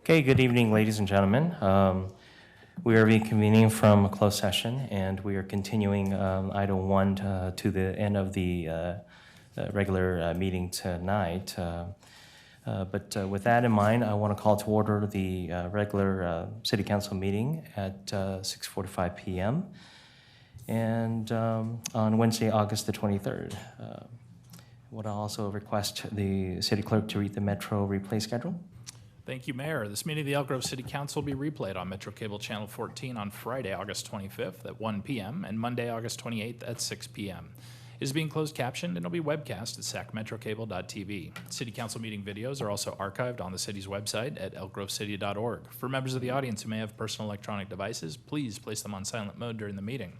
Okay, good evening, ladies and gentlemen. We are reconvening from a closed session, and we are continuing item 1 to the end of the regular meeting tonight. But with that in mind, I want to call to order the regular City Council meeting at 6:45 p.m. and on Wednesday, August the 23rd. Would I also request the City Clerk to read the Metro replay schedule? Thank you, Mayor. This meeting of the Elk Grove City Council will be replayed on Metro Cable Channel 14 on Friday, August 25th at 1 p.m. and Monday, August 28th at 6 p.m. It is being closed captioned and will be webcast at sacmetrocable.tv. City Council meeting videos are also archived on the city's website at elkgrovecity.org. For members of the audience who may have personal electronic devices, please place them on silent mode during the meeting.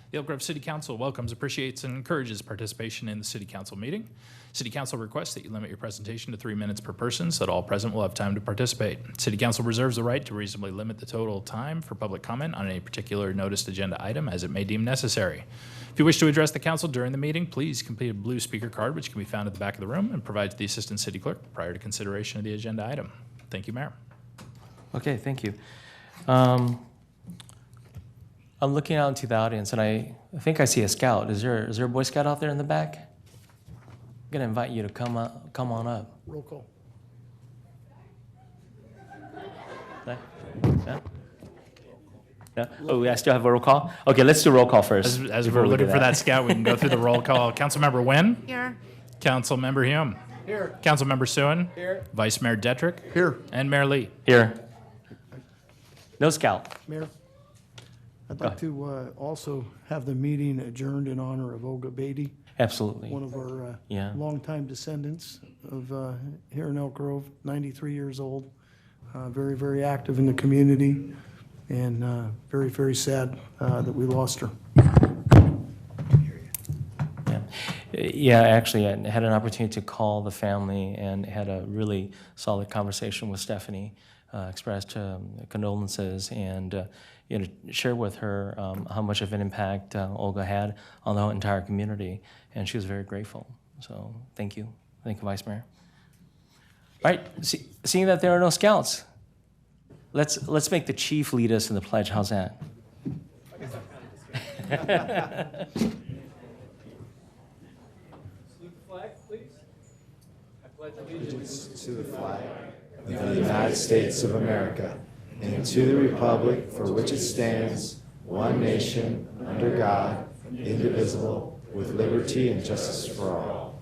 The Elk Grove City Council welcomes, appreciates, and encourages participation in the City Council meeting. City Council requests that you limit your presentation to 3 minutes per person so that all present will have time to participate. City Council reserves the right to reasonably limit the total time for public comment on any particular noticed agenda item as it may deem necessary. If you wish to address the council during the meeting, please complete a blue speaker card which can be found at the back of the room and provide to the Assistant City Clerk prior to consideration of the agenda item. Thank you, Mayor. Okay, thank you. I'm looking out into the audience, and I think I see a scout. Is there a Boy Scout out there in the back? I'm going to invite you to come on up. Roll call. No? No? Oh, I still have a roll call? Okay, let's do roll call first. As before we're we do looking for that scout, we can go through the roll call. Councilmember Nguyen? Here. Councilmember Hume? Here. Councilmember Suen? Here. Vice Mayor Detrick? Here. And Mayor Lee? Here. No scout. Mayor, I'd Go like to also have the meeting adjourned in honor of Olga Beatty, Absolutely. one of our Yeah. longtime descendants of here in Elk Grove, 93 years old, very, very active in the community, and very, very sad that we lost her. Yeah, actually, I had an opportunity to call the family and had a really solid conversation with Stephanie, expressed condolences and share with her how much of an impact Olga had on the entire community, and she was very grateful. So thank you. Thank you, Vice Mayor. All right, seeing that there are no scouts, let's make the chief lead us in the pledge. How's that? Allegiance to the flag of the United States of America and to the republic for which it stands, one nation, under God, indivisible, with liberty and justice for all.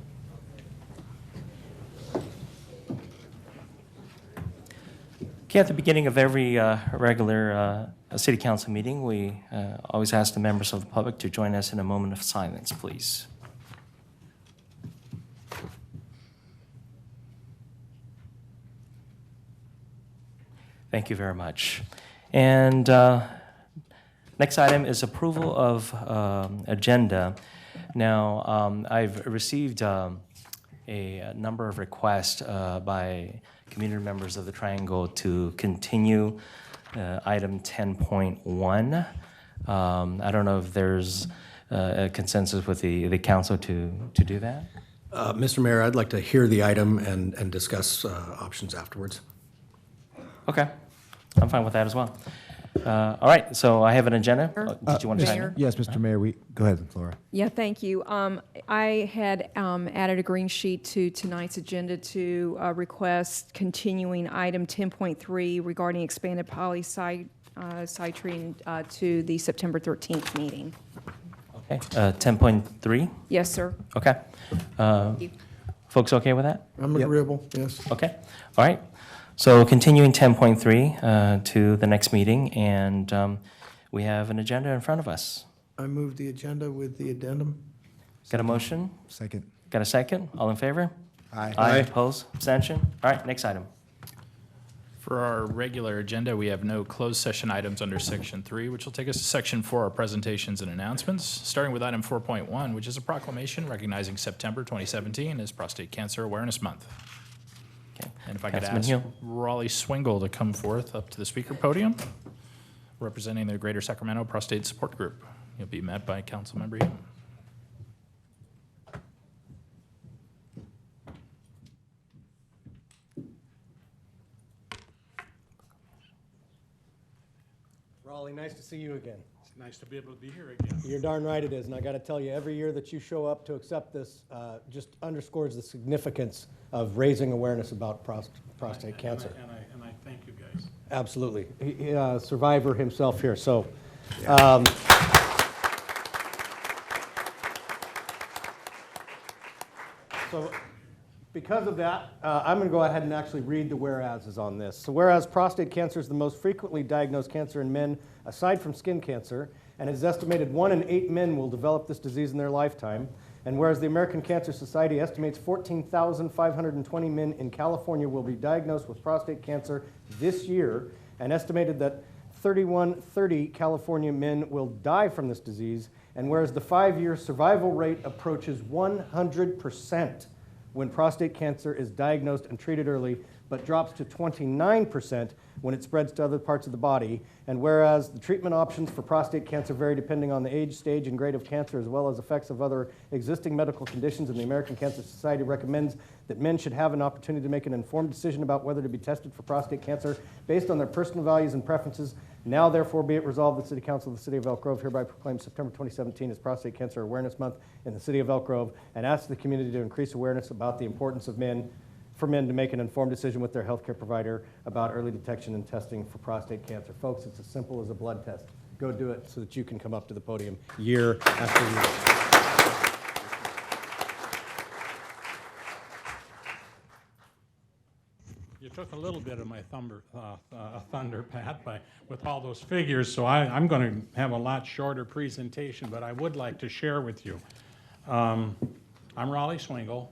Okay, at the beginning of every regular City Council meeting, we always ask the members of the public to join us in a moment of silence, please. Thank you very much. And next item is approval of agenda. Now, I've received a number of requests by community members of the Triangle to continue item 10.1. I don't know if there's a consensus with the council to do that. Mr. Mayor, I'd like to hear the item and discuss options afterwards. Okay, I'm fine with that as well. All right, so I have an agenda. Did you want to chime in? Yes, Mr. Mayor, go ahead, Laura. Yeah, thank you. I had added a green sheet to tonight's agenda to request continuing item 10.3 regarding expanded polycytine to the September 13th meeting. Okay, 10.3? Yes, sir. Okay. you. Folks okay with that? I'm agreeable, yes. Okay, all right. So continuing 10.3 to the next meeting, and we have an agenda in front of us. I move the agenda with the addendum. Got a motion? Second. Got a second? All in favor? Aye. Aye. Opposed? Abstention? All right, next item. For our regular agenda, we have no closed session items under Section 3, which will take us to Section 4, our presentations and announcements, starting with item 4.1, which is a proclamation recognizing September 2017 as Prostate Cancer Awareness Month. Okay. And if I could Councilman ask Hill. Raleigh Swingle to come forth up to the speaker podium, representing the Greater Sacramento Prostate Support Group. You'll be met by Councilmember Hume. Raleigh. Nice to see you again. It's nice to be able to be here again. You're darn right it is, and I got to tell you, every year that you show up to accept this just underscores the significance of raising awareness about prostate cancer. And I thank you guys. Absolutely. Survivor himself here, so. So because of that, I'm going to go ahead and actually read the whereases on this. So whereas prostate cancer is the most frequently diagnosed cancer in men aside from skin cancer, and it is estimated 1 in 8 men will develop this disease in their lifetime, and whereas the American Cancer Society estimates 14,520 men in California will be diagnosed with prostate cancer this year, and estimated that 3130 California men will die from this disease, and whereas the 5-year survival rate approaches 100% when prostate cancer is diagnosed and treated early, but drops to 29% when it spreads to other parts of the body, and whereas the treatment options for prostate cancer vary depending on the age, stage, and grade of cancer, as well as effects of other existing medical conditions, and the American Cancer Society recommends that men should have an opportunity to make an informed decision about whether to be tested for prostate cancer based on their personal values and preferences. Now, therefore, be it resolved, the City Council of the City of Elk Grove hereby proclaims September 2017 as Prostate Cancer Awareness Month in the City of Elk Grove, and asks the community to increase awareness about the importance of for men to make an informed decision with their healthcare provider about early detection and testing for prostate cancer. Folks, it's as simple as a blood test. Go do it so that you can come up to the podium year after year. You took a little bit of my thunder, Pat, with all those figures, so I'm going to have a lot shorter presentation, but I would like to share with you. I'm Raleigh Swingle.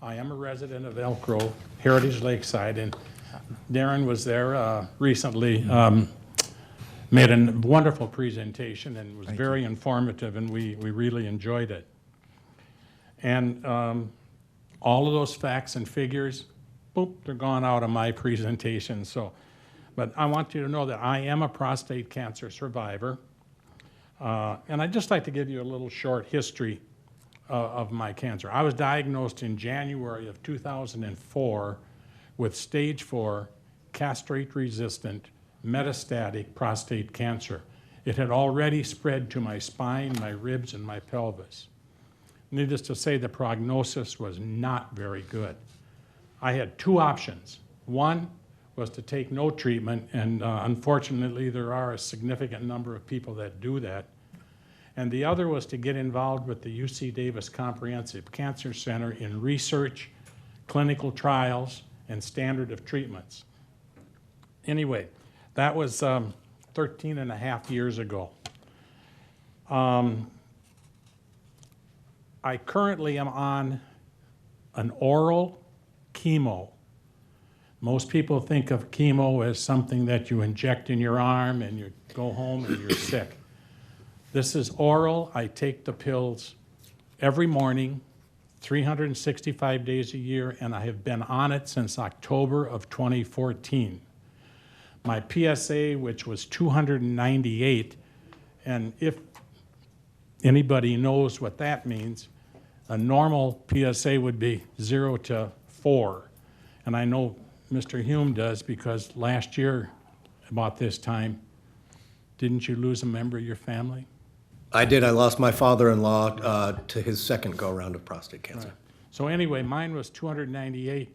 I am a resident of Elk Grove, Heritage Lakeside, and Darren was there recently, made a wonderful presentation and was very informative, and we really enjoyed it. And all of those facts and figures, boop, they're gone out of my presentation. So, but I want you to know that I am a prostate cancer survivor, and I'd just like to give you a little short history of my cancer. I was diagnosed in January of 2004 with stage 4 castrate-resistant metastatic prostate cancer. It had already spread to my spine, my ribs, and my pelvis. Needless to say, the prognosis was not very good. I had 2 options. One was to take no treatment, and unfortunately there are a significant number of people that do that. And the other was to get involved with the UC Davis Comprehensive Cancer Center in research, clinical trials, and standard of treatments. Anyway, that was 13 and a half years ago. I currently am on an oral chemo. Most people think of chemo as something that you inject in your arm and you go home and you're sick. This is oral. I take the pills every morning, 365 days a year, and I have been on it since October of 2014. My PSA, which was 298, and if anybody knows what that means, a normal PSA would be 0 to 4. And I know Mr. Hume does, because last year, about this time, didn't you lose a member of your family? I did. I lost my father-in-law to his second go-round of prostate cancer. Right. So anyway, mine was 298,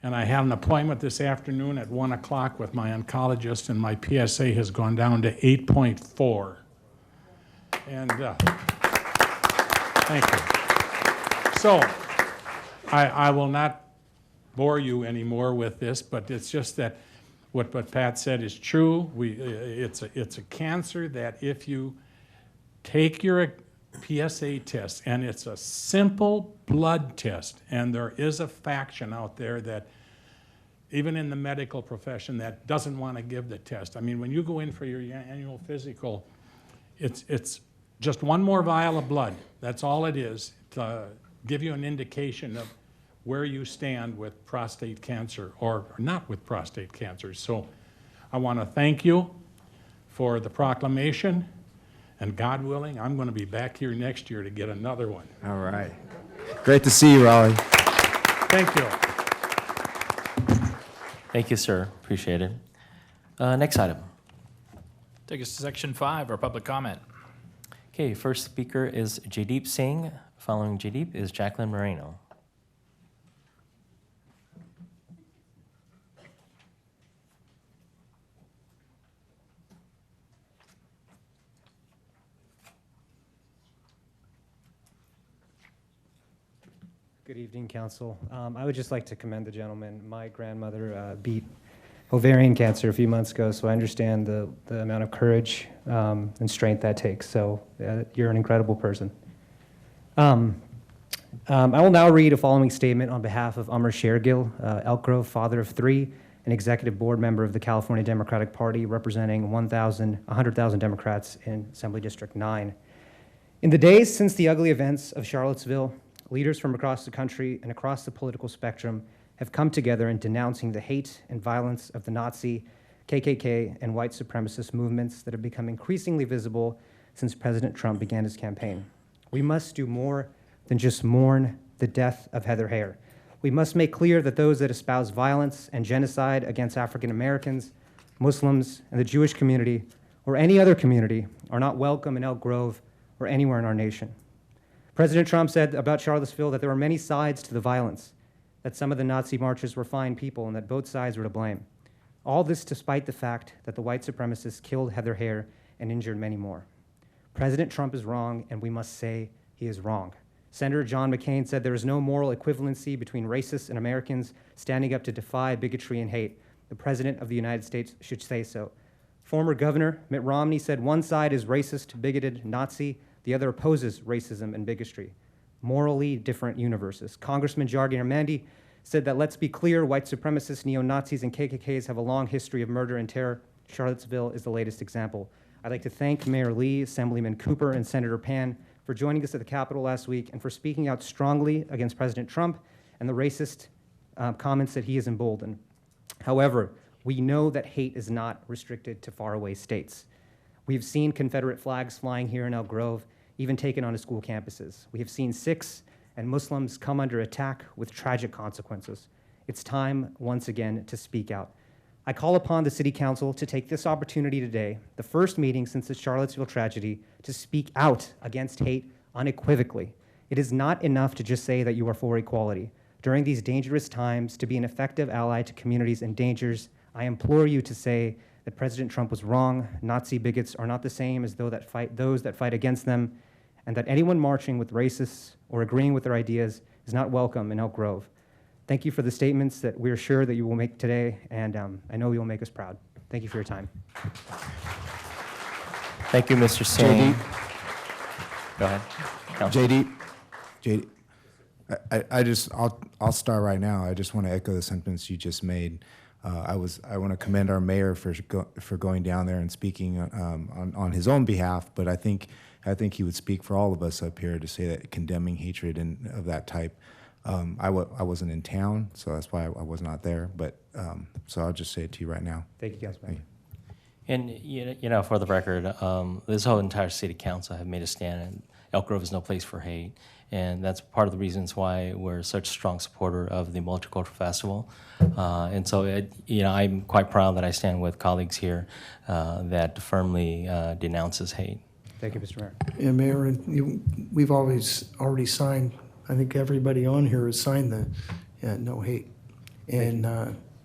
and I have an appointment this afternoon at 1 o'clock with my oncologist, and my PSA has gone down to 8.4. And thank you. So I will not bore you anymore with this, but it's just that what Pat said is true. It's a cancer that if you take your PSA test, and it's a simple blood test, and there is a faction out there that, even in the medical profession, that doesn't want to give the test. I mean, when you go in for your annual physical, it's just one more vial of blood. That's all it is, to give you an indication of where you stand with prostate cancer or not with prostate cancer. So I want to thank you for the proclamation. And God willing, I'm going to be back here next year to get another one. All right. Great to see you, Raleigh. Thank you. Thank you, sir. Appreciate it. Next item. Take us to section 5, our public comment. Okay, first speaker is Jaydeep Singh. Following Jaydeep is Jacqueline Moreno. Good evening, Council. I would just like to commend the gentleman. My grandmother beat ovarian cancer a few months ago, so I understand the amount of courage and strength that takes. So you're an incredible person. I will now read a following statement on behalf of Amar Shergill, Elk Grove, father of 3, an executive board member of the California Democratic Party, representing 100,000 Democrats in Assembly District 9. In the days since the ugly events of Charlottesville, leaders from across the country and across the political spectrum have come together in denouncing the hate and violence of the Nazi, KKK, and white supremacist movements that have become increasingly visible since President Trump began his campaign. We must do more than just mourn the death of Heather Heyer. We must make clear that those that espouse violence and genocide against African Americans, Muslims, and the Jewish community, or any other community, are not welcome in Elk Grove or anywhere in our nation. President Trump said about Charlottesville that there were many sides to the violence, that some of the Nazi marchers were fine people, and that both sides were to blame. All this despite the fact that the white supremacists killed Heather Heyer and injured many more. President Trump is wrong, and we must say he is wrong. Senator John McCain said there is no moral equivalency between racists and Americans standing up to defy bigotry and hate. The President of the United States should say so. Former Governor Mitt Romney said one side is racist, bigoted, Nazi, the other opposes racism and bigotry. Morally different universes. Congressman Jargon Armandi said that, let's be clear, white supremacists, neo-Nazis, and KKKs have a long history of murder and terror. Charlottesville is the latest example. I'd like to thank Mayor Lee, Assemblyman Cooper, and Senator Pan for joining us at the Capitol last week and for speaking out strongly against President Trump and the racist comments that he has emboldened. However, we know that hate is not restricted to faraway states. We've seen Confederate flags flying here in Elk Grove, even taken onto school campuses. We have seen Sikhs and Muslims come under attack with tragic consequences. It's time, once again, to speak out. I call upon the City Council to take this opportunity today, the first meeting since the Charlottesville tragedy, to speak out against hate unequivocally. It is not enough to just say that you are for equality. During these dangerous times, to be an effective ally to communities in dangers, I implore you to say that President Trump was wrong, Nazi bigots are not the same as those that fight against them, and that anyone marching with racists or agreeing with their ideas is not welcome in Elk Grove. Thank you for the statements that we are sure that you will make today, and I know you will make us proud. Thank you for your time. Thank you, Mr. Singh. Go ahead. Council. JD, I'll start right now. I just want to echo the sentiments you just made. I want to commend our mayor for going down there and speaking on his own behalf, but I think he would speak for all of us up here to say that condemning hatred of that type. I wasn't in town, so that's why I was not there. But so I'll just say it to you right now. Thank you, Councilman. And you know, for the record, this whole entire city council have made a stand, and Elk Grove is no place for hate, and that's part of the reasons why we're such a strong supporter of the Multicultural Festival. And so, I'm quite proud that I stand with colleagues here that firmly denounces hate. Thank you, Mr. Mayor. Yeah, Mayor, and we've already signed, I think everybody on here has signed the no hate. And,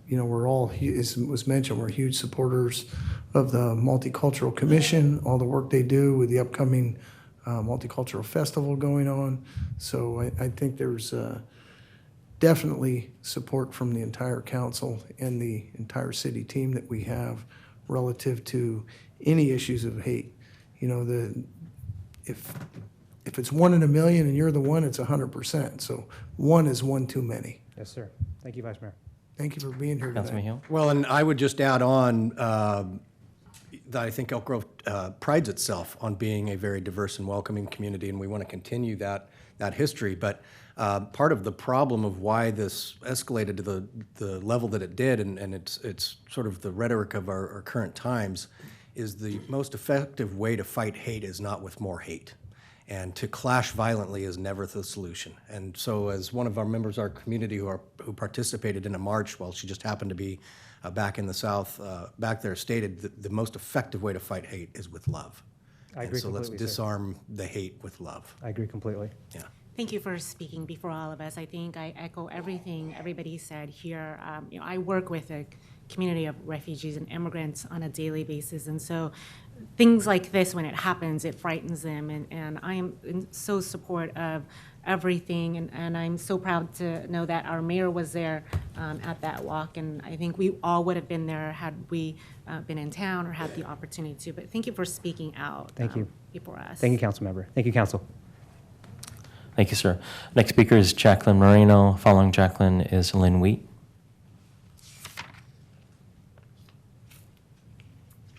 we're all, as was mentioned, we're huge supporters of the Multicultural Commission, all the work they do with the upcoming Multicultural Festival going on. So I think there's definitely support from the entire council and the entire city team that we have relative to any issues of hate. If it's 1 in a million and you're the one, it's 100%. So one is one too many. Yes, sir. Thank you, Vice Mayor. Thank you for being here Councilman today. Hill? Well, and I would just add on that I think Elk Grove prides itself on being a very diverse and welcoming community, and we want to continue that history. But part of the problem of why this escalated to the level that it did, and it's sort of the rhetoric of our current times, is the most effective way to fight hate is not with more hate. And to clash violently is never the solution. And so as one of our members of our community who participated in a march while she just happened to be back in the South, back there stated that the most effective way to fight hate is with love. I agree And so let's completely, sir. disarm the hate with love. I agree completely. Yeah. Thank you for speaking before all of us. I think I echo everything everybody said here. I work with a community of refugees and immigrants on a daily basis, and so things like this, when it happens, it frightens them. And I am in so support of everything, and I'm so proud to know that our mayor was there at that walk, and I think we all would have been there had we been in town or had the opportunity to. But thank you for speaking out. Thank you. Before us. Thank you, council member. Thank you, council. Thank you, sir. Next speaker is Jacqueline Moreno. Following Jacqueline is Lynn Wheat.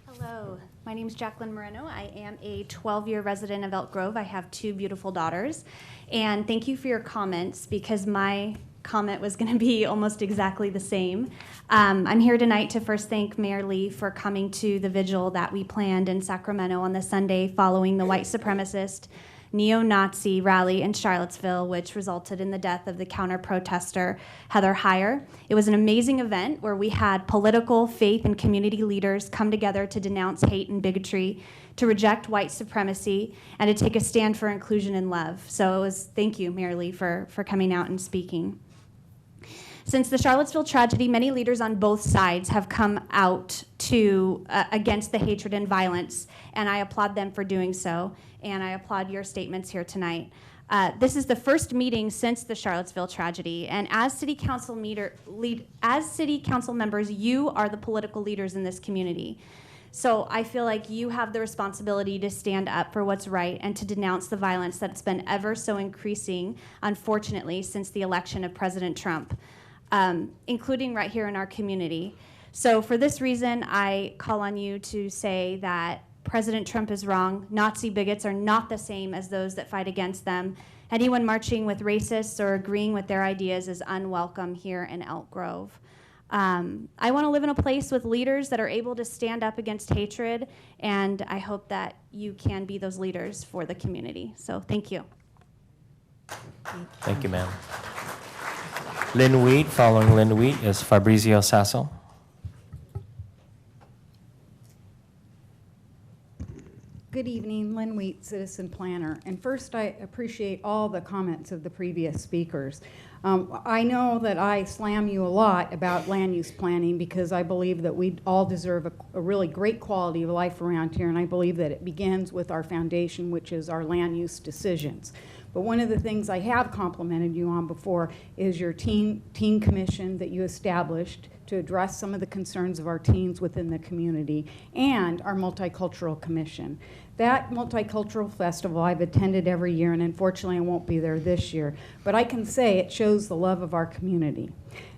Hello, my name is Jacqueline Moreno. I am a 12-year resident of Elk Grove. I have 2 beautiful daughters. And thank you for your comments, because my comment was going to be almost exactly the same. I'm here tonight to first thank Mayor Lee for coming to the vigil that we planned in Sacramento on the Sunday following the white supremacist neo-Nazi rally in Charlottesville, which resulted in the death of the counter-protester Heather Heyer. It was an amazing event where we had political, faith, and community leaders come together to denounce hate and bigotry, to reject white supremacy, and to take a stand for inclusion and love. So it was, thank you, Mayor Lee, for coming out and speaking. Since the Charlottesville tragedy, many leaders on both sides have come out to against the hatred and violence, and I applaud them for doing so, and I applaud your statements here tonight. This is the first meeting since the Charlottesville tragedy, and as city council members, you are the political leaders in this community. So I feel like you have the responsibility to stand up for what's right and to denounce the violence that's been ever so increasing, unfortunately, since the election of President Trump. Including right here in our community. So for this reason, I call on you to say that President Trump is wrong. Nazi bigots are not the same as those that fight against them. Anyone marching with racists or agreeing with their ideas is unwelcome here in Elk Grove. I want to live in a place with leaders that are able to stand up against hatred, and I hope that you can be those leaders for the community. So thank you. Thank you, ma'am. Lynn Wheat. Following Lynn Wheat is Fabrizio Sasso. Good evening, Lynn Wheat, citizen planner. And first, I appreciate all the comments of the previous speakers. I know that I slam you a lot about land use planning because I believe that we all deserve a really great quality of life around here, and I believe that it begins with our foundation, which is our land use decisions. But one of the things I have complimented you on before is your teen commission that you established to address some of the concerns of our teens within the community, and our multicultural commission. That multicultural festival I've attended every year, and unfortunately I won't be there this year, but I can say it shows the love of our community.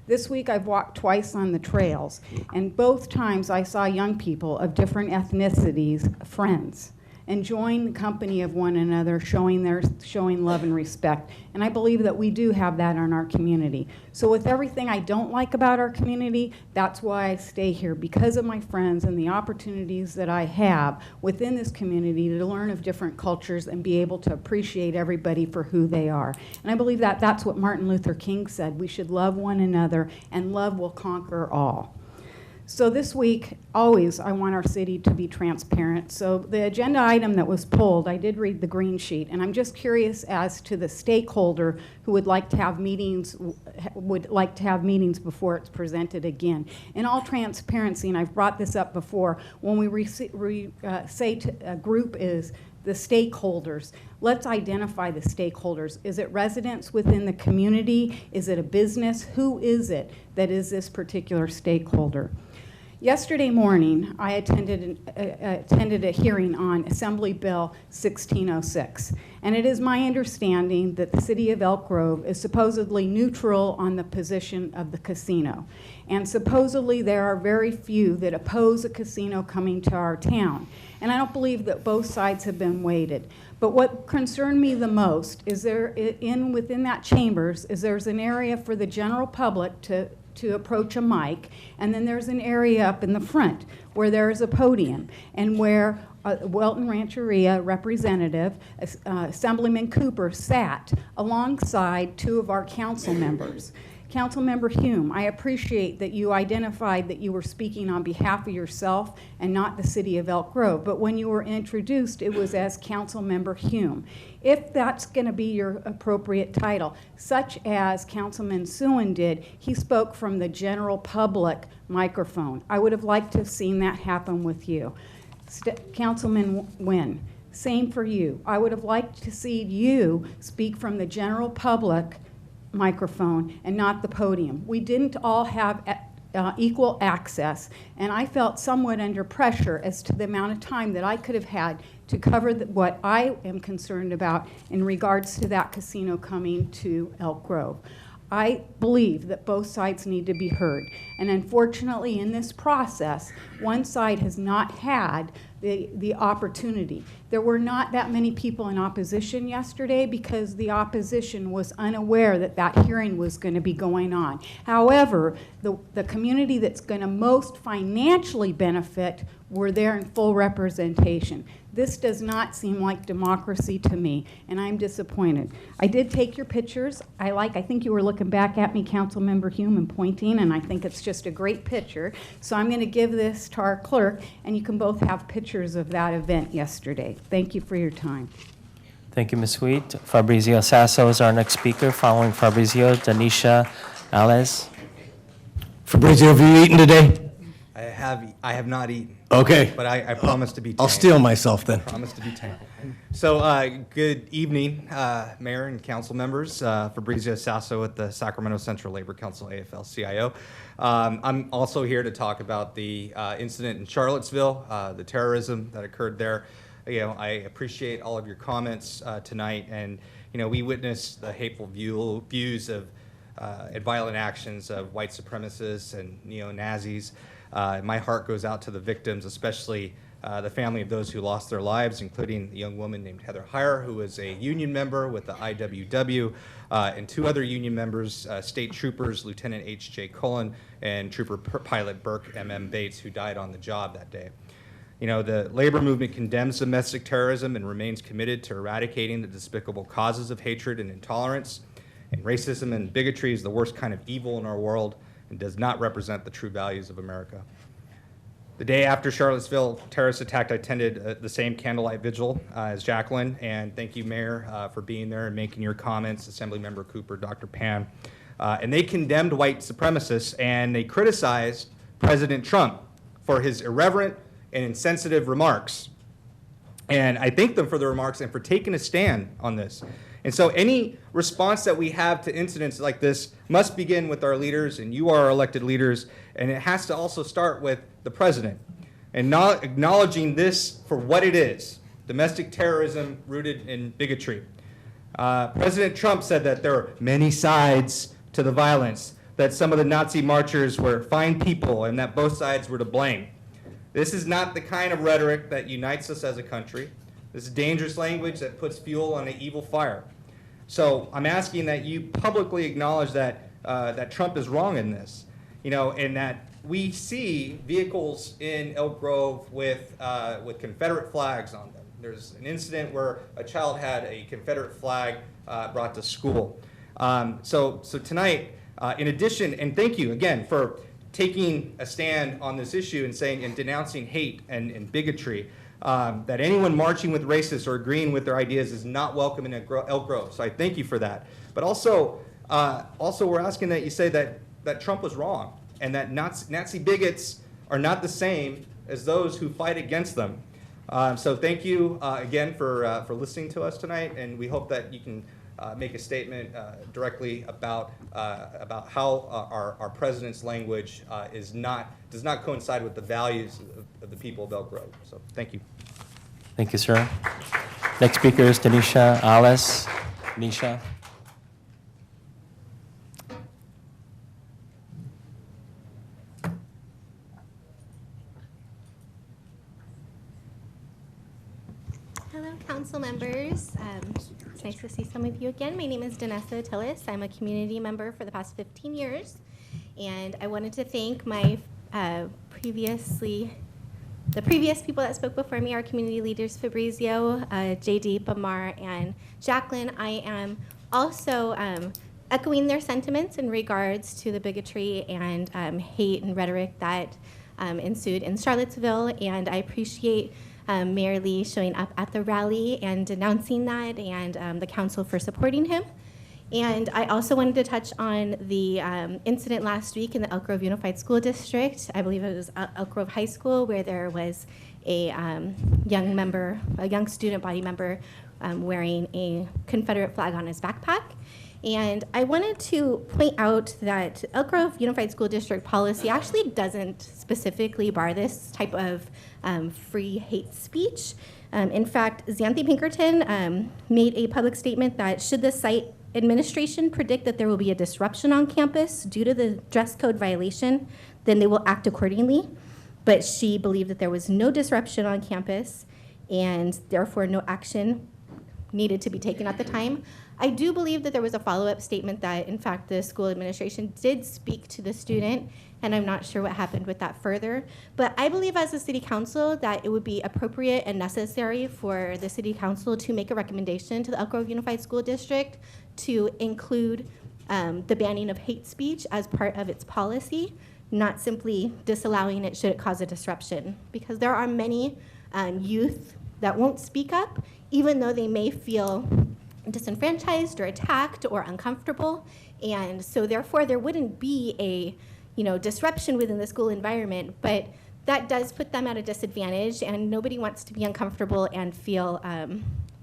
This week I've walked twice on the trails, and both times I saw young people of different ethnicities, friends, enjoying the company of one another, showing love and respect. And I believe that we do have that in our community. So with everything I don't like about our community, that's why I stay here, because of my friends and the opportunities that I have within this community to learn of different cultures and be able to appreciate everybody for who they are. And I believe that that's what Martin Luther King said. We should love one another, and love will conquer all. So this week, always, I want our city to be transparent. So the agenda item that was pulled, I did read the green sheet, and I'm just curious as to the stakeholder who would like to have meetings before it's presented again. In all transparency, and I've brought this up before, when we say a group is the stakeholders, let's identify the stakeholders. Is it residents within the community? Is it a business? Who is it that is this particular stakeholder? Yesterday morning, I attended a hearing on Assembly Bill 1606, and it is my understanding that the city of Elk Grove is supposedly neutral on the position of the casino, and supposedly there are very few that oppose a casino coming to our town, and I don't believe that both sides have been weighted. But what concerned me the most is within that chambers is there's an area for the general public to to approach a mic, and then there's an area up in the front where there is a podium and where Welton Rancheria representative, Assemblyman Cooper, sat alongside two of our council members. Councilmember Hume, I appreciate that you identified that you were speaking on behalf of yourself and not the city of Elk Grove, but when you were introduced, it was as Councilmember Hume. If that's going to be your appropriate title, such as Councilman Suen did, he spoke from the general public microphone. I would have liked to have seen that happen with you. Councilman Nguyen, same for you. I would have liked to see you speak from the general public microphone and not the podium. We didn't all have equal access, and I felt somewhat under pressure as to the amount of time that I could have had to cover what I am concerned about in regards to that casino coming to Elk Grove. I believe that both sides need to be heard, and unfortunately in this process, one side has not had the opportunity. There were not that many people in opposition yesterday because the opposition was unaware that that hearing was going to be going on. However, the community that's going to most financially benefit were there in full representation. This does not seem like democracy to me, and I'm disappointed. I did take your pictures. I think you were looking back at me, Councilmember Hume, and pointing, and I think it's just a great picture. So I'm going to give this to our clerk, and you can both have pictures of that event yesterday. Thank you for your time. Thank you, Ms. Wheat. Fabrizio Sasso is our next speaker. Following Fabrizio, Danisha Alez. Fabrizio, have you eaten today? I have not eaten. Okay. But I promise to be tame. I'll steal myself then. I promise to be tame. So good evening, Mayor and council members. Fabrizio Sasso with the Sacramento Central Labor Council, AFL-CIO. I'm also here to talk about the incident in Charlottesville, the terrorism that occurred there. I appreciate all of your comments tonight, and we witnessed the hateful views of and violent actions of white supremacists and neo-Nazis. My heart goes out to the victims, especially the family of those who lost their lives, including a young woman named Heather Heyer, who was a union member with the IWW, and two other union members, state troopers, Lieutenant H.J. Cullen and Trooper Pilot Burke M.M. Bates, who died on the job that day. The labor movement condemns domestic terrorism and remains committed to eradicating the despicable causes of hatred and intolerance. And racism and bigotry is the worst kind of evil in our world and does not represent the true values of America. The day after Charlottesville terrorist attack, I attended the same candlelight vigil as Jacqueline, and thank you, Mayor, for being there and making your comments, Assemblymember Cooper, Dr. Pan. And they condemned white supremacists, and they criticized President Trump for his irreverent and insensitive remarks. And I thank them for the remarks and for taking a stand on this. And so any response that we have to incidents like this must begin with our leaders, and you are our elected leaders, and it has to also start with the president. And not acknowledging this for what it is, domestic terrorism rooted in bigotry. President Trump said that there are many sides to the violence, that some of the Nazi marchers were fine people, and that both sides were to blame. This is not the kind of rhetoric that unites us as a country. This is dangerous language that puts fuel on an evil fire. So I'm asking that you publicly acknowledge that that Trump is wrong in this, and that we see vehicles in Elk Grove with Confederate flags on them. There's an incident where a child had a Confederate flag brought to school. So tonight, in addition, and thank you again for taking a stand on this issue and saying and denouncing hate and bigotry. That anyone marching with racists or agreeing with their ideas is not welcome in Elk Grove. So I thank you for that. But also we're asking that you say that Trump was wrong and that Nazi bigots are not the same as those who fight against them. So thank you again for listening to us tonight, and we hope that you can make a statement directly about how our president's language does not coincide with the values of the people of Elk Grove. So thank you. Thank you, sir. Next speaker is Danisha Alez. Danisha. Hello, council members. It's nice to see some of you again. My name is Danessa Tillis. I'm a community member for the past 15 years. And I wanted to thank my the previous people that spoke before me, our community leaders, Fabrizio, JD, Bamar, and Jacqueline. I am also echoing their sentiments in regards to the bigotry and hate and rhetoric that ensued in Charlottesville, and I appreciate Mayor Lee showing up at the rally and denouncing that, and the council for supporting him. And I also wanted to touch on the incident last week in the Elk Grove Unified School District. I believe it was Elk Grove High School, where there was a young student body member wearing a Confederate flag on his backpack. And I wanted to point out that Elk Grove Unified School District policy actually doesn't specifically bar this type of free hate speech. In fact, Xanthi Pinkerton made a public statement that should the site administration predict that there will be a disruption on campus due to the dress code violation, then they will act accordingly. But she believed that there was no disruption on campus and therefore no action needed to be taken at the time. I do believe that there was a follow-up statement that, in fact, the school administration did speak to the student, and I'm not sure what happened with that further. But I believe as a city council that it would be appropriate and necessary for the city council to make a recommendation to the Elk Grove Unified School District to include the banning of hate speech as part of its policy, not simply disallowing it should it cause a disruption. Because there are many youth that won't speak up, even though they may feel disenfranchised or attacked or uncomfortable. And so therefore there wouldn't be a disruption within the school environment, but that does put them at a disadvantage, and nobody wants to be uncomfortable and feel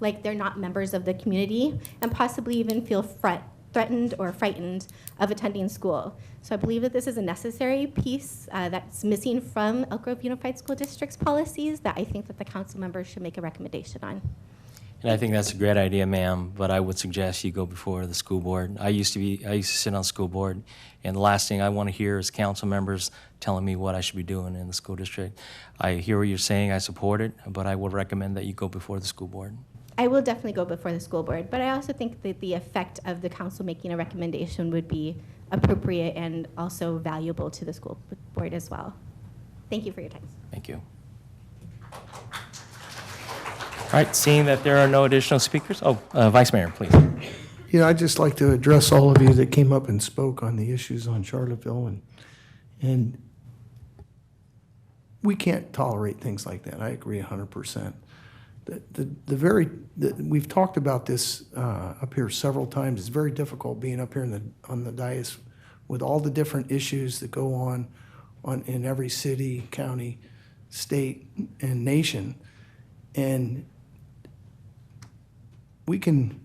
like they're not members of the community, and possibly even feel threatened or frightened of attending school. So I believe that this is a necessary piece that's missing from Elk Grove Unified School District's policies that I think that the council members should make a recommendation on. And I think that's a great idea, ma'am, but I would suggest you go before the school board. I used to sit on school board, and the last thing I want to hear is council members telling me what I should be doing in the school district. I hear what you're saying, I support it, but I would recommend that you go before the school board. I will definitely go before the school board, but I also think that the effect of the council making a recommendation would be appropriate and also valuable to the school board as well. Thank you for your time. Thank you. All right, seeing that there are no additional speakers, Vice Mayor, please. I'd just like to address all of you that came up and spoke on the issues on Charlottesville, and we can't tolerate things like that. I agree 100%. We've talked about this up here several times. It's very difficult being up here on the dais with all the different issues that go on in every city, county, state, and nation. And we can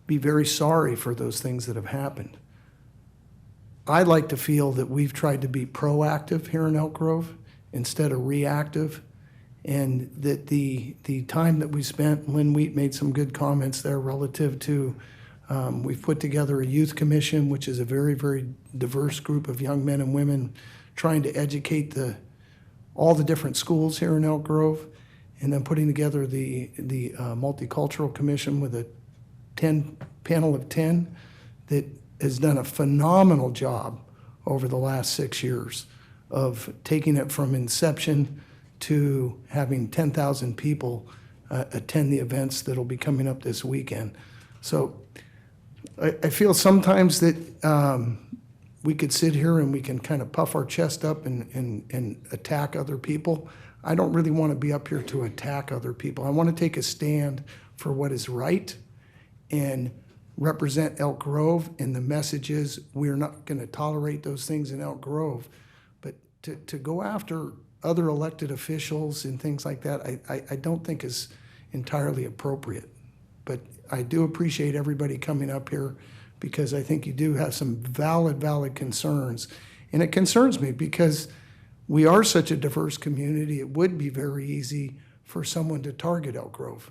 be very sorry for those things that have happened. I like to feel that we've tried to be proactive here in Elk Grove instead of reactive, and that the time that we spent, Lynn Wheat made some good comments there relative to, we've put together a youth commission, which is a very, very diverse group of young men and women trying to educate all the different schools here in Elk Grove, and then putting together the Multicultural Commission with a panel of 10 that has done a phenomenal job over the last 6 years of taking it from inception to having 10,000 people attend the events that'll be coming up this weekend. So I feel sometimes that we could sit here and we can kind of puff our chest up and attack other people. I don't really want to be up here to attack other people. I want to take a stand for what is right and represent Elk Grove, and the message is we're not going to tolerate those things in Elk Grove. But to go after other elected officials and things like that, I don't think is entirely appropriate. But I do appreciate everybody coming up here, because I think you do have some valid concerns. And it concerns me because we are such a diverse community. It would be very easy for someone to target Elk Grove.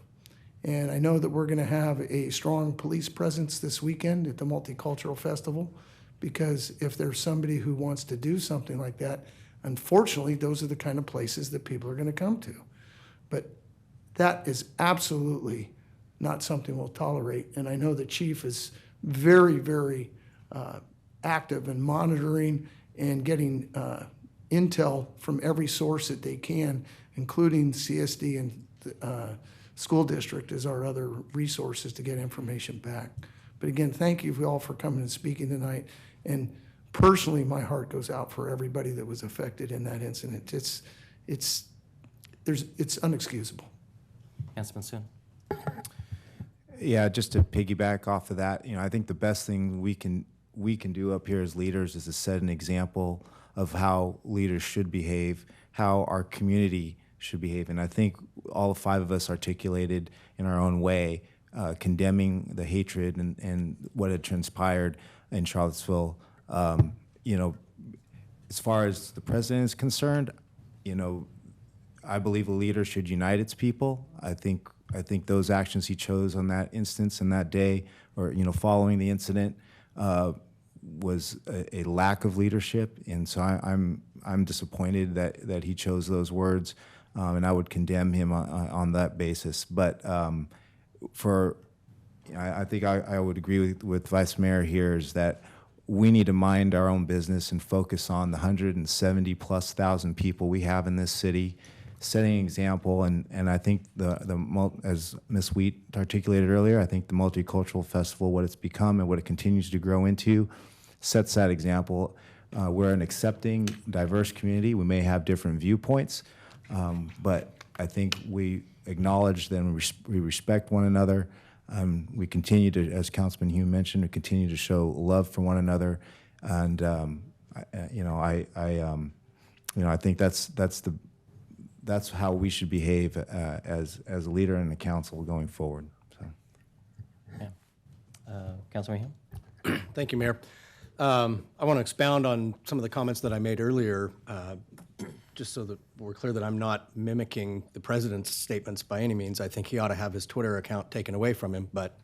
And I know that we're going to have a strong police presence this weekend at the Multicultural Festival, because if there's somebody who wants to do something like that, unfortunately, those are the kind of places that people are going to come to. But that is absolutely not something we'll tolerate. And I know the chief is very, very active and monitoring and getting intel from every source that they can, including CSD and school district as our other resources to get information back. But again, thank you all for coming and speaking tonight. And personally, my heart goes out for everybody that was affected in that incident. It's unexcusable. Councilman Soon. Yeah, just to piggyback off of that, I think the best thing we can do up here as leaders is to set an example of how leaders should behave, how our community should behave. And I think all 5 of us articulated in our own way, condemning the hatred and what had transpired in Charlottesville. As far as the president is concerned, I believe a leader should unite its people. I think those actions he chose on that instance and that day, or following the incident, was a lack of leadership. And so I'm disappointed that he chose those words, and I would condemn him on that basis. But I think I would agree with Vice Mayor here is that we need to mind our own business and focus on the 170,000+ people we have in this city, setting an example. And I think as Ms. Wheat articulated earlier, I think the Multicultural Festival, what it's become and what it continues to grow into, sets that example. We're an accepting, diverse community. We may have different viewpoints, but I think we acknowledge them, we respect one another. We continue to, as Councilman Hume mentioned, we continue to show love for one another, and I think that's how we should behave as a leader in the council going forward. So. Yeah. Councilman Hume. Thank you, Mayor. I want to expound on some of the comments that I made earlier, just so that we're clear that I'm not mimicking the president's statements by any means. I think he ought to have his Twitter account taken away from him. But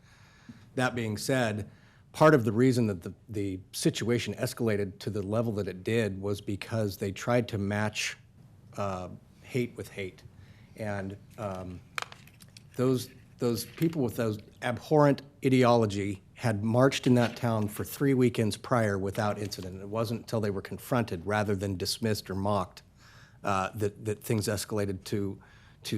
that being said, part of the reason that the situation escalated to the level that it did was because they tried to match hate with hate. And those people with those abhorrent ideology had marched in that town for 3 weekends prior without incident. It wasn't until they were confronted rather than dismissed or mocked that things escalated to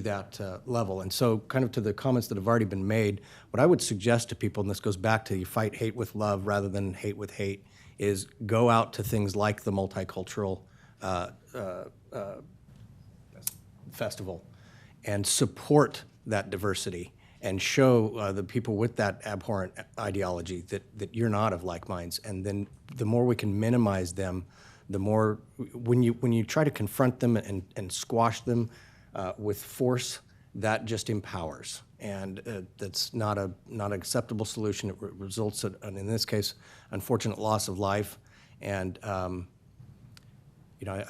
that level. And so kind of to the comments that have already been made, what I would suggest to people, and this goes back to you fight hate with love rather than hate with hate, is go out to things like the Multicultural Festival and support that diversity and show the people with that abhorrent ideology that you're not of like minds. And then the more we can minimize them, the more, when you try to confront them and squash them with force, that just empowers. And that's not an acceptable solution. It results in this case, unfortunate loss of life. And I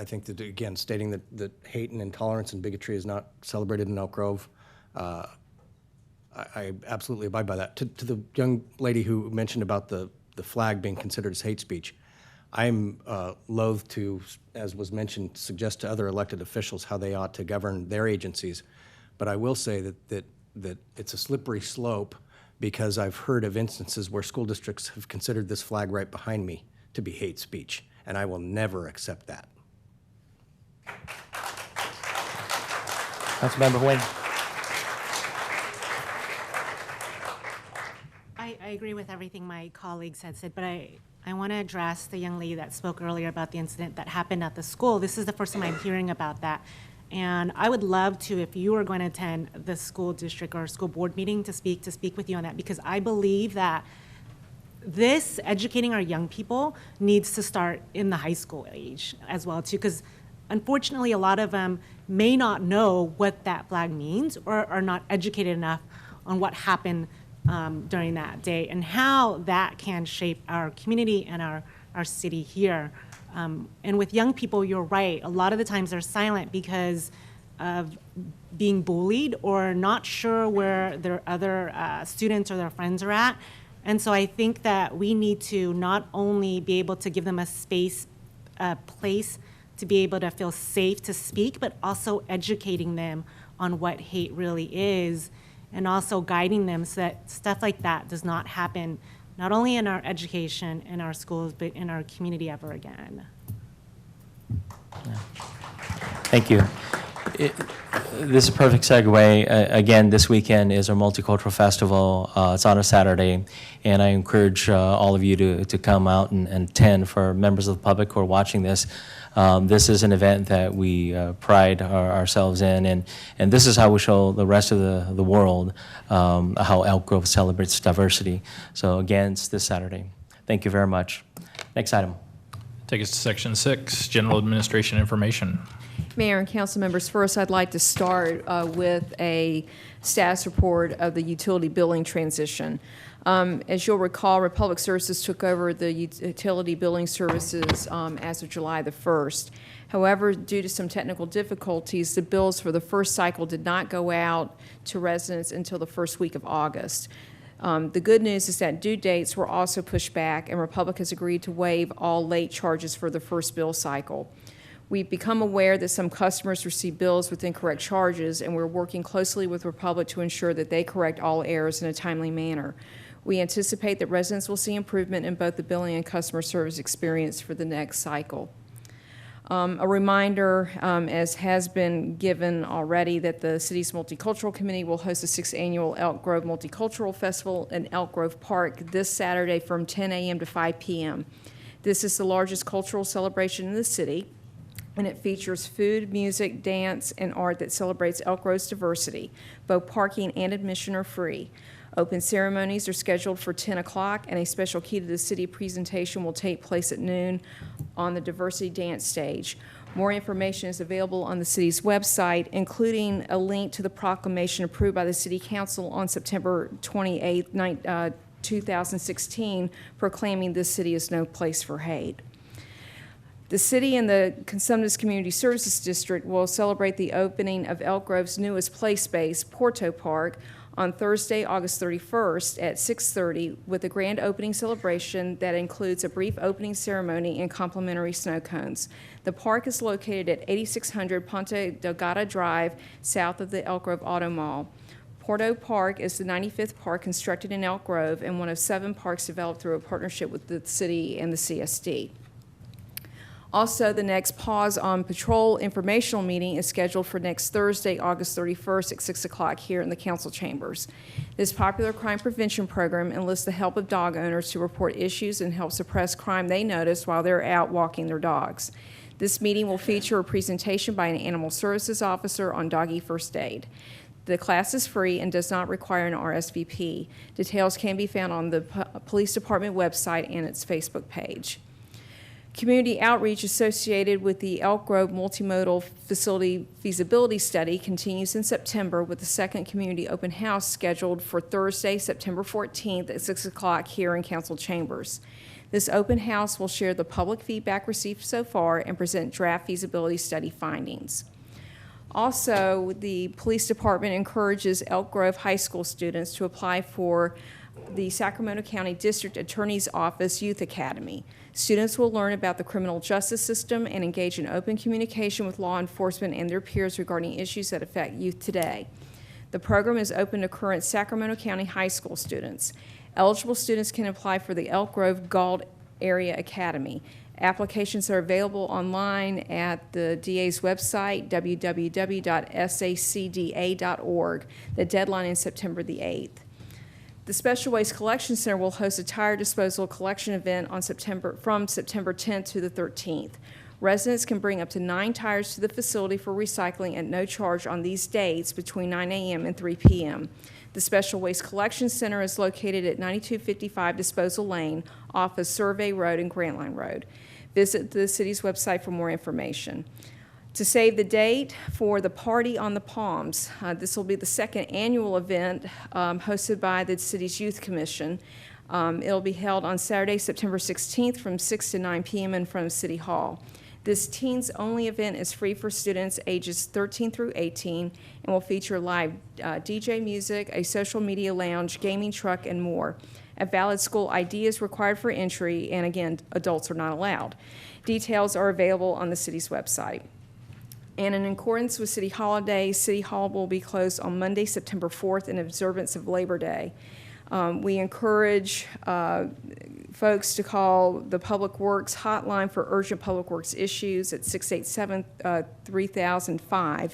think that, again, stating that hate and intolerance and bigotry is not celebrated in Elk Grove, I absolutely abide by that. To the young lady who mentioned about the flag being considered as hate speech, I'm loath to, as was mentioned, suggest to other elected officials how they ought to govern their agencies. But I will say that it's a slippery slope, because I've heard of instances where school districts have considered this flag right behind me to be hate speech, and I will never accept that. Councilmember Wayne. I agree with everything my colleagues had said, but I want to address the young lady that spoke earlier about the incident that happened at the school. This is the first time I'm hearing about that. And I would love to, if you are going to attend the school district or school board meeting, to speak with you on that, because I believe that this educating our young people needs to start in the high school age as well too, because unfortunately a lot of them may not know what that flag means or are not educated enough on what happened during that day and how that can shape our community and our city here. And with young people, you're right, a lot of the times they're silent because of being bullied or not sure where their other students or their friends are at. And so I think that we need to not only be able to give them a space, a place to be able to feel safe to speak, but also educating them on what hate really is, and also guiding them so that stuff like that does not happen not only in our education, in our schools, but in our community ever again. Thank you. This is a perfect segue. Again, this weekend is our Multicultural Festival. It's on a Saturday, and I encourage all of you to come out and attend. For members of the public who are watching this, this is an event that we pride ourselves in, and this is how we show the rest of the world how Elk Grove celebrates diversity. So again, it's this Saturday. Thank you very much. Next item. Take us to Section 6, General Administration Information. Mayor and council members, first I'd like to start with a status report of the utility billing transition. As you'll recall, Republic Services took over the utility billing services as of July the 1st. However, due to some technical difficulties, the bills for the first cycle did not go out to residents until the first week of August. The good news is that due dates were also pushed back, and Republic has agreed to waive all late charges for the first bill cycle. We've become aware that some customers receive bills with incorrect charges, and we're working closely with Republic to ensure that they correct all errors in a timely manner. We anticipate that residents will see improvement in both the billing and customer service experience for the next cycle. A reminder, as has been given already, that the city's Multicultural Committee will host the 6th Annual Elk Grove Multicultural Festival in Elk Grove Park this Saturday from 10 a.m. to 5 p.m. This is the largest cultural celebration in the city, and it features food, music, dance, and art that celebrates Elk Grove's diversity. Both parking and admission are free. Open ceremonies are scheduled for 10 o'clock, and a special Key to the City presentation will take place at noon on the Diversity Dance stage. More information is available on the city's website, including a link to the proclamation approved by the City Council on September 28, 2016, proclaiming this city is no place for hate. The city and the Cosumnes Community Services District will celebrate the opening of Elk Grove's newest play space, Porto Park, on Thursday, August 31st at 6:30 with a grand opening celebration that includes a brief opening ceremony and complimentary snow cones. The park is located at 8600 Ponte Delgada Drive, south of the Elk Grove Auto Mall. Porto Park is the 95th park constructed in Elk Grove and one of 7 parks developed through a partnership with the city and the CSD. Also, the next Pause on Patrol informational meeting is scheduled for next Thursday, August 31st at 6 o'clock here in the council chambers. This popular crime prevention program enlists the help of dog owners to report issues and help suppress crime they notice while they're out walking their dogs. This meeting will feature a presentation by an animal services officer on doggy first aid. The class is free and does not require an RSVP. Details can be found on the police department website and its Facebook page. Community outreach associated with the Elk Grove Multimodal Facility Feasibility Study continues in September with the second community open house scheduled for Thursday, September 14th at 6 o'clock here in council chambers. This open house will share the public feedback received so far and present draft feasibility study findings. Also, the police department encourages Elk Grove High School students to apply for the Sacramento County District Attorney's Office Youth Academy. Students will learn about the criminal justice system and engage in open communication with law enforcement and their peers regarding issues that affect youth today. The program is open to current Sacramento County High School students. Eligible students can apply for the Elk Grove Galt Area Academy. Applications are available online at the DA's website, www.sacda.org. The deadline is September the 8th. The Special Waste Collection Center will host a tire disposal collection event on from September 10th to the 13th. Residents can bring up to 9 tires to the facility for recycling at no charge on these dates between 9 a.m. and 3 p.m. The Special Waste Collection Center is located at 9255 Disposal Lane off of Survey Road and Grantline Road. Visit the city's website for more information. To save the date for the Party on the Palms, this will be the second annual event hosted by the city's Youth Commission. It'll be held on Saturday, September 16th from 6 to 9 p.m. in front of City Hall. This teens-only event is free for students ages 13 through 18 and will feature live DJ music, a social media lounge, gaming truck, and more. A valid school ID is required for entry, and again, adults are not allowed. Details are available on the city's website. And in accordance with city holidays, City Hall will be closed on Monday, September 4th in observance of Labor Day. We encourage folks to call the Public Works hotline for urgent public works issues at 687-3005.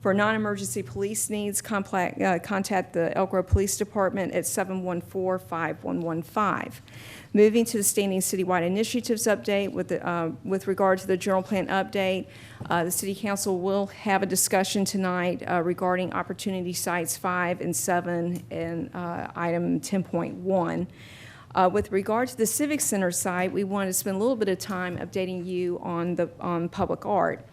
For non-emergency police needs, contact the Elk Grove Police Department at 714-5115. Moving to the standing citywide initiatives update with regard to the general plan update, the City Council will have a discussion tonight regarding Opportunity Sites 5 and 7 and item 10.1. With regard to the Civic Center site, we want to spend a little bit of time updating you on public art.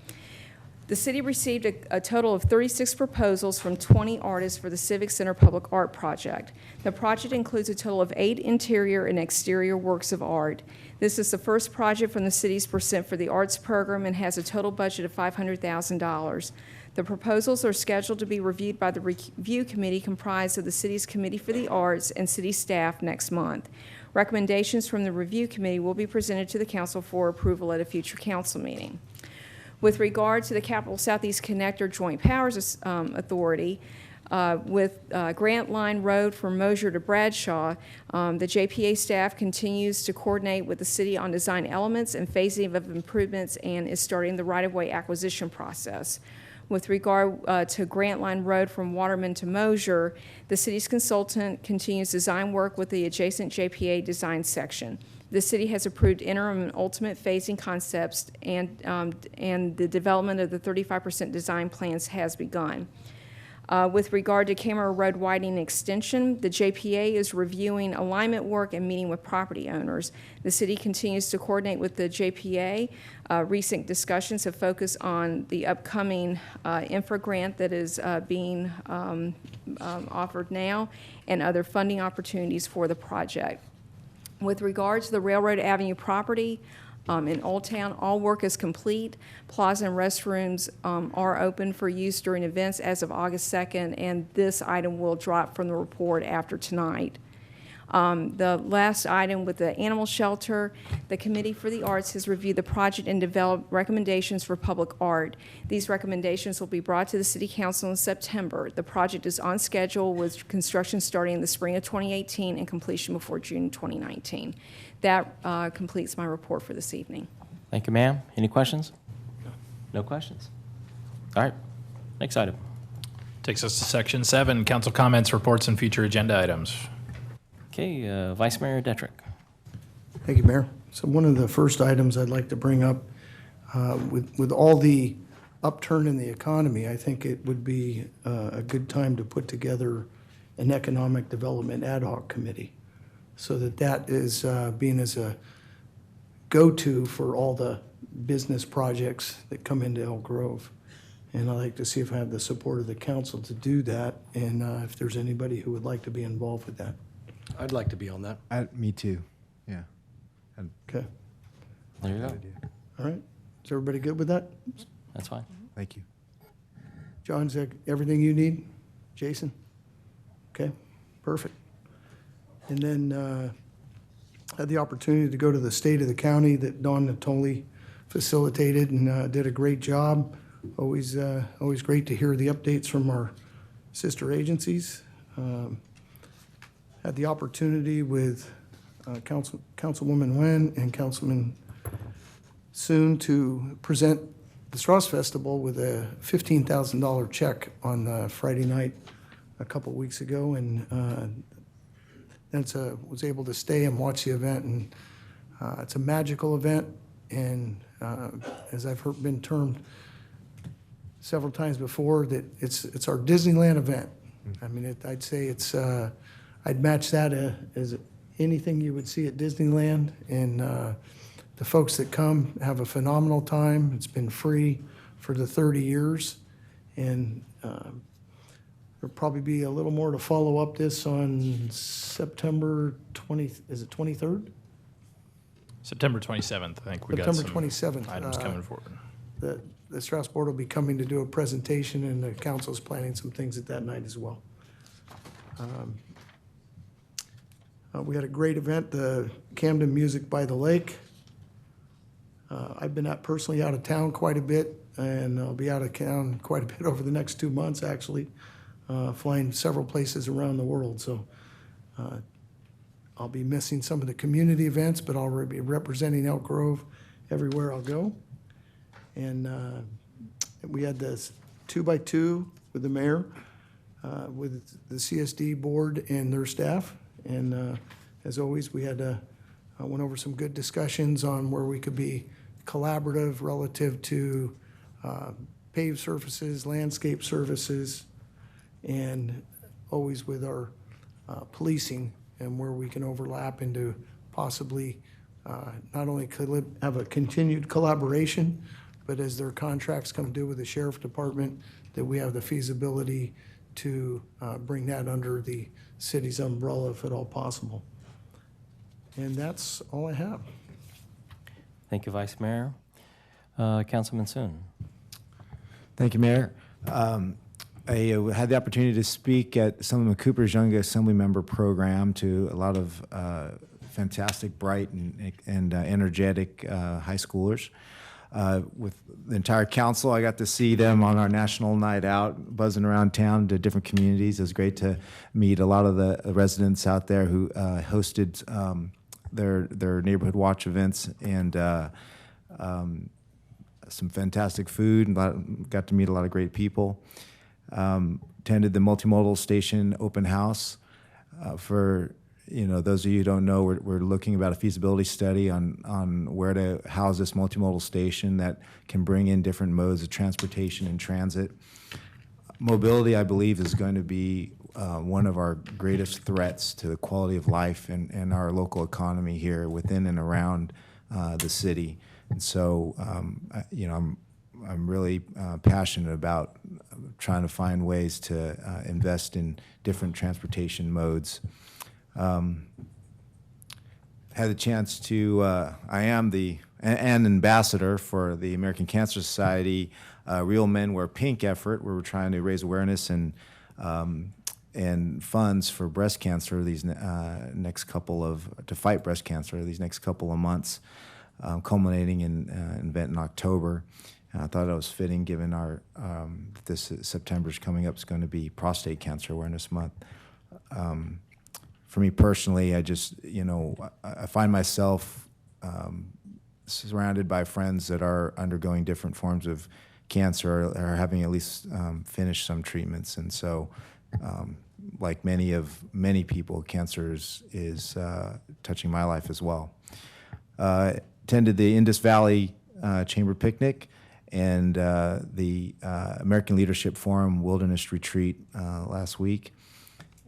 The city received a total of 36 proposals from 20 artists for the Civic Center Public Art Project. The project includes a total of 8 interior and exterior works of art. This is the first project from the city's Percent for the Arts program and has a total budget of $500,000. The proposals are scheduled to be reviewed by the review committee comprised of the city's Committee for the Arts and city staff next month. Recommendations from the review committee will be presented to the council for approval at a future council meeting. With regard to the Capital Southeast Connector Joint Powers Authority, with Grant Line Road from Mosier to Bradshaw, the JPA staff continues to coordinate with the city on design elements and phasing of improvements and is starting the right-of-way acquisition process. With regard to Grant Line Road from Waterman to Mosier, the city's consultant continues design work with the adjacent JPA design section. The city has approved interim and ultimate phasing concepts, and the development of the 35% design plans has begun. With regard to Camera Road widening extension, the JPA is reviewing alignment work and meeting with property owners. The city continues to coordinate with the JPA. Recent discussions have focused on the upcoming infra grant that is being offered now and other funding opportunities for the project. With regard to the Railroad Avenue property in Old Town, all work is complete. Plaza and restrooms are open for use during events as of August 2nd, and this item will drop from the report after tonight. The last item with the animal shelter, the Committee for the Arts has reviewed the project and developed recommendations for public art. These recommendations will be brought to the City Council in September. The project is on schedule with construction starting in the spring of 2018 and completion before June 2019. That completes my report for this evening. Thank you, ma'am. Any questions? No questions? All right, next item. Takes us to Section 7, council comments, reports, and future agenda items. Okay, Vice Mayor Detrick. Thank you, Mayor. So one of the first items I'd like to bring up, with all the upturn in the economy, I think it would be a good time to put together an economic development ad hoc committee so that is being as a go-to for all the business projects that come into Elk Grove. And I'd like to see if I have the support of the council to do that, and if there's anybody who would like to be involved with that. I'd like to be on that. Me too, yeah. Okay, There you go. all right. Is everybody good with that? That's fine. Thank you. John, is that everything you need? Jason? Okay, perfect. And then had the opportunity to go to the State of the County that Don Natoli facilitated and did a great job. Always great to hear the updates from our sister agencies. Had the opportunity with Councilwoman Nguyen and Councilman Soon to present the Strauss Festival with a $15,000 check on Friday night a couple weeks ago, and then was able to stay and watch the event. And it's a magical event, and as I've been termed several times before, that it's our Disneyland event. I mean, I'd say it's I'd match that as anything you would see at Disneyland, and the folks that come have a phenomenal time. It's been free for the 30 years, and there'll probably be a little more to follow up this on September 20th. Is it 23rd? September 27th, I think we got September some 27th. items coming forward. The Strauss Board will be coming to do a presentation, and the council's planning some things at that night as well. We had a great event, the Camden Music by the Lake. I've been personally out of town quite a bit, and I'll be out of town quite a bit over the next 2 months, actually, flying several places around the world. So I'll be missing some of the community events, but I'll be representing Elk Grove everywhere I'll go. And we had this 2x2 with the mayor, with the CSD board and their staff. And as always, we had went over some good discussions on where we could be collaborative relative to paved surfaces, landscape services, and always with our policing and where we can overlap into possibly not only have a continued collaboration, but as their contracts come due with the sheriff department, that we have the feasibility to bring that under the city's umbrella if at all possible. And that's all I have. Thank you, Vice Mayor. Councilman Soon. Thank you, Mayor. I had the opportunity to speak at Assemblyman Cooper's Young Assembly Member Program to a lot of fantastic, bright, and energetic high schoolers. With the entire council, I got to see them on our national night out, buzzing around town to different communities. It was great to meet a lot of the residents out there who hosted their neighborhood watch events, and some fantastic food, and got to meet a lot of great people. Attended the multimodal station open house. For those of you who don't know, we're looking about a feasibility study on where to house this multimodal station that can bring in different modes of transportation and transit. Mobility, I believe, is going to be one of our greatest threats to the quality of life and our local economy here within and around the city. And so, I'm really passionate about trying to find ways to invest in different transportation modes. Had the chance to, I am an ambassador for the American Cancer Society Real Men Wear Pink effort, where we're trying to raise awareness and funds for breast cancer these to fight breast cancer these next couple of months, culminating in an event in October. I thought it was fitting, given our this September's coming up is going to be Prostate Cancer Awareness Month. For me personally, I just I find myself surrounded by friends that are undergoing different forms of cancer or having at least finished some treatments, and so like many people, cancer is touching my life as well. Attended the Indus Valley Chamber Picnic and the American Leadership Forum Wilderness Retreat last week.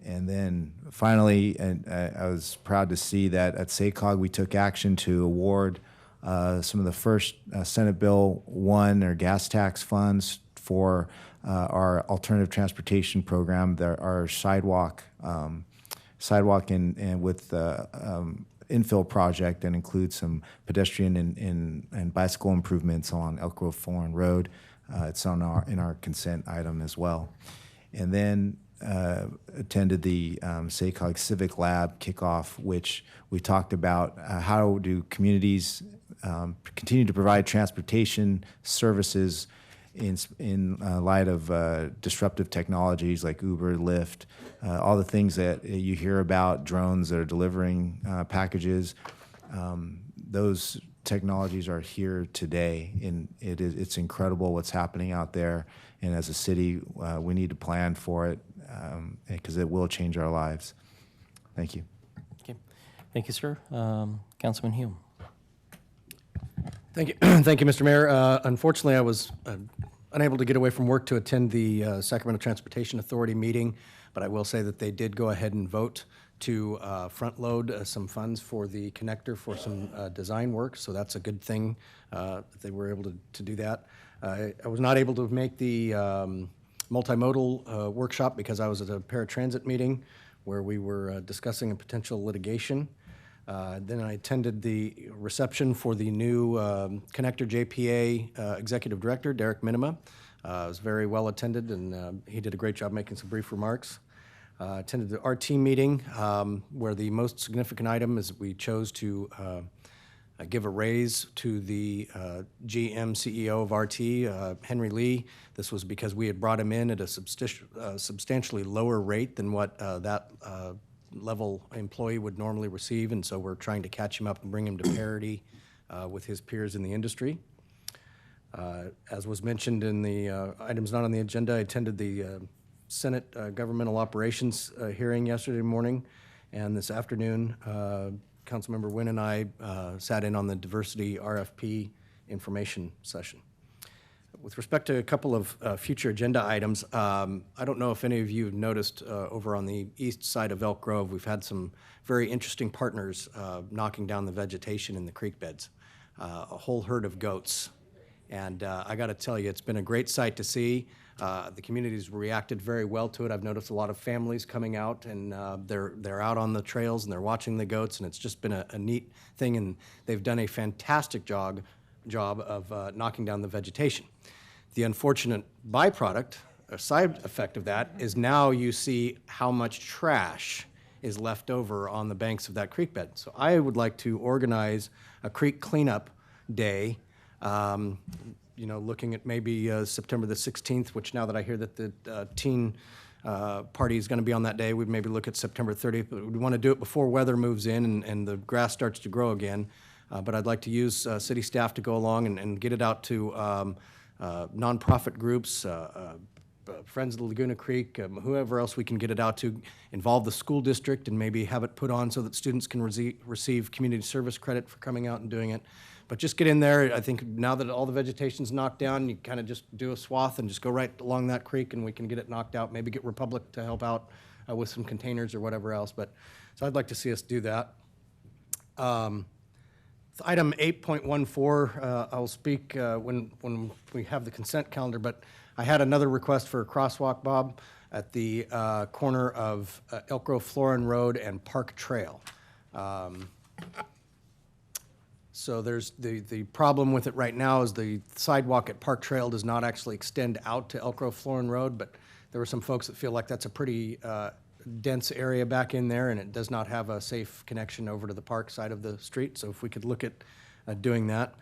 And then finally, I was proud to see that at SACOG we took action to award some of the first Senate Bill 1 or gas tax funds for our alternative transportation program, our sidewalk and with infill project that includes some pedestrian and bicycle improvements along Elk Grove Foreign Road. It's in our consent item as well. And then attended the SACOG Civic Lab kickoff, which we talked about how do communities continue to provide transportation services in light of disruptive technologies like Uber, Lyft, all the things that you hear about, drones that are delivering packages. Those technologies are here today, and it's incredible what's happening out there. And as a city, we need to plan for it because it will change our lives. Thank you. Okay. Thank you, sir. Councilman Hume. Thank you, thank you, Mr. Mayor. Unfortunately, I was unable to get away from work to attend the Sacramento Transportation Authority meeting, but I will say that they did go ahead and vote to front load some funds for the connector for some design work, so that's a good thing that they were able to do that. I was not able to make the multimodal workshop because I was at a paratransit meeting where we were discussing a potential litigation. Then I attended the reception for the new Connector JPA Executive Director, Derek Minima. It was very well attended, and he did a great job making some brief remarks. Attended the RT meeting, where the most significant item is we chose to give a raise to the GM CEO of RT, Henry Lee. This was because we had brought him in at a substantially lower rate than what that level employee would normally receive, and so we're trying to catch him up and bring him to parity with his peers in the industry. As was mentioned in the items not on the agenda, I attended the Senate Governmental Operations hearing yesterday morning, and this afternoon, Councilmember Nguyen and I sat in on the diversity RFP information session. With respect to a couple of future agenda items, I don't know if any of you have noticed over on the east side of Elk Grove, we've had some very interesting partners knocking down the vegetation in the creek beds, a whole herd of goats. And I got to tell you, it's been a great sight to see. The community's reacted very well to it. I've noticed a lot of families coming out, and they're out on the trails and they're watching the goats, and it's just been a neat thing. And they've done a fantastic job of knocking down the vegetation. The unfortunate byproduct, or side effect of that, is now you see how much trash is left over on the banks of that creek bed. So I would like to organize a creek cleanup day. You know, looking at maybe September the 16th, which now that I hear that the teen party is going to be on that day, we'd maybe look at September 30th. But we want to do it before weather moves in and the grass starts to grow again. But I'd like to use city staff to go along and get it out to nonprofit groups, Friends of the Laguna Creek, whoever else we can get it out to, involve the school district and maybe have it put on so that students can receive community service credit for coming out and doing it. But just get in there. I think now that all the vegetation's knocked down, you kind of just do a swath and just go right along that creek and we can get it knocked out. Maybe get Republic to help out with some containers or whatever else. But so I'd like to see us do that. Item 8.14, I'll speak when we have the consent calendar, but I had another request for a crosswalk, Bob, at the corner of Elk Grove Florin Road and Park Trail. So there's the problem with it right now is the sidewalk at Park Trail does not actually extend out to Elk Grove Florin Road, but there were some folks that feel like that's a pretty dense area back in there, and it does not have a safe connection over to the park side of the street. So if we could look at doing that.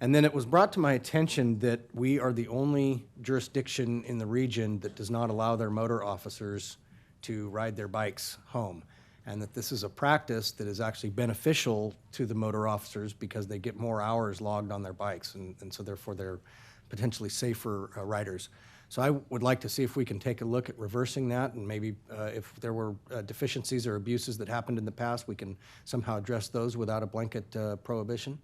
And then it was brought to my attention that we are the only jurisdiction in the region that does not allow their motor officers to ride their bikes home, and that this is a practice that is actually beneficial to the motor officers because they get more hours logged on their bikes, and so therefore they're potentially safer riders. So I would like to see if we can take a look at reversing that, and maybe if there were deficiencies or abuses that happened in the past, we can somehow address those without a blanket prohibition.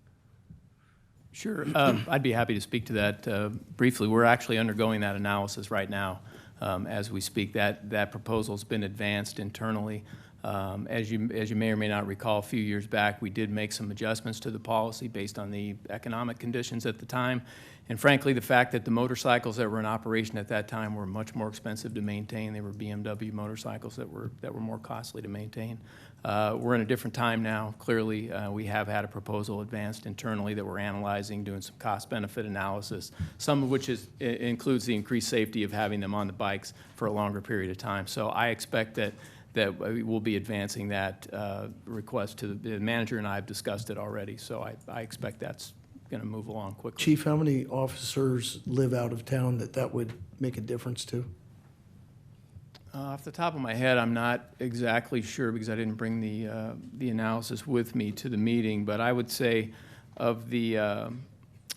Sure. I'd be happy to speak to that briefly. We're actually undergoing that analysis right now as we speak. That proposal's been advanced internally. As you may or may not recall, a few years back, we did make some adjustments to the policy based on the economic conditions at the time. And frankly, the fact that the motorcycles that were in operation at that time were much more expensive to maintain. They were BMW motorcycles that were more costly to maintain. We're in a different time now. Clearly, we have had a proposal advanced internally that we're analyzing, doing some cost-benefit analysis, some of which includes the increased safety of having them on the bikes for a longer period of time. So I expect that we'll be advancing that request to the manager, and I have discussed it already. So I expect that's going to move along quickly. Chief, how many officers live out of town that would make a difference to? Off the top of my head, I'm not exactly sure because I didn't bring the analysis with me to the meeting. But I would say of the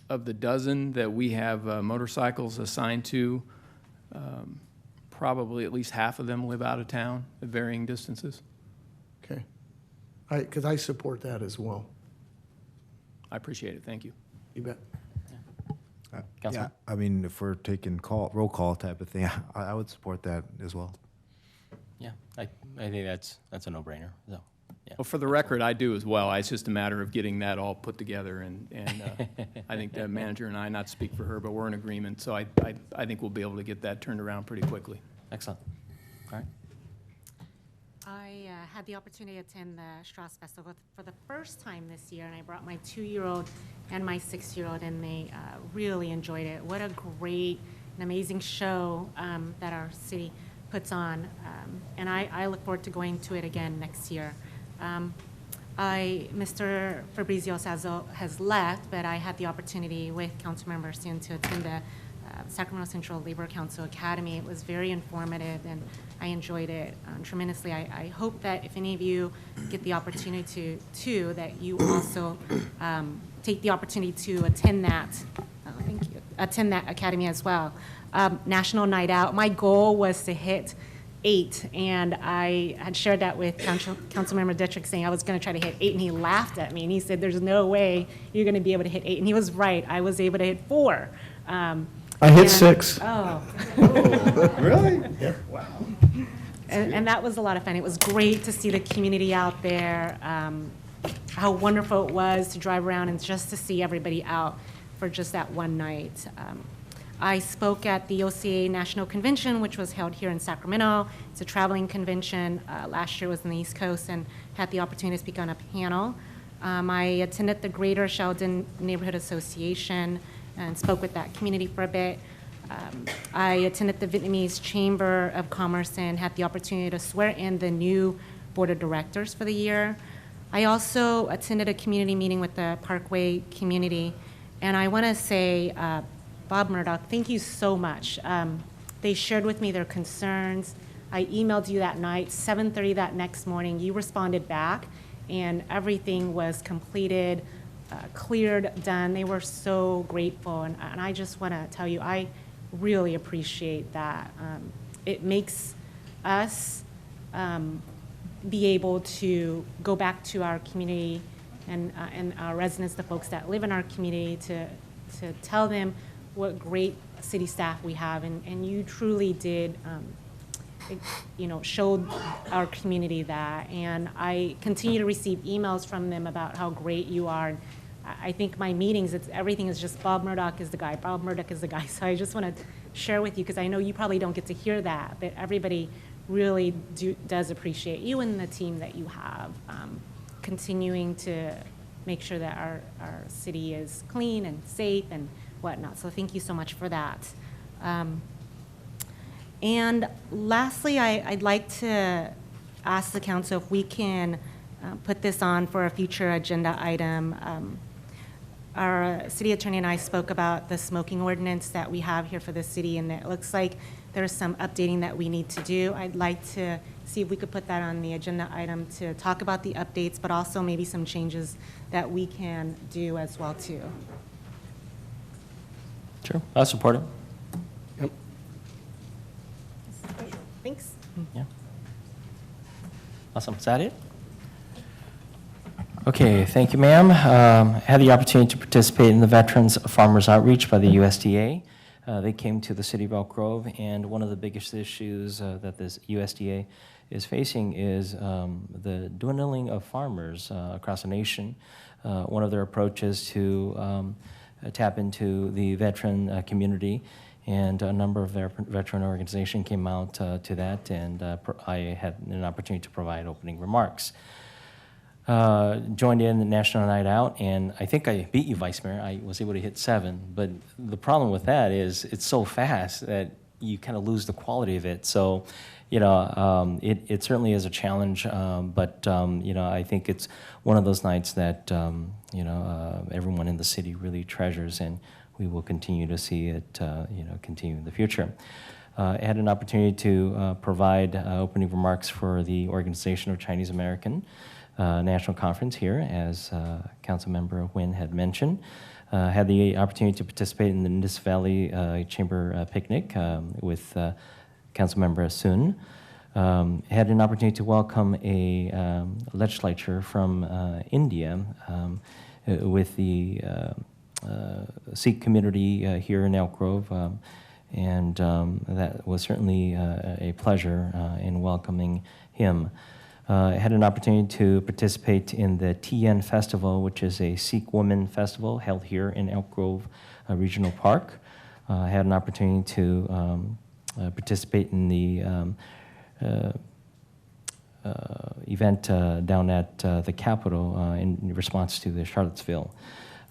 dozen that we have motorcycles assigned to, probably at least half of them live out of town at varying distances. Okay. Because I support that as well. I appreciate it. Thank you. You bet. Yeah, I mean, if we're taking roll call type of thing, I would support that as well. Yeah, I think that's a no-brainer. So, yeah. Well, for the record, I do as well. It's just a matter of getting that all put together, and I think the manager and I, not to speak for her, but we're in agreement. So I think we'll be able to get that turned around pretty quickly. Excellent. All right. I had the opportunity to attend the Strauss Festival for the first time this year, and I brought my 2-year-old and my 6-year-old, and they really enjoyed it. What a great and amazing show that our city puts on, and I look forward to going to it again next year. Mr. Fabrizio Sazo has left, but I had the opportunity with Councilmember Sun to attend the Sacramento Central Labor Council Academy. It was very informative, and I enjoyed it tremendously. I hope that if any of you get the opportunity to, that you also take the opportunity to attend that. Thank you. Attend that academy as well. National Night Out. My goal was to hit 8, and I had shared that with Councilmember Dittrich, saying I was going to try to hit 8, and he laughed at me, and he said, "There's no way you're going to be able to hit 8," and he was right. I was able to hit 4. I hit 6. Oh. Really? Yep. Wow. And that was a lot of fun. It was great to see the community out there, how wonderful it was to drive around and just to see everybody out for just that one night. I spoke at the OCA National Convention, which was held here in Sacramento. It's a traveling convention. Last year was on the East Coast, and had the opportunity to speak on a panel. I attended the Greater Sheldon Neighborhood Association and spoke with that community for a bit. I attended the Vietnamese Chamber of Commerce and had the opportunity to swear in the new board of directors for the year. I also attended a community meeting with the Parkway community, and I want to say, Bob Murdoch, thank you so much. They shared with me their concerns. I emailed you that night, 7:30 that next morning. You responded back, and everything was completed, cleared, done. They were so grateful, and I just want to tell you, I really appreciate that. It makes us be able to go back to our community and our residents, the folks that live in our community, to tell them what great city staff we have, and you truly did, showed our community that, and I continue to receive emails from them about how great you are. And I think my meetings, everything is just Bob Murdoch is the guy, Bob Murdoch is the guy. So I just want to share with you, because I know you probably don't get to hear that, but everybody really does appreciate you and the team that you have, continuing to make sure that our city is clean and safe and whatnot. So thank you so much for that. And lastly, I'd like to ask the council if we can put this on for a future agenda item. Our city attorney and I spoke about the smoking ordinance that we have here for the city, and it looks like there's some updating that we need to do. I'd like to see if we could put that on the agenda item to talk about the updates, but also maybe some changes that we can do as well too. Sure, I support it. Yep. Thanks. Yeah. Awesome. Is that it? Okay, thank you, ma'am. Had the opportunity to participate in the Veterans Farmers Outreach by the USDA. They came to the city of Elk Grove, and one of the biggest issues that this USDA is facing is the dwindling of farmers across the nation. One of their approaches to tap into the veteran community, and a number of their veteran organizations came out to that, and I had an opportunity to provide opening remarks. Joined in the National Night Out, and I think I beat you, Vice Mayor. I was able to hit 7, but the problem with that is it's so fast that you kind of lose the quality of it. So, it certainly is a challenge, but I think it's one of those nights that everyone in the city really treasures, and we will continue to see it continue in the future. I had an opportunity to provide opening remarks for the Organization of Chinese American National Conference here, as Councilmember Nguyen had mentioned. Had the opportunity to participate in the Indus Valley Chamber picnic with Councilmember Sun. Had an opportunity to welcome a legislature from India with the Sikh community here in Elk Grove, and that was certainly a pleasure in welcoming him. I had an opportunity to participate in the Tien Festival, which is a Sikh women festival held here in Elk Grove Regional Park. I had an opportunity to participate in the event down at the Capitol in response to the Charlottesville.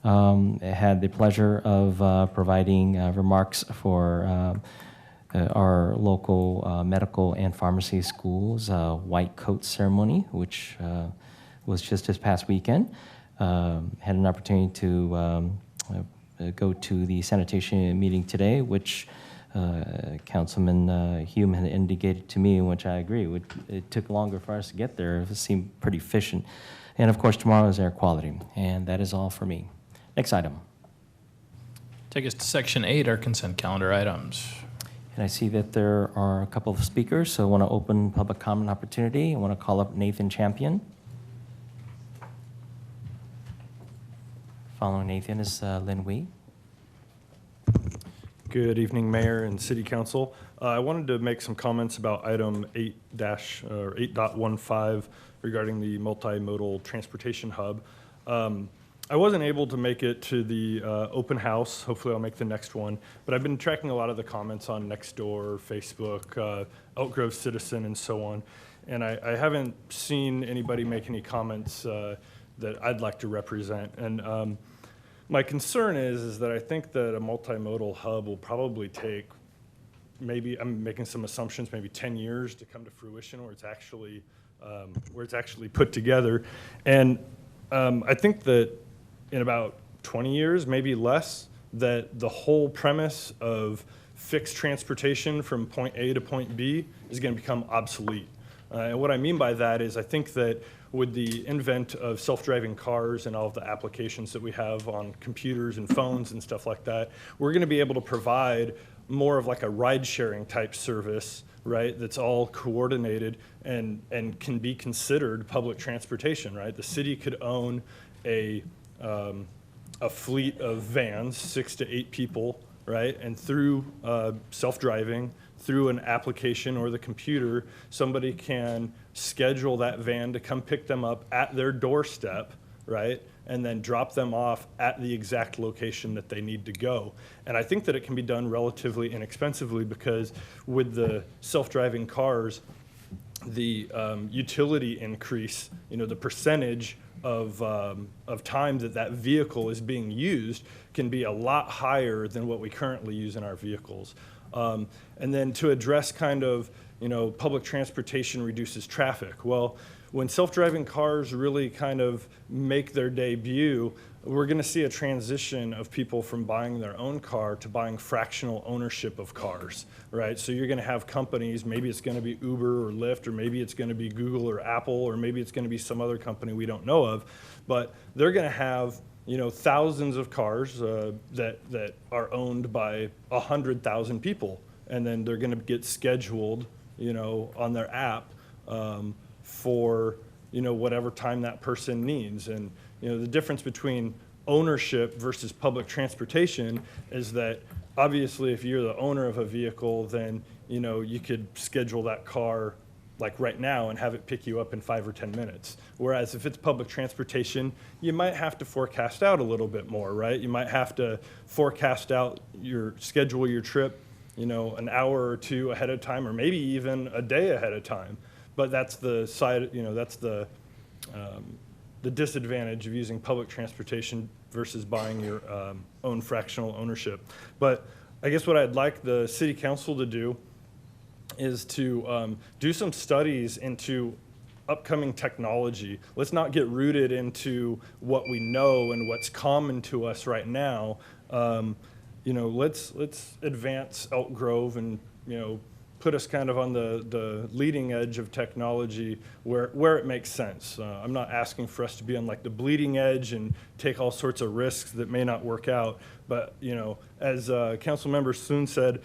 I had the pleasure of providing remarks for our local medical and pharmacy schools white coat ceremony, which was just this past weekend. Had an opportunity to go to the sanitation meeting today, which Councilman Hume had indicated to me, in which I agree. It took longer for us to get there. It seemed pretty efficient. And of course, tomorrow is air quality. And that is all for me. Next item. Take us to Section 8, our consent calendar items. And I see that there are a couple of speakers, so I want to open public comment opportunity. I want to call up Nathan Champion. Following Nathan is Lin Wei. Good evening, Mayor and City Council. I wanted to make some comments about item 8.15 regarding the multimodal transportation hub. I wasn't able to make it to the open house. Hopefully I'll make the next one. But I've been tracking a lot of the comments on Nextdoor, Facebook, Elk Grove Citizen, and so on. And I haven't seen anybody make any comments that I'd like to represent. And my concern is that I think that a multimodal hub will probably take, maybe, I'm making some assumptions, maybe 10 years to come to fruition where it's actually put together. And I think that in about 20 years, maybe less, that the whole premise of fixed transportation from point A to point B is going to become obsolete. And what I mean by that is I think that with the invent of self-driving cars and all of the applications that we have on computers and phones and stuff like that, we're going to be able to provide more of like a ride-sharing type service, right, that's all coordinated and can be considered public transportation, right? The city could own a fleet of vans, 6 to 8 people, right? And through self-driving, through an application or the computer, somebody can schedule that van to come pick them up at their doorstep, right? And then drop them off at the exact location that they need to go. And I think that it can be done relatively inexpensively because with the self-driving cars, the utility increase, the percentage of time that vehicle is being used can be a lot higher than what we currently use in our vehicles. And then to address kind of, public transportation reduces traffic. Well, when self-driving cars really kind of make their debut, we're going to see a transition of people from buying their own car to buying fractional ownership of cars, right? So you're going to have companies, maybe it's going to be Uber or Lyft, or maybe it's going to be Google or Apple, or maybe it's going to be some other company we don't know of, but they're going to have thousands of cars that are owned by 100,000 people, and then they're going to get scheduled, on their app for whatever time that person needs. And the difference between ownership versus public transportation is that obviously if you're the owner of a vehicle, then you could schedule that car like right now and have it pick you up in 5 or 10 minutes. Whereas if it's public transportation, you might have to forecast out a little bit more, right? You might have to forecast out schedule your trip, an hour or two ahead of time, or maybe even a day ahead of time. But that's the side, that's the disadvantage of using public transportation versus buying your own fractional ownership. But I guess what I'd like the city council to do is to do some studies into upcoming technology. Let's not get rooted into what we know and what's common to us right now. Let's advance Elk Grove and put us kind of on the leading edge of technology where it makes sense. I'm not asking for us to be on like the bleeding edge and take all sorts of risks that may not work out. But as Councilmember Soon said,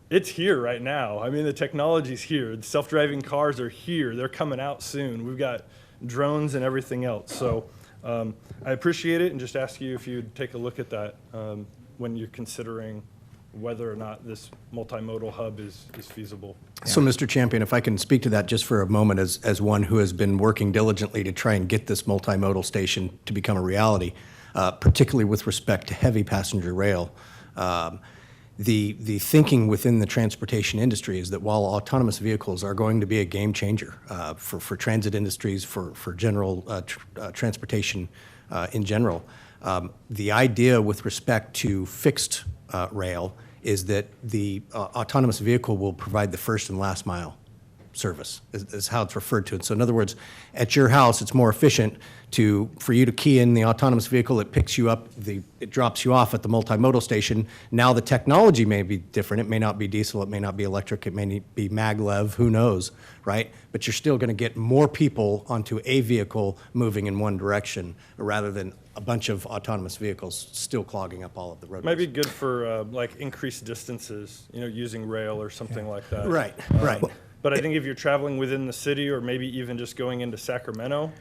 it's here right now. I mean, the technology's here. The self-driving cars are here. They're coming out soon. We've got drones and everything else. So I appreciate it and just ask you if you'd take a look at that when you're considering whether or not this multimodal hub is feasible. So, Mr. Champion, if I can speak to that just for a moment as one who has been working diligently to try and get this multimodal station to become a reality, particularly with respect to heavy passenger rail. The thinking within the transportation industry is that while autonomous vehicles are going to be a game changer for transit industries, for general transportation in general, the idea with respect to fixed rail is that the autonomous vehicle will provide the first and last mile service, is how it's referred to. And so in other words, at your house, it's more efficient for you to key in the autonomous vehicle, it picks you up, it drops you off at the multimodal station. Now the technology may be different. It may not be diesel, it may not be electric, it may be maglev, who knows, right? But you're still going to get more people onto a vehicle moving in one direction rather than a bunch of autonomous vehicles still clogging up all of the roadways. Might be good for like increased distances, using rail or something like that. Right, right. But I think if you're traveling within the city or maybe even just going into Sacramento.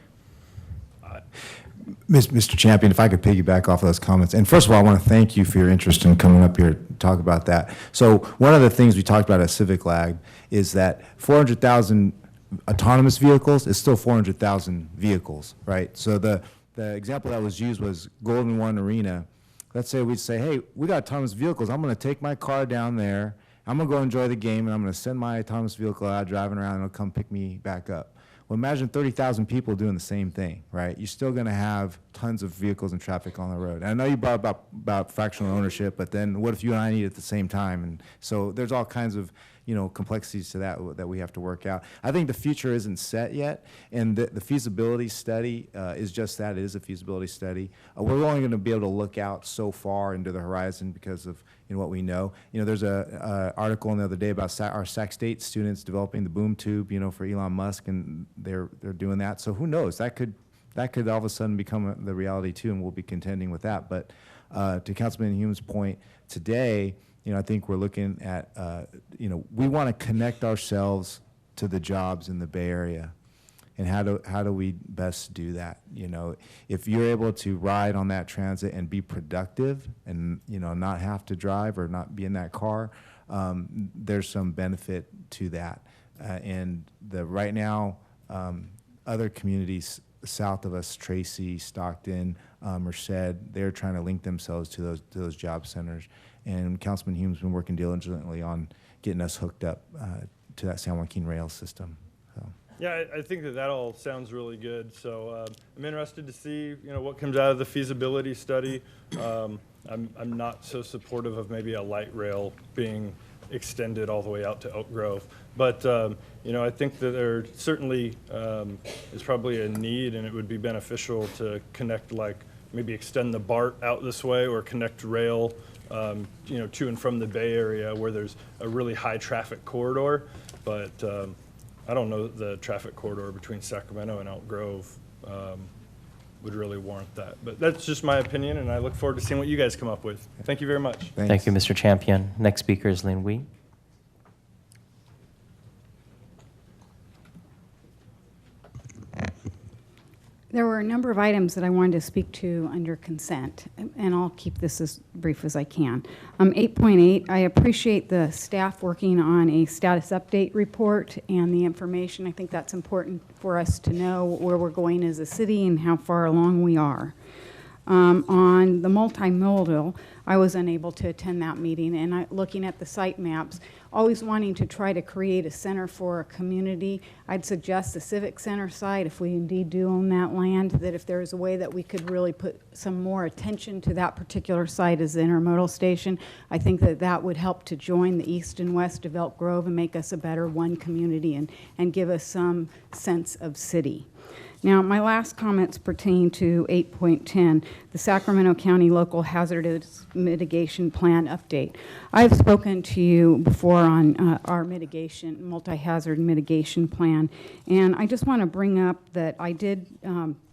Mr. Champion, if I could piggyback off of those comments. And first of all, I want to thank you for your interest in coming up here to talk about that. So one of the things we talked about at Civic Lag is that 400,000 autonomous vehicles is still 400,000 vehicles, right? So the example that was used was Golden One Arena. Let's say we'd say, hey, we got autonomous vehicles. I'm going to take my car down there. I'm going to go enjoy the game, and I'm going to send my autonomous vehicle out driving around, and it'll come pick me back up. Well, imagine 30,000 people doing the same thing, right? You're still going to have tons of vehicles and traffic on the road. And I know you brought about fractional ownership, but then what if you and I need it at the same time? And so there's all kinds of complexities to that we have to work out. I think the future isn't set yet, and the feasibility study is just that. It is a feasibility study. We're only going to be able to look out so far into the horizon because of what we know. There's a article the other day about our Sac State students developing the boom tube, for Elon Musk, and they're doing that. So who knows? That could all of a sudden become the reality too, and we'll be contending with that. But to Councilman Hume's point today, I think we're looking at, we want to connect ourselves to the jobs in the Bay Area. And how do we best do that? If you're able to ride on that transit and be productive and, not have to drive or not be in that car, there's some benefit to that. And right now, other communities south of us, Tracy, Stockton, Merced, they're trying to link themselves to those job centers. And Councilman Hume's been working diligently on getting us hooked up to that San Joaquin rail system. So. Yeah, I think that all sounds really good. So I'm interested to see, what comes out of the feasibility study. I'm not so supportive of maybe a light rail being extended all the way out to Elk Grove. But, I think that there certainly is probably a need, and it would be beneficial to connect, maybe extend the BART out this way or connect rail, to and from the Bay Area where there's a really high traffic corridor. But I don't know that the traffic corridor between Sacramento and Elk Grove would really warrant that. But that's just my opinion, and I look forward to seeing what you guys come up with. Thank you very much. Thanks. Thank you, Mr. Champion. Next speaker is Lynn Wee. There were a number of items that I wanted to speak to under consent, and I'll keep this as brief as I can. 8.8, I appreciate the staff working on a status update report and the information. I think that's important for us to know where we're going as a city and how far along we are. On the multimodal, I was unable to attend that meeting, and looking at the site maps, always wanting to try to create a center for a community. I'd suggest the Civic Center site, if we indeed do own that land, that if there is a way that we could really put some more attention to that particular site as the intermodal station, I think that would help to join the east and west of Elk Grove and make us a better one community and give us some sense of city. Now, my last comments pertain to 8.10, the Sacramento County Local Hazardous Mitigation Plan update. I've spoken to you before on our multi-hazard mitigation plan, and I just want to bring up that I did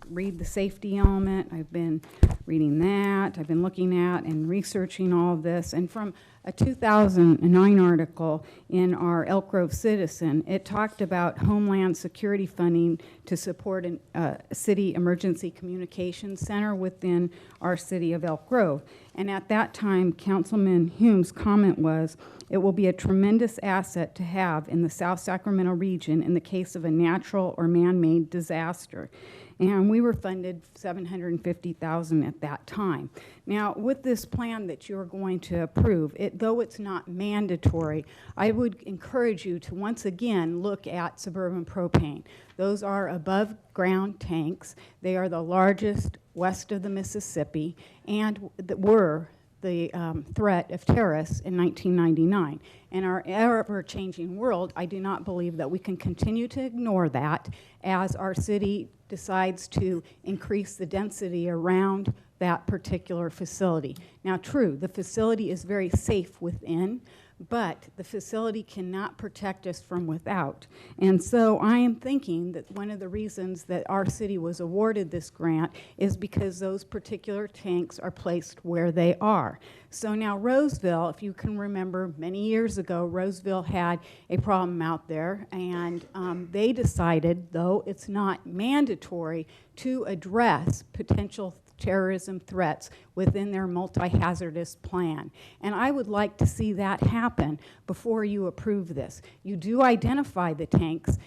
read the safety element. I've been reading that. I've been looking at and researching all of this, and from a 2009 article in our Elk Grove Citizen, it talked about Homeland Security funding to support a city emergency communications center within our city of Elk Grove. And at that time, Councilman Hume's comment was, it will be a tremendous asset to have in the South Sacramento region in the case of a natural or man-made disaster. And we were funded $750,000 at that time. Now, with this plan that you're going to approve, though it's not mandatory, I would encourage you to once again look at Suburban Propane. Those are above ground tanks. They are the largest west of the Mississippi and were the threat of terrorists in 1999. In our ever-changing world, I do not believe that we can continue to ignore that as our city decides to increase the density around that particular facility. Now, true, the facility is very safe within, but the facility cannot protect us from without. And so I am thinking that one of the reasons that our city was awarded this grant is because those particular tanks are placed where they are. So now Roseville, if you can remember, many years ago, Roseville had a problem out there, and they decided, though it's not mandatory, to address potential terrorism threats within their multi-hazardous plan. And I would like to see that happen before you approve this. You do identify the tanks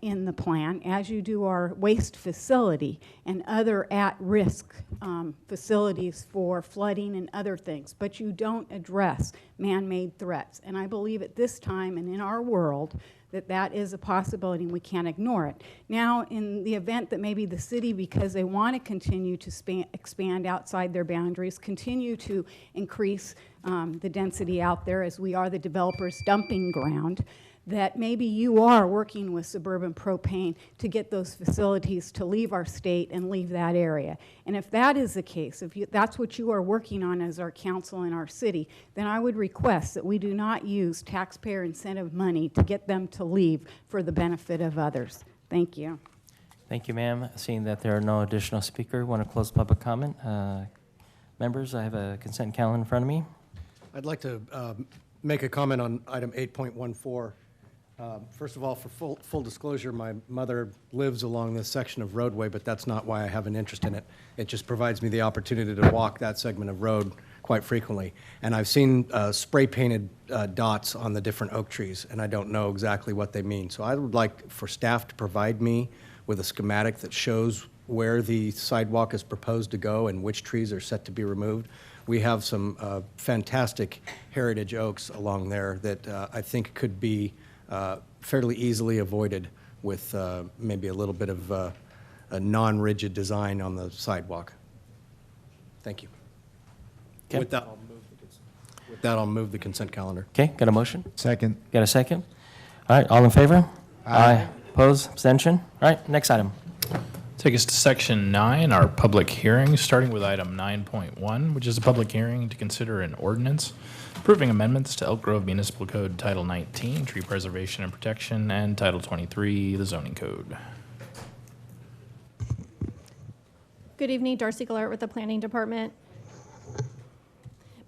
in the plan, as you do our waste facility and other at-risk facilities for flooding and other things, but you don't address man-made threats. And I believe at this time and in our world that that is a possibility and we can't ignore it. Now, in the event that maybe the city, because they want to continue to expand outside their boundaries, continue to increase the density out there as we are the developer's dumping ground, that maybe you are working with Suburban Propane to get those facilities to leave our state and leave that area. And if that is the case, if that's what you are working on as our council in our city, then I would request that we do not use taxpayer incentive money to get them to leave for the benefit of others. Thank you. Thank you, ma'am. Seeing that there are no additional speakers, want to close public comment. Members, I have a consent calendar in front of me. I'd like to make a comment on item 8.14. First of all, for full disclosure, my mother lives along this section of roadway, but that's not why I have an interest in it. It just provides me the opportunity to walk that segment of road quite frequently. And I've seen spray-painted dots on the different oak trees, and I don't know exactly what they mean. So I would like for staff to provide me with a schematic that shows where the sidewalk is proposed to go and which trees are set to be removed. We have some fantastic heritage oaks along there that I think could be fairly easily avoided with maybe a little bit of a non-rigid design on the sidewalk. Thank you. Okay. With that, I'll move the consent calendar. Okay, got a motion? Second. Got a second? All right, all in favor? Aye. Opposed, abstention? All right, next item. Take us to section 9, our public hearing, starting with item 9.1, which is a public hearing to consider an ordinance approving amendments to Elk Grove Municipal Code Title 19, Tree Preservation and Protection, and Title 23, the Zoning Code. Good evening, Darcy Gallert with the Planning Department.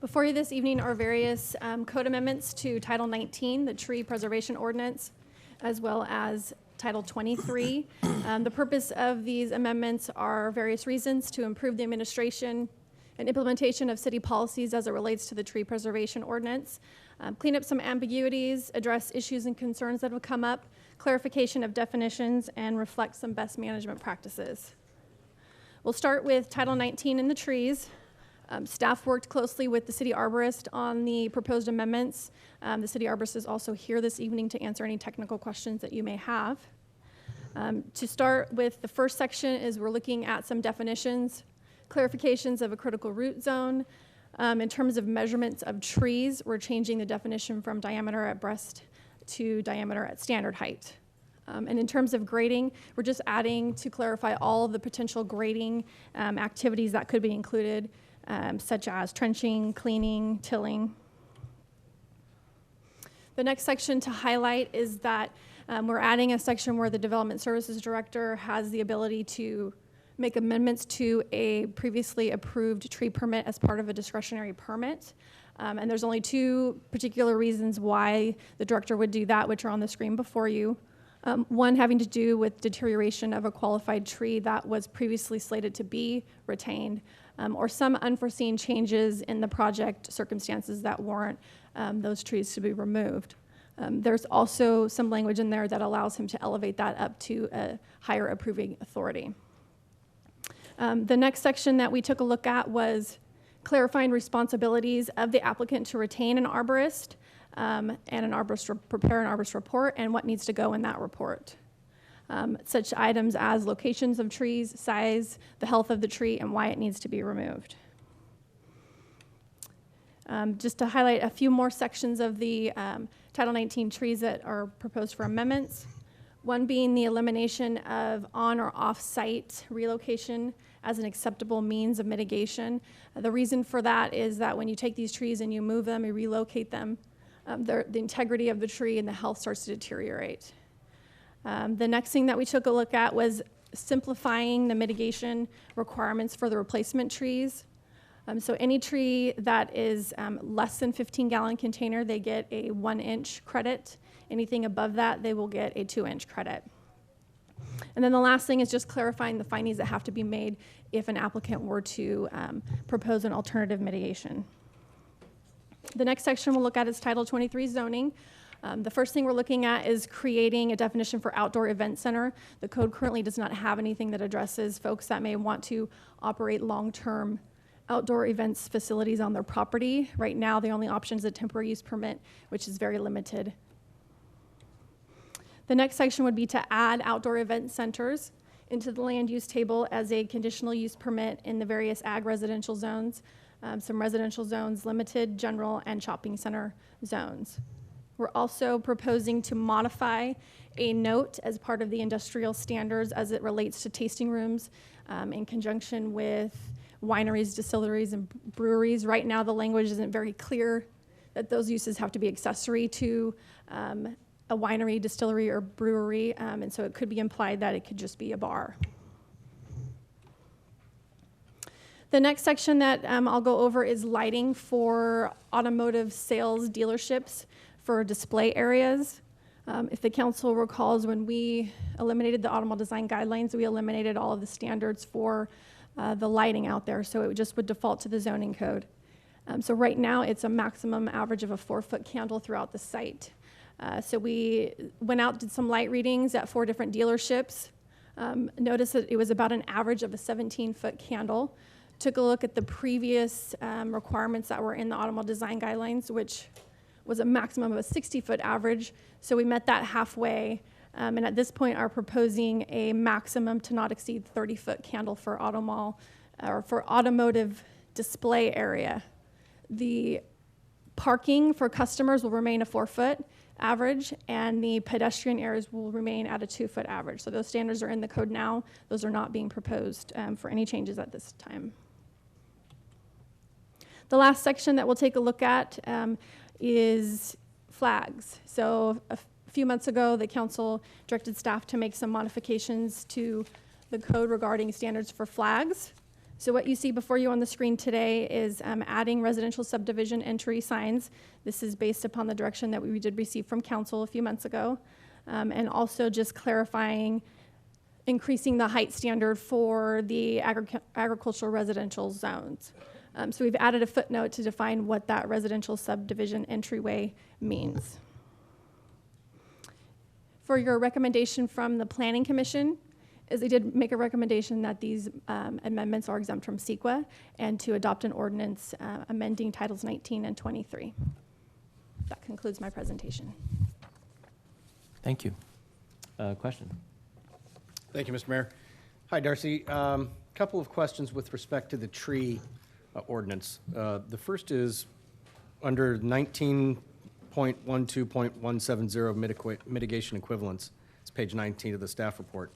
Before you this evening are various code amendments to Title 19, the Tree Preservation Ordinance, as well as Title 23. The purpose of these amendments are various reasons: to improve the administration and implementation of city policies as it relates to the tree preservation ordinance, clean up some ambiguities, address issues and concerns that have come up, clarification of definitions, and reflect some best management practices. We'll start with Title 19 in the trees. Staff worked closely with the city arborist on the proposed amendments. The city arborist is also here this evening to answer any technical questions that you may have. To start with, the first section is we're looking at some definitions, clarifications of a critical root zone. In terms of measurements of trees, we're changing the definition from diameter at breast to diameter at standard height. And in terms of grading, we're just adding to clarify all of the potential grading activities that could be included, such as trenching, cleaning, tilling. The next section to highlight is that we're adding a section where the Development Services Director has the ability to make amendments to a previously approved tree permit as part of a discretionary permit. And there's only two particular reasons why the director would do that, which are on the screen before you. One having to do with deterioration of a qualified tree that was previously slated to be retained, or some unforeseen changes in the project circumstances that warrant those trees to be removed. There's also some language in there that allows him to elevate that up to a higher approving authority. The next section that we took a look at was clarifying responsibilities of the applicant to retain an arborist and an arborist prepare an arborist report and what needs to go in that report. Such items as locations of trees, size, the health of the tree, and why it needs to be removed. Just to highlight a few more sections of the Title 19 trees that are proposed for amendments. One being the elimination of on or off-site relocation as an acceptable means of mitigation. The reason for that is that when you take these trees and you move them, you relocate them, the integrity of the tree and the health starts to deteriorate. The next thing that we took a look at was simplifying the mitigation requirements for the replacement trees. So any tree that is less than 15-gallon container, they get a 1-inch credit. Anything above that, they will get a 2-inch credit. And then the last thing is just clarifying the findings that have to be made if an applicant were to propose an alternative mitigation. The next section we'll look at is Title 23 zoning. The first thing we're looking at is creating a definition for outdoor event center. The code currently does not have anything that addresses folks that may want to operate long-term outdoor events facilities on their property. Right now, the only option is a temporary use permit, which is very limited. The next section would be to add outdoor event centers into the land use table as a conditional use permit in the various ag residential zones, some residential zones, limited, general, and shopping center zones. We're also proposing to modify a note as part of the industrial standards as it relates to tasting rooms in conjunction with wineries, distilleries, and breweries. Right now, the language isn't very clear that those uses have to be accessory to a winery, distillery, or brewery, and so it could be implied that it could just be a bar. The next section that I'll go over is lighting for automotive sales dealerships for display areas. If the council recalls, when we eliminated the automobile design guidelines, we eliminated all of the standards for the lighting out there, so it just would default to the zoning code. So right now, it's a maximum average of a 4-foot candle throughout the site. So we went out, did some light readings at 4 different dealerships, noticed that it was about an average of a 17-foot candle. Took a look at the previous requirements that were in the automobile design guidelines, which was a maximum of a 60-foot average. So we met that halfway, and at this point are proposing a maximum to not exceed 30-foot candle for for automotive display area. The parking for customers will remain a 4-foot average, and the pedestrian areas will remain at a 2-foot average. So those standards are in the code now. Those are not being proposed for any changes at this time. The last section that we'll take a look at is flags. So a few months ago, the council directed staff to make some modifications to the code regarding standards for flags. So what you see before you on the screen today is adding residential subdivision entry signs. This is based upon the direction that we did receive from council a few months ago. And also just clarifying, increasing the height standard for the agricultural residential zones. So we've added a footnote to define what that residential subdivision entryway means. For your recommendation from the Planning Commission, is they did make a recommendation that these amendments are exempt from CEQA and to adopt an ordinance amending Titles 19 and 23. That concludes my presentation. Thank you. Question? Thank you, Mr. Mayor. Hi, Darcy. Couple of questions with respect to the tree ordinance. The first is under 19.12.170 mitigation equivalents. It's page 19 of the staff report.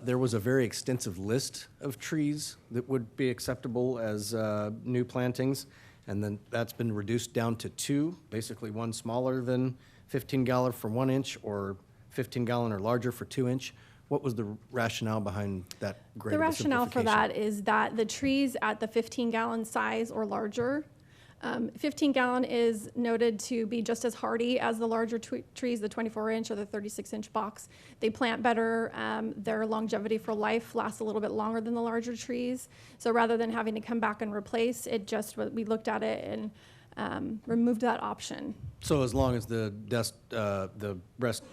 There was a very extensive list of trees that would be acceptable as new plantings, and then that's been reduced down to 2, basically one smaller than 15-gallon for 1 inch or 15-gallon or larger for 2-inch. What was the rationale behind that grade? The rationale for that is that the trees at the 15-gallon size or larger, 15-gallon is noted to be just as hardy as the larger trees, the 24-inch or the 36-inch box. They plant better. Their longevity for life lasts a little bit longer than the larger trees. So rather than having to come back and replace, we looked at it and removed that option. So as long as the breast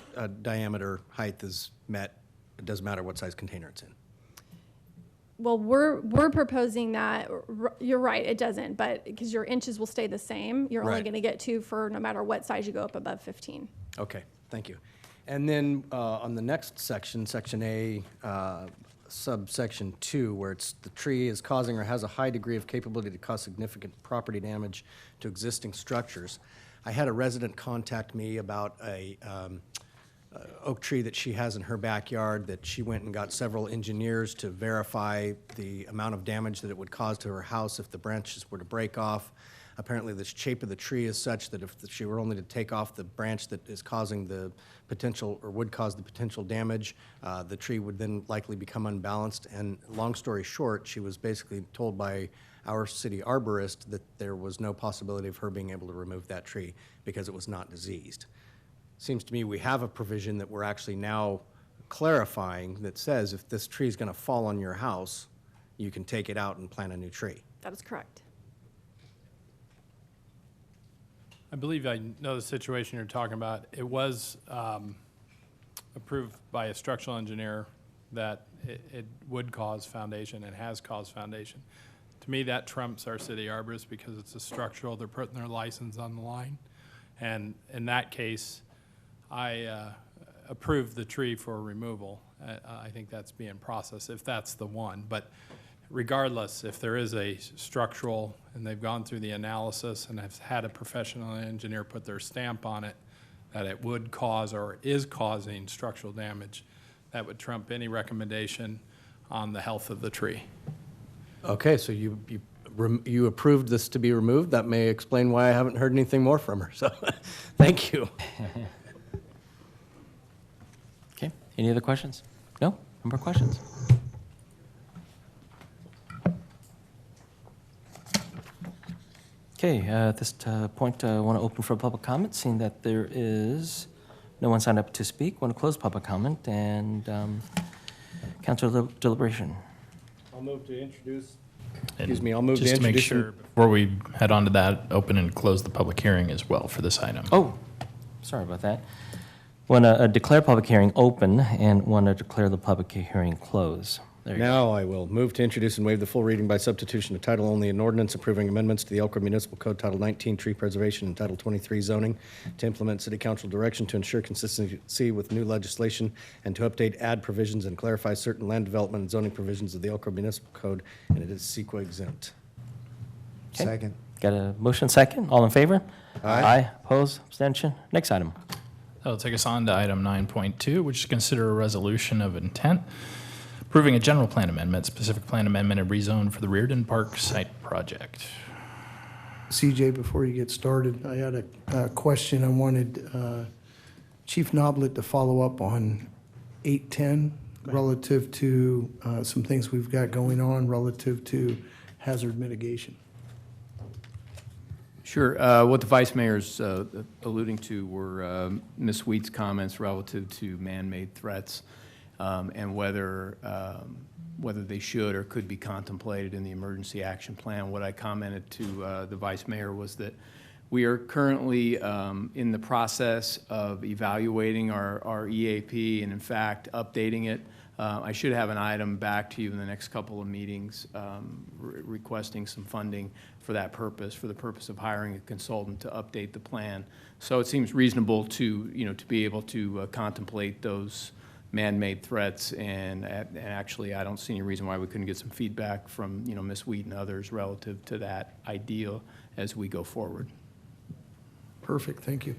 diameter height is met, it doesn't matter what size container it's in. Well, we're proposing that, you're right, it doesn't, but because your inches will stay the same, you're only Right. going to get 2 for no matter what size you go up above 15. Okay, thank you. And then on the next section, Section A, subsection 2, where it's the tree is causing or has a high degree of capability to cause significant property damage to existing structures. I had a resident contact me about a oak tree that she has in her backyard that she went and got several engineers to verify the amount of damage that it would cause to her house if the branches were to break off. Apparently, the shape of the tree is such that if she were only to take off the branch that is causing the potential or would cause the potential damage, the tree would then likely become unbalanced. And long story short, she was basically told by our city arborist that there was no possibility of her being able to remove that tree because it was not diseased. Seems to me we have a provision that we're actually now clarifying that says if this tree is going to fall on your house, you can take it out and plant a new tree. That is correct. I believe I know the situation you're talking about. It was approved by a structural engineer that it would cause foundation and has caused foundation. To me, that trumps our city arborist because it's a structural, they're putting their license on the line. And in that case, I approved the tree for removal. I think that's being processed, if that's the one. But regardless, if there is a structural, and they've gone through the analysis and have had a professional engineer put their stamp on it, that it would cause or is causing structural damage, that would trump any recommendation on the health of the tree. Okay, so you approved this to be removed. That may explain why I haven't heard anything more from her. So, thank you. Okay, any other questions? No? No more questions? Okay, at this point, I want to open for public comment, seeing that there is no one signed up to speak. Want to close public comment and council deliberation. I'll move to introduce. Excuse me, I'll move to Just to make introduce. sure, before we head on to that, open and close the public hearing as well for this item. Oh, sorry about that. Want to declare public hearing open and want to declare the public hearing close. There you go. Now I will move to introduce and waive the full reading by substitution of title only, an ordinance approving amendments to the Elk Grove Municipal Code Title 19 Tree Preservation and Title 23 Zoning to implement city council direction to ensure consistency with new legislation and to update, add provisions, and clarify certain land development and zoning provisions of the Elk Grove Municipal Code, and it is CEQA exempt. Okay. Second. Got a motion second. All in favor? Aye. Opposed? Abstention? Next item. That'll take us on to item 9.2, which is consider a resolution of intent approving a general plan amendment, specific plan amendment and rezone for the Reardon Park site project. CJ, before you get started, I had a question. I wanted Chief Noblet to follow up on 810 relative to some things we've got going on relative to hazard mitigation. Sure. What the Vice Mayor's alluding to were Ms. Wheat's comments relative to man-made threats and whether they should or could be contemplated in the emergency action plan. What I commented to the Vice Mayor was that we are currently in the process of evaluating our EAP and, in fact, updating it. I should have an item back to you in the next couple of meetings requesting some funding for that purpose, for the purpose of hiring a consultant to update the plan. So it seems reasonable to be able to contemplate those man-made threats, and actually I don't see any reason why we couldn't get some feedback from Ms. Wheat and others relative to that idea as we go forward. Perfect, thank you.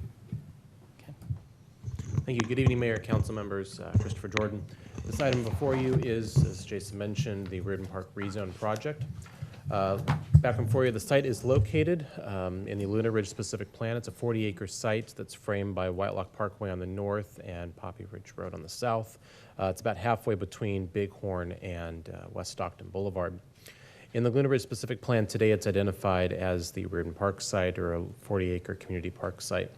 Thank you. Good evening, Mayor, council members. Christopher Jordan. This item before you is, as Jason mentioned, the Reardon Park rezone project. Back before you, the site is located in the Luna Ridge specific plan. It's a 40-acre site that's framed by Whitelock Parkway on the north and Poppy Ridge Road on the south. It's about halfway between Bighorn and West Stockton Boulevard. In the Luna Ridge specific plan today, it's identified as the Reardon Park site, or a 40-acre community park site.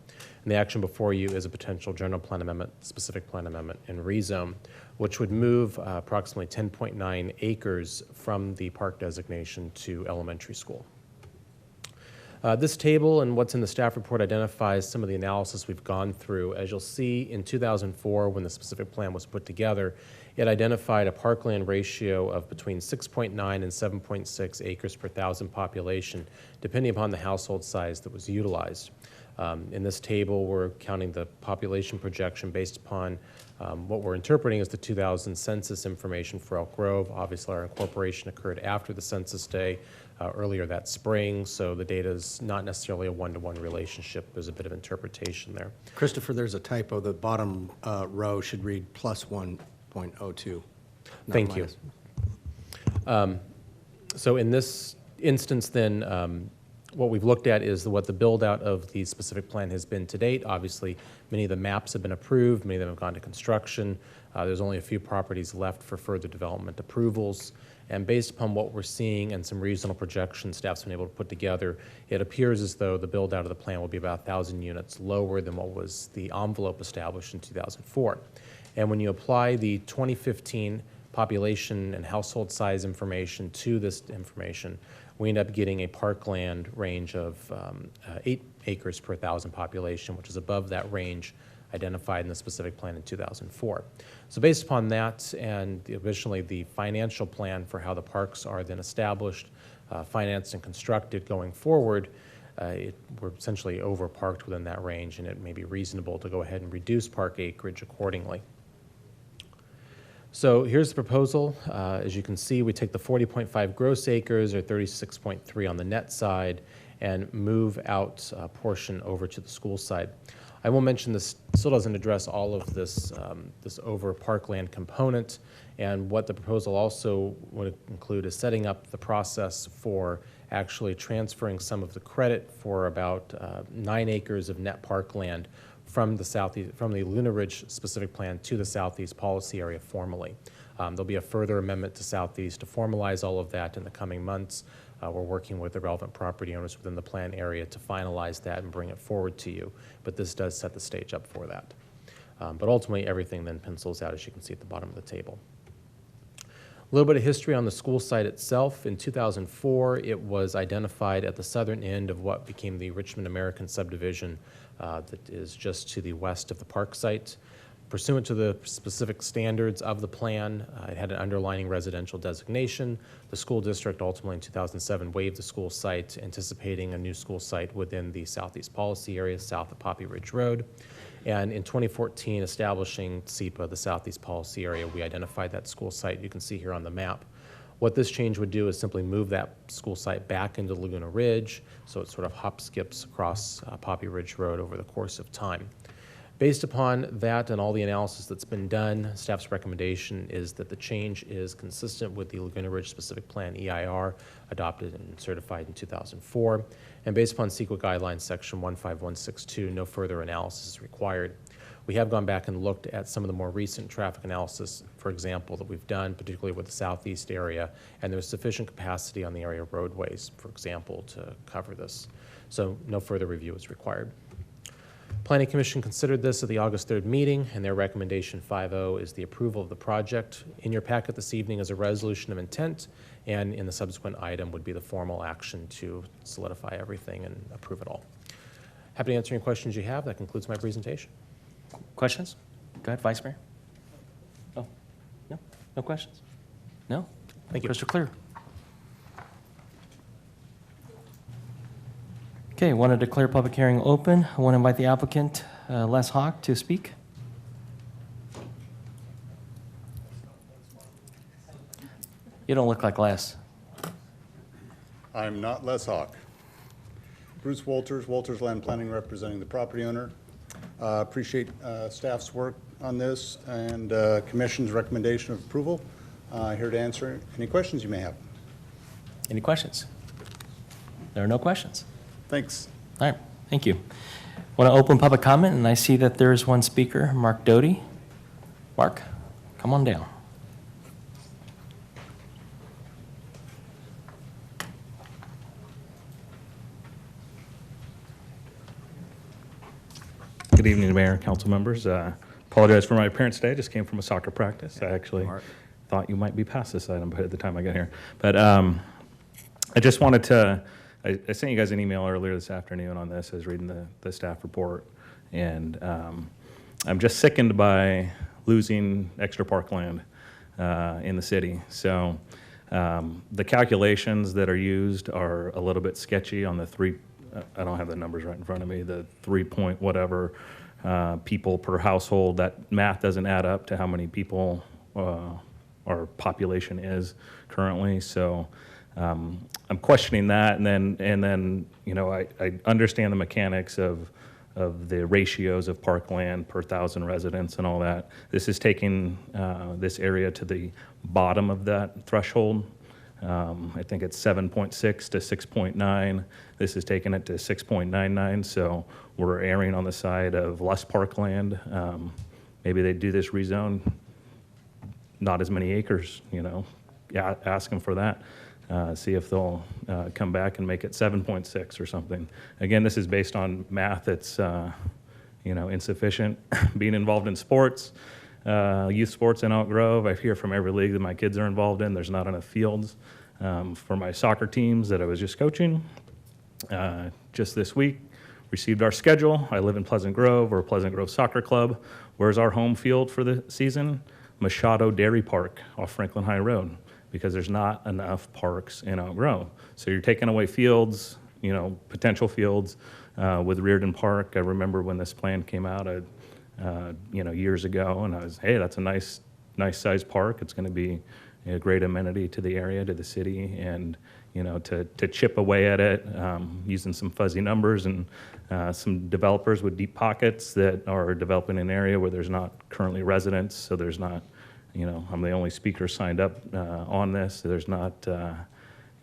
And the action before you is a potential general plan amendment, specific plan amendment, and rezone, which would move approximately 10.9 acres from the park designation to elementary school. This table and what's in the staff report identifies some of the analysis we've gone through. As you'll see, in 2004, when the specific plan was put together, it identified a parkland ratio of between 6.9 and 7.6 acres per thousand population, depending upon the household size that was utilized. In this table, we're counting the population projection based upon what we're interpreting as the 2000 census information for Elk Grove. Obviously, our incorporation occurred after the census day, earlier that spring, so the data is not necessarily a one-to-one relationship. There's a bit of interpretation there. Christopher, there's a typo. The bottom row should read plus 1.02. Thank you. So in this instance, then, what we've looked at is what the build-out of the specific plan has been to date. Obviously, many of the maps have been approved. Many of them have gone to construction. There's only a few properties left for further development approvals. And based upon what we're seeing and some reasonable projections staff's been able to put together, it appears as though the build-out of the plan will be about 1,000 units lower than what was the envelope established in 2004. And when you apply the 2015 population and household size information to this information, we end up getting a parkland range of 8 acres per 1,000 population, which is above that range identified in the specific plan in 2004. So based upon that and additionally the financial plan for how the parks are then established, financed and constructed going forward, we're essentially over-parked within that range, and it may be reasonable to go ahead and reduce park acreage accordingly. So here's the proposal. As you can see, we take the 40.5 gross acres, or 36.3 on the net side, and move out a portion over to the school side. I will mention this still doesn't address all of this, this over parkland component, and what the proposal also would include is setting up the process for actually transferring some of the credit for about 9 acres of net parkland from the southeast, from the Luna Ridge specific plan to the southeast policy area formally. There'll be a further amendment to southeast to formalize all of that in the coming months. We're working with the relevant property owners within the plan area to finalize that and bring it forward to you, but this does set the stage up for that. But ultimately, everything then pencils out, as you can see at the bottom of the table. A little bit of history on the school site itself. In 2004, it was identified at the southern end of what became the Richmond American subdivision that is just to the west of the park site. Pursuant to the specific standards of the plan, it had an underlining residential designation. The school district ultimately in 2007 waived the school site, anticipating a new school site within the southeast policy area south of Poppy Ridge Road. And in 2014, establishing SEPA, the southeast policy area, we identified that school site you can see here on the map. What this change would do is simply move that school site back into Laguna Ridge, so it sort of hop skips across Poppy Ridge Road over the course of time. Based upon that and all the analysis that's been done, staff's recommendation is that the change is consistent with the Laguna Ridge Specific Plan EIR adopted and certified in 2004. And based upon CEQA Guidelines Section 15162, no further analysis is required. We have gone back and looked at some of the more recent traffic analysis, for example, that we've done, particularly with the southeast area, and there's sufficient capacity on the area roadways, for example, to cover this. So no further review is required. Planning Commission considered this at the August 3rd meeting, and their recommendation 5-0 is the approval of the project. In your packet this evening is a resolution of intent, and in the subsequent item would be the formal action to solidify everything and approve it all. Happy to answer any questions you have. That concludes my presentation. Questions? Go ahead, Vice Mayor. Oh, no? No questions? No? Thank you. Crystal clear. Okay, want to declare public hearing open. I want to invite the applicant, Les Hawk, to speak. You don't look like Les. I'm not Les Hawk. Bruce Walters, Walters Land Planning, representing the property owner. Appreciate staff's work on this and Commission's recommendation of approval. Here to answer any questions you may have. Any questions? There are no questions. Thanks. All right, thank you. Want to open public comment, and I see that there is one speaker, Mark Doty. Mark, come on down. Good evening, Mayor and council members. Apologize for my appearance today. I just came from a soccer practice. I actually thought you might be past this item by the time I got here. But I just wanted to, I sent you guys an email earlier this afternoon on this. I was reading the staff report, and I'm just sickened by losing extra parkland in the city. So the calculations that are used are a little bit sketchy on the I don't have the numbers right in front of me, the 3 point whatever people per household. That math doesn't add up to how many people our population is currently. So I'm questioning that, and then you know, I understand the mechanics of the ratios of parkland per 1,000 residents and all that. This is taking this area to the bottom of that threshold. I think it's 7.6 to 6.9. This is taking it to 6.99, so we're erring on the side of less parkland. Maybe they do this rezone, not as many acres, you know, ask them for that. See if they'll come back and make it 7.6 or something. Again, this is based on math that's, you know, insufficient. Being involved in sports, youth sports in Elk Grove, I hear from every league that my kids are involved in, there's not enough fields. For my soccer teams that I was just coaching, just this week, received our schedule. I live in Pleasant Grove, or Pleasant Grove Soccer Club. Where's our home field for the season? Machado Dairy Park off Franklin High Road, because there's not enough parks in Elk Grove. So you're taking away fields, you know, potential fields with Reardon Park. I remember when this plan came out, you know, years ago, and I was, hey, that's a nice sized park. It's going to be a great amenity to the area, to the city, and you know, to chip away at it using some fuzzy numbers and some developers with deep pockets that are developing an area where there's not currently residents, so there's not, you know, I'm the only speaker signed up on this, so there's not,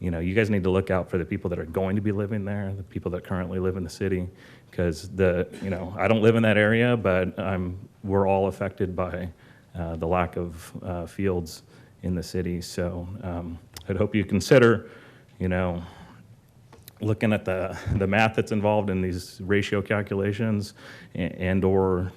you know, you guys need to look out for the people that are going to be living there, the people that currently live in the city, because you know, I don't live in that area, but we're all affected by the lack of fields in the city. So I'd hope you consider, you know, looking at the math that's involved in these ratio calculations and or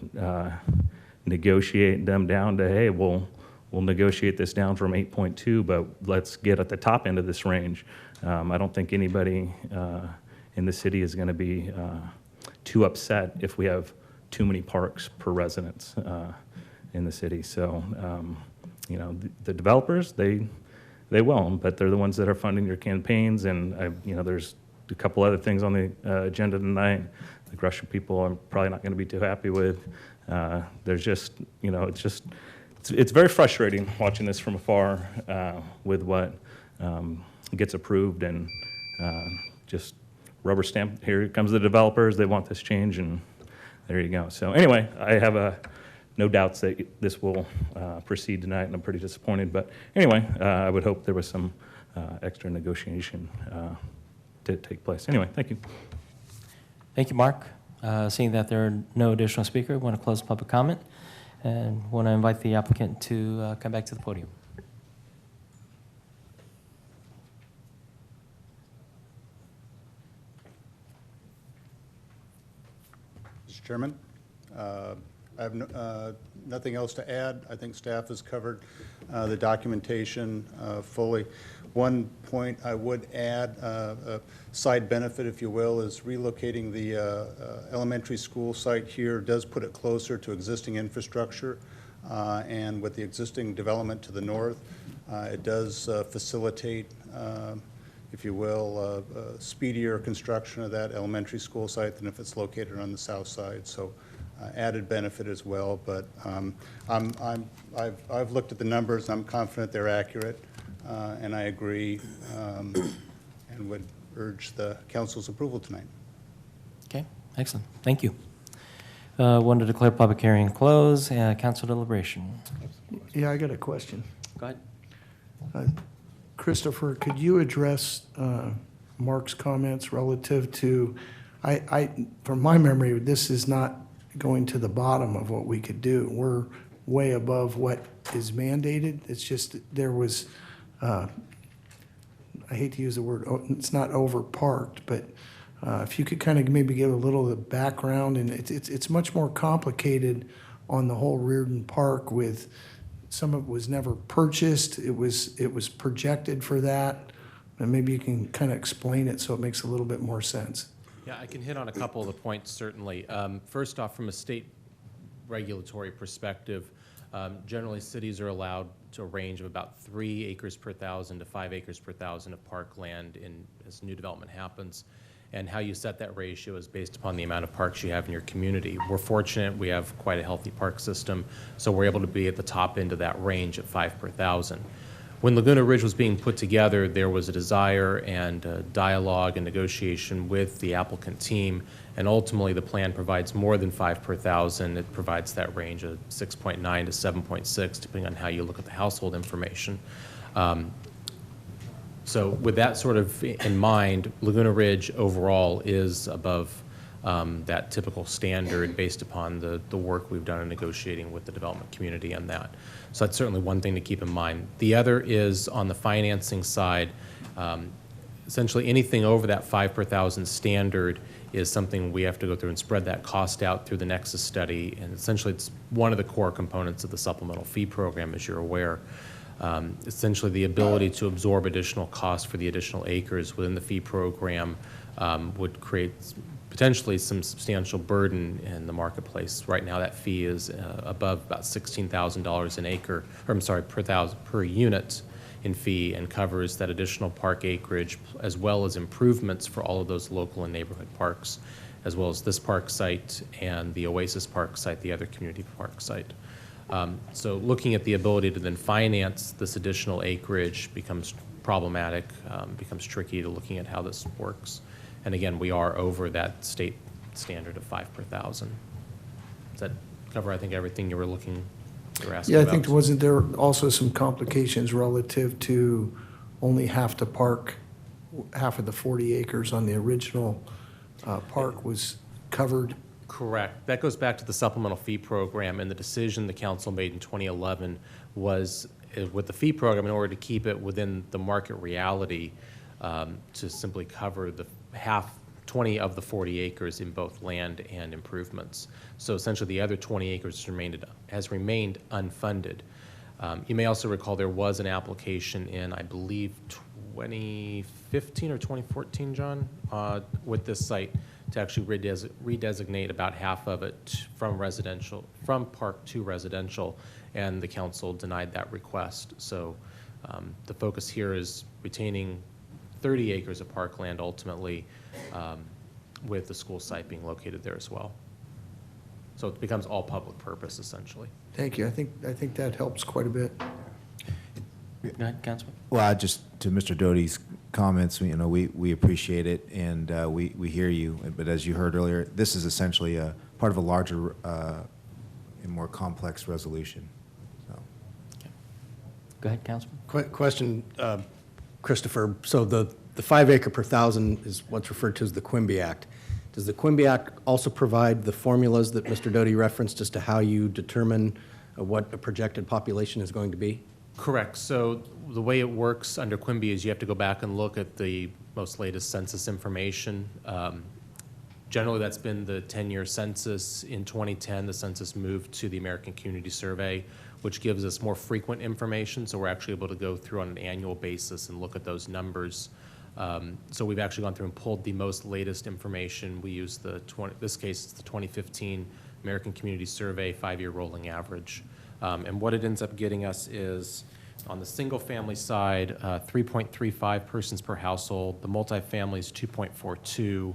negotiate them down to, hey, we'll negotiate this down from 8.2, but let's get at the top end of this range. I don't think anybody in the city is going to be too upset if we have too many parks per residence in the city. So, you know, the developers, they will, but they're the ones that are funding your campaigns. And, you know, there's a couple other things on the agenda tonight. The Gresham people I'm probably not going to be too happy with. There's just, you know, it's very frustrating watching this from afar with what gets approved and just rubber stamp. Here comes the developers. They want this change, and there you go. So anyway, I have no doubts that this will proceed tonight, and I'm pretty disappointed. But anyway, I would hope there was some extra negotiation to take place. Anyway, thank you. Thank you, Mark. Seeing that there are no additional speakers, I want to close public comment and want to invite the applicant to come back to the podium. Mr. Chairman, I have nothing else to add. I think staff has covered the documentation fully. One point I would add, a side benefit, if you will, is relocating the elementary school site here does put it closer to existing infrastructure, and with the existing development to the north, it does facilitate, if you will, speedier construction of that elementary school site than if it's located on the south side. So added benefit as well, but I've looked at the numbers, and I'm confident they're accurate, and I agree, and would urge the council's approval tonight. Okay, excellent. Thank you. Wanted to declare public hearing closed. Council deliberation. Yeah, I got a question. Go ahead. Christopher, could you address Mark's comments relative to, from my memory, this is not going to the bottom of what we could do. We're way above what is mandated. It's just there was, I hate to use the word, it's not overparked, but if you could kind of maybe give a little of the background, and it's much more complicated on the whole Reardon Park with some of it was never purchased. It was projected for that, and maybe you can kind of explain it so it makes a little bit more sense. Yeah, I can hit on a couple of the points, certainly. First off, from a state regulatory perspective, generally cities are allowed to a range of about 3 acres per thousand to 5 acres per thousand of parkland as new development happens. And how you set that ratio is based upon the amount of parks you have in your community. We're fortunate, we have quite a healthy park system, so we're able to be at the top end of that range at 5 per thousand. When Laguna Ridge was being put together, there was a desire and dialogue and negotiation with the applicant team, and ultimately the plan provides more than 5 per thousand. It provides that range of 6.9 to 7.6, depending on how you look at the household information. So with that sort of in mind, Laguna Ridge overall is above that typical standard based upon the work we've done in negotiating with the development community on that. So that's certainly one thing to keep in mind. The other is on the financing side, essentially anything over that 5 per thousand standard is something we have to go through and spread that cost out through the Nexus study. And essentially it's one of the core components of the supplemental fee program, as you're aware. Essentially the ability to absorb additional costs for the additional acres within the fee program would create potentially some substantial burden in the marketplace. Right now that fee is above about $16,000 an acre, or I'm sorry, per unit in fee, and covers that additional park acreage as well as improvements for all of those local and neighborhood parks, as well as this park site and the Oasis Park site, the other community park site. So looking at the ability to then finance this additional acreage becomes problematic, becomes tricky to looking at how this works. And again, we are over that state standard of 5 per thousand. Does that cover, I think, everything you were asking Yeah, about? I think wasn't there also some complications relative to only half the park, half of the 40 acres on the original park was covered? Correct. That goes back to the supplemental fee program, and the decision the council made in 2011 was with the fee program, in order to keep it within the market reality, to simply cover the 20 of the 40 acres in both land and improvements. So essentially the other 20 acres has remained unfunded. You may also recall there was an application in, I believe, 2015 or 2014, John, with this site to actually redesignate about half of it from park to residential, and the council denied that request. So the focus here is retaining 30 acres of parkland ultimately, with the school site being located there as well. So it becomes all public purpose essentially. Thank you. I think that helps quite a bit. Go ahead, Councilman. Well, just to Mr. Doty's comments, we appreciate it, and we hear you. But as you heard earlier, this is essentially a part of a larger and more complex resolution. So. Okay. Go ahead, Councilman. Question, Christopher. So the 5 acre per thousand is what's referred to as the Quimby Act. Does the Quimby Act also provide the formulas that Mr. Doty referenced as to how you determine what a projected population is going to be? Correct. So the way it works under Quimby is you have to go back and look at the most latest census information. Generally, that's been the 10-year census. In 2010, the census moved to the American Community Survey, which gives us more frequent information. So we're actually able to go through on an annual basis and look at those numbers. So we've actually gone through and pulled the most latest information. We use this case, it's the 2015 American Community Survey 5-year rolling average. And what it ends up getting us is, on the single-family side, 3.35 persons per household. The multifamily is 2.42.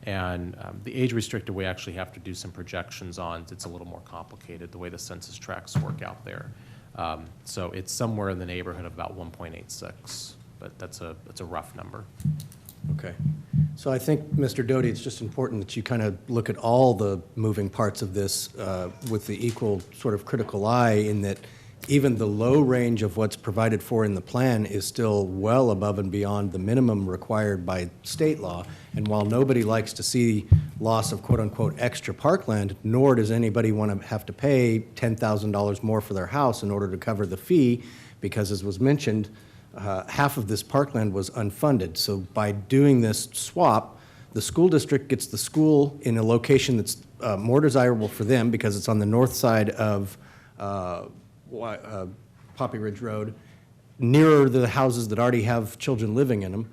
And the age-restricted, we actually have to do some projections on. It's a little more complicated, the way the census tracts work out there. So it's somewhere in the neighborhood of about 1.86. But that's a rough number. Okay. So I think, Mr. Doty, it's just important that you kind of look at all the moving parts of this with the equal sort of critical eye, in that even the low range of what's provided for in the plan is still well above and beyond the minimum required by state law. And while nobody likes to see loss of quote-unquote extra parkland, nor does anybody want to have to pay $10,000 more for their house in order to cover the fee, because as was mentioned, half of this parkland was unfunded. So by doing this swap, the school district gets the school in a location that's more desirable for them because it's on the north side of Poppy Ridge Road, nearer the houses that already have children living in them.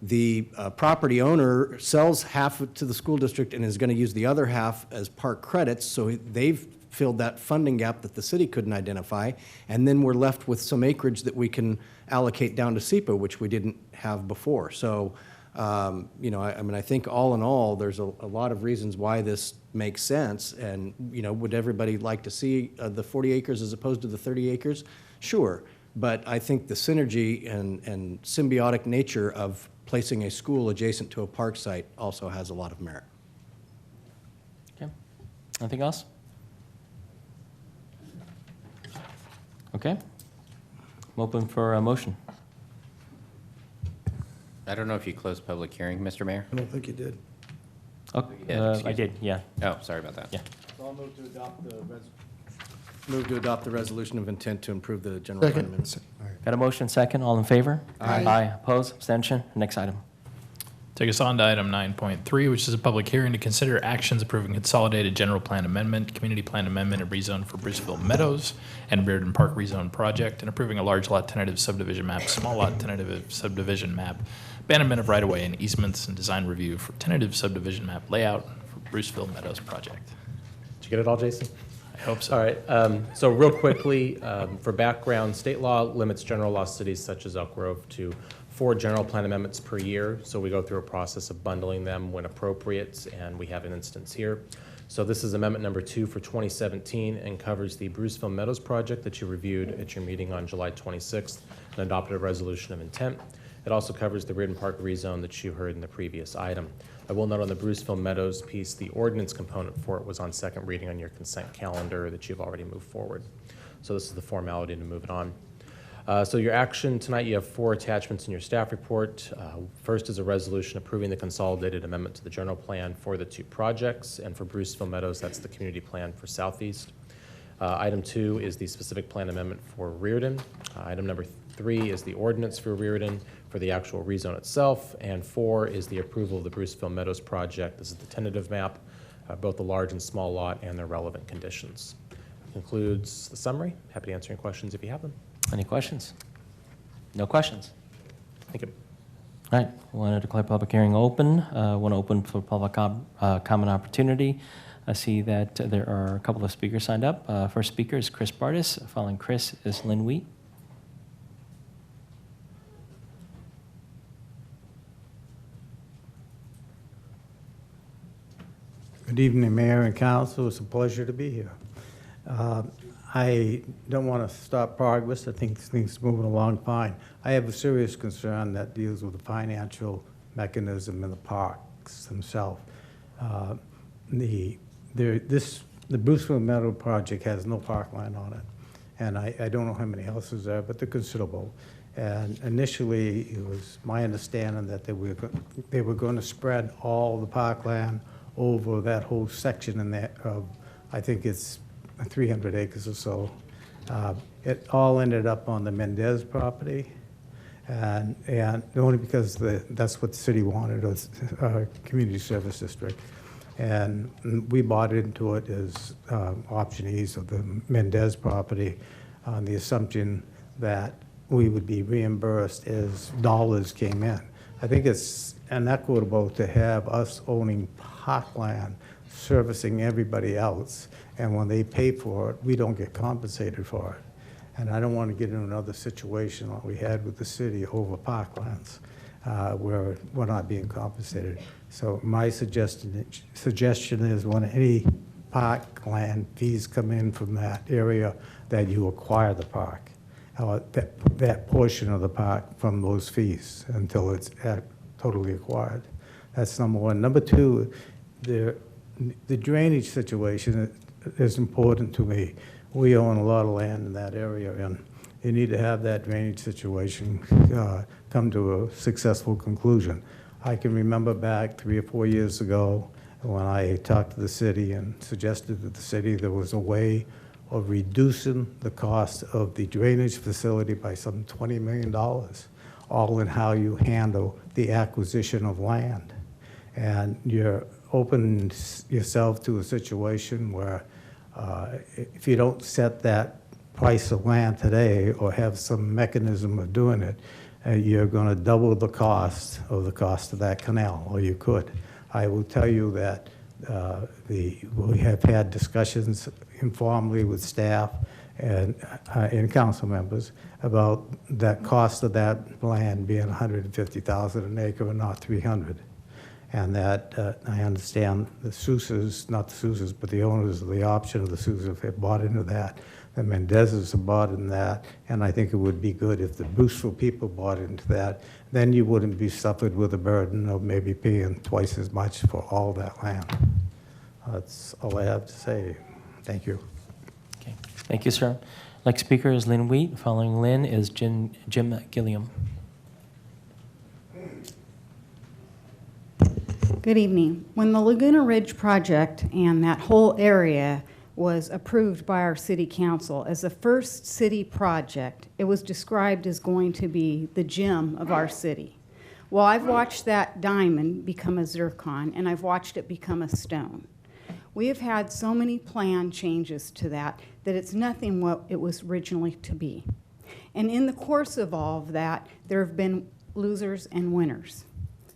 The property owner sells half to the school district and is going to use the other half as park credits, so they've filled that funding gap that the city couldn't identify, and then we're left with some acreage that we can allocate down to SEPA, which we didn't have before. So You know, I mean, I think all in all, there's a lot of reasons why this makes sense. And, you know, would everybody like to see the 40 acres as opposed to the 30 acres? Sure. But I think the synergy and symbiotic nature of placing a school adjacent to a park site also has a lot of merit. Okay. Anything else? Okay. I'm open for a motion. I don't know if you closed public hearing, Mr. Mayor? I don't think you did. Oh, I did, yeah. Oh, sorry about that. Yeah. So I'll move to adopt the resolution of intent to improve the general plan amendments. Got a motion second, all in favor? Aye. Aye, opposed, abstention, next item. Take us on to item 9.3, which is a public hearing to consider actions approving consolidated general plan amendment, community plan amendment, and rezone for Bruceville Meadows and Reardon Park rezone project, and approving a large lot tentative subdivision map, small lot tentative subdivision map, abandonment of right-of-way and easements, and design review for tentative subdivision map layout for Bruceville Meadows project. Did you get it all, Jason? I hope so. All right. So real quickly, for background, state law limits general law cities such as Elk Grove to 4 general plan amendments per year. So we go through a process of bundling them when appropriate, and we have an instance here. So this is amendment number 2 for 2017 and covers the Bruceville Meadows project that you reviewed at your meeting on July 26th and adopted a resolution of intent. It also covers the Reardon Park rezone that you heard in the previous item. I will note on the Bruceville Meadows piece, the ordinance component for it was on second reading on your consent calendar that you've already moved forward. So this is the formality to move it on. So your action tonight, you have 4 attachments in your staff report. First is a resolution approving the consolidated amendment to the general plan for the 2 projects, and for Bruceville Meadows, that's the community plan for Southeast. Item 2 is the specific plan amendment for Reardon. Item number 3 is the ordinance for Reardon for the actual rezone itself, and 4 is the approval of the Bruceville Meadows project. This is the tentative map, both the large and small lot and their relevant conditions. That concludes the summary. Happy to answer any questions if you have them. Any questions? No questions? Thank you. All right, want to declare public hearing open. Want to open for public comment opportunity. I see that there are a couple of speakers signed up. First speaker is Chris Bardis. Following Chris is Lynn Wheat. Good evening, Mayor and Council. It's a pleasure to be here. I don't want to stop progress. I think things are moving along fine. I have a serious concern that deals with the financial mechanism in the parks themselves. The Bruceville Meadow project has no parkland on it, and I don't know how many houses there, but they're considerable. And initially, it was my understanding that they were going to spread all the parkland over that whole section in there of, I think it's 300 acres or so. It all ended up on the Mendez property, and only because that's what the city wanted, was a community service district. And we bought into it as optionees of the Mendez property on the assumption that we would be reimbursed as dollars came in. I think it's inequitable to have us owning parkland servicing everybody else, and when they pay for it, we don't get compensated for it. And I don't want to get into another situation like we had with the city over parklands, where we're not being compensated. So my suggestion is when any parkland fees come in from that area, that you acquire the park, that portion of the park from those fees until it's totally acquired. That's number one. Number two, the drainage situation is important to me. We own a lot of land in that area, and you need to have that drainage situation come to a successful conclusion. I can remember back 3 or 4 years ago when I talked to the city and suggested to the city there was a way of reducing the cost of the drainage facility by some $20 million, all in how you handle the acquisition of land. And you're opening yourself to a situation where if you don't set that price of land today or have some mechanism of doing it, you're going to double the cost of that canal, or you could. I will tell you that we have had discussions informally with staff, and council members about that cost of that land being $150,000 an acre and not 300. And that I understand the Sousas, not the Sousas, but the owners of the option of the Sousas have bought into that. The Mendezes have bought into that, and I think it would be good if the Bruceville people bought into that. Then you wouldn't be suffered with the burden of maybe paying twice as much for all that land. That's all I have to say. Thank you. Okay, thank you, sir. Next speaker is Lynn Wheat. Following Lynn is Jim Gilliam. Good evening. When the Laguna Ridge project and that whole area was approved by our city council as the first city project, it was described as going to be the gem of our city. Well, I've watched that diamond become a zircon, and I've watched it become a stone. We have had so many plan changes to that it's nothing what it was originally to be. And in the course of all of that, there have been losers and winners.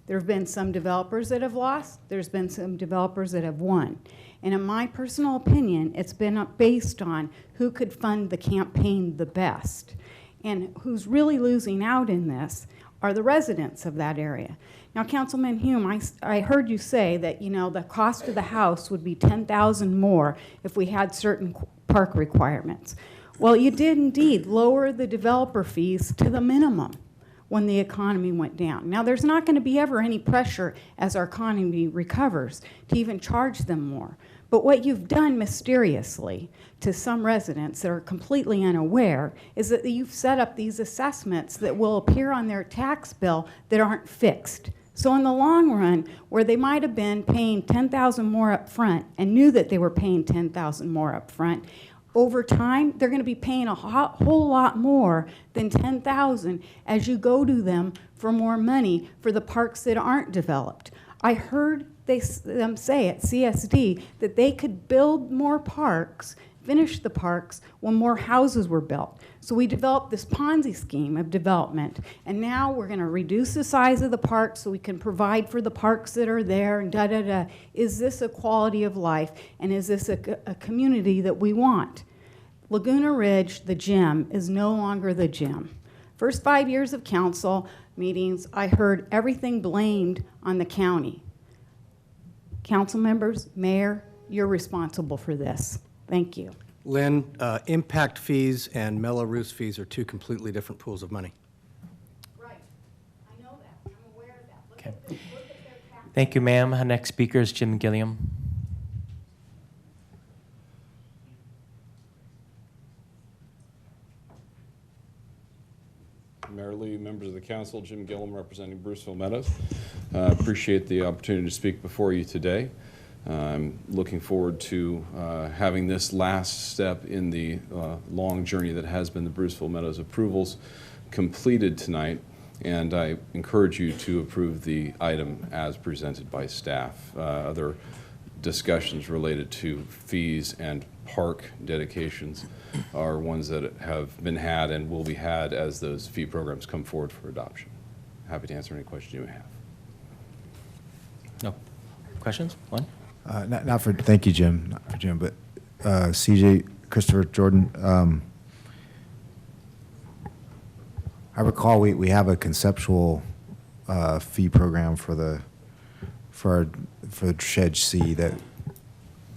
There have been some developers that have lost. There's been some developers that have won. And in my personal opinion, it's been based on who could fund the campaign the best. And who's really losing out in this are the residents of that area. Now, Councilman Hume, I heard you say that, you know, the cost of the house would be $10,000 more if we had certain park requirements. Well, you did indeed lower the developer fees to the minimum when the economy went down. Now, there's not going to be ever any pressure as our economy recovers to even charge them more. But what you've done mysteriously to some residents that are completely unaware is that you've set up these assessments that will appear on their tax bill that aren't fixed. So in the long run, where they might have been paying $10,000 more up front and knew that they were paying $10,000 more up front, over time, they're going to be paying a whole lot more than $10,000 as you go to them for more money for the parks that aren't developed. I heard them say at CSD that they could build more parks, finish the parks, when more houses were built. So we developed this Ponzi scheme of development, and now we're going to reduce the size of the parks so we can provide for the parks that are there, and da-da-da. Is this a quality of life, and is this a community that we want? Laguna Ridge, the gem, is no longer the gem. First 5 years of council meetings, I heard everything blamed on the county. Council members, mayor, you're responsible for this. Thank you. Lynn, impact fees and Mello-Roos fees are two completely different pools of money. Right. I know that. I'm aware of that. Okay. Look at their tax. Thank you, ma'am. Next speaker is Jim Gilliam. Mayor Lee, members of the council, Jim Gilliam representing Bruceville Meadows. Appreciate the opportunity to speak before you today. I'm looking forward to having this last step in the long journey that has been the Bruceville Meadows approvals completed tonight, and I encourage you to approve the item as presented by staff. Other discussions related to fees and park dedications are ones that have been had and will be had as those fee programs come forward for adoption. Happy to answer any questions you may have. No questions? One? Thank you, Jim, not for Jim, but CJ, Christopher Jordan, I recall we have a conceptual fee program for Shed C that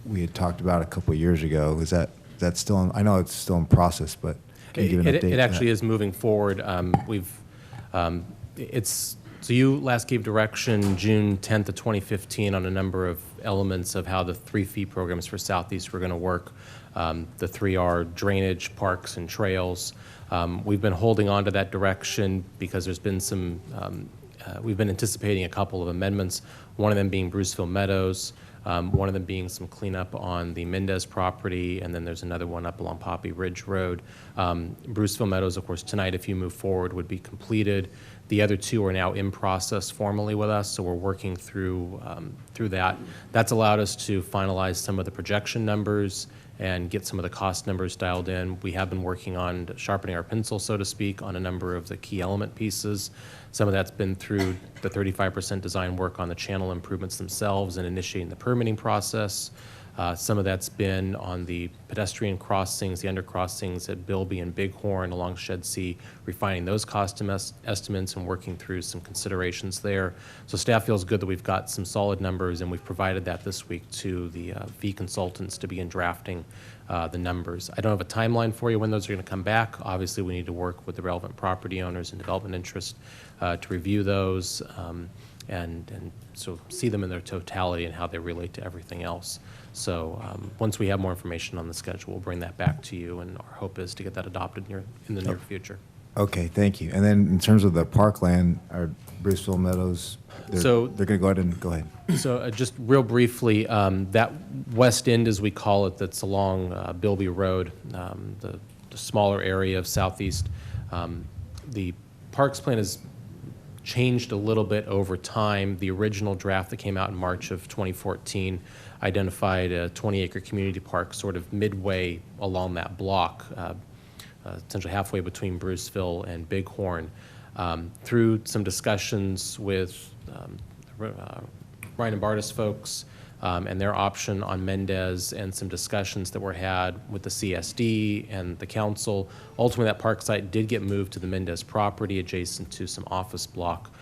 we had talked about a couple of years ago. Is that still in, I know it's still in process, but can you give an update? It actually is moving forward. So you last gave direction June 10th of 2015 on a number of elements of how the 3 fee programs for Southeast were going to work. The 3 are drainage, parks, and trails. We've been holding on to that direction because there's been some, we've been anticipating a couple of amendments, one of them being Bruceville Meadows, one of them being some cleanup on the Mendez property, and then there's another one up along Poppy Ridge Road. Bruceville Meadows, of course, tonight, if you move forward, would be completed. The other 2 are now in process formally with us, so we're working through that. That's allowed us to finalize some of the projection numbers and get some of the cost numbers dialed in. We have been working on sharpening our pencil, so to speak, on a number of the key element pieces. Some of that's been through the 35% design work on the channel improvements themselves and initiating the permitting process. Some of that's been on the pedestrian crossings, the undercrossings at Bilby and Bighorn along Shed C, refining those cost estimates and working through some considerations there. So staff feels good that we've got some solid numbers, and we've provided that this week to the V consultants to begin drafting the numbers. I don't have a timeline for you when those are going to come back. Obviously, we need to work with the relevant property owners and development interest to review those and so see them in their totality and how they relate to everything else. So once we have more information on the schedule, we'll bring that back to you, and our hope is to get that adopted in the near future. Okay, thank you. And then in terms of the parkland, our Bruceville Meadows, they're going to go ahead. So just real briefly, that west end, as we call it, that's along Bilby Road, the smaller area of southeast, the parks plan has changed a little bit over time. The original draft that came out in March of 2014 identified a 20-acre community park sort of midway along that block, essentially halfway between Bruceville and Bighorn. Through some discussions with Ryan and Bartis folks and their option on Mendez, and some discussions that were had with the CSD and the council, ultimately that park site did get moved to the Mendez property adjacent to some office block.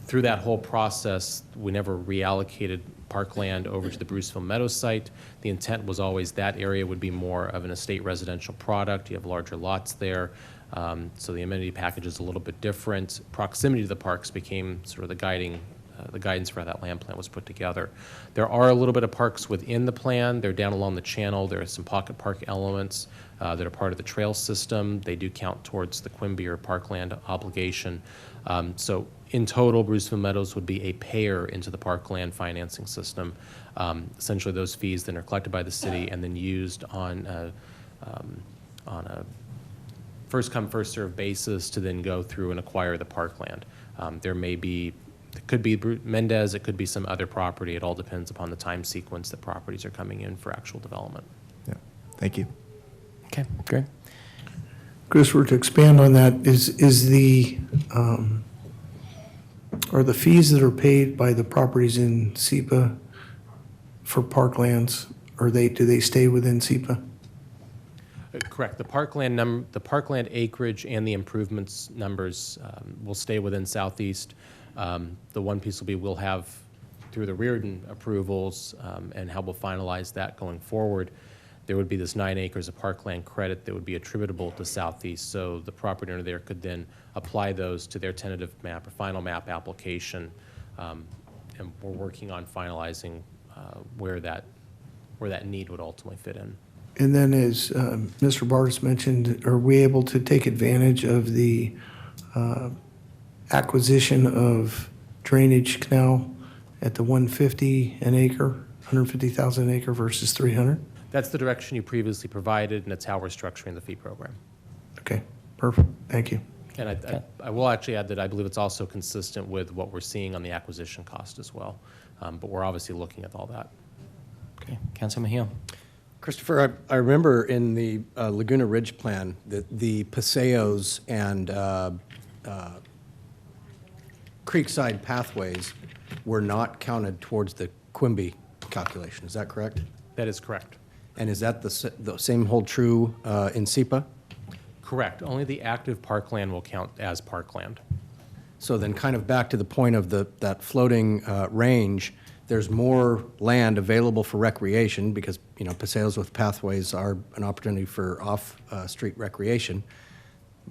Through that whole process, we never reallocated parkland over to the Bruceville Meadows site. The intent was always that area would be more of an estate residential product. You have larger lots there. So the amenity package is a little bit different. Proximity to the parks became sort of the guidance for how that land plan was put together. There are a little bit of parks within the plan. They're down along the channel. There are some pocket park elements that are part of the trail system. They do count towards the Quimby or parkland obligation. So in total, Bruceville Meadows would be a payer into the parkland financing system. Essentially, those fees then are collected by the city and then used on a first-come, first-served basis to then go through and acquire the parkland. It could be Mendez, it could be some other property. It all depends upon the time sequence that properties are coming in for actual development. Yeah, thank you. Okay, great. Christopher, to expand on that, is the, are the fees that are paid by the properties in SEPA for parklands, do they stay within SEPA? Correct. The parkland acreage and the improvements numbers will stay within Southeast. The one piece will be we'll have, through the Reardon approvals and how we'll finalize that going forward, there would be this 9 acres of parkland credit that would be attributable to Southeast. So the property owner there could then apply those to their tentative map or final map application. And we're working on finalizing where that need would ultimately fit in. And then, as Mr. Bartis mentioned, are we able to take advantage of the acquisition of drainage canal at the 150 an acre, 150,000 an acre versus 300? That's the direction you previously provided, and it's how we're structuring the fee program. Okay, perfect. Thank you. And I will actually add that I believe it's also consistent with what we're seeing on the acquisition cost as well. But we're obviously looking at all that. Okay, Councilor Mejia. Christopher, I remember in the Laguna Ridge plan that the Paseos and Creekside pathways were not counted towards the Quimby calculation. Is that correct? That is correct. And is that the same hold true in SEPA? Correct. Only the active parkland will count as parkland. So then kind of back to the point of that floating range, there's more land available for recreation because, you know, paseos with pathways are an opportunity for off-street recreation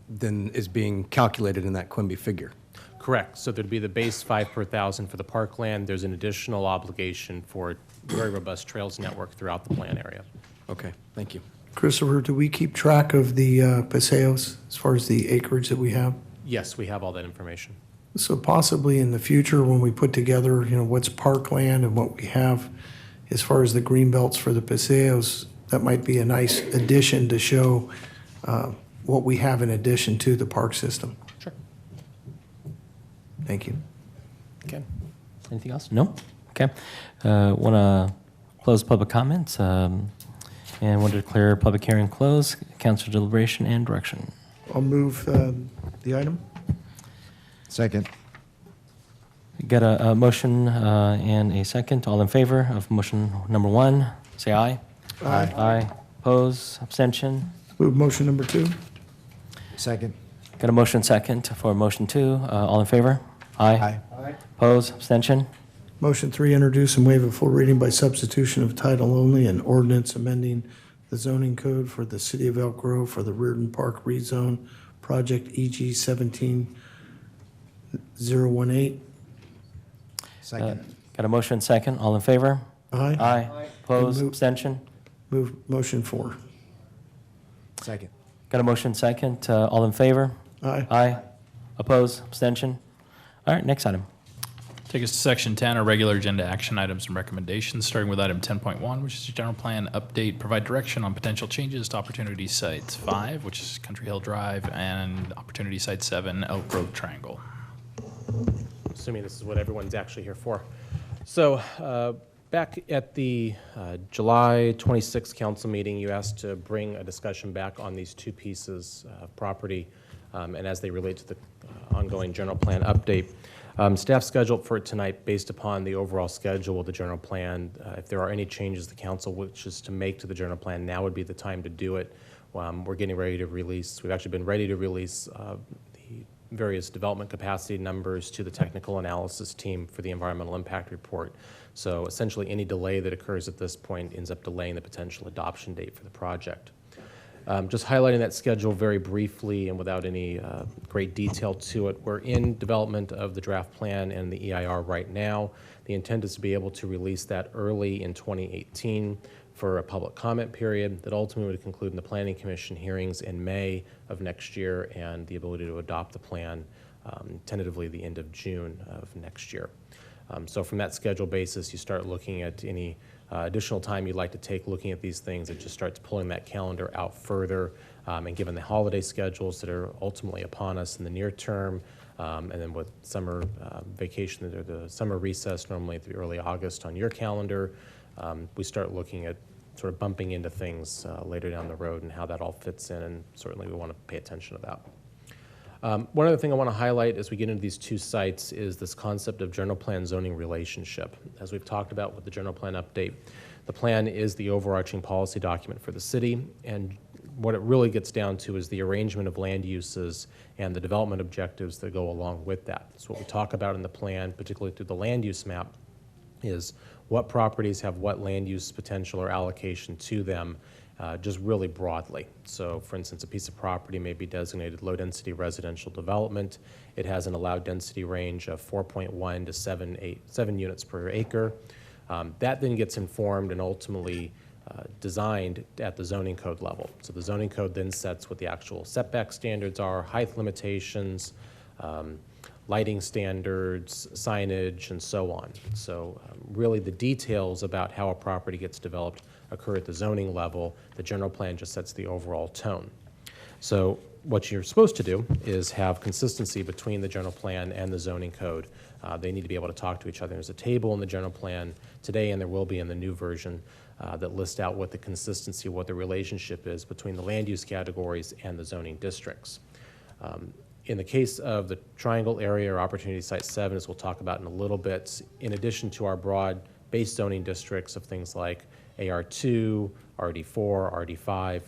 than is being calculated in that Quimby figure. Correct. So there'd be the base 5 per 1,000 for the parkland. There's an additional obligation for a very robust trails network throughout the plan area. Okay, thank you. Christopher, do we keep track of the paseos as far as the acreage that we have? Yes, we have all that information. So possibly in the future, when we put together, you know, what's parkland and what we have as far as the green belts for the paseos, that might be a nice addition to show what we have in addition to the park system. Sure. Thank you. Okay. Anything else? No? Okay. Want to close public comments and want to declare public hearing closed. Council deliberation and direction. I'll move the item. Second. Got a motion and a second. All in favor of motion number 1? say aye. Aye. Aye. Oppose, abstention? Move motion number 2. Second. Got a motion second for motion 2. All in favor? Aye. Aye. Oppose, abstention? Motion 3, introduce and waive a full reading by substitution of title only and ordinance amending the zoning code for the city of Elk Grove for the Reardon Park rezone project EG 17018. Second. Got a motion second. All in favor? Aye. Aye. Oppose, And move- abstention? Move motion 4. Second. Got a motion second. All in favor? Aye. Aye. Oppose, abstention? All right, next item. Take us to section 10, our regular agenda action items and recommendations, starting with item 10.1, which is a general plan update, provide direction on potential changes to opportunity sites 5, which is Country Hill Drive, and opportunity site 7, Elk Grove Triangle. Assuming this is what everyone's actually here for. So back at the July 26th council meeting, you asked to bring a discussion back on these two pieces of property and as they relate to the ongoing general plan update. Staff scheduled for tonight based upon the overall schedule of the general plan. If there are any changes the council wishes to make to the general plan, now would be the time to do it. We're getting ready to release, we've actually been ready to release the various development capacity numbers to the technical analysis team for the environmental impact report. So essentially any delay that occurs at this point ends up delaying the potential adoption date for the project. Just highlighting that schedule very briefly and without any great detail to it. We're in development of the draft plan and the EIR right now. The intent is to be able to release that early in 2018 for a public comment period that ultimately would conclude in the Planning Commission hearings in May of next year and the ability to adopt the plan tentatively the end of June of next year. So from that schedule basis, you start looking at any additional time you'd like to take looking at these things. It just starts pulling that calendar out further. And given the holiday schedules that are ultimately upon us in the near term, and then with summer vacation or the summer recess normally through early August on your calendar, we start looking at sort of bumping into things later down the road and how that all fits in, and certainly we want to pay attention to that. One other thing I want to highlight as we get into these two sites is this concept of general plan zoning relationship. As we've talked about with the general plan update, the plan is the overarching policy document for the city, and what it really gets down to is the arrangement of land uses and the development objectives that go along with that. So what we talk about in the plan, particularly through the land use map, is what properties have what land use potential or allocation to them, just really broadly. So for instance, a piece of property may be designated low-density residential development. It has an allowed density range of 4.1 to 7 units per acre. That then gets informed and ultimately designed at the zoning code level. So the zoning code then sets what the actual setback standards are, height limitations, lighting standards, signage, and so on. So really the details about how a property gets developed occur at the zoning level. The general plan just sets the overall tone. So what you're supposed to do is have consistency between the general plan and the zoning code. They need to be able to talk to each other. There's a table in the general plan today, and there will be in the new version, that lists out what the consistency, what the relationship is between the land use categories and the zoning districts. In the case of the Triangle area or Opportunity Site 7, as we'll talk about in a little bit, in addition to our broad base zoning districts of things like AR2, RD4, RD5,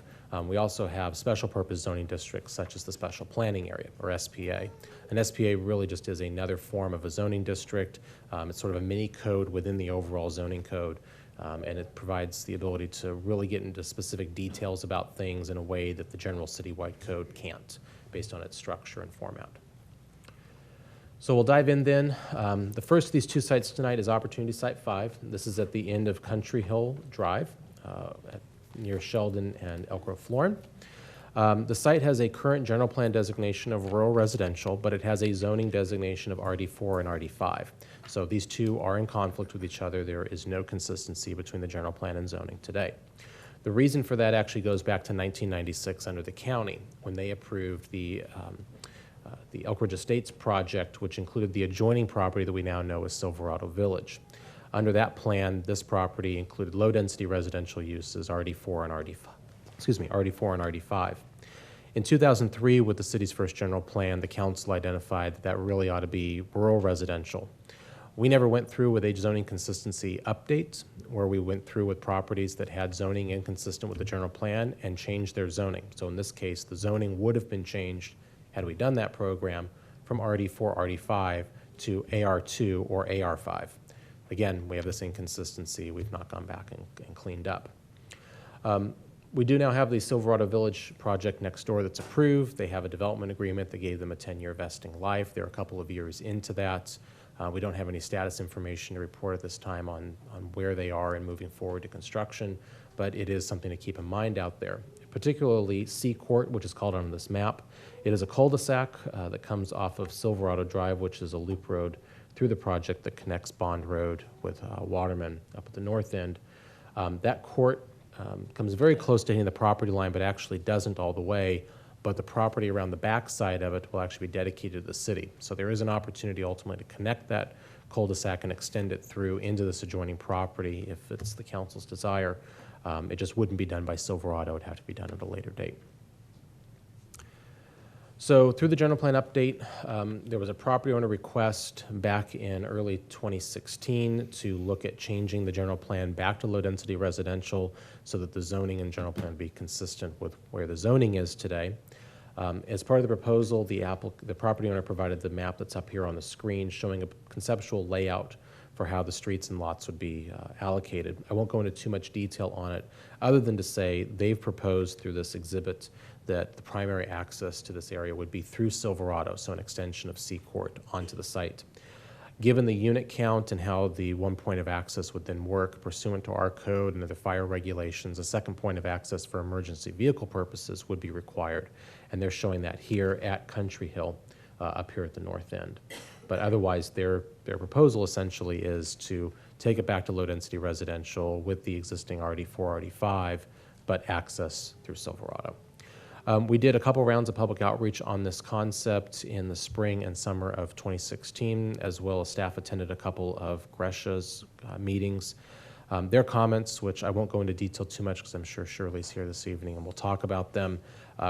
we also have special purpose zoning districts such as the Special Planning Area, or SPA. An SPA really just is another form of a zoning district. It's sort of a mini code within the overall zoning code, and it provides the ability to really get into specific details about things in a way that the general citywide code can't, based on its structure and format. So we'll dive in then. The first of these two sites tonight is Opportunity Site 5. This is at the end of Country Hill Drive near Sheldon and Elk Grove Florin. The site has a current general plan designation of rural residential, but it has a zoning designation of RD4 and RD5. So these two are in conflict with each other. There is no consistency between the general plan and zoning today. The reason for that actually goes back to 1996 under the county when they approved the Elk Ridge Estates project, which included the adjoining property that we now know as Silverado Village. Under that plan, this property included low-density residential uses, RD4 and RD5. In 2003, with the city's first general plan, the council identified that that really ought to be rural residential. We never went through with a zoning consistency update where we went through with properties that had zoning inconsistent with the general plan and changed their zoning. So in this case, the zoning would have been changed had we done that program from RD4, RD5 to AR2 or AR5. Again, we have this inconsistency we've not gone back and cleaned up. We do now have the Silverado Village project next door that's approved. They have a development agreement that gave them a 10-year vesting life. They're a couple of years into that. We don't have any status information to report at this time on where they are in moving forward to construction, but it is something to keep in mind out there. Particularly C Court, which is called on this map. It is a cul-de-sac that comes off of Silverado Drive, which is a loop road through the project that connects Bond Road with Waterman up at the north end. That court comes very close to hitting the property line, but actually doesn't all the way. But the property around the back side of it will actually be dedicated to the city. So there is an opportunity ultimately to connect that cul-de-sac and extend it through into this adjoining property if it's the council's desire. It just wouldn't be done by Silverado. It would have to be done at a later date. So through the general plan update, there was a property owner request back in early 2016 to look at changing the general plan back to low-density residential so that the zoning and general plan be consistent with where the zoning is today. As part of the proposal, the property owner provided the map that's up here on the screen showing a conceptual layout for how the streets and lots would be allocated. I won't go into too much detail on it, other than to say they've proposed through this exhibit that the primary access to this area would be through Silverado, so an extension of C Court onto the site. Given the unit count and how the one point of access would then work pursuant to our code and other fire regulations, a second point of access for emergency vehicle purposes would be required. And they're showing that here at Country Hill, up here at the north end. But otherwise, their proposal essentially is to take it back to low-density residential with the existing RD4, RD5, but access through Silverado. We did a couple rounds of public outreach on this concept in the spring and summer of 2016, as well as staff attended a couple of Grecia's meetings. Their comments, which I won't go into detail too much because I'm sure Shirley's here this evening and we'll talk about them,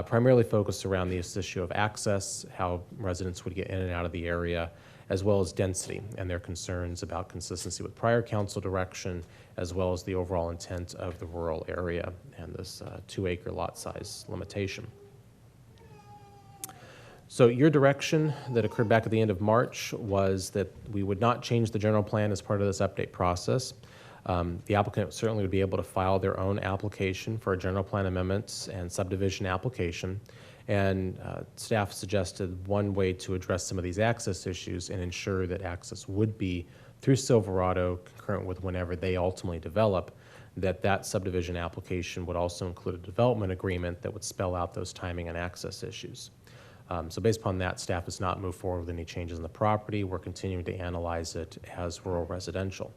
primarily focused around this issue of access, how residents would get in and out of the area, as well as density and their concerns about consistency with prior council direction, as well as the overall intent of the rural area and this 2-acre lot size limitation. So your direction that occurred back at the end of March was that we would not change the general plan as part of this update process. The applicant certainly would be able to file their own application for a general plan amendments and subdivision application. And staff suggested one way to address some of these access issues and ensure that access would be through Silverado concurrent with whenever they ultimately develop, that subdivision application would also include a development agreement that would spell out those timing and access issues. So based upon that, staff has not moved forward with any changes in the property. We're continuing to analyze it as rural residential.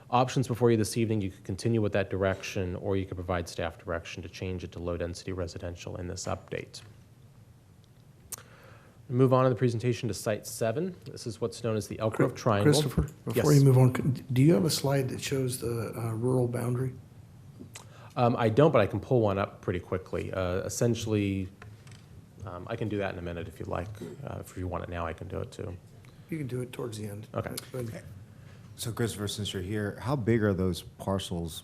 Options before you this evening, you could continue with that direction, or you could provide staff direction to change it to low-density residential in this update. Move on in the presentation to Site 7. This is what's known as the Elk Grove Triangle. Christopher, before you move on, do you have a slide that shows the rural boundary? I don't, but I can pull one up pretty quickly. Essentially, I can do that in a minute if you like. If you want it now, I can do it too. You can do it towards the end. Okay. So Christopher, since you're here, how big are those parcels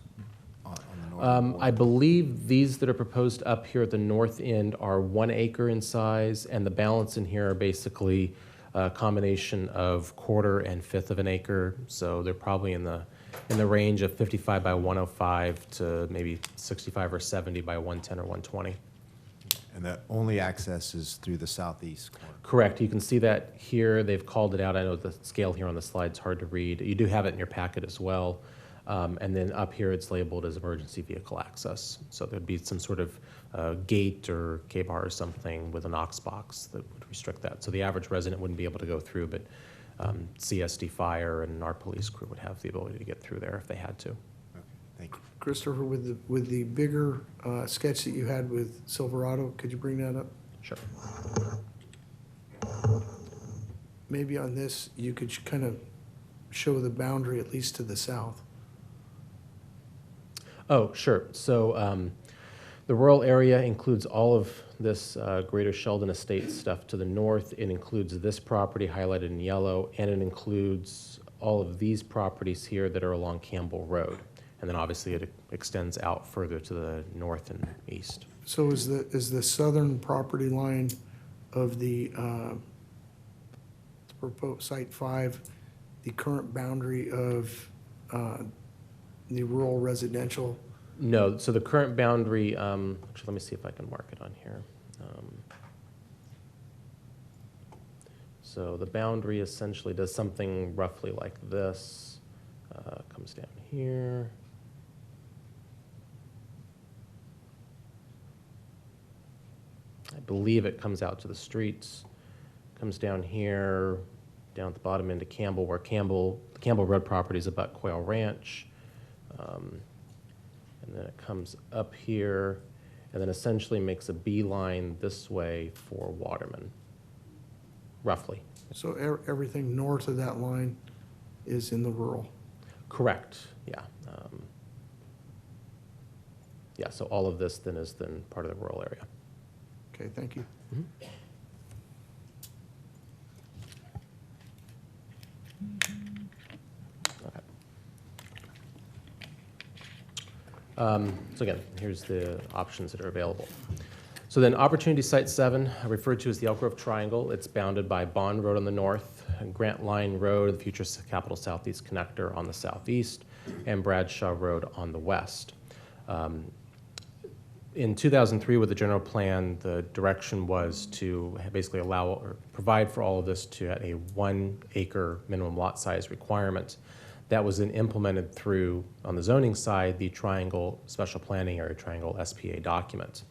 on the north? I believe these that are proposed up here at the north end are 1 acre in size, and the balance in here are basically a combination of 1/4 and 1/5 of an acre. So they're probably in the range of 55 by 105 to maybe 65 or 70 by 110 or 120. And the only access is through the southeast corner? Correct. You can see that here. They've called it out. I know the scale here on the slide is hard to read. You do have it in your packet as well. And then up here it's labeled as emergency vehicle access. So there'd be some sort of gate or K-bar or something with a Knox box that would restrict that. So the average resident wouldn't be able to go through, but CSD Fire and our police crew would have the ability to get through there if they had to. Okay, thank you. Christopher, with the bigger sketch that you had with Silverado, could you bring that up? Sure. Maybe on this, you could kind of show the boundary at least to the south. Oh, sure. So the rural area includes all of this Greater Sheldon Estates stuff to the north. It includes this property highlighted in yellow, and it includes all of these properties here that are along Campbell Road. And then obviously it extends out further to the north and east. So is the southern property line of the proposed Site 5 the current boundary of the rural residential? No, so the current boundary, actually, let me see if I can mark it on here. So the boundary essentially does something roughly like this. Comes down here. I believe it comes out to the streets, comes down here, down at the bottom into Campbell, where the Campbell Road property is about Quail Ranch. And then it comes up here, and then essentially makes a beeline this way for Waterman, roughly. So everything north of that line is in the rural? Correct, yeah. Yeah, so all of this then is then part of the rural area. Okay, thank you. So again, here's the options that are available. So then Opportunity Site 7, referred to as the Elk Grove Triangle. It's bounded by Bond Road on the north, Grant Line Road, the future Capital Southeast Connector on the southeast, and Bradshaw Road on the west. In 2003, with the general plan, the direction was to basically allow or provide for all of this to at a 1 acre minimum lot size requirement. That was then implemented through, on the zoning side, the Triangle Special Planning Area Triangle SPA document.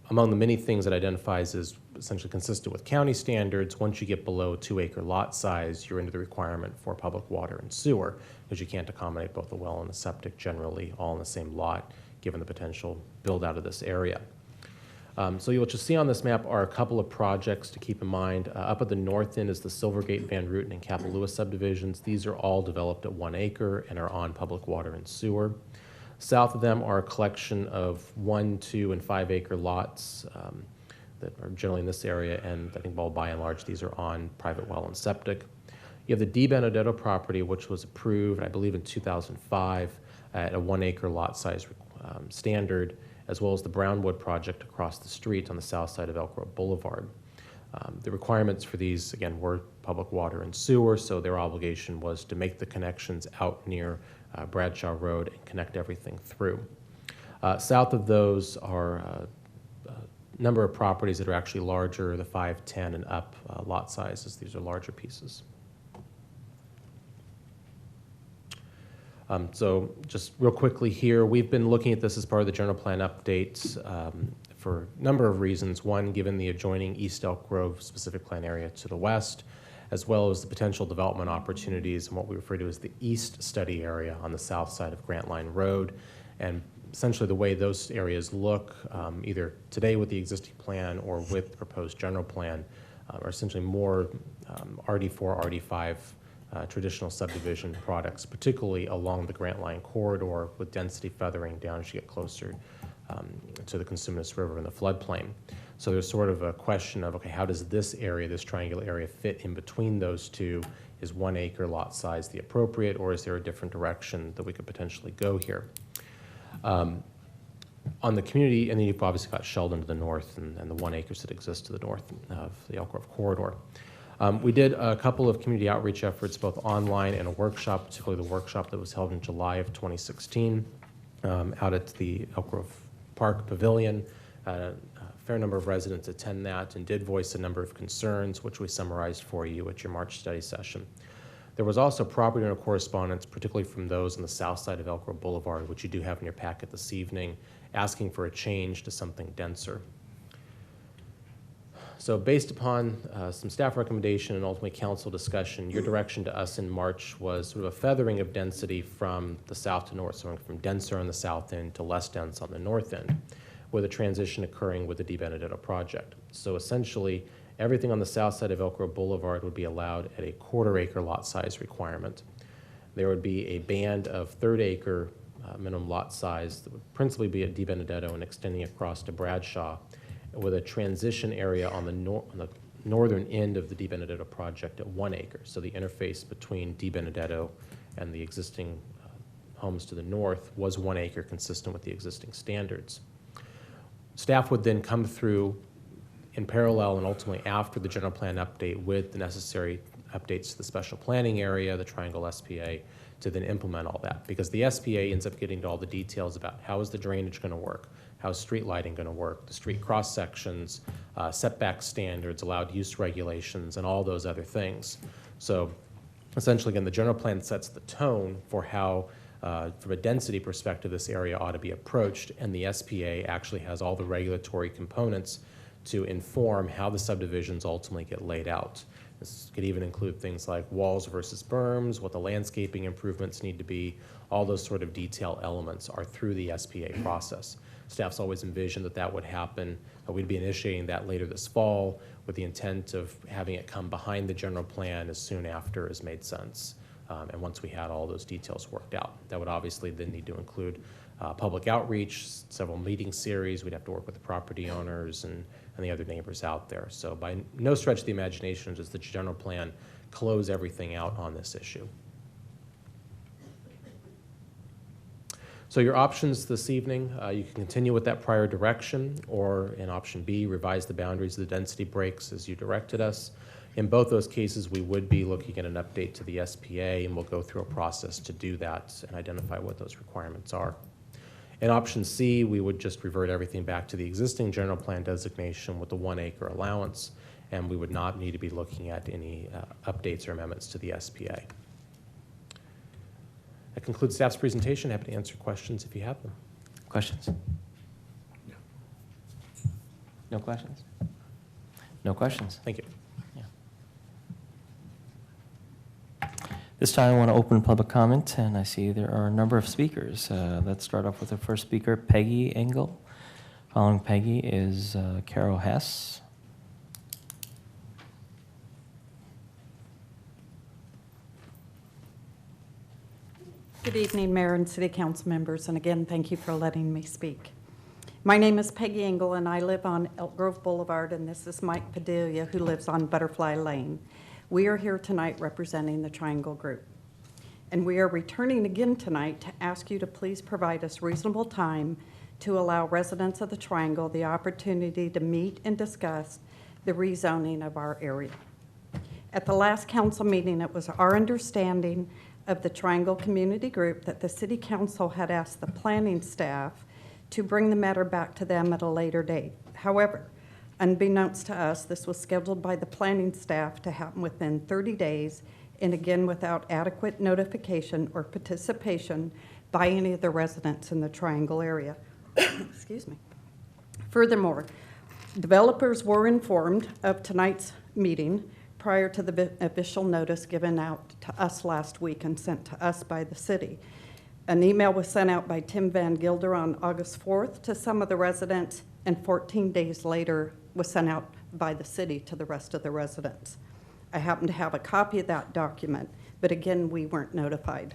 Among the many things it identifies as essentially consistent with county standards, once you get below 2 acre lot size, you're into the requirement for public water and sewer, because you can't accommodate both the well and the septic generally all in the same lot, given the potential build out of this area. So what you'll see on this map are a couple of projects to keep in mind. Up at the north end is the Silvergate, Van Ruten, and Kapalua subdivisions. These are all developed at 1 acre and are on public water and sewer. South of them are a collection of 1, 2, and 5 acre lots that are generally in this area, and I think by and large these are on private well and septic. You have the Di Benedetto property, which was approved, I believe, in 2005 at a 1 acre lot size standard, as well as the Brownwood project across the street on the south side of Elk Grove Boulevard. The requirements for these, again, were public water and sewer, so their obligation was to make the connections out near Bradshaw Road and connect everything through. South of those are a number of properties that are actually larger, the 5, 10, and up lot sizes. These are larger pieces. So just real quickly here, we've been looking at this as part of the general plan updates for a number of reasons. One, given the adjoining East Elk Grove specific plan area to the west, as well as the potential development opportunities in what we refer to as the East Study area on the south side of Grant Line Road. And essentially the way those areas look, either today with the existing plan or with the proposed general plan, are essentially more RD4, RD5 traditional subdivision products, particularly along the Grant Line corridor with density feathering down as you get closer to the Cosumnes River and the floodplain. So there's sort of a question of, okay, how does this area, this triangular area, fit in between those two? Is 1 acre lot size the appropriate, or is there a different direction that we could potentially go here? On the community, and then you've obviously got Sheldon to the north and the 1 acres that exist to the north of the Elk Grove corridor. We did a couple of community outreach efforts, both online and a workshop, particularly the workshop that was held in July of 2016 out at the Elk Grove Park Pavilion. A fair number of residents attend that and did voice a number of concerns, which we summarized for you at your March study session. There was also property owner correspondence, particularly from those on the south side of Elk Grove Boulevard, which you do have in your packet this evening, asking for a change to something denser. So based upon some staff recommendation and ultimately council discussion, your direction to us in March was sort of a feathering of density from the south to north, so from denser on the south end to less dense on the north end, with a transition occurring with the Di Benedetto project. So essentially, everything on the south side of Elk Grove Boulevard would be allowed at a 1/4 acre lot size requirement. There would be a band of 1/3 acre minimum lot size that would principally be at Di Benedetto and extending across to Bradshaw, with a transition area on the northern end of the Di Benedetto project at 1 acre. So the interface between Di Benedetto and the existing homes to the north was 1 acre, consistent with the existing standards. Staff would then come through in parallel and ultimately after the general plan update with the necessary updates to the special planning area, the Triangle SPA, to then implement all that. Because the SPA ends up getting to all the details about how is the drainage going to work, how is street lighting going to work, the street cross sections, setback standards, allowed use regulations, and all those other things. So essentially, again, the general plan sets the tone for how, from a density perspective, this area ought to be approached, and the SPA actually has all the regulatory components to inform how the subdivisions ultimately get laid out. This could even include things like walls versus berms, what the landscaping improvements need to be. All those sort of detail elements are through the SPA process. Staff's always envisioned that that would happen. We'd be initiating that later this fall with the intent of having it come behind the general plan as soon after as made sense. And once we had all those details worked out, that would obviously then need to include public outreach, several meeting series. We'd have to work with the property owners and the other neighbors out there. So by no stretch of the imagination does the general plan close everything out on this issue. So your options this evening, you can continue with that prior direction, or in option B, revise the boundaries of the density breaks as you directed us. In both those cases, we would be looking at an update to the SPA, and we'll go through a process to do that and identify what those requirements are. In option C, we would just revert everything back to the existing general plan designation with the 1 acre allowance, and we would not need to be looking at any updates or amendments to the SPA. That concludes staff's presentation. Happy to answer questions if you have them. Questions? No questions? No questions? Thank you. This time I want to open public comment, and I see there are a number of speakers. Let's start off with the first speaker, Peggy Engel. Following Peggy is Carol Hess. Good evening, Mayor and City Council members, and again, thank you for letting me speak. My name is Peggy Engel, and I live on Elk Grove Boulevard, and this is Mike Padilla, who lives on Butterfly Lane. We are here tonight representing the Triangle Group. And we are returning again tonight to ask you to please provide us reasonable time to allow residents of the Triangle the opportunity to meet and discuss the rezoning of our area. At the last council meeting, it was our understanding of the Triangle Community Group that the City Council had asked the planning staff to bring the matter back to them at a later date. However, unbeknownst to us, this was scheduled by the planning staff to happen within 30 days, and again without adequate notification or participation by any of the residents in the Triangle area. Excuse me. Furthermore, developers were informed of tonight's meeting prior to the official notice given out to us last week and sent to us by the city. An email was sent out by Tim Van Gilder on August 4th to some of the residents, and 14 days later was sent out by the city to the rest of the residents. I happen to have a copy of that document, but again, we weren't notified.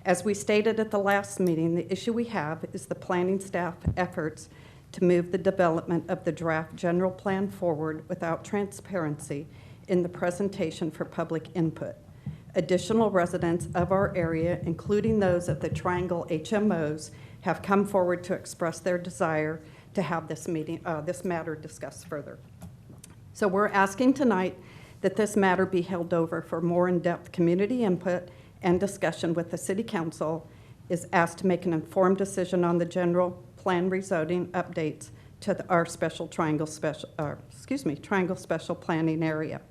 As we stated at the last meeting, the issue we have is the planning staff efforts to move the development of the draft general plan forward without transparency in the presentation for public input. Additional residents of our area, including those of the Triangle HMOs, have come forward to express their desire to have this matter discussed further. So we're asking tonight that this matter be held over for more in-depth community input and discussion with the City Council is asked to make an informed decision on the general plan rezoning updates to our Triangle Special Planning Area.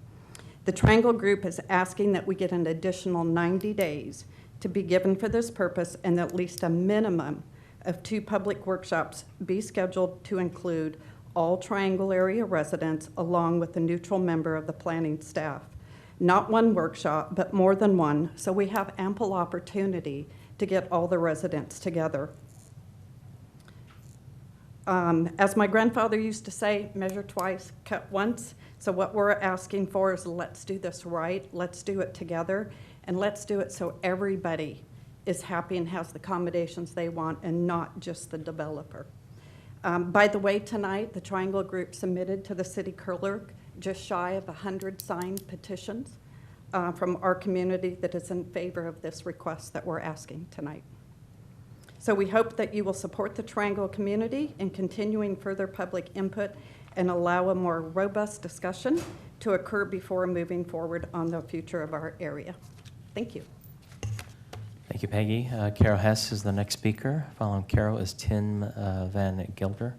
The Triangle Group is asking that we get an additional 90 days to be given for this purpose, and at least a minimum of 2 public workshops be scheduled to include all Triangle area residents along with a neutral member of the planning staff. Not 1 workshop, but more than 1, so we have ample opportunity to get all the residents together. As my grandfather used to say, measure twice, cut once. So what we're asking for is let's do this right, let's do it together, and let's do it so everybody is happy and has the accommodations they want and not just the developer. By the way, tonight, the Triangle Group submitted to the city clerk just shy of 100 signed petitions from our community that is in favor of this request that we're asking tonight. So we hope that you will support the Triangle community in continuing further public input and allow a more robust discussion to occur before moving forward on the future of our area. Thank you. Thank you, Peggy. Carol Hess is the next speaker. Following Carol is Tim Van Gilder.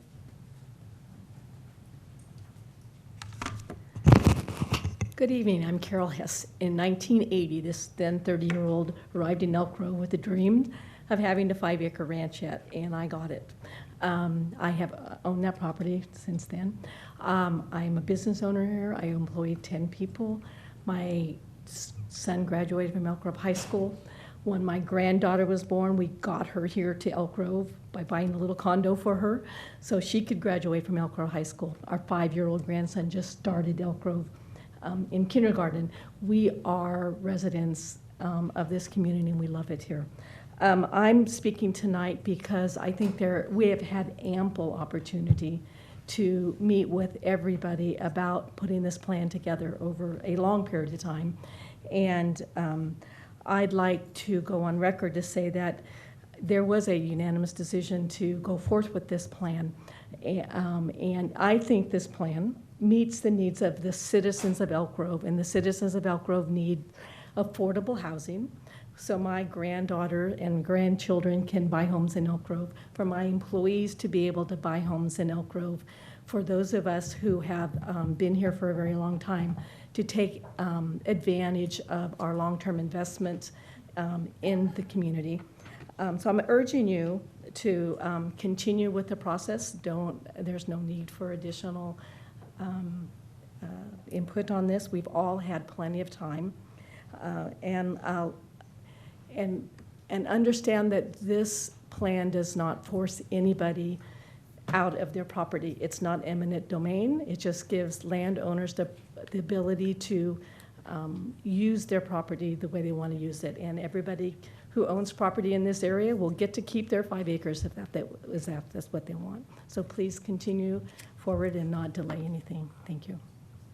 Good evening, I'm Carol Hess. In 1980, this then 30-year-old arrived in Elk Grove with a dream of having a 5-acre ranchette, and I got it. I have owned that property since then. I'm a business owner here. I employ 10 people. My son graduated from Elk Grove High School. When my granddaughter was born, we got her here to Elk Grove by buying a little condo for her so she could graduate from Elk Grove High School. Our 5-year-old grandson just started Elk Grove in kindergarten. We are residents of this community and we love it here. I'm speaking tonight because I think we have had ample opportunity to meet with everybody about putting this plan together over a long period of time. And I'd like to go on record to say that there was a unanimous decision to go forth with this plan. And I think this plan meets the needs of the citizens of Elk Grove, and the citizens of Elk Grove need affordable housing. So my granddaughter and grandchildren can buy homes in Elk Grove, for my employees to be able to buy homes in Elk Grove, for those of us who have been here for a very long time to take advantage of our long-term investment in the community. So I'm urging you to continue with the process. There's no need for additional input on this. We've all had plenty of time. And understand that this plan does not force anybody out of their property. It's not eminent domain. It just gives landowners the ability to use their property the way they want to use it. And everybody who owns property in this area will get to keep their 5 acres if that's what they want. So please continue forward and not delay anything. Thank you.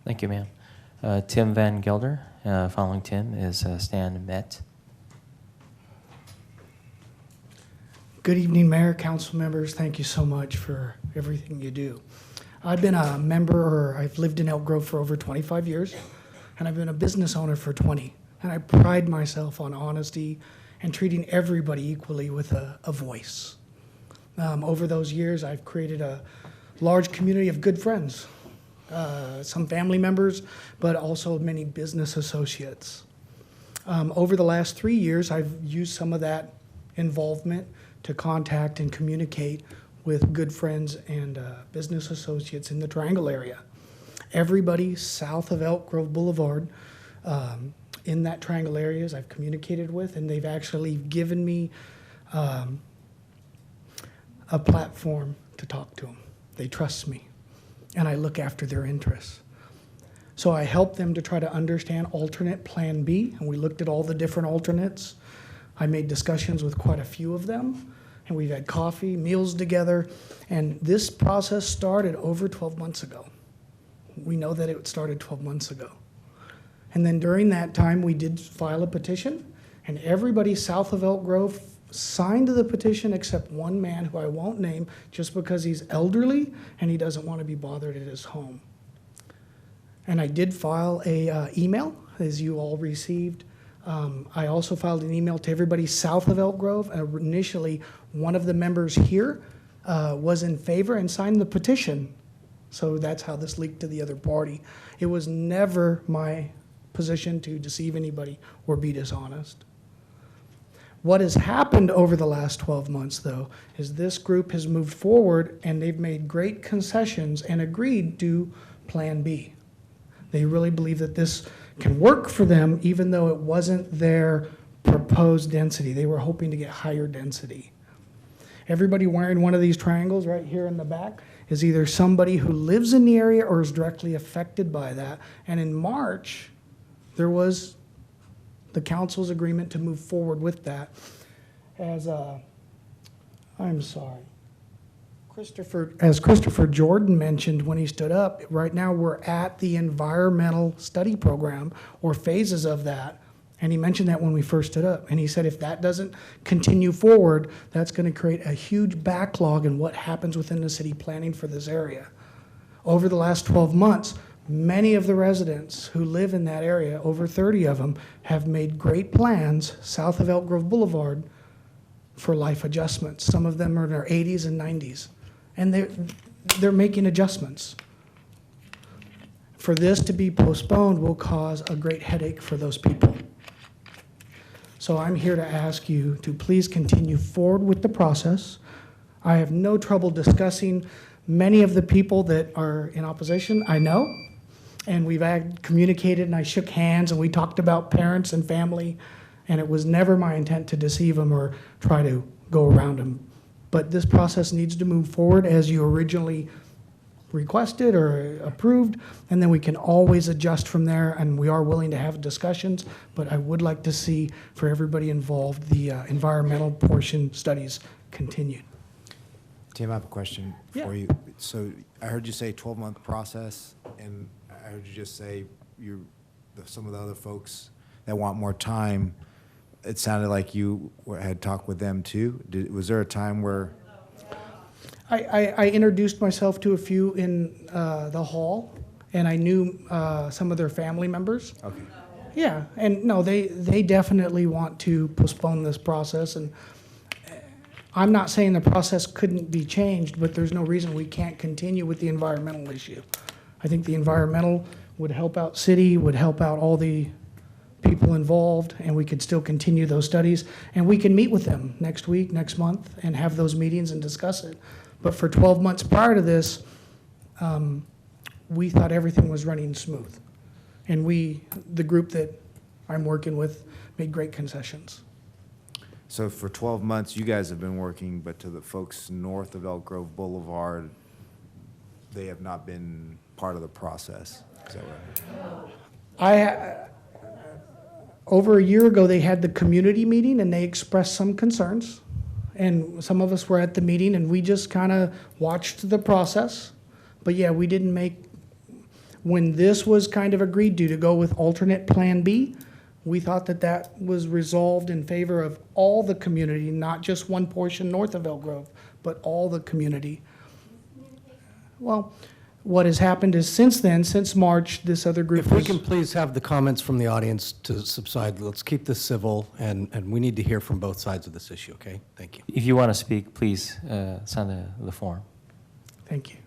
Thank you, ma'am. Tim Van Gelder. Following Tim is Stan Met. Good evening, Mayor, council members. Thank you so much for everything you do. I've been a member, I've lived in Elk Grove for over 25 years, and I've been a business owner for 20. And I pride myself on honesty and treating everybody equally with a voice. Over those years, I've created a large community of good friends, some family members, but also many business associates. Over the last 3 years, I've used some of that involvement to contact and communicate with good friends and business associates in the Triangle area. Everybody south of Elk Grove Boulevard in that Triangle areas I've communicated with, and they've actually given me a platform to talk to them. They trust me, and I look after their interests. So I help them to try to understand alternate Plan B, and we looked at all the different alternates. I made discussions with quite a few of them, and we've had coffee, meals together, and this process started over 12 months ago. We know that it started 12 months ago. And then during that time, we did file a petition, and everybody south of Elk Grove signed the petition except one man who I won't name just because he's elderly and he doesn't want to be bothered at his home. And I did file a email, as you all received. I also filed an email to everybody south of Elk Grove. Initially, one of the members here was in favor and signed the petition. So that's how this leaked to the other party. It was never my position to deceive anybody or be dishonest. What has happened over the last 12 months, though, is this group has moved forward and they've made great concessions and agreed to Plan B. They really believe that this can work for them, even though it wasn't their proposed density. They were hoping to get higher density. Everybody wearing one of these triangles right here in the back is either somebody who lives in the area or is directly affected by that. And in March, there was the council's agreement to move forward with that as a, I'm sorry, As Christopher Jordan mentioned when he stood up, right now we're at the environmental study program or phases of that. And he mentioned that when we first stood up. And he said if that doesn't continue forward, that's going to create a huge backlog in what happens within the city planning for this area. Over the last 12 months, many of the residents who live in that area, over 30 of them, have made great plans south of Elk Grove Boulevard for life adjustments. Some of them are in their 80s and 90s. And they're making adjustments. For this to be postponed will cause a great headache for those people. So I'm here to ask you to please continue forward with the process. I have no trouble discussing many of the people that are in opposition, I know. And we've communicated and I shook hands and we talked about parents and family. And it was never my intent to deceive them or try to go around them. But this process needs to move forward as you originally requested or approved, and then we can always adjust from there, and we are willing to have discussions, but I would like to see, for everybody involved, the environmental portion studies continued. Tim, I have a question for you. So I heard you say 12-month process, and I heard you just say some of the other folks that want more time, it sounded like you had talked with them too. Was there a time where? I introduced myself to a few in the hall, and I knew some of their family members. Okay. Yeah, and no, they definitely want to postpone this process, and I'm not saying the process couldn't be changed, but there's no reason we can't continue with the environmental issue. I think the environmental would help out city, would help out all the people involved, and we could still continue those studies. And we can meet with them next week, next month, and have those meetings and discuss it. But for 12 months prior to this, we thought everything was running smooth. And the group that I'm working with, made great concessions. So for 12 months, you guys have been working, but to the folks north of Elk Grove Boulevard, they have not been part of the process. Is that right? Over a year ago, they had the community meeting and they expressed some concerns. And some of us were at the meeting and we just kind of watched the process. But yeah, we didn't when this was kind of agreed to go with alternate Plan B, we thought that was resolved in favor of all the community, not just one portion north of Elk Grove, but all the community. Well, what has happened is since then, since March, this other group If we can please have the comments from the audience to subside, let's keep this civil, and we need to hear from both sides of this issue, okay? Thank you. If you want to speak, please sign the form. Thank you.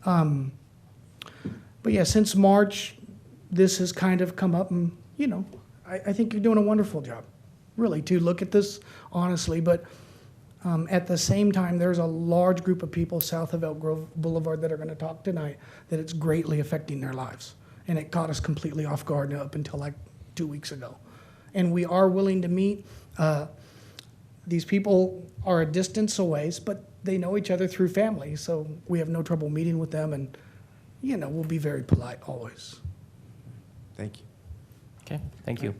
But yeah, since March, this has kind of come up, and I think you're doing a wonderful job, really, to look at this honestly. But at the same time, there's a large group of people south of Elk Grove Boulevard that are going to talk tonight that it's greatly affecting their lives. And it caught us completely off guard up until like 2 weeks ago. And we are willing to meet. These people are a distance away, but they know each other through family, so we have no trouble meeting with them, and we'll be very polite always. Thank you. Okay, thank you.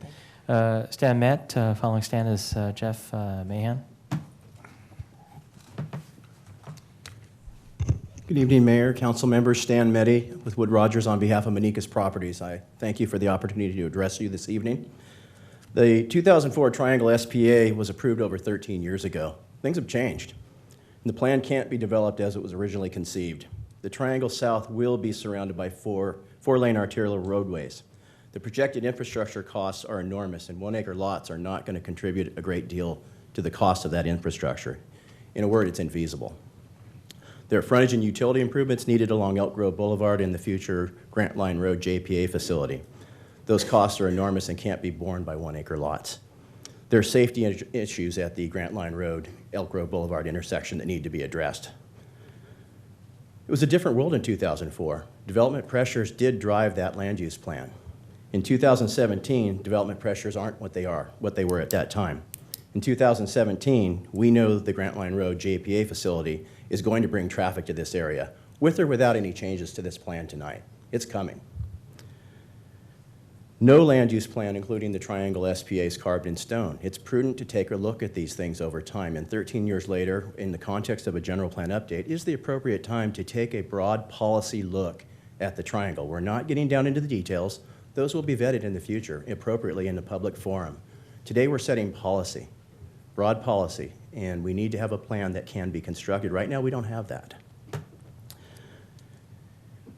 Stan Met, following Stan is Jeff Mahan. Good evening, Mayor, Council Member Stan Meddy with Wood Rogers on behalf of Manicus Properties. I thank you for the opportunity to address you this evening. The 2004 Triangle SPA was approved over 13 years ago. Things have changed, and the plan can't be developed as it was originally conceived. The Triangle South will be surrounded by four-lane arterial roadways. The projected infrastructure costs are enormous, and 1 acre lots are not going to contribute a great deal to the cost of that infrastructure. In a word, it's infeasible. There are frontage and utility improvements needed along Elk Grove Boulevard and the future Grant Line Road JPA facility. Those costs are enormous and can't be borne by 1 acre lots. There are safety issues at the Grant Line Road, Elk Grove Boulevard intersection that need to be addressed. It was a different world in 2004. Development pressures did drive that land use plan. In 2017, development pressures aren't what they were at that time. In 2017, we know the Grant Line Road JPA facility is going to bring traffic to this area, with or without any changes to this plan tonight. It's coming. No land use plan, including the Triangle SPA, is carved in stone. It's prudent to take a look at these things over time, and 13 years later, in the context of a general plan update, is the appropriate time to take a broad policy look at the Triangle. We're not getting down into the details. Those will be vetted in the future appropriately in the public forum. Today, we're setting policy, broad policy, and we need to have a plan that can be constructed. Right now, we don't have that.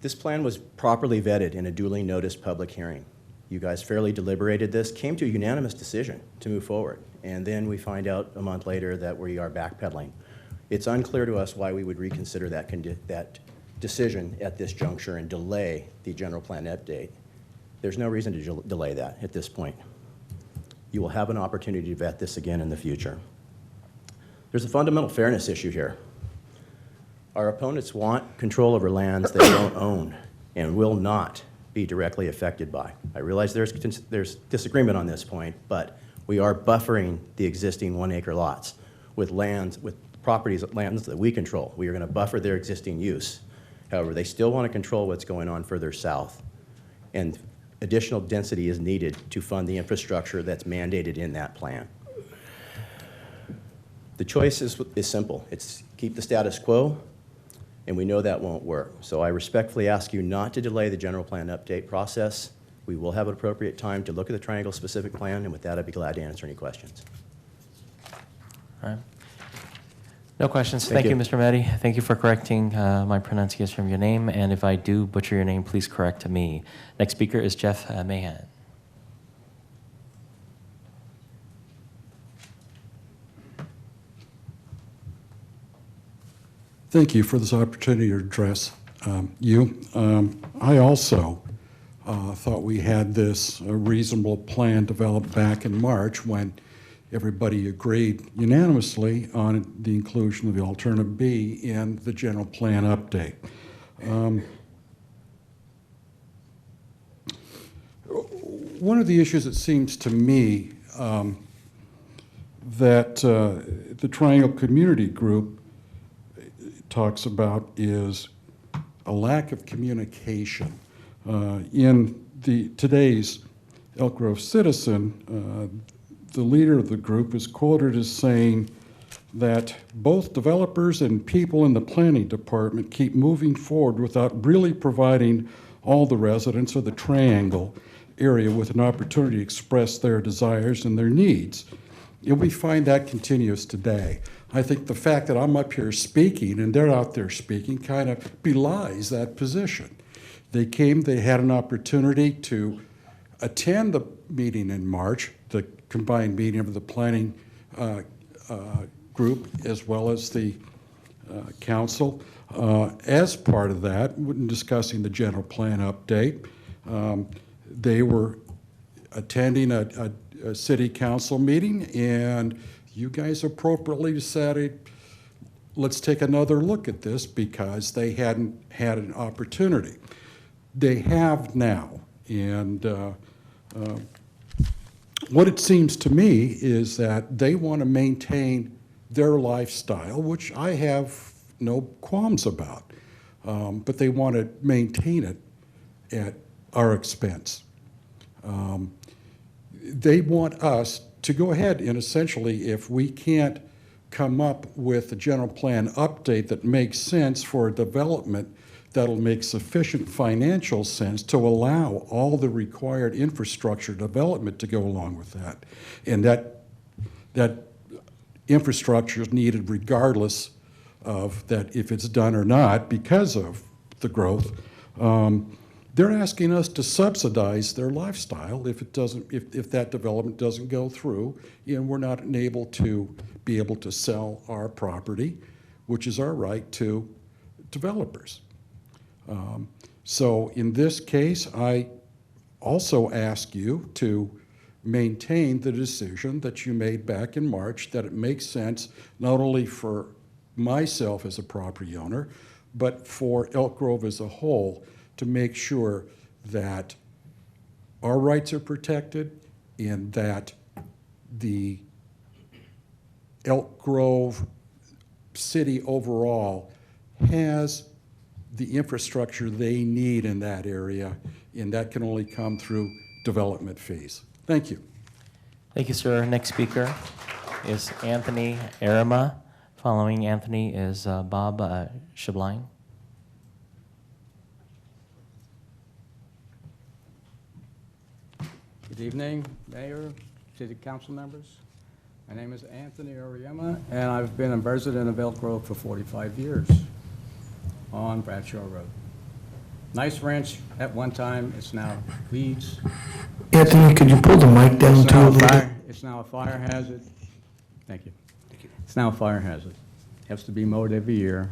This plan was properly vetted in a duly noticed public hearing. You guys fairly deliberated this, came to a unanimous decision to move forward, and then we find out a month later that we are backpedaling. It's unclear to us why we would reconsider that decision at this juncture and delay the general plan update. There's no reason to delay that at this point. You will have an opportunity to vet this again in the future. There's a fundamental fairness issue here. Our opponents want control over lands they don't own and will not be directly affected by. I realize there's disagreement on this point, but we are buffering the existing 1 acre lots with lands, with properties, lands that we control. We are going to buffer their existing use. However, they still want to control what's going on further south, and additional density is needed to fund the infrastructure that's mandated in that plan. The choice is simple. It's keep the status quo, and we know that won't work. So I respectfully ask you not to delay the general plan update process. We will have an appropriate time to look at the Triangle specific plan, and with that, I'd be glad to answer any questions. All right. No questions. Thank you, Mr. Meddy. Thank you for correcting my pronunciation of your name, and if I do butcher your name, please correct me. Next speaker is Jeff Mahan. Thank you for this opportunity to address you. I also thought we had this reasonable plan developed back in March when everybody agreed unanimously on the inclusion of the alternative B in the general plan update. One of the issues it seems to me that the Triangle Community Group talks about is a lack of communication. In today's Elk Grove Citizen, the leader of the group is quoted as saying that both developers and people in the planning department keep moving forward without really providing all the residents of the Triangle area with an opportunity to express their desires and their needs. And we find that continues today. I think the fact that I'm up here speaking and they're out there speaking kind of belies that position. They came, they had an opportunity to attend the meeting in March, the combined meeting of the planning group as well as the council. As part of that, when discussing the general plan update, they were attending a city council meeting, and you guys appropriately decided, let's take another look at this because they hadn't had an opportunity. They have now, and what it seems to me is that they want to maintain their lifestyle, which I have no qualms about, but they want to maintain it at our expense. They want us to go ahead and essentially, if we can't come up with a general plan update that makes sense for a development that'll make sufficient financial sense to allow all the required infrastructure development to go along with that. And that infrastructure is needed regardless of that if it's done or not because of the growth. They're asking us to subsidize their lifestyle if that development doesn't go through, and we're not able to be able to sell our property, which is our right to developers. So in this case, I also ask you to maintain the decision that you made back in March, that it makes sense not only for myself as a property owner, but for Elk Grove as a whole, to make sure that our rights are protected and that the Elk Grove city overall has the infrastructure they need in that area, and that can only come through development fees. Thank you. Thank you, sir. Next speaker is Anthony Arima. Following Anthony is Bob Shabline. Good evening, Mayor, City Council members. My name is Anthony Oriema, and I've been a resident of Elk Grove for 45 years on Bradshaw Road. Nice ranch at one time, it's now weeds. Anthony, could you pull the mic down too a little bit? It's now a fire hazard. Thank you. It's now a fire hazard. Has to be mowed every year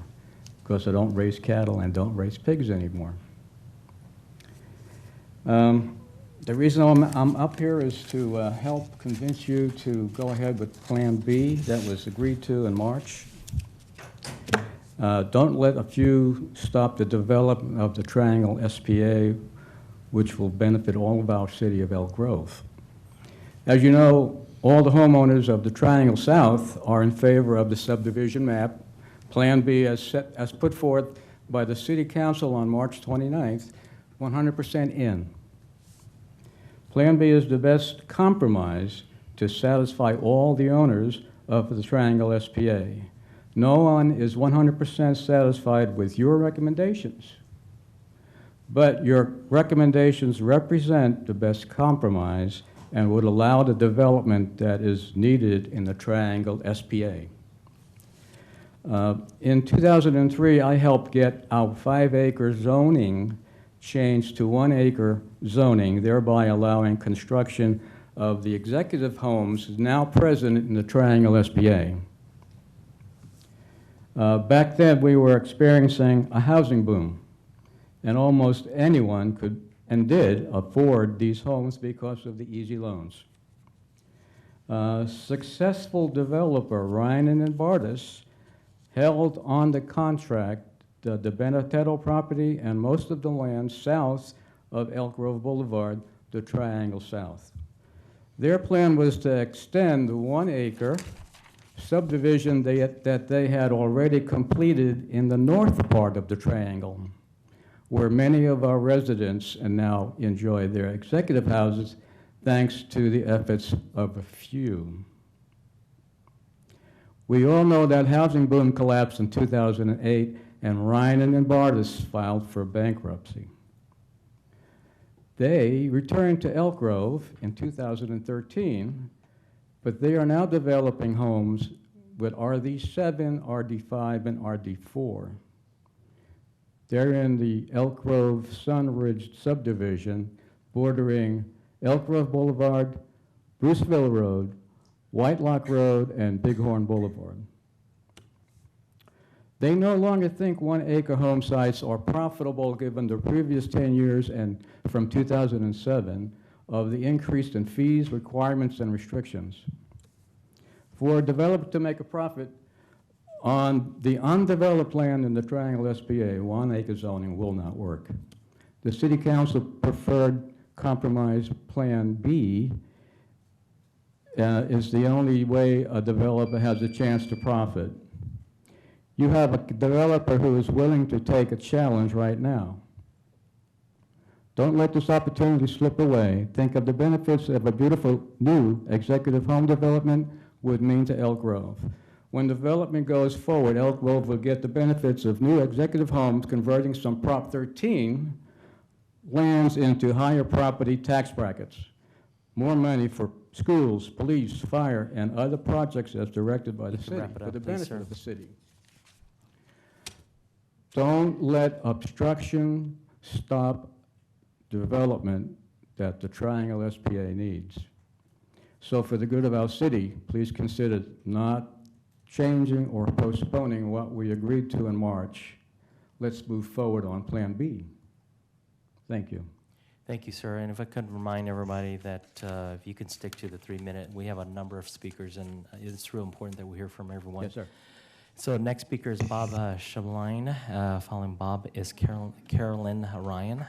because they don't raise cattle and don't raise pigs anymore. The reason I'm up here is to help convince you to go ahead with Plan B that was agreed to in March. Don't let a few stop the development of the Triangle SPA, which will benefit all of our city of Elk Grove. As you know, all the homeowners of the Triangle South are in favor of the subdivision map, Plan B as put forth by the City Council on March 29th, 100% in. Plan B is the best compromise to satisfy all the owners of the Triangle SPA. No one is 100% satisfied with your recommendations, but your recommendations represent the best compromise and would allow the development that is needed in the Triangle SPA. In 2003, I helped get our 5-acre zoning changed to 1-acre zoning, thereby allowing construction of the executive homes now present in the Triangle SPA. Back then, we were experiencing a housing boom, and almost anyone could and did afford these homes because of the easy loans. Successful developer Ryan and Bardis held on the contract the Benedetto property and most of the land south of Elk Grove Boulevard, the Triangle South. Their plan was to extend the 1-acre subdivision that they had already completed in the north part of the Triangle, where many of our residents and now enjoy their executive houses thanks to the efforts of a few. We all know that housing boom collapsed in 2008 and Ryan and Bardis filed for bankruptcy. They returned to Elk Grove in 2013, but they are now developing homes with RD7, RD5, and RD4. They're in the Elk Grove Sunridge subdivision, bordering Elk Grove Boulevard, Bruceville Road, Whitelock Road, and Bighorn Boulevard. They no longer think 1-acre home sites are profitable given the previous 10 years and from 2007 of the increase in fees, requirements, and restrictions. For a developer to make a profit on the undeveloped land in the Triangle SPA, 1-acre zoning will not work. The City Council preferred compromise Plan B is the only way a developer has a chance to profit. You have a developer who is willing to take a challenge right now. Don't let this opportunity slip away. Think of the benefits of a beautiful new executive home development would mean to Elk Grove. When development goes forward, Elk Grove will get the benefits of new executive homes converting some Prop 13 lands into higher property tax brackets. More money for schools, police, fire, and other projects as directed by the city for the benefit of the city. Don't let obstruction stop development that the Triangle SPA needs. So for the good of our city, please consider not changing or postponing what we agreed to in March. Let's move forward on Plan B. Thank you. Thank you, sir. And if I could remind everybody that if you can stick to the 3-minute, we have a number of speakers, and it's real important that we hear from everyone. Yes, sir. So next speaker is Bob Shabline. Following Bob is Carolyn Ryan.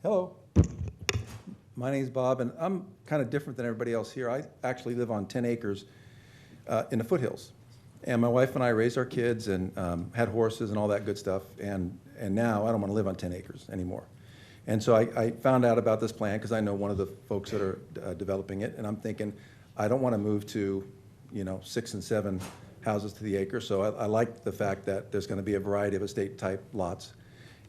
Hello. My name's Bob, and I'm kind of different than everybody else here. I actually live on 10 acres in the foothills. And my wife and I raised our kids and had horses and all that good stuff. And now I don't want to live on 10 acres anymore. And so I found out about this plan because I know one of the folks that are developing it. And I'm thinking, I don't want to move to, 6 and 7 houses to the acre. So I like the fact that there's going to be a variety of estate type lots.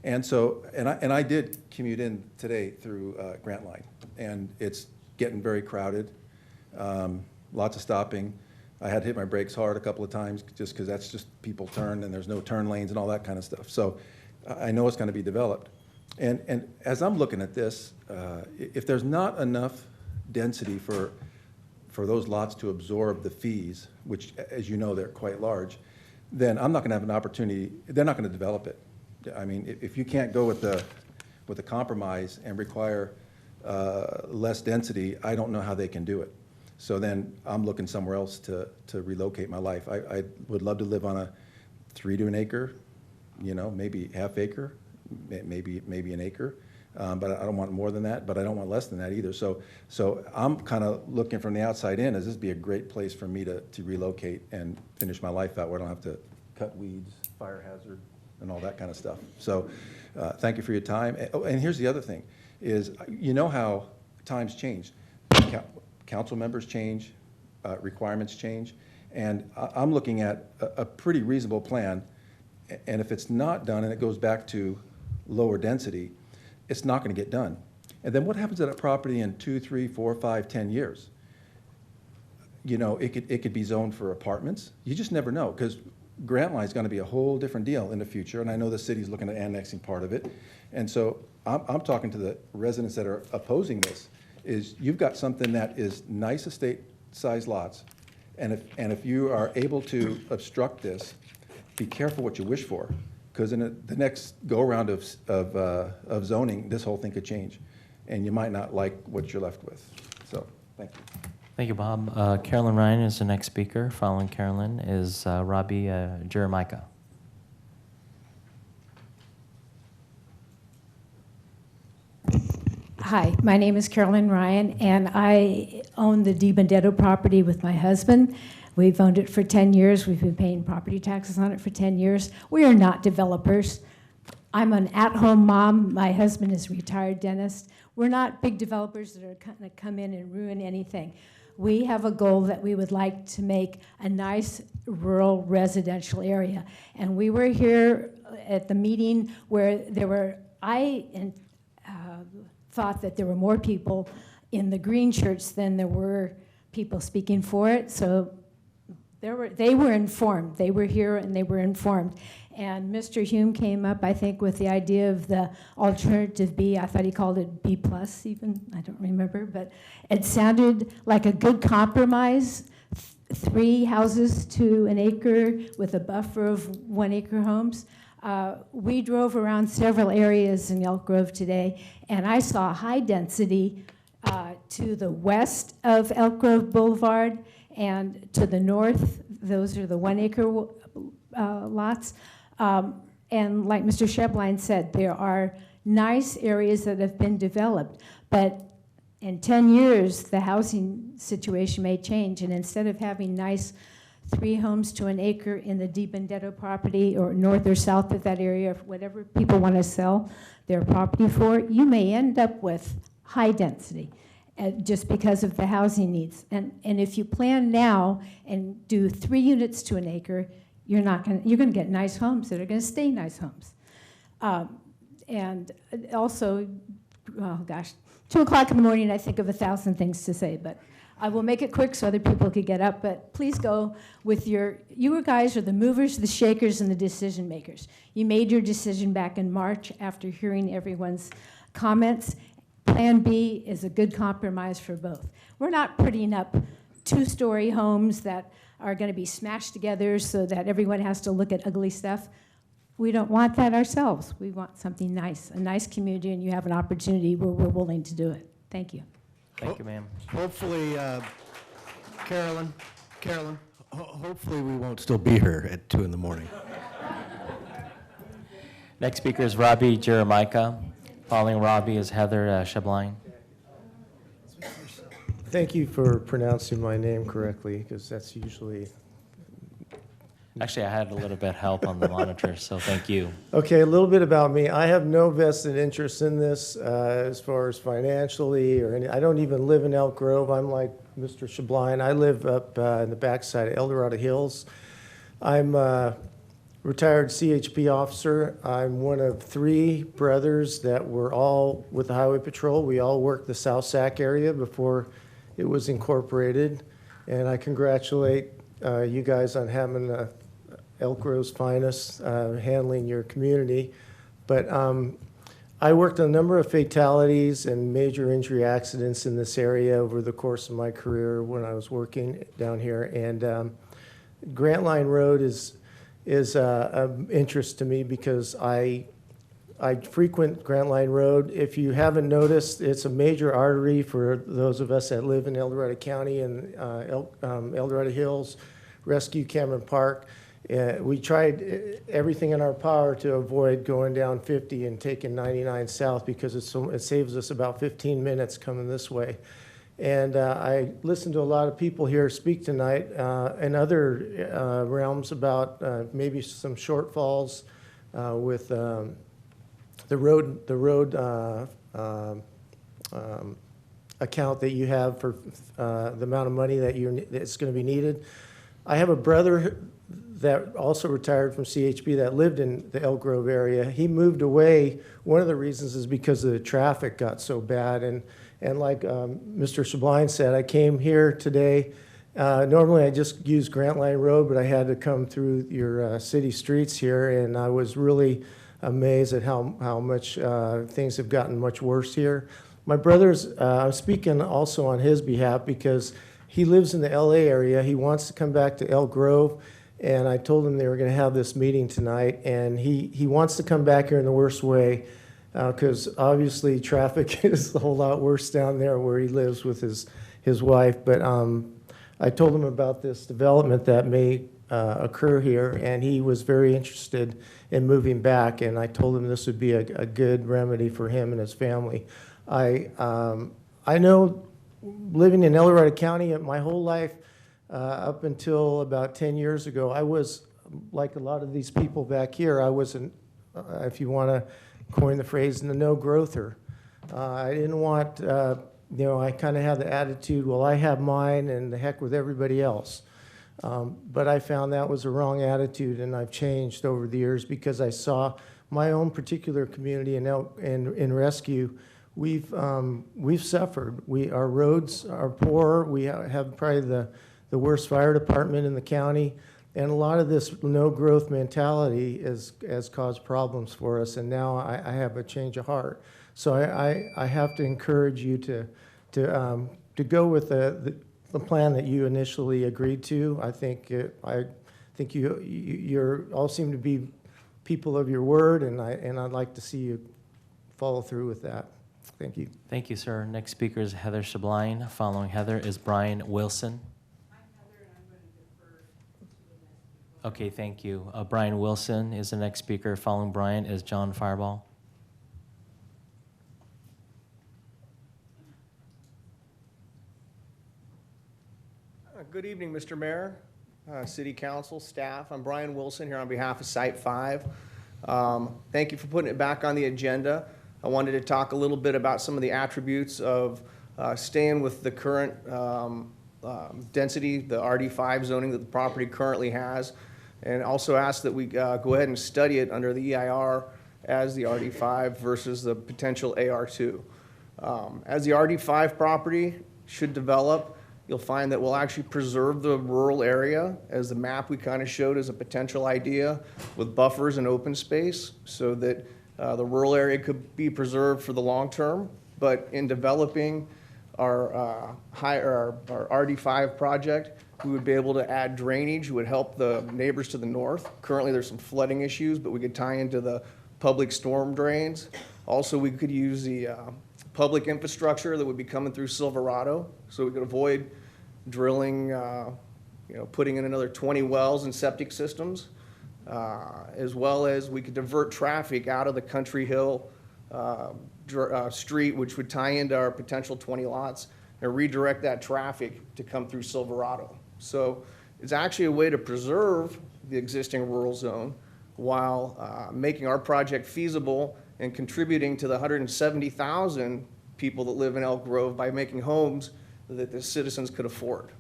And so, and I did commute in today through Grant Line, and it's getting very crowded. Lots of stopping. I had to hit my brakes hard a couple of times just because that's just people turn and there's no turn lanes and all that kind of stuff. So I know it's going to be developed. And as I'm looking at this, if there's not enough density for those lots to absorb the fees, which, as you know, they're quite large, then I'm not going to have an opportunity. They're not going to develop it. I mean, if you can't go with the compromise and require less density, I don't know how they can do it. So then I'm looking somewhere else to relocate my life. I would love to live on a 3 to an acre, maybe half acre, maybe an acre. But I don't want more than that, but I don't want less than that either. So I'm kind of looking from the outside in, as this be a great place for me to relocate and finish my life out where I don't have to cut weeds, fire hazard, and all that kind of stuff. So thank you for your time. And here's the other thing, is how times change. Council members change, requirements change, and I'm looking at a pretty reasonable plan, and if it's not done and it goes back to lower density, it's not going to get done. And then what happens to that property in 2, 3, 4, 5, 10 years? It could be zoned for apartments. You just never know, because Grant Line is going to be a whole different deal in the future, and I know the city's looking at annexing part of it. And so I'm talking to the residents that are opposing this, is you've got something that is nice estate-sized lots, and if you are able to obstruct this, be careful what you wish for, because in the next go-around of zoning, this whole thing could change, and you might not like what you're left with. So, thank you. Thank you, Bob. Carolyn Ryan is the next speaker. Following Carolyn is Robbie Jeremica. Hi, my name is Carolyn Ryan, and I own the DiBenedetto property with my husband. We've owned it for 10 years. We've been paying property taxes on it for 10 years. We are not developers. I'm an at-home mom. My husband is a retired dentist. We're not big developers that are going to come in and ruin anything. We have a goal that we would like to make a nice rural residential area. And we were here at the meeting where I thought that there were more people in the green shirts than there were people speaking for it. So they were informed. They were here and they were informed. And Mr. Hume came up, I think, with the idea of the alternative B. I thought he called it B plus even. I don't remember. But it sounded like a good compromise. 3 houses to an acre with a buffer of 1 acre homes. We drove around several areas in Elk Grove today, and I saw high density to the west of Elk Grove Boulevard and to the north. Those are the 1 acre lots. And like Mr. Shebline said, there are nice areas that have been developed, but in 10 years, the housing situation may change, and instead of having nice 3 homes to an acre in the DiBenedetto property or north or south of that area, whatever people want to sell their property for, you may end up with high density just because of the housing needs. And if you plan now and do 3 units to an acre, you're going to get nice homes that are going to stay nice homes. And also, oh gosh, 2 o'clock in the morning, I think of 1,000 things to say, but I will make it quick so other people could get up, but please go with you guys are the movers, the shakers, and the decision makers. You made your decision back in March after hearing everyone's comments. Plan B is a good compromise for both. We're not putting up 2-story homes that are going to be smashed together so that everyone has to look at ugly stuff. We don't want that ourselves. We want something nice, a nice community, and you have an opportunity where we're willing to do it. Thank you. Thank you, ma'am. Hopefully, Carolyn, hopefully we won't still be here at 2 in the morning. Next speaker is Robbie Jeremica. Following Robbie is Heather Shebline. Thank you for pronouncing my name correctly, because that's usually Actually, I had a little bit of help on the monitor, so thank you. Okay, a little bit about me. I have no vested interest in this as far as financially or any. I don't even live in Elk Grove. I'm like Mr. Shabline. I live up in the backside of El Dorado Hills. I'm a retired CHP officer. I'm one of 3 brothers that were all with the Highway Patrol. We all worked the South Sac area before it was incorporated. And I congratulate you guys on having Elk Grove's finest handling your community. But I worked on a number of fatalities and major injury accidents in this area over the course of my career when I was working down here. And Grant Line Road is of interest to me because I frequent Grant Line Road. If you haven't noticed, it's a major artery for those of us that live in El Dorado County and El Dorado Hills, Rescue, Cameron Park. We tried everything in our power to avoid going down 50 and taking 99 south because it saves us about 15 minutes coming this way. And I listened to a lot of people here speak tonight in other realms about maybe some shortfalls with the road account that you have for the amount of money that's going to be needed. I have a brother that also retired from CHP that lived in the Elk Grove area. He moved away. One of the reasons is because the traffic got so bad. And like Mr. Shabline said, I came here today. Normally I just use Grant Line Road, but I had to come through your city streets here, and I was really amazed at how much things have gotten much worse here. My brother's, I'm speaking also on his behalf because he lives in the LA area. He wants to come back to Elk Grove, and I told him they were going to have this meeting tonight, and he wants to come back here in the worst way because obviously traffic is a whole lot worse down there where he lives with his wife. But I told him about this development that may occur here, and he was very interested in moving back, and I told him this would be a good remedy for him and his family. I know living in El Dorado County my whole life, up until about 10 years ago, I was, like a lot of these people back here, I was, if you want to coin the phrase, the no-growther. I didn't want, I kind of had the attitude, well, I have mine and the heck with everybody else. But I found that was a wrong attitude, and I've changed over the years because I saw my own particular community in Rescue. We've suffered. Our roads are poor. We have probably the worst fire department in the county, and a lot of this no-growth mentality has caused problems for us. And now I have a change of heart. So I have to encourage you to go with the plan that you initially agreed to. I think you all seem to be people of your word, and I'd like to see you follow through with that. Thank you. Thank you, sir. Next speaker is Heather Shabline. Following Heather is Brian Wilson. Okay, thank you. Brian Wilson is the next speaker. Following Brian is John Fireball. Good evening, Mr. Mayor, City Council, staff. I'm Brian Wilson here on behalf of Site 5. Thank you for putting it back on the agenda. I wanted to talk a little bit about some of the attributes of staying with the current density, the RD5 zoning that the property currently has, and also ask that we go ahead and study it under the EIR as the RD5 versus the potential AR2. As the RD5 property should develop, you'll find that we'll actually preserve the rural area as the map we kind of showed as a potential idea with buffers and open space so that the rural area could be preserved for the long term. But in developing our RD5 project, we would be able to add drainage, would help the neighbors to the north. Currently there's some flooding issues, but we could tie into the public storm drains. Also, we could use the public infrastructure that would be coming through Silverado, so we could avoid drilling, putting in another 20 wells and septic systems, as well as we could divert traffic out of the Country Hill street, which would tie into our potential 20 lots, and redirect that traffic to come through Silverado. So it's actually a way to preserve the existing rural zone while making our project feasible and contributing to the 170,000 people that live in Elk Grove by making homes that the citizens could afford.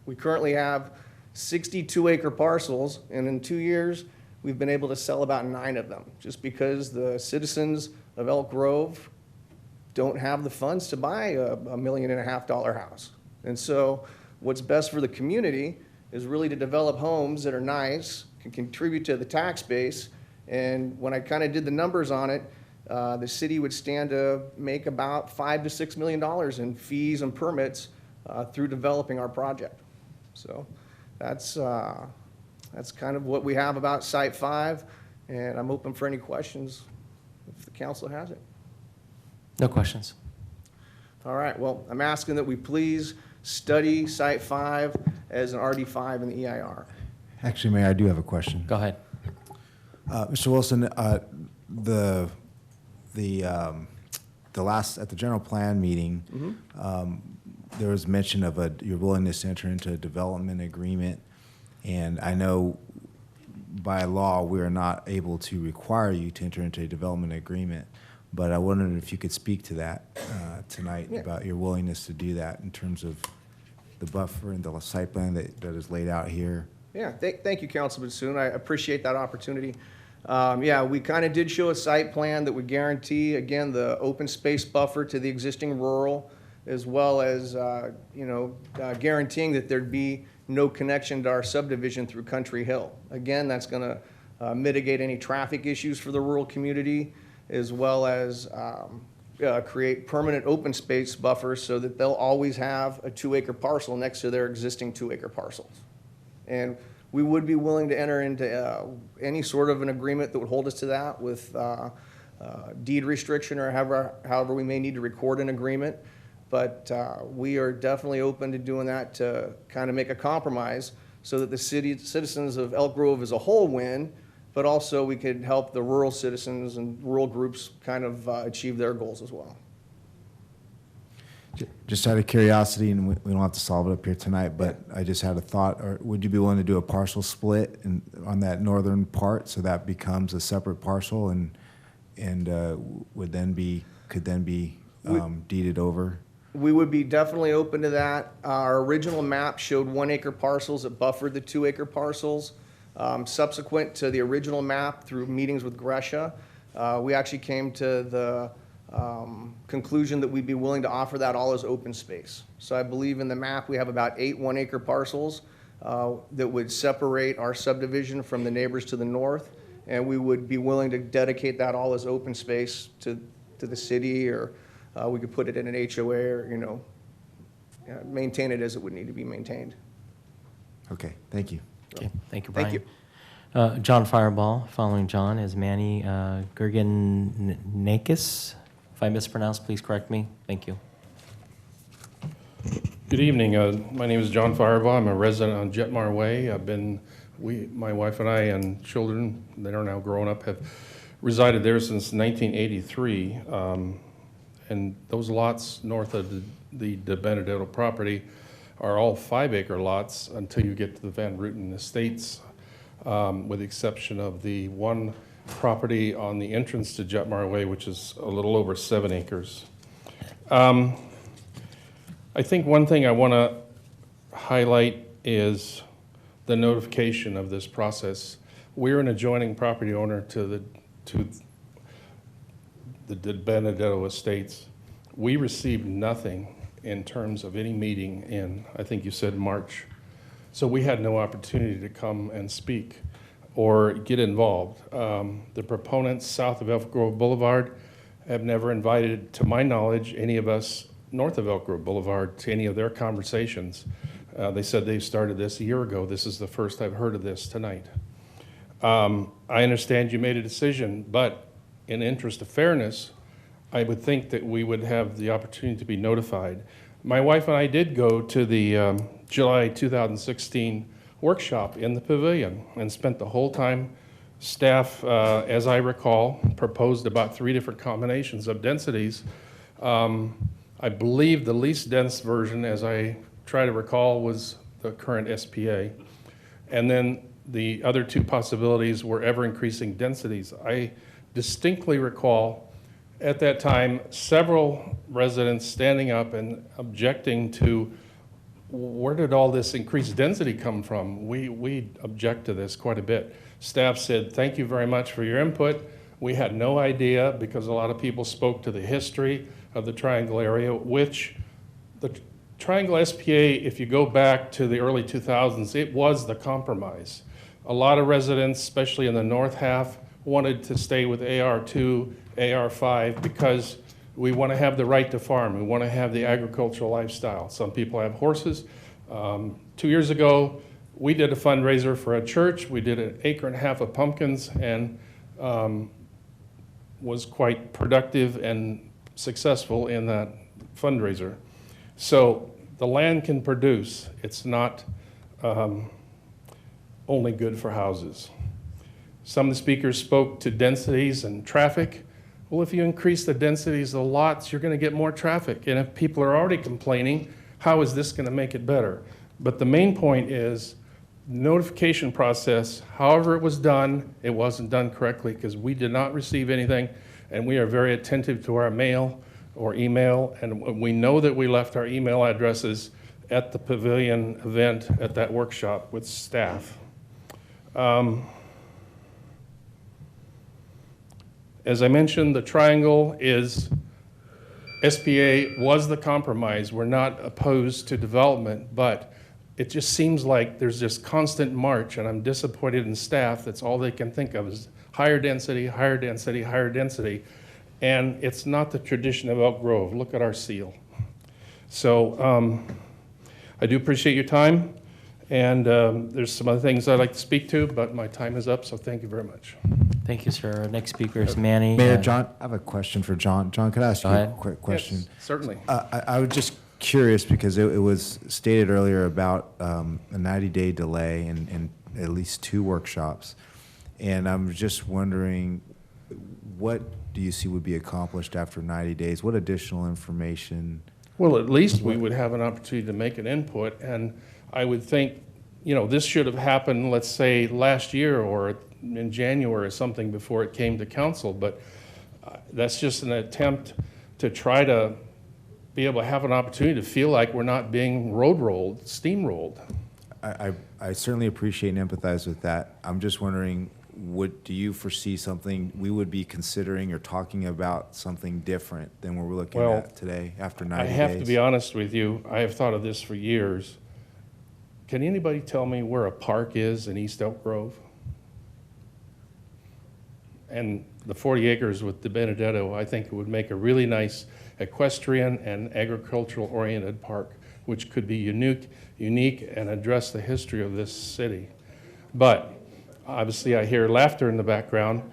We currently have 62-acre parcels, and in 2 years, we've been able to sell about 9 of them, just because the citizens of Elk Grove don't have the funds to buy a $1.5 million house. And so what's best for the community is really to develop homes that are nice, can contribute to the tax base, and when I kind of did the numbers on it, the city would stand to make about $5 to $6 million in fees and permits through developing our project. So that's kind of what we have about Site 5, and I'm open for any questions if the council has it. No questions. All right, well, I'm asking that we please study Site 5 as an RD5 in the EIR. Actually, Mayor, I do have a question. Go ahead. Mr. Wilson, the last, at the general plan meeting, there was mention of your willingness to enter into a development agreement. And I know by law, we are not able to require you to enter into a development agreement. But I wondered if you could speak to that tonight, about your willingness to do that in terms of the buffer and the site plan that is laid out here. Yeah, thank you, Councilman Soon. I appreciate that opportunity. Yeah, we kind of did show a site plan that would guarantee, again, the open space buffer to the existing rural, as well as, guaranteeing that there'd be no connection to our subdivision through Country Hill. Again, that's going to mitigate any traffic issues for the rural community, as well as create permanent open space buffers so that they'll always have a 2-acre parcel next to their existing 2-acre parcels. And we would be willing to enter into any sort of an agreement that would hold us to that with deed restriction or however we may need to record an agreement. But we are definitely open to doing that to kind of make a compromise so that the citizens of Elk Grove as a whole win, but also we could help the rural citizens and rural groups kind of achieve their goals as well. Just out of curiosity, and we don't have to solve it up here tonight, but I just had a thought, or would you be willing to do a partial split on that northern part so that becomes a separate parcel and could then be deeded over? We would be definitely open to that. Our original map showed 1-acre parcels that buffered the 2-acre parcels. Subsequent to the original map, through meetings with Gresha, we actually came to the conclusion that we'd be willing to offer that all as open space. So I believe in the map we have about 8 1-acre parcels that would separate our subdivision from the neighbors to the north, and we would be willing to dedicate that all as open space to the city, or we could put it in an HOA, or maintain it as it would need to be maintained. Okay, thank you. Okay, thank you, Brian. Thank you. John Fireball. Following John is Manny Gergenakis. If I mispronounced, please correct me. Thank you. Good evening. My name is John Fireball. I'm a resident on Jetmar Way. My wife and I and children that are now grown up have resided there since 1983. And those lots north of the De Benedetto property are all 5-acre lots until you get to the Van Rooten Estates, with the exception of the one property on the entrance to Jetmar Way, which is a little over 7 acres. I think one thing I want to highlight is the notification of this process. We're an adjoining property owner to the De Benedetto Estates. We received nothing in terms of any meeting in, I think you said March. So we had no opportunity to come and speak or get involved. The proponents south of Elk Grove Boulevard have never invited, to my knowledge, any of us north of Elk Grove Boulevard to any of their conversations. They said they started this a year ago. This is the first I've heard of this tonight. I understand you made a decision, but in the interest of fairness, I would think that we would have the opportunity to be notified. My wife and I did go to the July 2016 workshop in the pavilion and spent the whole time. Staff, as I recall, proposed about 3 different combinations of densities. I believe the least dense version, as I try to recall, was the current SPA. And then the other two possibilities were ever-increasing densities. I distinctly recall at that time several residents standing up and objecting to, where did all this increased density come from? We object to this quite a bit. Staff said, thank you very much for your input. We had no idea, because a lot of people spoke to the history of the Triangle area, which the Triangle SPA, if you go back to the early 2000s, it was the compromise. A lot of residents, especially in the north half, wanted to stay with AR2, AR5, because we want to have the right to farm. We want to have the agricultural lifestyle. Some people have horses. 2 years ago, we did a fundraiser for a church. We did 1.5 acres of pumpkins, and was quite productive and successful in that fundraiser. So the land can produce. It's not only good for houses. Some of the speakers spoke to densities and traffic. Well, if you increase the densities of the lots, you're going to get more traffic. And if people are already complaining, how is this going to make it better? But the main point is notification process, however it was done, it wasn't done correctly because we did not receive anything, and we are very attentive to our mail or email, and we know that we left our email addresses at the pavilion event at that workshop with staff. As I mentioned, the Triangle is, SPA was the compromise. We're not opposed to development, but it just seems like there's this constant march, and I'm disappointed in staff. That's all they can think of is higher density, higher density, higher density. And it's not the tradition of Elk Grove. Look at our seal. So I do appreciate your time. And there's some other things I'd like to speak to, but my time is up, so thank you very much. Thank you, sir. Our next speaker is Manny. Mayor John, I have a question for John. John, could I ask you a quick question? Yes, certainly. I was just curious because it was stated earlier about a 90-day delay in at least 2 workshops. And I'm just wondering, what do you see would be accomplished after 90 days? What additional information? Well, at least we would have an opportunity to make an input, and I would think, you know, this should have happened, let's say, last year or in January or something before it came to council, but that's just an attempt to try to be able to have an opportunity to feel like we're not being road-rolled, steamrolled. I certainly appreciate and empathize with that. I'm just wondering, do you foresee something we would be considering or talking about something different than what we're looking at today after 90 days? I have to be honest with you. I have thought of this for years. Can anybody tell me where a park is in East Elk Grove? And the 40 acres with De Benedetto, I think it would make a really nice equestrian and agricultural-oriented park, which could be unique and address the history of this city. But obviously, I hear laughter in the background.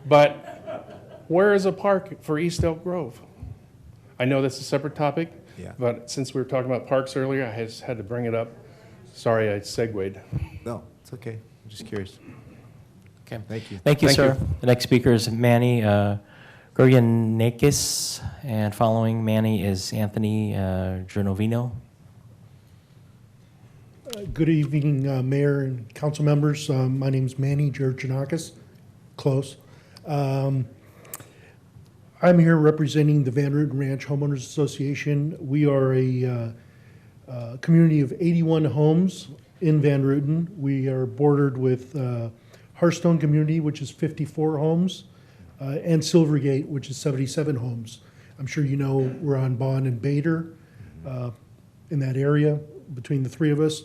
But where is a park for East Elk Grove? I know that's a separate topic, but since we were talking about parks earlier, I just had to bring it up. Sorry, I segued. No, it's okay. I'm just curious. Okay. Thank you. Thank you, sir. The next speaker is Manny Guryanakis, and following Manny is Anthony Gernovino. Good evening, Mayor and council members. My name is Manny Georgianakis. Close. I'm here representing the Van Ruten Ranch Homeowners Association. We are a community of 81 homes in Van Ruten. We are bordered with Hearthstone Community, which is 54 homes, and Silvergate, which is 77 homes. I'm sure you know we're on Bond and Bader in that area between the three of us.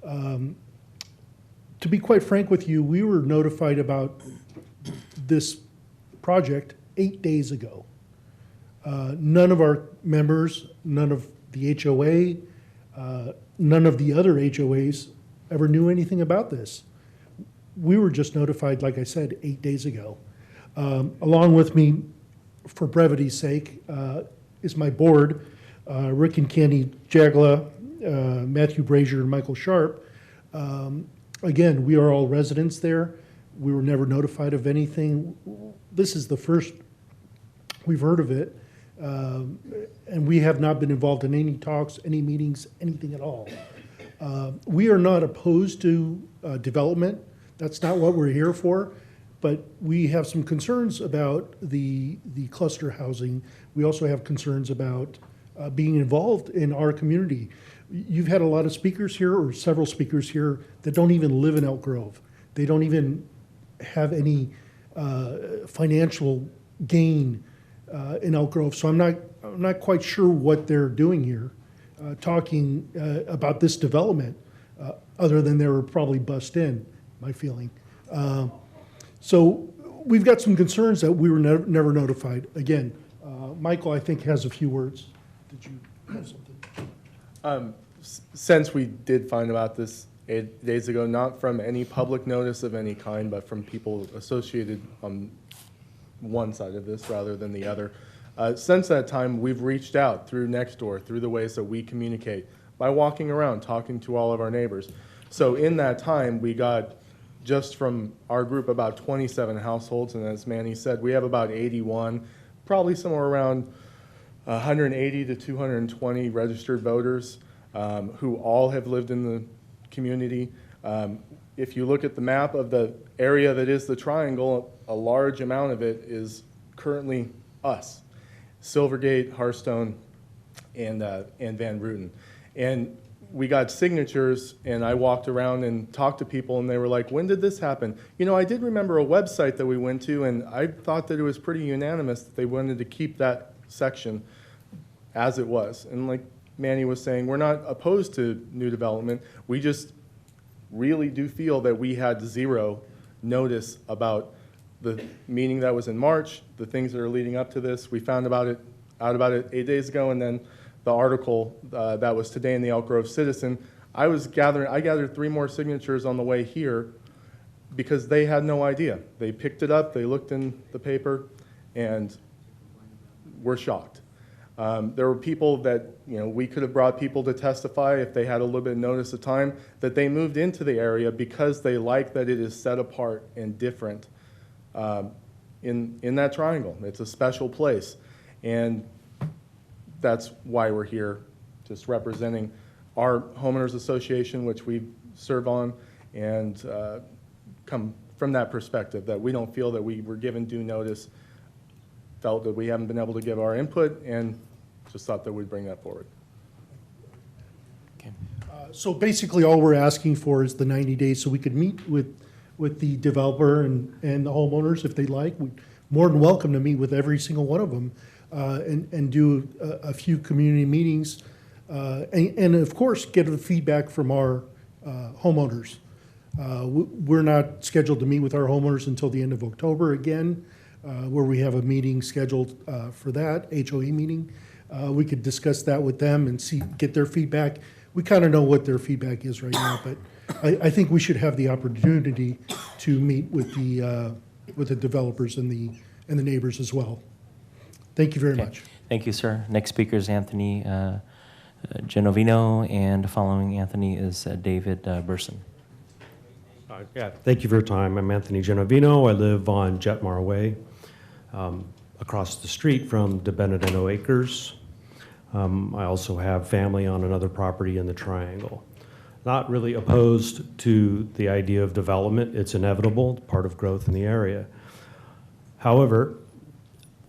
To be quite frank with you, we were notified about this project 8 days ago. None of our members, none of the HOA, none of the other HOAs ever knew anything about this. We were just notified, like I said, 8 days ago. Along with me, for brevity's sake, is my board, Rick and Kenny Jagla, Matthew Brazier, and Michael Sharp. Again, we are all residents there. We were never notified of anything. This is the first we've heard of it, and we have not been involved in any talks, any meetings, anything at all. We are not opposed to development. That's not what we're here for. But we have some concerns about the cluster housing. We also have concerns about being involved in our community. You've had a lot of speakers here, or several speakers here, that don't even live in Elk Grove. They don't even have any financial gain in Elk Grove. So I'm not quite sure what they're doing here, talking about this development, other than they were probably bussed in, my feeling. So we've got some concerns that we were never notified. Again, Michael, I think, has a few words. Did you have something? Since we did find about this 8 days ago, not from any public notice of any kind, but from people associated on one side of this rather than the other. Since that time, we've reached out through Nextdoor, through the ways that we communicate, by walking around, talking to all of our neighbors. So in that time, we got, just from our group, about 27 households, and as Manny said, we have about 81, probably somewhere around 180 to 220 registered voters who all have lived in the community. If you look at the map of the area that is the triangle, a large amount of it is currently us, Silvergate, Hearthstone, and Van Ruten. And we got signatures, and I walked around and talked to people, and they were like, when did this happen? You know, I did remember a website that we went to, and I thought that it was pretty unanimous that they wanted to keep that section as it was. And like Manny was saying, we're not opposed to new development. We just really do feel that we had zero notice about the meeting that was in March, the things that are leading up to this. We found out about it 8 days ago, and then the article that was today in the Elk Grove Citizen. I gathered 3 more signatures on the way here because they had no idea. They picked it up, they looked in the paper, and were shocked. There were people that, you know, we could have brought people to testify if they had a little bit of notice of time, that they moved into the area because they like that it is set apart and different in that triangle. It's a special place. And that's why we're here, just representing our homeowners association, which we serve on, and come from that perspective, that we don't feel that we were given due notice, felt that we haven't been able to give our input, and just thought that we'd bring that forward. So basically, all we're asking for is the 90 days so we could meet with the developer and the homeowners if they'd like. We're more than welcome to meet with every single one of them and do a few community meetings. And of course, get the feedback from our homeowners. We're not scheduled to meet with our homeowners until the end of October again, where we have a meeting scheduled for that, HOA meeting. We could discuss that with them and get their feedback. We kind of know what their feedback is right now, but I think we should have the opportunity to meet with the developers and the neighbors as well. Thank you very much. Thank you, sir. Next speaker is Anthony Genovino, and following Anthony is David Burson. Thank you for your time. I'm Anthony Genovino. I live on Jetmar Way, across the street from De Benedetto Acres. I also have family on another property in the Triangle. Not really opposed to the idea of development. It's inevitable, part of growth in the area. However,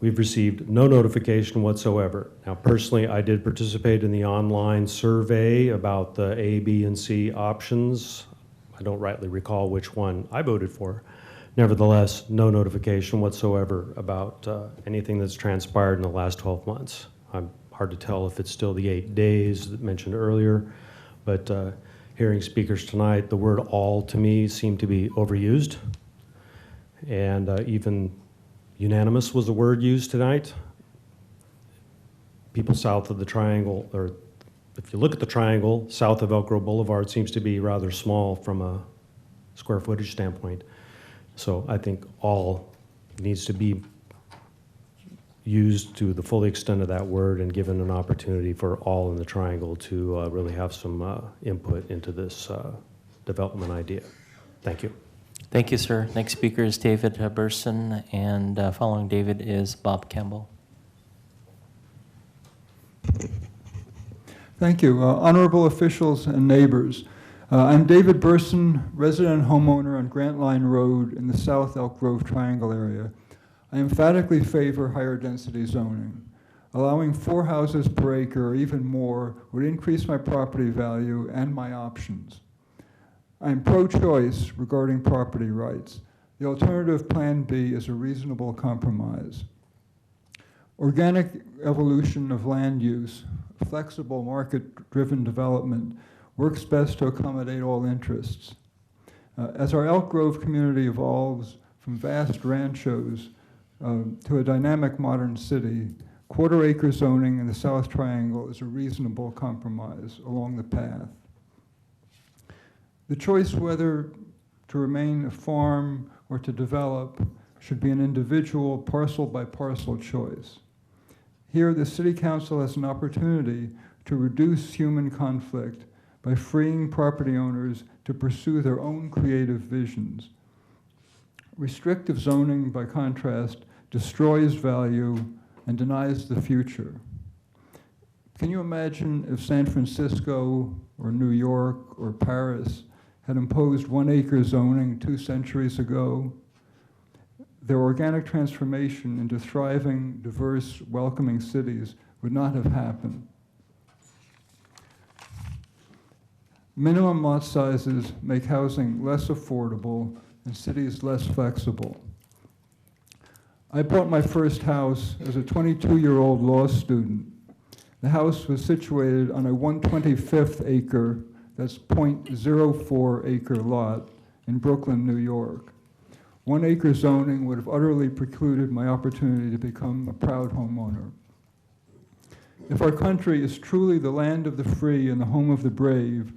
we've received no notification whatsoever. Now, personally, I did participate in the online survey about the A, B, and C options. I don't rightly recall which one I voted for. Nevertheless, no notification whatsoever about anything that's transpired in the last 12 months. I'm hard to tell if it's still the 8 days that mentioned earlier, but hearing speakers tonight, the word all to me seemed to be overused, and even unanimous was the word used tonight. People south of the Triangle, or if you look at the Triangle, south of Elk Grove Boulevard seems to be rather small from a square footage standpoint. So I think all needs to be used to the full extent of that word and given an opportunity for all in the Triangle to really have some input into this development idea. Thank you. Thank you, sir. Next speaker is David Burson, and following David is Bob Campbell. Thank you. Honorable officials and neighbors, I'm David Burson, resident homeowner on Grant Line Road in the South Elk Grove Triangle area. I emphatically favor higher density zoning. Allowing 4 houses per acre or even more would increase my property value and my options. I'm pro-choice regarding property rights. The alternative Plan B is a reasonable compromise. Organic evolution of land use, flexible market-driven development works best to accommodate all interests. As our Elk Grove community evolves from vast ranchos to a dynamic modern city, quarter-acre zoning in the South Triangle is a reasonable compromise along the path. The choice whether to remain a farm or to develop should be an individual parcel-by-parcel choice. Here, the City Council has an opportunity to reduce human conflict by freeing property owners to pursue their own creative visions. Restrictive zoning, by contrast, destroys value and denies the future. Can you imagine if San Francisco or New York or Paris had imposed 1-acre zoning 2 centuries ago? Their organic transformation into thriving, diverse, welcoming cities would not have happened. Minimum lot sizes make housing less affordable and cities less flexible. I bought my first house as a 22-year-old law student. The house was situated on a 1/25th acre, that's 0.04 acre lot in Brooklyn, New York. 1-acre zoning would have utterly precluded my opportunity to become a proud homeowner. If our country is truly the land of the free and the home of the brave,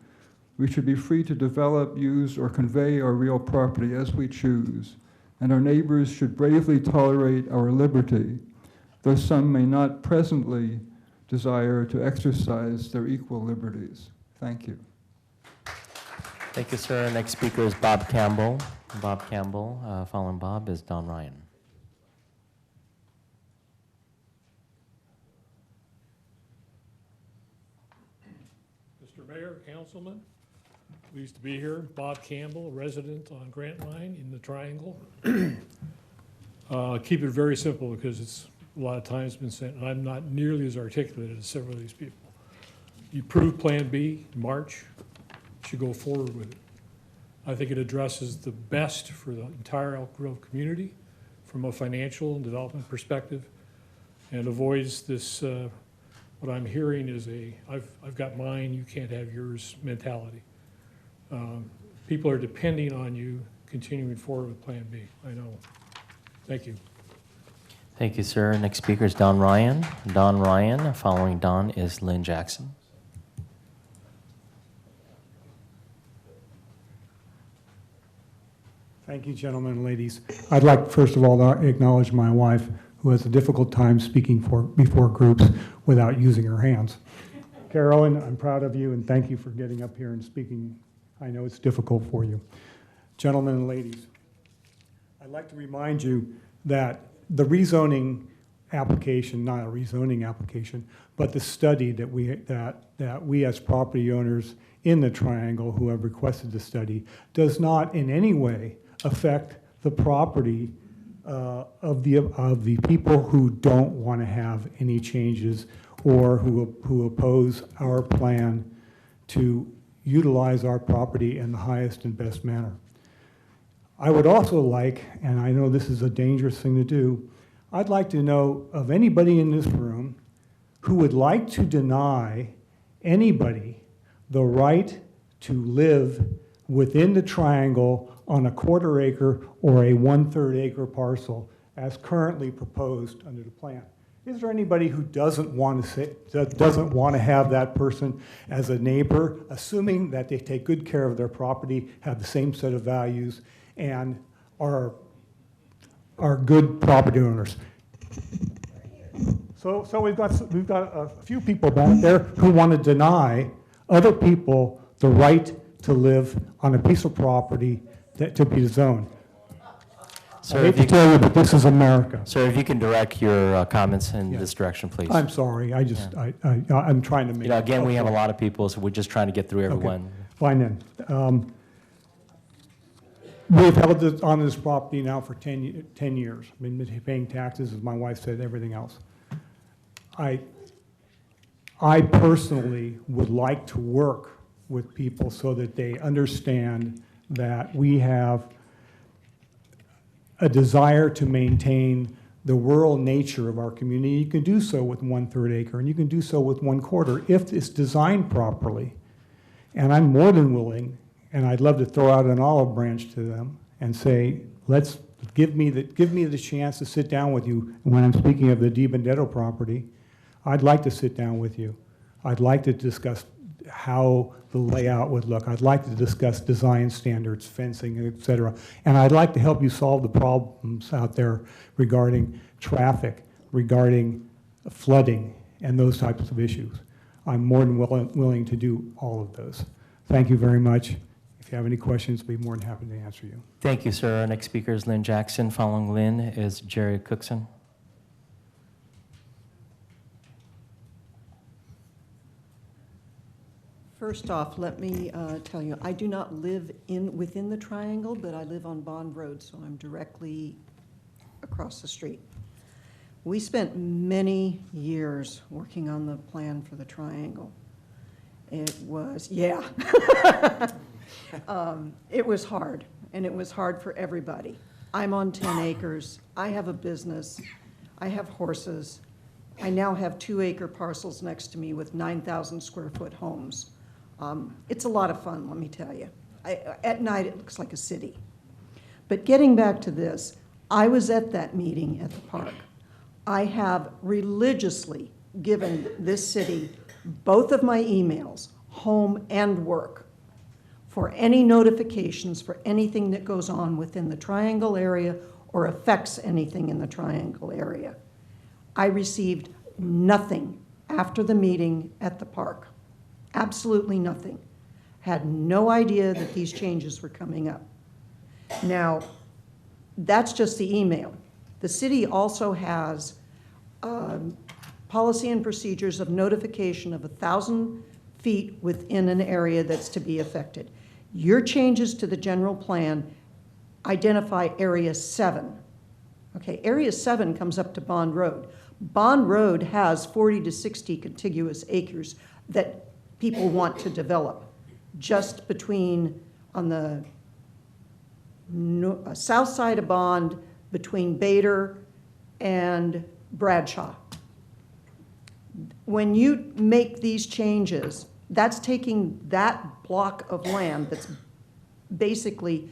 we should be free to develop, use, or convey our real property as we choose, and our neighbors should bravely tolerate our liberty, though some may not presently desire to exercise their equal liberties. Thank you. Thank you, sir. Next speaker is Bob Campbell. Bob Campbell. Following Bob is Don Ryan. Mr. Mayor, Councilman, pleased to be here. Bob Campbell, resident on Grant Line in the Triangle. Keep it very simple because it's a lot of time's been spent, and I'm not nearly as articulate as several of these people. You approved Plan B in March. Should go forward with it. I think it addresses the best for the entire Elk Grove community from a financial and development perspective, and avoids this, what I'm hearing is I've got mine, you can't have yours mentality. People are depending on you continuing forward with Plan B, I know. Thank you. Thank you, sir. Next speaker is Don Ryan. Don Ryan. Following Don is Lynn Jackson. Thank you, gentlemen and ladies. I'd like, first of all, to acknowledge my wife, who has a difficult time speaking before groups without using her hands. Carolyn, I'm proud of you, and thank you for getting up here and speaking. I know it's difficult for you. Gentlemen and ladies, I'd like to remind you that the rezoning application, not a rezoning application, but the study that we as property owners in the Triangle who have requested the study does not in any way affect the property of the people who don't want to have any changes or who oppose our plan to utilize our property in the highest and best manner. I would also like, and I know this is a dangerous thing to do, I'd like to know of anybody in this room who would like to deny anybody the right to live within the Triangle on a 1/4 acre or a 1/3 acre parcel as currently proposed under the plan. Is there anybody who doesn't want to have that person as a neighbor, assuming that they take good care of their property, have the same set of values, and are good property owners? So we've got a few people back there who want to deny other people the right to live on a piece of property to be zoned. Sir, I hate if to you- tell you, but this is America. Sir, if you can direct your comments in this direction, please. I'm sorry, I'm trying to make. You know, again, we have a Okay. lot of people, so we're just trying to get through everyone. Fine then. We've held on this property now for 10 years. Been paying taxes, as my wife said, everything else. I personally would like to work with people so that they understand that we have a desire to maintain the rural nature of our community. You can do so with 1/3 acre, and you can do so with 1/4 if it's designed properly. And I'm more than willing, and I'd love to throw out an olive branch to them and say, let's give me the chance to sit down with you. When I'm speaking of the DiBenedetto property, I'd like to sit down with you. I'd like to discuss how the layout would look. I'd like to discuss design standards, fencing, et cetera. And I'd like to help you solve the problems out there regarding traffic, regarding flooding, and those types of issues. I'm more than willing to do all of those. Thank you very much. If you have any questions, I'll be more than happy to answer you. Thank you, sir. Our next speaker is Lynn Jackson. Following Lynn is Jerry Cookson. First off, let me tell you, I do not live within the triangle, but I live on Bond Road, so I'm directly across the street. We spent many years working on the plan for the triangle. It was, yeah. It was hard, and it was hard for everybody. I'm on 10 acres. I have a business. I have horses. I now have 2-acre parcels next to me with 9,000 square foot homes. It's a lot of fun, let me tell you. At night, it looks like a city. But getting back to this, I was at that meeting at the park. I have religiously given this city both of my emails, home and work, for any notifications for anything that goes on within the Triangle area or affects anything in the Triangle area. I received nothing after the meeting at the park. Absolutely nothing. Had no idea that these changes were coming up. Now, that's just the email. The city also has policy and procedures of notification of 1,000 feet within an area that's to be affected. Your changes to the general plan identify Area 7. Okay, Area 7 comes up to Bond Road. Bond Road has 40 to 60 contiguous acres that people want to develop just between, on the south side of Bond, between Bader and Bradshaw. When you make these changes, that's taking that block of land that's basically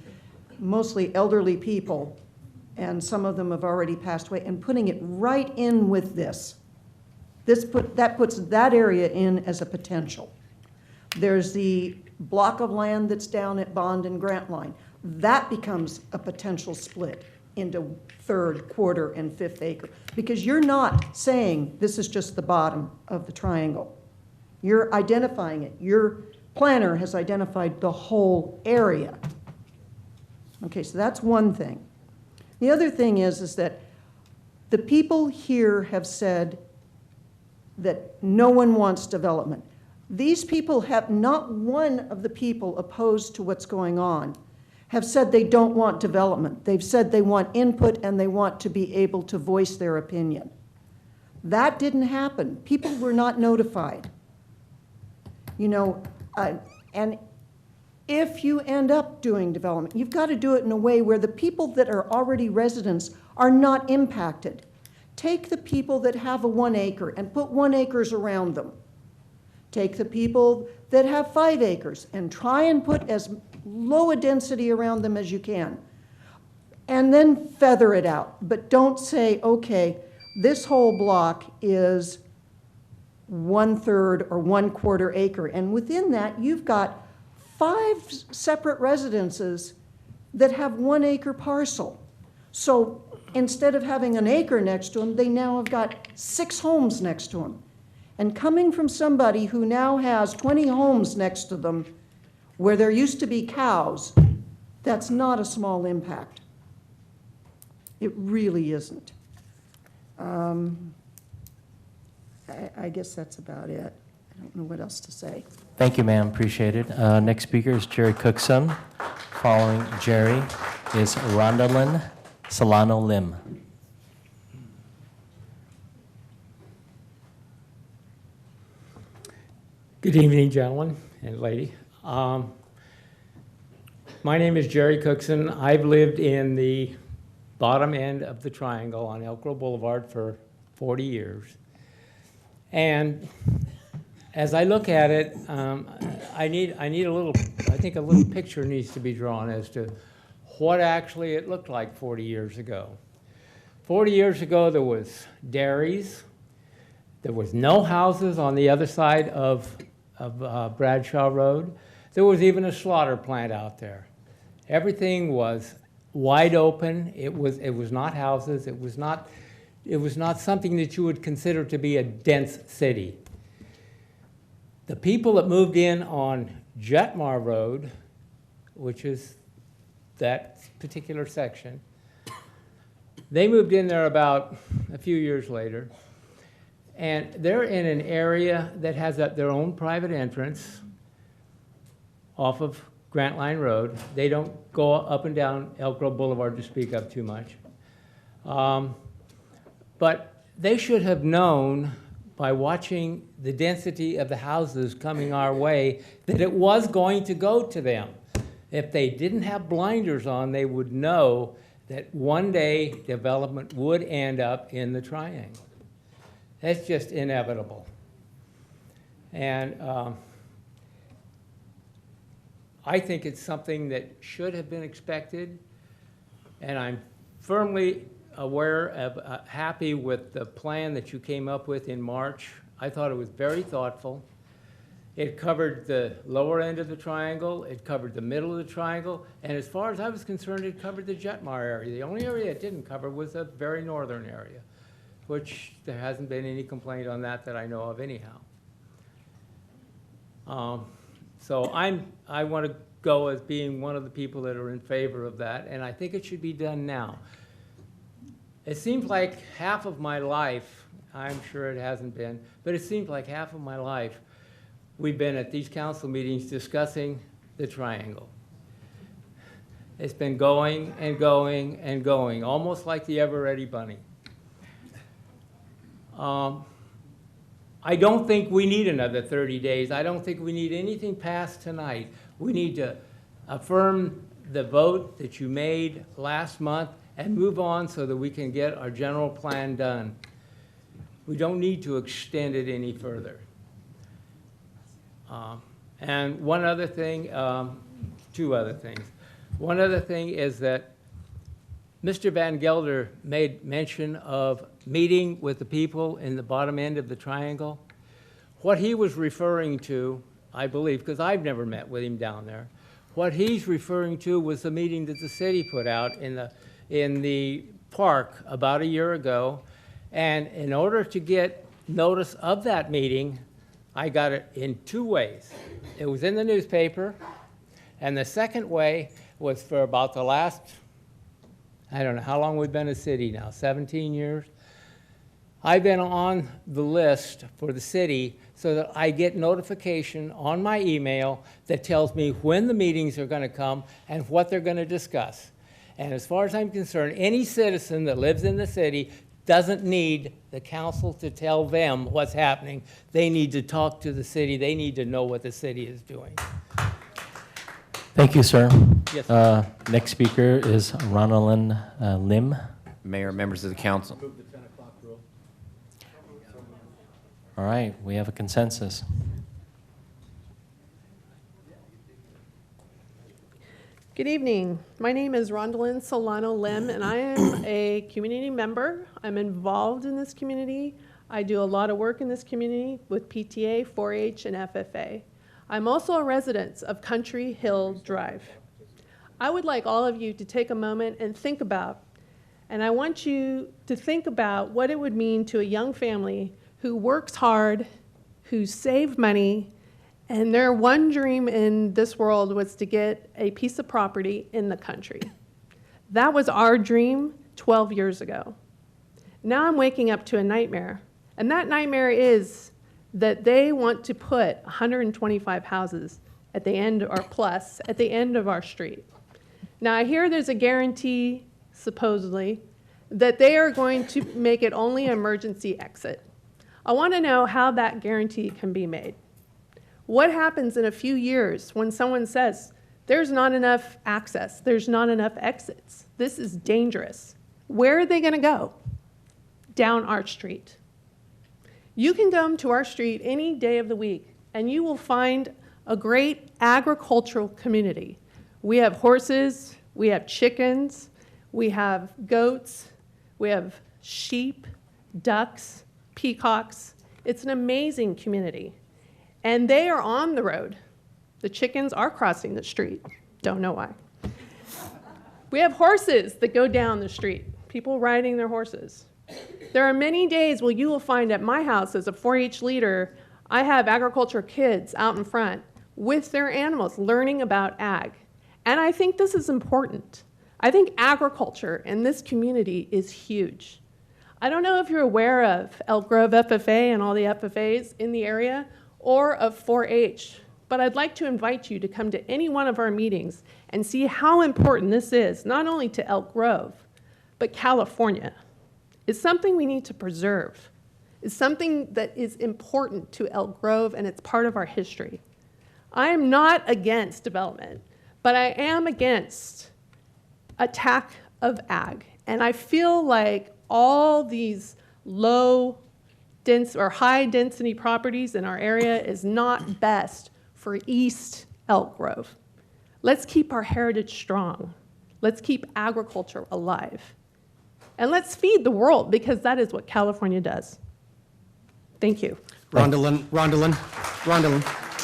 mostly elderly people, and some of them have already passed away, and putting it right in with this. That puts that area in as a potential. There's the block of land that's down at Bond and Grant Line. That becomes a potential split into 3rd, 1/4, and 5th acre. Because you're not saying this is just the bottom of the triangle. You're identifying it. Your planner has identified the whole area. Okay, so that's one thing. The other thing is that the people here have said that no one wants development. These people have, not one of the people opposed to what's going on have said they don't want development. They've said they want input and they want to be able to voice their opinion. That didn't happen. People were not notified. You know, and if you end up doing development, you've got to do it in a way where the people that are already residents are not impacted. Take the people that have a 1 acre and put 1 acres around them. Take the people that have 5 acres and try and put as low a density around them as you can. And then feather it out. But don't say, okay, this whole block is 1/3 or 1/4 acre. And within that, you've got 5 separate residences that have 1 acre parcel. So instead of having an acre next to them, they now have got 6 homes next to them. And coming from somebody who now has 20 homes next to them where there used to be cows, that's not a small impact. It really isn't. I guess that's about it. I don't know what else to say. Thank you, ma'am. Appreciate it. Next speaker is Jerry Cookson. Following Jerry is Rondalyn Solano Lim. Good evening, gentlemen and lady. My name is Jerry Cookson. I've lived in the bottom end of the triangle on Elk Grove Boulevard for 40 years. And as I look at it, I think a little picture needs to be drawn as to what actually it looked like 40 years ago. 40 years ago, there was dairies. There was no houses on the other side of Bradshaw Road. There was even a slaughter plant out there. Everything was wide open. It was not houses. It was not something that you would consider to be a dense city. The people that moved in on Jetmar Road, which is that particular section, they moved in there about a few years later. And they're in an area that has their own private entrance off of Grant Line Road. They don't go up and down Elk Grove Boulevard to speak of too much. But they should have known by watching the density of the houses coming our way that it was going to go to them. If they didn't have blinders on, they would know that one day development would end up in the triangle. That's just inevitable. And I think it's something that should have been expected, and I'm firmly aware of, happy with the plan that you came up with in March. I thought it was very thoughtful. It covered the lower end of the triangle, it covered the middle of the triangle, and as far as I was concerned, it covered the Jetmar area. The only area it didn't cover was the very northern area, which there hasn't been any complaint on that I know of anyhow. So I want to go as being one of the people that are in favor of that, and I think it should be done now. It seems like half of my life, I'm sure it hasn't been, but it seems like half of my life we've been at these council meetings discussing the triangle. It's been going and going and going, almost like the ever-ready bunny. I don't think we need another 30 days. I don't think we need anything passed tonight. We need to affirm the vote that you made last month and move on so that we can get our general plan done. We don't need to extend it any further. And one other thing, two other things. One other thing is that Mr. Van Gelder made mention of meeting with the people in the bottom end of the triangle. What he was referring to, I believe, because I've never met with him down there, what he's referring to was the meeting that the city put out in the park about a year ago. And in order to get notice of that meeting, I got it in two ways. It was in the newspaper, and the second way was for about the last, I don't know how long we've been a city now, 17 years. I've been on the list for the city so that I get notification on my email that tells me when the meetings are going to come and what they're going to discuss. And as far as I'm concerned, any citizen that lives in the city doesn't need the council to tell them what's happening. They need to talk to the city. They need to know what the city is doing. Thank you, sir. Yes. Next speaker is Rondalyn Lim. Mayor, members of the council. All right, we have a consensus. Good evening. My name is Rondalyn Solano Lim, and I am a community member. I'm involved in this community. I do a lot of work in this community with PTA, 4-H, and FFA. I'm also a resident of Country Hill Drive. I would like all of you to take a moment and think about, and I want you to think about what it would mean to a young family who works hard, who saved money, and their one dream in this world was to get a piece of property in the country. That was our dream 12 years ago. Now I'm waking up to a nightmare, and that nightmare is that they want to put 125 houses at the end, or plus, at the end of our street. Now I hear there's a guarantee, supposedly, that they are going to make it only an emergency exit. I want to know how that guarantee can be made. What happens in a few years when someone says, there's not enough access, there's not enough exits, this is dangerous? Where are they going to go? Down our street. You can come to our street any day of the week, and you will find a great agricultural community. We have horses, we have chickens, we have goats, we have sheep, ducks, peacocks. It's an amazing community. And they are on the road. The chickens are crossing the street. Don't know why. We have horses that go down the street, people riding their horses. There are many days where you will find at my house as a 4-H leader, I have agriculture kids out in front with their animals learning about ag. And I think this is important. I think agriculture in this community is huge. I don't know if you're aware of Elk Grove FFA and all the FFAs in the area, or of 4-H, but I'd like to invite you to come to any one of our meetings and see how important this is, not only to Elk Grove, but California. It's something we need to preserve. It's something that is important to Elk Grove, and it's part of our history. I am not against development, but I am against attack of ag. And I feel like all these low dense or high density properties in our area is not best for East Elk Grove. Let's keep our heritage strong. Let's keep agriculture alive. And let's feed the world, because that is what California does. Thank you. Rondalyn,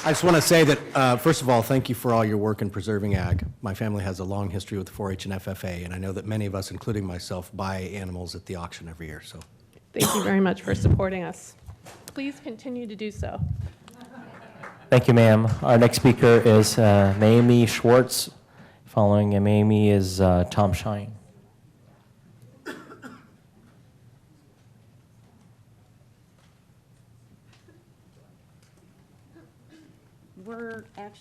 I just want to say that, first of all, thank you for all your work in preserving ag. My family has a long history with 4-H and FFA, and I know that many of us, including myself, buy animals at the auction every year. So, thank you very much for supporting us. Please continue to do so. Thank you, ma'am. Our next speaker is Mamie Schwartz. Following Mamie is Tom Shine.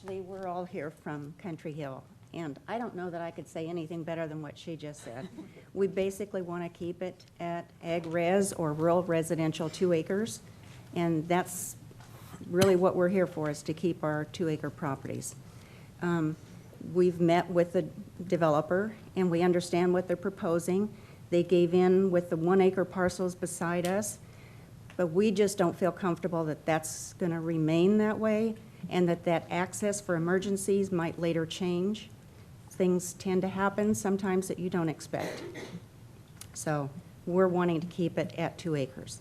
We're all here from Country Hill, and I don't know that I could say anything better than what she just said. We basically want to keep it at ag res, or rural residential 2 acres, and that's really what we're here for, is to keep our 2-acre properties. We've met with the developer, and we understand what they're proposing. They gave in with the 1-acre parcels beside us, but we just don't feel comfortable that that's going to remain that way, and that access for emergencies might later change. Things tend to happen sometimes that you don't expect. So we're wanting to keep it at 2 acres.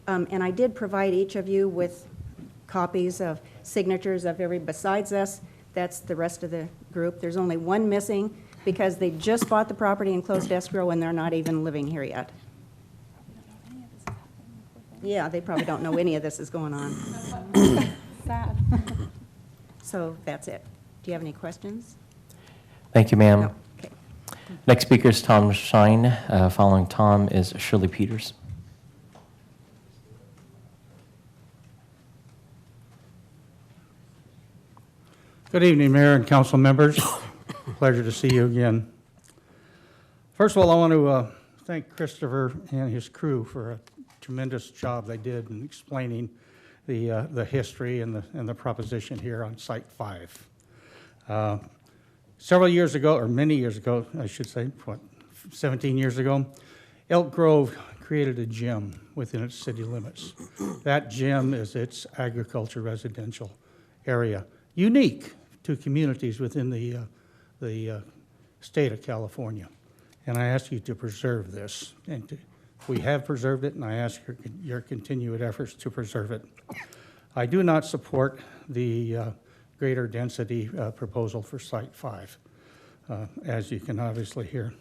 And I did provide each of you with copies of signatures of besides us. That's the rest of the group. There's only one missing because they just bought the property and closed escrow, and they're not even living here yet. Yeah, they probably don't know any of this is going on. Sad. So that's it. Do you have any questions? Thank you, ma'am. No. Okay. Next speaker is Tom Shine. Following Tom is Shirley Peters. Good evening, Mayor and council members. Pleasure to see you again. First of all, I want to thank Christopher and his crew for a tremendous job they did in explaining the history and the proposition here on Site 5. Several years ago, or many years ago, I should say, 17 years ago, Elk Grove created a gym within its city limits. That gym is its agriculture residential area, unique to communities within the state of California. And I ask you to preserve this. And we have preserved it, and I ask your continued efforts to preserve it. I do not support the greater density proposal for Site 5, as you can obviously hear.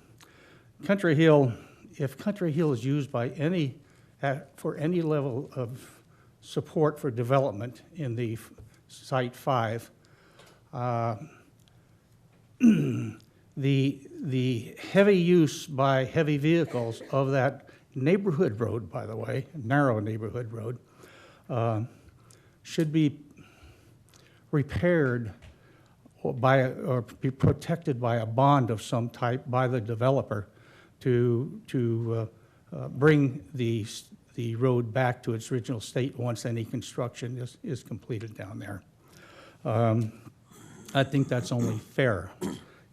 Country Hill, if Country Hill is used by for any level of support for development in the Site 5, The heavy use by heavy vehicles of that neighborhood road, by the way, narrow neighborhood road, should be repaired or be protected by a bond of some type by the developer to bring the road back to its original state once any construction is completed down there. I think that's only fair.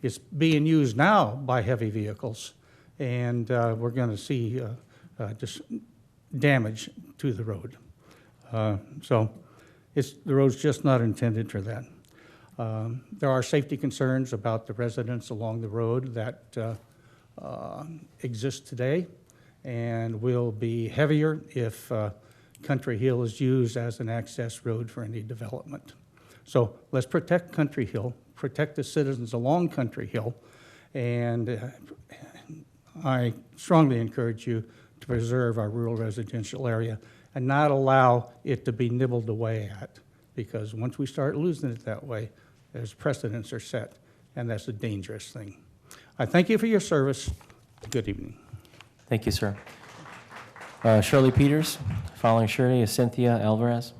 It's being used now by heavy vehicles, and we're going to see just damage to the road. So the road's just not intended for that. There are safety concerns about the residents along the road that exist today and will be heavier if Country Hill is used as an access road for any development. So let's protect Country Hill, protect the citizens along Country Hill, and I strongly encourage you to preserve our rural residential area and not allow it to be nibbled away at, because once we start losing it that way, there's precedents are set, and that's a dangerous thing. I thank you for your service. Good evening. Thank you, sir. Shirley Peters. Following Shirley is Cynthia Alvarez.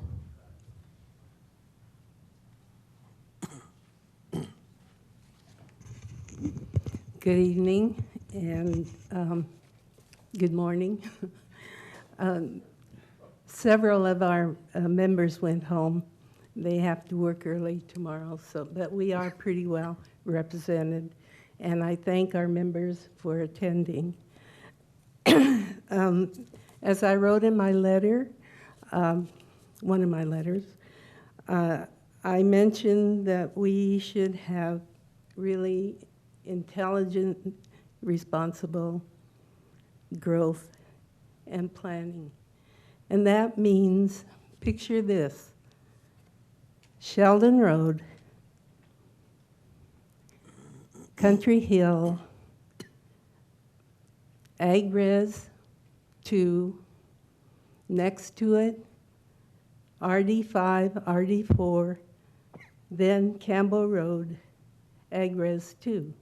Good evening and good morning. Several of our members went home. They have to work early tomorrow, but we are pretty well represented, and I thank our members for attending. As I wrote in my letter, one of my letters, I mentioned that we should have really intelligent, responsible growth and planning. And that means, picture this, Sheldon Road, Country Hill, AgRes 2, next to it, RD5, RD4, then Campbell Road, AgRes 2.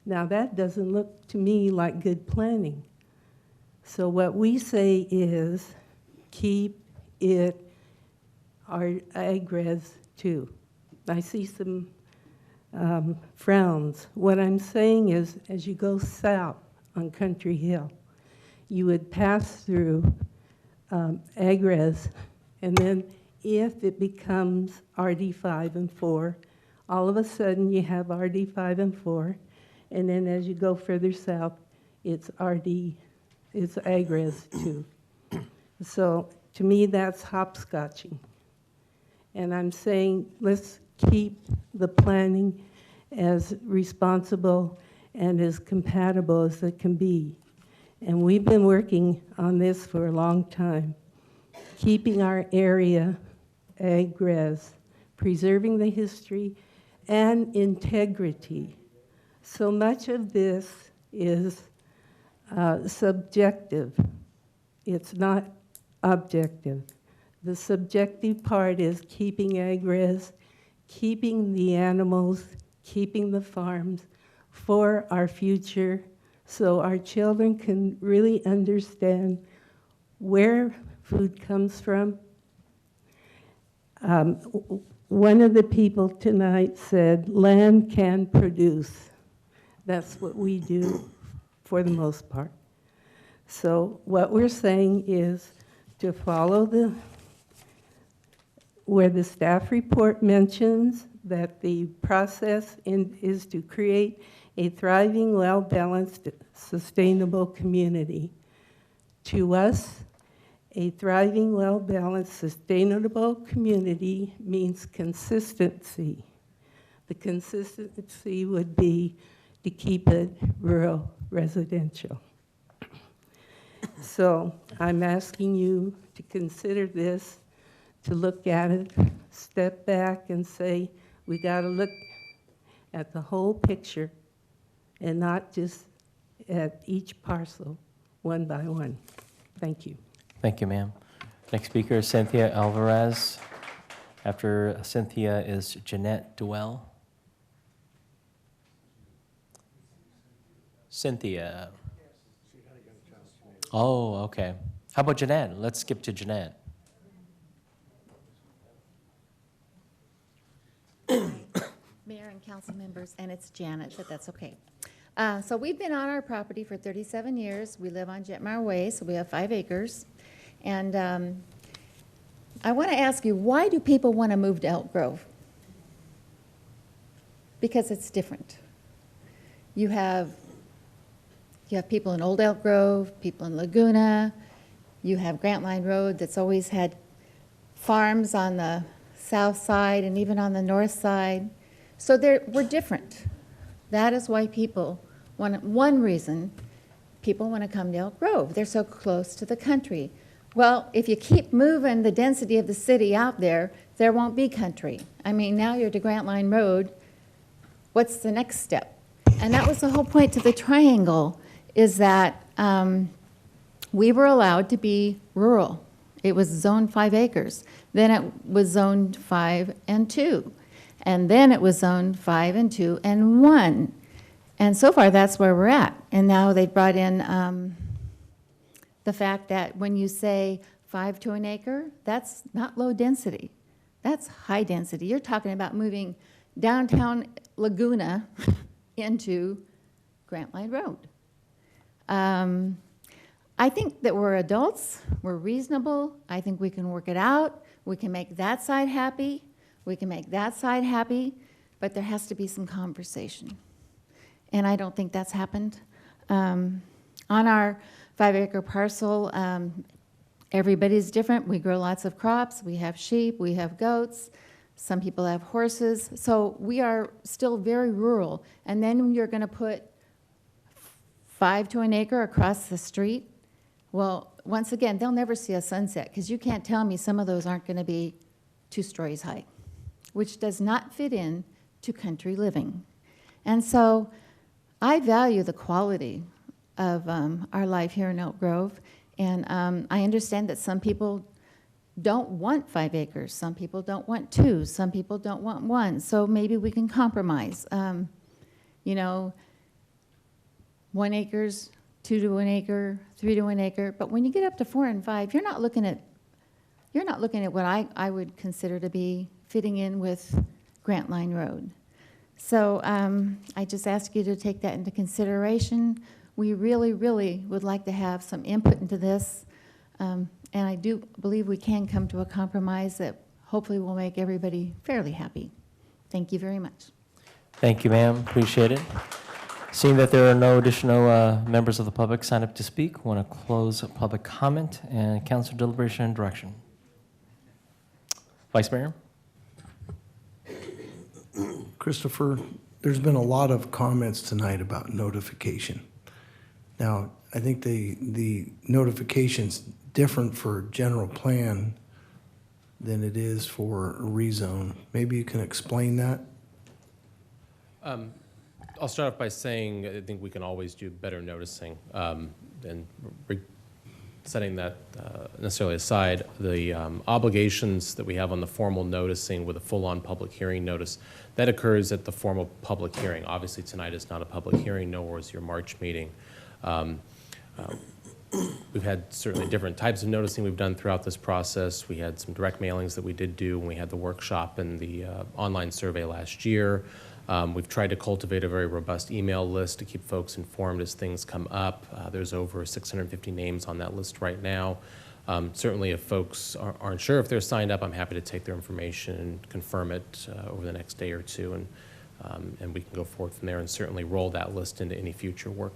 Now that doesn't look to me like good planning. So what we say is keep it our AgRes 2. I see some frowns. What I'm saying is, as you go south on Country Hill, you would pass through AgRes, and then if it becomes RD5 and 4, all of a sudden you have RD5 and 4, and then as you go further south, it's AgRes 2. So to me, that's hopscotching. And I'm saying let's keep the planning as responsible and as compatible as it can be. And we've been working on this for a long time, keeping our area AgRes, preserving the history and integrity. So much of this is subjective. It's not objective. The subjective part is keeping AgRes, keeping the animals, keeping the farms for our future, so our children can really understand where food comes from. One of the people tonight said, land can produce. That's what we do for the most part. So what we're saying is to follow where the staff report mentions that the process is to create a thriving, well-balanced, sustainable community. To us, a thriving, well-balanced, sustainable community means consistency. The consistency would be to keep it rural residential. So I'm asking you to consider this, to look at it, step back and say, we got to look at the whole picture and not just at each parcel one by one. Thank you. Thank you, ma'am. Next speaker is Cynthia Alvarez. After Cynthia is Jeanette Duell. Cynthia. Oh, okay. How about Jeanette? Let's skip to Jeanette. Mayor and council members, and it's Janet, but that's okay. So we've been on our property for 37 years. We live on Jetmar Way, so we have 5 acres. And I want to ask you, why do people want to move to Elk Grove? Because it's different. You have people in Old Elk Grove, people in Laguna. You have Grantline Road that's always had farms on the south side and even on the north side. So we're different. That is why one reason people want to come to Elk Grove. They're so close to the country. Well, if you keep moving the density of the city out there, there won't be country. I mean, now you're to Grantline Road. What's the next step? And that was the whole point to the triangle, is that we were allowed to be rural. It was zoned 5 acres. Then it was zoned 5 and 2. And then it was zoned 5 and 2 and 1. And so far, that's where we're at. And now they've brought in the fact that when you say 5 to an acre, that's not low density. That's high density. You're talking about moving downtown Laguna into Grantline Road. I think that we're adults, we're reasonable. I think we can work it out. We can make that side happy. We can make that side happy, but there has to be some conversation. And I don't think that's happened. On our 5-acre parcel, everybody's different. We grow lots of crops. We have sheep, we have goats. Some people have horses. So we are still very rural. And then you're going to put 5 to an acre across the street. Well, once again, they'll never see a sunset because you can't tell me some of those aren't going to be 2 stories high, which does not fit in to country living. And so I value the quality of our life here in Elk Grove. And I understand that some people don't want 5 acres. Some people don't want 2. Some people don't want 1. So maybe we can compromise. 1 acres, 2 to an acre, 3 to an acre. But when you get up to 4 and 5, you're not looking at what I would consider to be fitting in with Grantline Road. So I just ask you to take that into consideration. We really, really would like to have some input into this. And I do believe we can come to a compromise that hopefully will make everybody fairly happy. Thank you very much. Thank you, ma'am. Appreciate it. Seeing that there are no additional members of the public signed up to speak, I want to close public comment and council deliberation and direction. Vice Mayor? Christopher, there's been a lot of comments tonight about notification. Now, I think the notification's different for general plan than it is for a rezone. Maybe you can explain that? I'll start off by saying I think we can always do better noticing. And setting that necessarily aside, the obligations that we have on the formal noticing with a full-on public hearing notice, that occurs at the formal public hearing. Obviously, tonight is not a public hearing, nor was your March meeting. We've had certainly different types of noticing we've done throughout this process. We had some direct mailings that we did do when we had the workshop and the online survey last year. We've tried to cultivate a very robust email list to keep folks informed as things come up. There's over 650 names on that list right now. Certainly if folks aren't sure if they're signed up, I'm happy to take their information and confirm it over the next day or two, and we can go forward from there and certainly roll that list into any future work.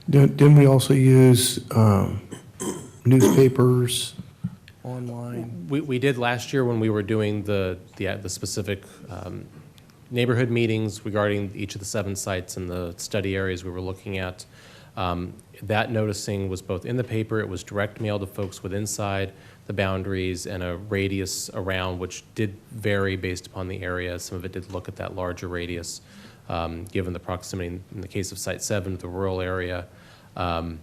Didn't we also use newspapers, online? We did last year when we were doing the specific neighborhood meetings regarding each of the 7 sites and the study areas we were looking at. That noticing was both in the paper, it was direct mail to folks with inside the boundaries and a radius around, which did vary based upon the area. Some of it did look at that larger radius, given the proximity, in the case of Site 7, to the rural area. For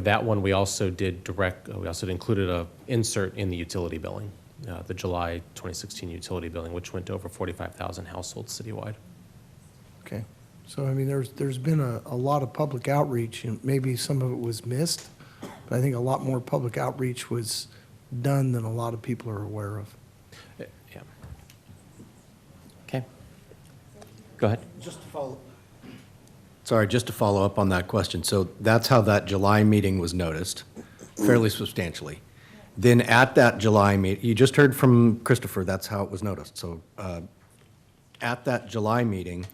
that one, we also included an insert in the utility billing. the July 2016 utility billing, which went to over 45,000 households citywide. Okay. So, I mean, there's been a lot of public outreach, and maybe some of it was missed, but I think a lot more public outreach was done than a lot of people are aware of. Yeah. Okay. Go ahead. Just to follow. Sorry, just to follow up on that question. So that's how that July meeting was noticed, fairly substantially. Then at that July meeting, you just heard from Christopher, that's how it was noticed. So at that July meeting,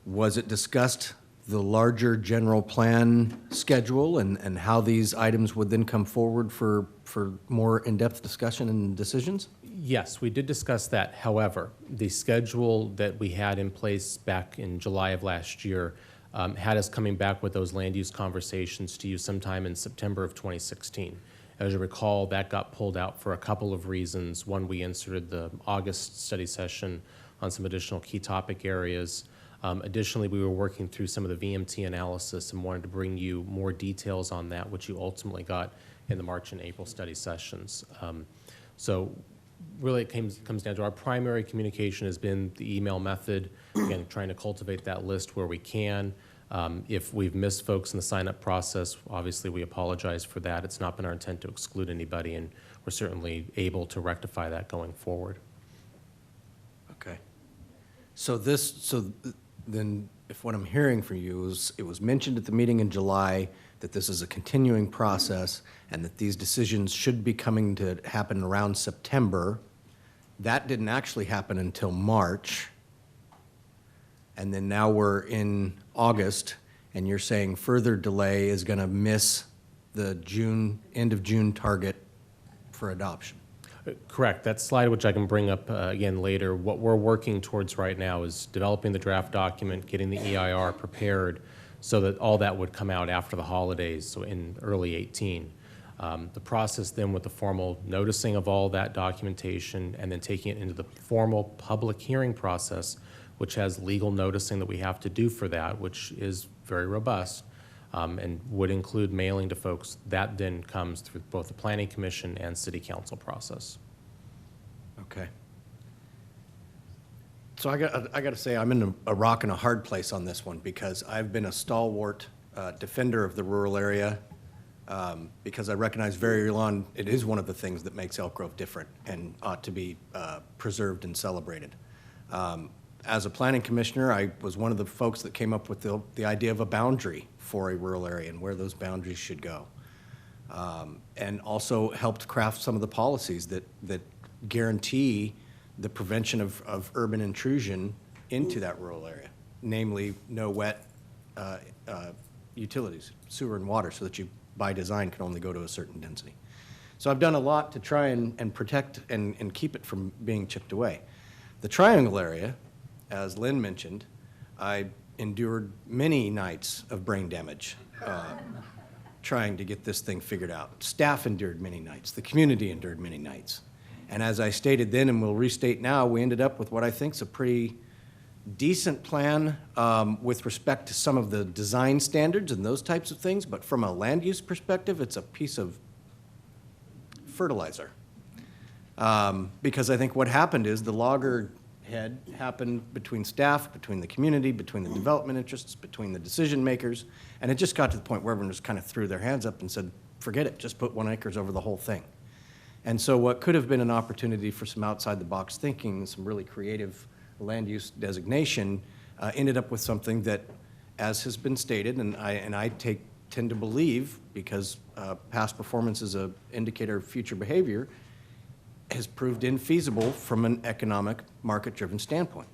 was it discussed the larger general plan schedule and how these items would then come forward for more in-depth discussion and decisions? Yes, we did discuss that. However, the schedule that we had in place back in July of last year had us coming back with those land use conversations to you sometime in September of 2016. As you recall, that got pulled out for a couple of reasons. One, we inserted the August study session on some additional key topic areas. Additionally, we were working through some of the VMT analysis and wanted to bring you more details on that, which you ultimately got in the March and April study sessions. So really it comes down to our primary communication has been the email method, again, trying to cultivate that list where we can. If we've missed folks in the sign-up process, obviously we apologize for that. It's not been our intent to exclude anybody, and we're certainly able to rectify that going forward. Okay. So then if what I'm hearing from you is it was mentioned at the meeting in July that this is a continuing process and that these decisions should be coming to happen around September. That didn't actually happen until March. And then now we're in August, and you're saying further delay is going to miss the end of June target for adoption. Correct. That slide, which I can bring up again later, what we're working towards right now is developing the draft document, getting the EIR prepared so that all that would come out after the holidays, so in early 18. The process then with the formal noticing of all that documentation and then taking it into the formal public hearing process, which has legal noticing that we have to do for that, which is very robust, and would include mailing to folks. That then comes through both the Planning Commission and City Council process. Okay. So I got to say, I'm in a rock and a hard place on this one because I've been a stalwart defender of the rural area because I recognize very early on it is one of the things that makes Elk Grove different and ought to be preserved and celebrated. As a planning commissioner, I was one of the folks that came up with the idea of a boundary for a rural area and where those boundaries should go. And also helped craft some of the policies that guarantee the prevention of urban intrusion into that rural area, namely no wet utilities, sewer and water, so that you, by design, can only go to a certain density. So I've done a lot to try and protect and keep it from being chipped away. The Triangle area, as Lynn mentioned, I endured many nights of brain damage trying to get this thing figured out. Staff endured many nights. The community endured many nights. And as I stated then and will restate now, we ended up with what I think is a pretty decent plan with respect to some of the design standards and those types of things, but from a land use perspective, it's a piece of fertilizer. Because I think what happened is the loggerhead happened between staff, between the community, between the development interests, between the decision makers, and it just got to the point where everyone just kind of threw their hands up and said, forget it, just put 1 acre over the whole thing. And so what could have been an opportunity for some outside-the-box thinking, some really creative land use designation, ended up with something that, as has been stated, and I tend to believe, because past performance is an indicator of future behavior, has proved infeasible from an economic, market-driven standpoint.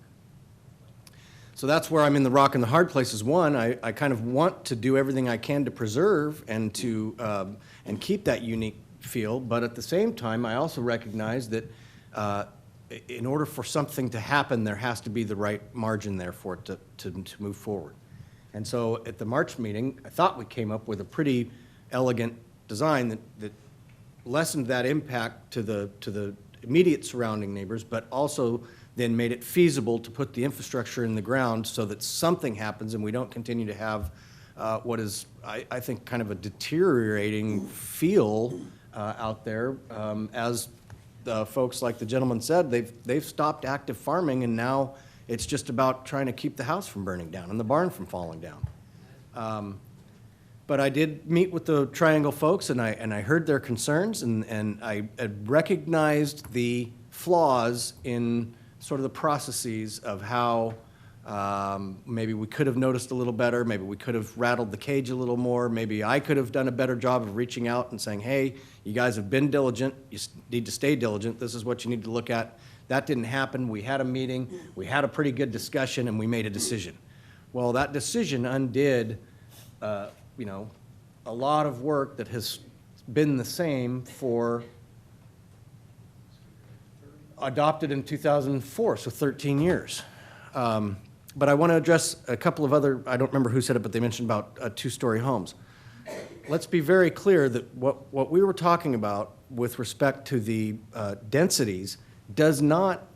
So that's where I'm in the rock and the hard places. One, I kind of want to do everything I can to preserve and to and keep that unique feel, but at the same time, I also recognize that in order for something to happen, there has to be the right margin there for it to move forward. And so at the March meeting, I thought we came up with a pretty elegant design that lessened that impact to the immediate surrounding neighbors, but also then made it feasible to put the infrastructure in the ground so that something happens and we don't continue to have what is, I think, kind of a deteriorating feel out there as folks, like the gentleman said, they've stopped active farming, and now it's just about trying to keep the house from burning down and the barn from falling down. But I did meet with the Triangle folks, and I heard their concerns, and I recognized the flaws in sort of the processes of how maybe we could have noticed a little better, maybe we could have rattled the cage a little more, maybe I could have done a better job of reaching out and saying, hey, you guys have been diligent, you need to stay diligent, this is what you need to look at. That didn't happen. We had a meeting, we had a pretty good discussion, and we made a decision. Well, that decision undid, you know, a lot of work that has been the same for adopted in 2004, so 13 years. But I want to address a couple of other, I don't remember who said it, but they mentioned about two-story homes. Let's be very clear that what we were talking about with respect to the densities does not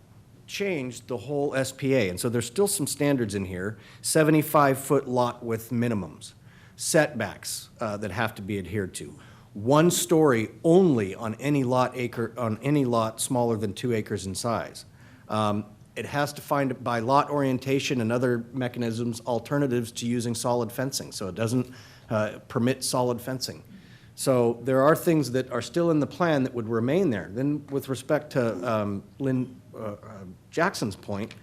change the whole SPA. And so there's still some standards in here, 75-foot lot width minimums, setbacks that have to be adhered to. 1 story only on any lot smaller than 2 acres in size. It has to find, by lot orientation and other mechanisms, alternatives to using solid fencing, so it doesn't permit solid fencing. So there are things that are still in the plan that would remain there. Then with respect to Lynn Jackson's point,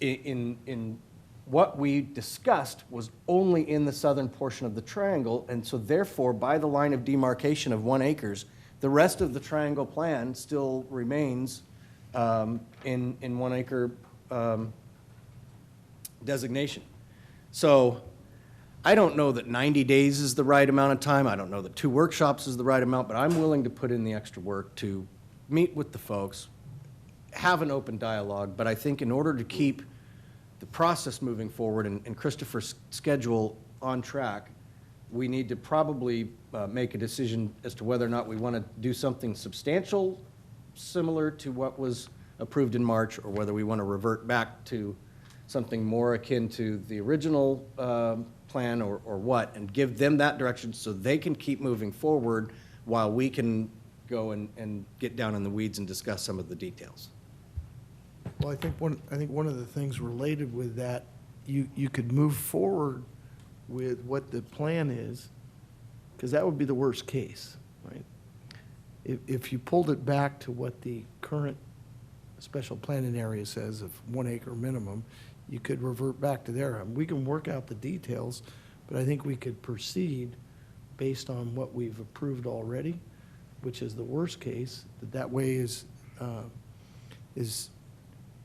in what we discussed was only in the southern portion of the triangle, and so therefore, by the line of demarcation of 1 acre, the rest of the triangle plan still remains in 1 acre designation. So I don't know that 90 days is the right amount of time. I don't know that 2 workshops is the right amount, but I'm willing to put in the extra work to meet with the folks, have an open dialogue. But I think in order to keep the process moving forward and Christopher's schedule on track, we need to probably make a decision as to whether or not we want to do something substantial, similar to what was approved in March, or whether we want to revert back to something more akin to the original plan or what, and give them that direction so they can keep moving forward while we can go and get down in the weeds and discuss some of the details. Well, I think one of the things related with that, you could move forward with what the plan is, because that would be the worst case, right? If you pulled it back to what the current special planning area says of 1 acre minimum, you could revert back to there. We can work out the details, but I think we could proceed based on what we've approved already, which is the worst case. That way is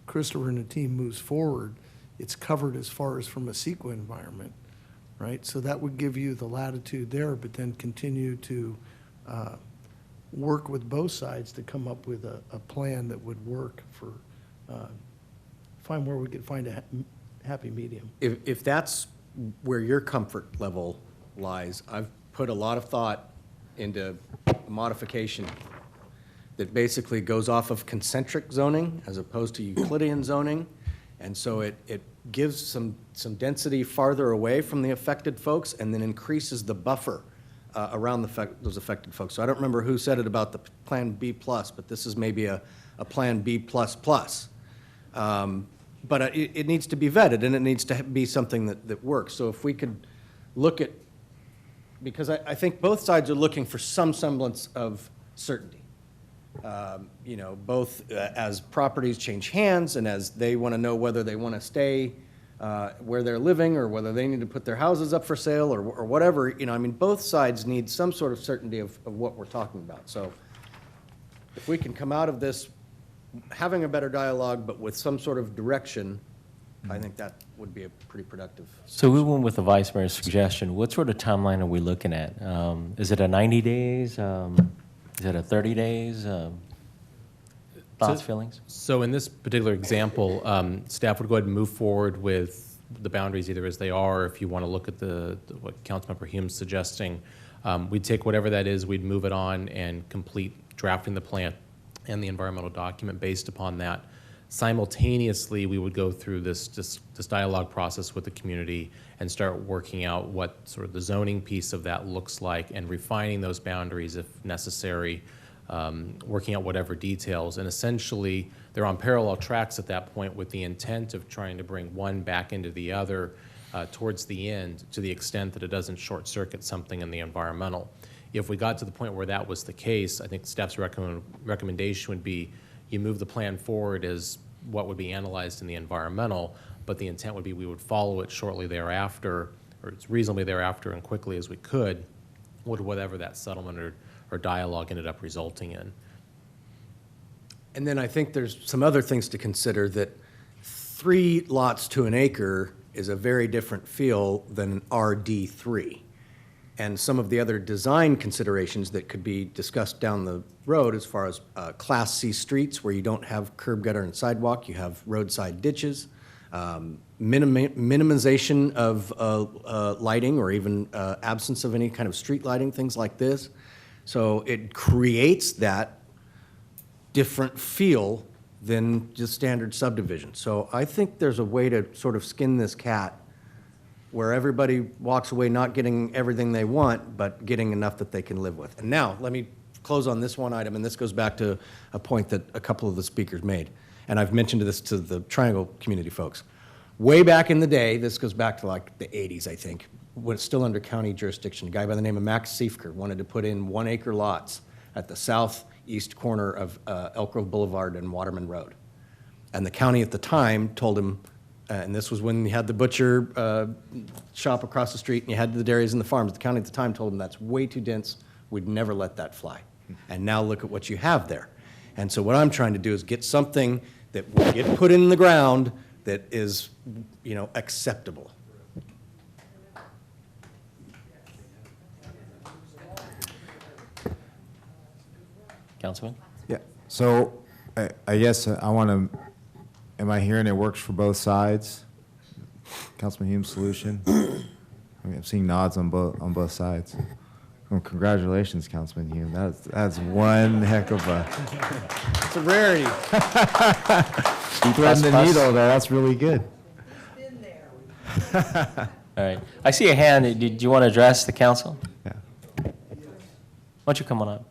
Christopher and the team moves forward, it's covered as far as from a CEQA environment, right? So that would give you the latitude there, but then continue to work with both sides to come up with a plan that would work for, find where we could find a happy medium. If that's where your comfort level lies, I've put a lot of thought into a modification that basically goes off of concentric zoning as opposed to Euclidean zoning. And so it gives some density farther away from the affected folks and then increases the buffer around those affected folks. So I don't remember who said it about the Plan B+, but this is maybe a Plan B++. But it needs to be vetted, and it needs to be something that works. So if we could look at, because I think both sides are looking for some semblance of certainty. You know, both as properties change hands and as they want to know whether they want to stay where they're living or whether they need to put their houses up for sale or whatever. You know, I mean, both sides need some sort of certainty of what we're talking about. So if we can come out of this having a better dialogue, but with some sort of direction, I think that would be a pretty productive. So we went with the Vice Mayor's suggestion. What sort of timeline are we looking at? Is it a 90 days? Is it a 30 days? Thoughts, feelings? So in this particular example, staff would go ahead and move forward with the boundaries either as they are, or if you want to look at what Councilmember Hume's suggesting, we'd take whatever that is, we'd move it on and complete drafting the plan and the environmental document based upon that. Simultaneously, we would go through this dialogue process with the community and start working out what sort of the zoning piece of that looks like and refining those boundaries if necessary working out whatever details. And essentially, they're on parallel tracks at that point with the intent of trying to bring one back into the other towards the end, to the extent that it doesn't short circuit something in the environmental. If we got to the point where that was the case, I think staff's recommendation would be you move the plan forward as what would be analyzed in the environmental, but the intent would be we would follow it shortly thereafter, or it's reasonably thereafter and quickly as we could, with whatever that settlement or dialogue ended up resulting in. And then I think there's some other things to consider, that 3 lots to an acre is a very different feel than an RD3. And some of the other design considerations that could be discussed down the road, as far as Class C streets where you don't have curb, gutter, and sidewalk, you have roadside ditches, minimization of lighting, or even absence of any kind of street lighting, things like this. So it creates that different feel than just standard subdivision. So I think there's a way to sort of skin this cat where everybody walks away not getting everything they want, but getting enough that they can live with. And now, let me close on this one item, and this goes back to a point that a couple of the speakers made. And I've mentioned this to the Triangle community folks. Way back in the day, this goes back to like the 80s, I think, when it's still under county jurisdiction, a guy by the name of Max Siefker wanted to put in 1-acre lots at the southeast corner of Elk Grove Boulevard and Waterman Road. And the county at the time told him, and this was when you had the butcher shop across the street and you had the dairies and the farms, the county at the time told him that's way too dense, we'd never let that fly. And now look at what you have there. And so what I'm trying to do is get something that will get put in the ground that is, acceptable. Councilman? Yeah, so I guess I want to, am I hearing it works for both sides? Councilman Hume's solution? I mean, I'm seeing nods on both sides. Well, congratulations, Councilman Hume. That's one heck of a... It's a rarity. You threading the needle there, that's really good. All right. I see a hand. Did you want to address the council? Yeah. Why don't you come on up?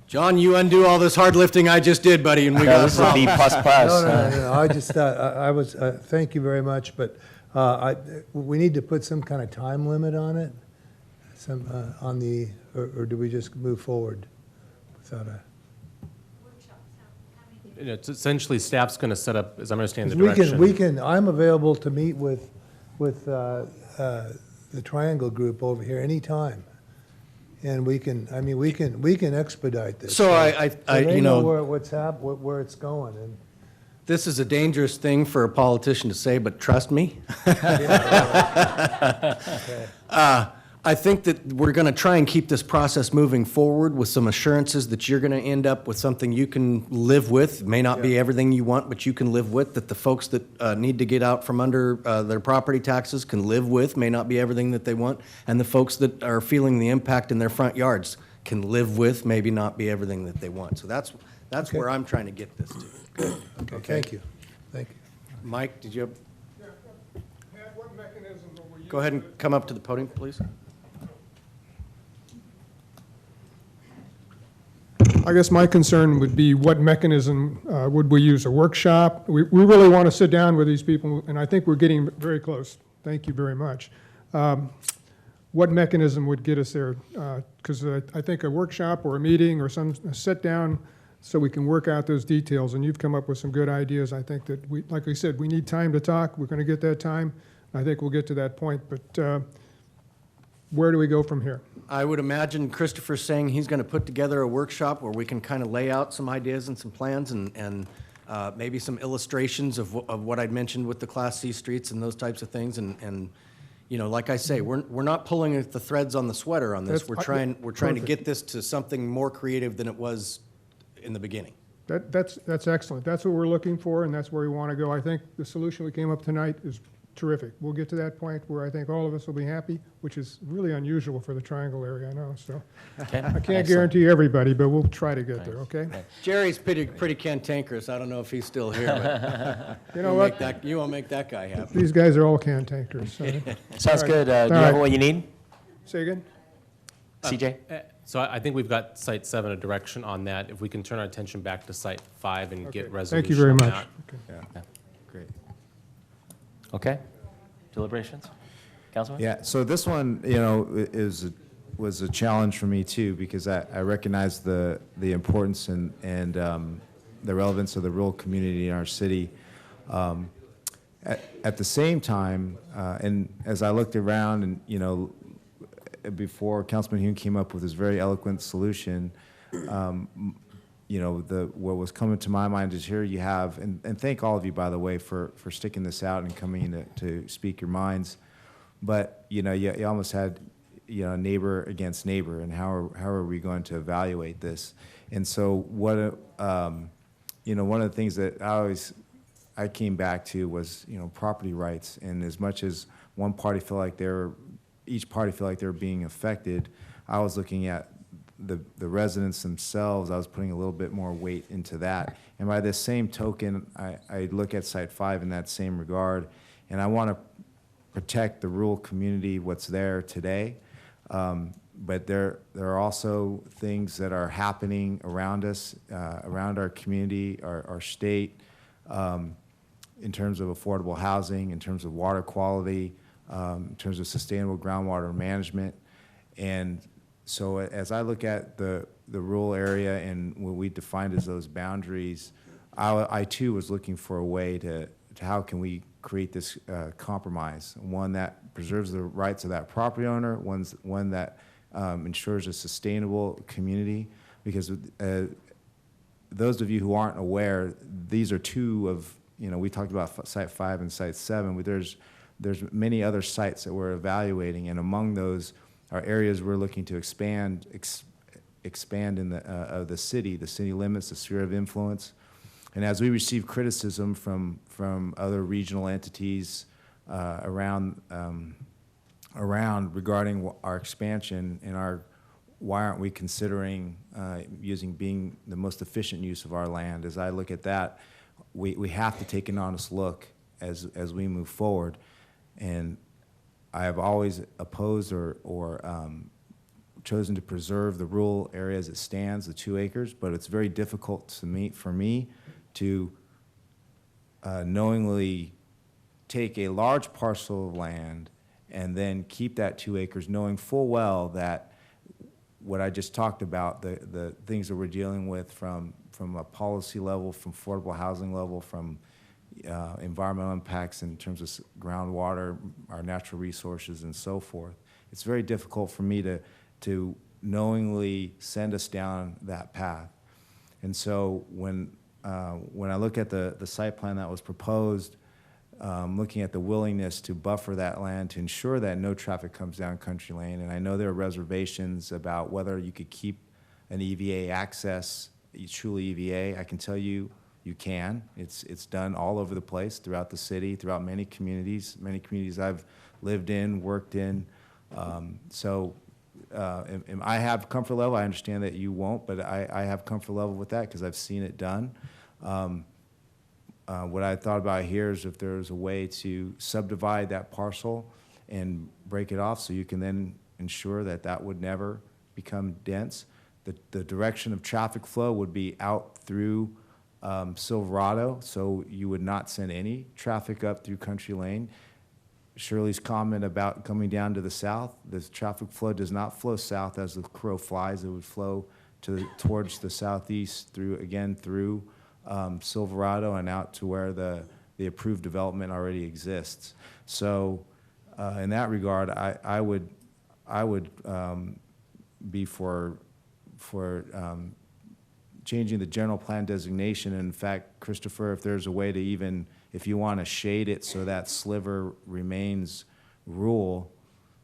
John, you undo all this hard lifting I just did, buddy, and we got This is a B++. No, I just, I was, thank you very much, but we need to put some kind of time limit on it, on the, or do we just move forward without a? It's essentially, staff's going to set up, as I'm understanding the direction. We can, I'm available to meet with the Triangle Group over here anytime. And we can expedite this. So they know where it's going. And this is a dangerous thing for a politician to say, but trust me. I think that we're going to try and keep this process moving forward with some assurances that you're going to end up with something you can live with. It may not be everything you want, but you can live with, that the folks that need to get out from under their property taxes can live with, may not be everything that they want, and the folks that are feeling the impact in their front yards can live with, maybe not be everything that they want. So that's where I'm trying to get this to. Okay, thank you. Thank you. Mike, did you have? Go ahead and come up to the podium, please. I guess my concern would be what mechanism would we use? A workshop? We really want to sit down with these people, and I think we're getting very close. Thank you very much. What mechanism would get us there? Because I think a workshop or a meeting or a sit down so we can work out those details, and you've come up with some good ideas. I think that like I said, we need time to talk. We're going to get that time. I think we'll get to that point, but where do we go from here? I would imagine Christopher saying he's going to put together a workshop where we can kind of lay out some ideas and some plans and maybe some illustrations of what I'd mentioned with the Class C streets and those types of things. And like I say, we're not pulling at the threads on the sweater on this. We're trying to get this to something more creative than it was in the beginning. That's excellent. That's what we're looking for, and that's where we want to go. I think the solution we came up tonight is terrific. We'll get to that point where I think all of us will be happy, which is really unusual for the Triangle area, I know. So Okay. I can't guarantee everybody, but we'll try to get there, okay? Jerry's pretty cantankerous. I don't know if he's still here, but You know what? You won't make that guy happy. These guys are all cantankers. So. Sounds All right. good. Do All you have right. what you need? Say again? CJ? So I think we've got Site 7 a direction on that. If we can turn our attention back to Site 5 and get Okay. resolution Thank you very on much. that. Yeah, great. Okay. Deliberations? Councilman? Yeah, so this one, was a challenge for me too, because I recognize the importance and the relevance of the rural community in our city. At the same time, and as I looked around and, before Councilman Hume came up with his very eloquent solution, what was coming to my mind is here you have, and thank all of you, by the way, for sticking this out and coming in to speak your minds. But, you almost had, neighbor against neighbor, and how are we going to evaluate this? And so one of the things that I came back to was, property rights. And as much as one party each party felt like they were being affected, I was looking at the residents themselves. I was putting a little bit more weight into that. And by the same token, I look at Site 5 in that same regard, and I want to protect the rural community, what's there today. But there are also things that are happening around us, around our community, our state, in terms of affordable housing, in terms of water quality, in terms of sustainable groundwater management. And so as I look at the rural area and what we defined as those boundaries, I too was looking for a way to how can we create this compromise, one that preserves the rights of that property owner, one that ensures a sustainable community. Because those of you who aren't aware, these are two of, we talked about Site 5 and Site 7, but there's many other sites that we're evaluating, and among those are areas we're looking to expand in the city limits, the sphere of influence. And as we receive criticism from other regional entities around regarding our expansion and why aren't we considering being the most efficient use of our land, as I look at that, we have to take an honest look as we move forward. And I have always opposed or chosen to preserve the rural area as it stands, the 2 acres, but it's very difficult for me to knowingly take a large parcel of land and then keep that 2 acres, knowing full well that what I just talked about, the things that we're dealing with from a policy level, from affordable housing level, from environmental impacts in terms of groundwater, our natural resources, and so forth. It's very difficult for me to knowingly send us down that path. And so when I look at the site plan that was proposed, looking at the willingness to buffer that land to ensure that no traffic comes down Country Lane, and I know there are reservations about whether you could keep an EVA access, truly EVA. I can tell you, you can. It's done all over the place throughout the city, throughout many communities I've lived in, worked in. I have comfort level. I understand that you won't, but I have comfort level with that because I've seen it done. What I thought about here is if there's a way to subdivide that parcel and break it off so you can then ensure that would never become dense. The direction of traffic flow would be out through Silverado, so you would not send any traffic up through Country Lane. Shirley's comment about coming down to the south, the traffic flow does not flow south as the crow flies. It would flow towards the southeast through Silverado and out to where the approved development already exists. So in that regard, I would be for changing the general plan designation. And in fact, Christopher, if there's a way to even, if you want to shade it so that sliver remains rural,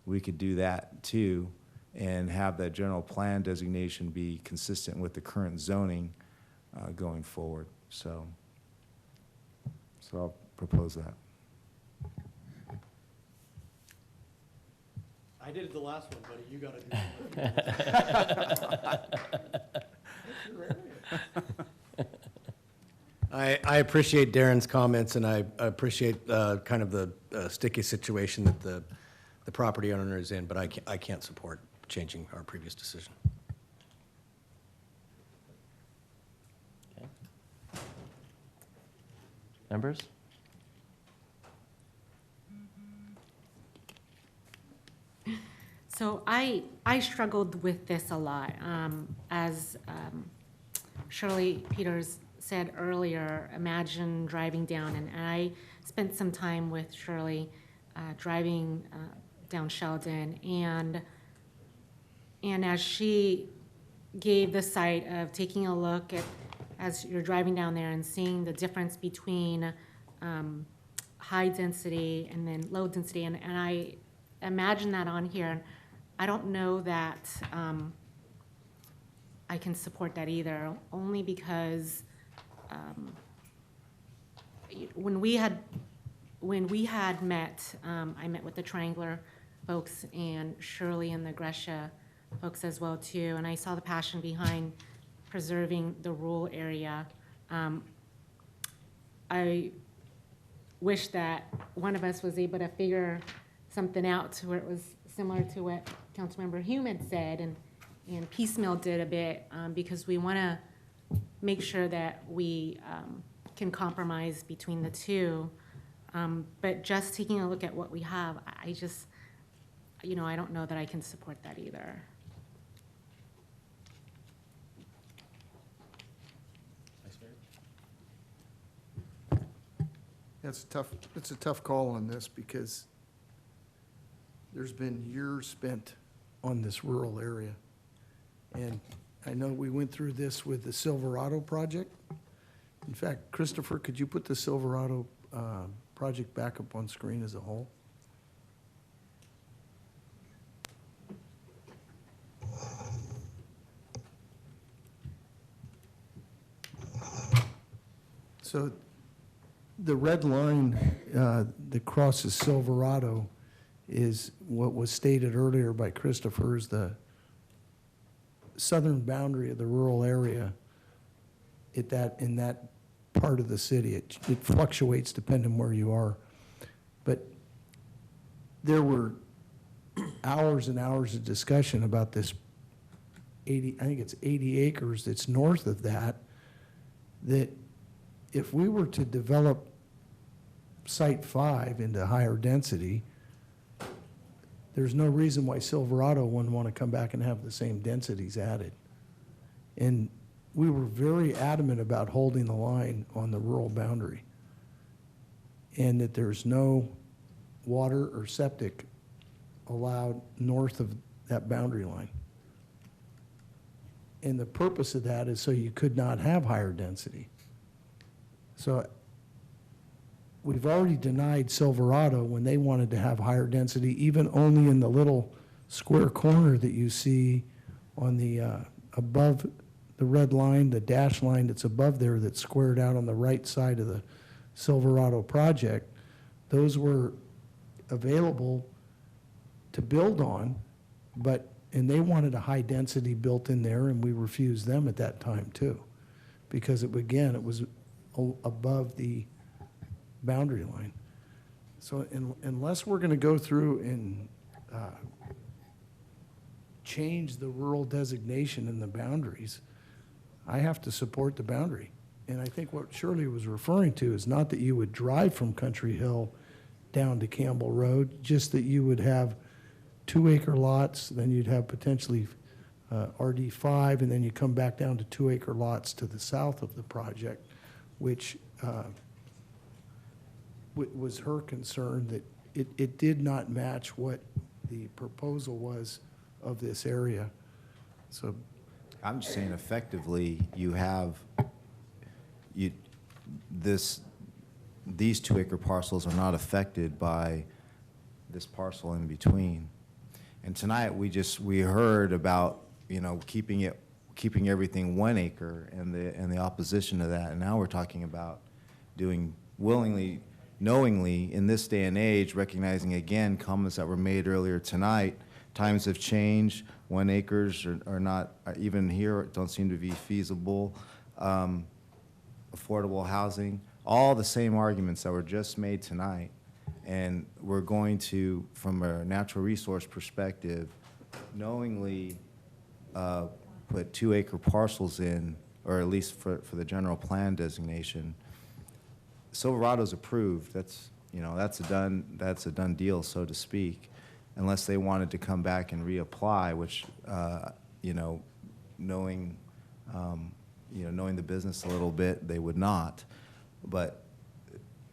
we could do that too, and have that general plan designation be consistent with the current zoning going forward. So I'll propose that. I did it the last one, buddy. You got to do it. I appreciate Darren's comments, and I appreciate kind of the sticky situation that the property owner is in, but I can't support changing our previous decision. Okay. Members? So I struggled with this a lot. As Shirley Peters said earlier, imagine driving down, and I spent some time with Shirley driving down Sheldon, and as she gave the site of taking a look at, as you're driving down there and seeing the difference between high density and then low density, and I imagine that on here. I don't know that I can support that either, only because when we had met, I met with the Triangular folks and Shirley and the Gresha folks as well too, and I saw the passion behind preserving the rural area. I wish that one of us was able to figure something out to where it was similar to what Councilmember Hume had said, and piecemeal did a bit, because we want to make sure that we can compromise between the two. But just taking a look at what we have, I just, I don't know that I can support that either. It's a tough call on this because there's been years spent on this rural area. And I know we went through this with the Silverado project. In fact, Christopher, could you put the Silverado project back up on screen as a whole? So the red line that crosses Silverado is what was stated earlier by Christopher, is the southern boundary of the rural area in that part of the city. It fluctuates depending where you are. But there were hours and hours of discussion about this 80, I think it's 80 acres that's north of that if we were to develop Site 5 into higher density, there's no reason why Silverado wouldn't want to come back and have the same densities added. And we were very adamant about holding the line on the rural boundary, and that there's no water or septic allowed north of that boundary line. And the purpose of that is so you could not have higher density. So we've already denied Silverado when they wanted to have higher density, even only in the little square corner that you see on the above the red line, the dash line that's above there that's squared out on the right side of the Silverado project. Those were available to build on, and they wanted a high density built in there, and we refused them at that time too, because it was above the boundary line. So unless we're going to go through and change the rural designation in the boundaries, I have to support the boundary. And I think what Shirley was referring to is not that you would drive from Country Hill down to Campbell Road, just that you would have 2-acre lots, then you'd have potentially RD5, and then you come back down to 2-acre lots to the south of the project, which was her concern, that it did not match what the proposal was of this area. So I'm just saying, effectively, you have these 2-acre parcels are not affected by this parcel in between. And tonight we heard about keeping everything 1 acre and the opposition to that, and now we're talking about doing willingly, knowingly, in this day and age, recognizing again comments that were made earlier tonight. Times have changed. 1 acres are not, even here, don't seem to be feasible. Affordable housing, all the same arguments that were just made tonight. And we're going to, from a natural resource perspective, knowingly put 2-acre parcels in, or at least for the general plan designation. Silverado's approved. That's, you know, that's a done deal, so to speak, unless they wanted to come back and reapply, which, you know, knowing the business a little bit, they would not. But,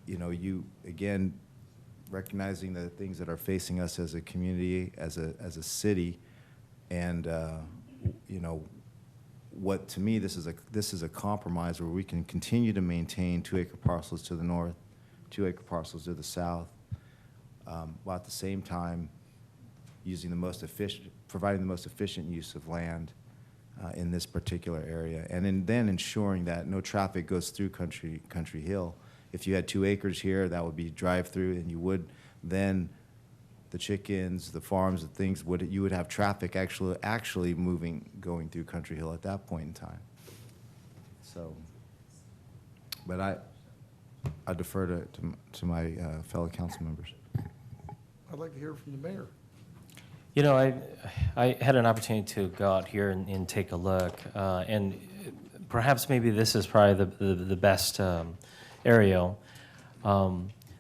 you know, you, again, recognizing the things that are facing us as a community, as a city, and, you know, what, to me, this is a compromise where we can continue to maintain 2-acre parcels to the north, 2-acre parcels to the south, while at the same time using providing the most efficient use of land in this particular area, and then ensuring that no traffic goes through Country Hill. If you had 2 acres here, that would be drive-through, and you would then the chickens, the farms, the things you would have traffic actually going through Country Hill at that point in time. So, but I defer to my fellow council members. I'd like to hear from the mayor. You know, I had an opportunity to go out here and take a look, and perhaps maybe this is probably the best aerial.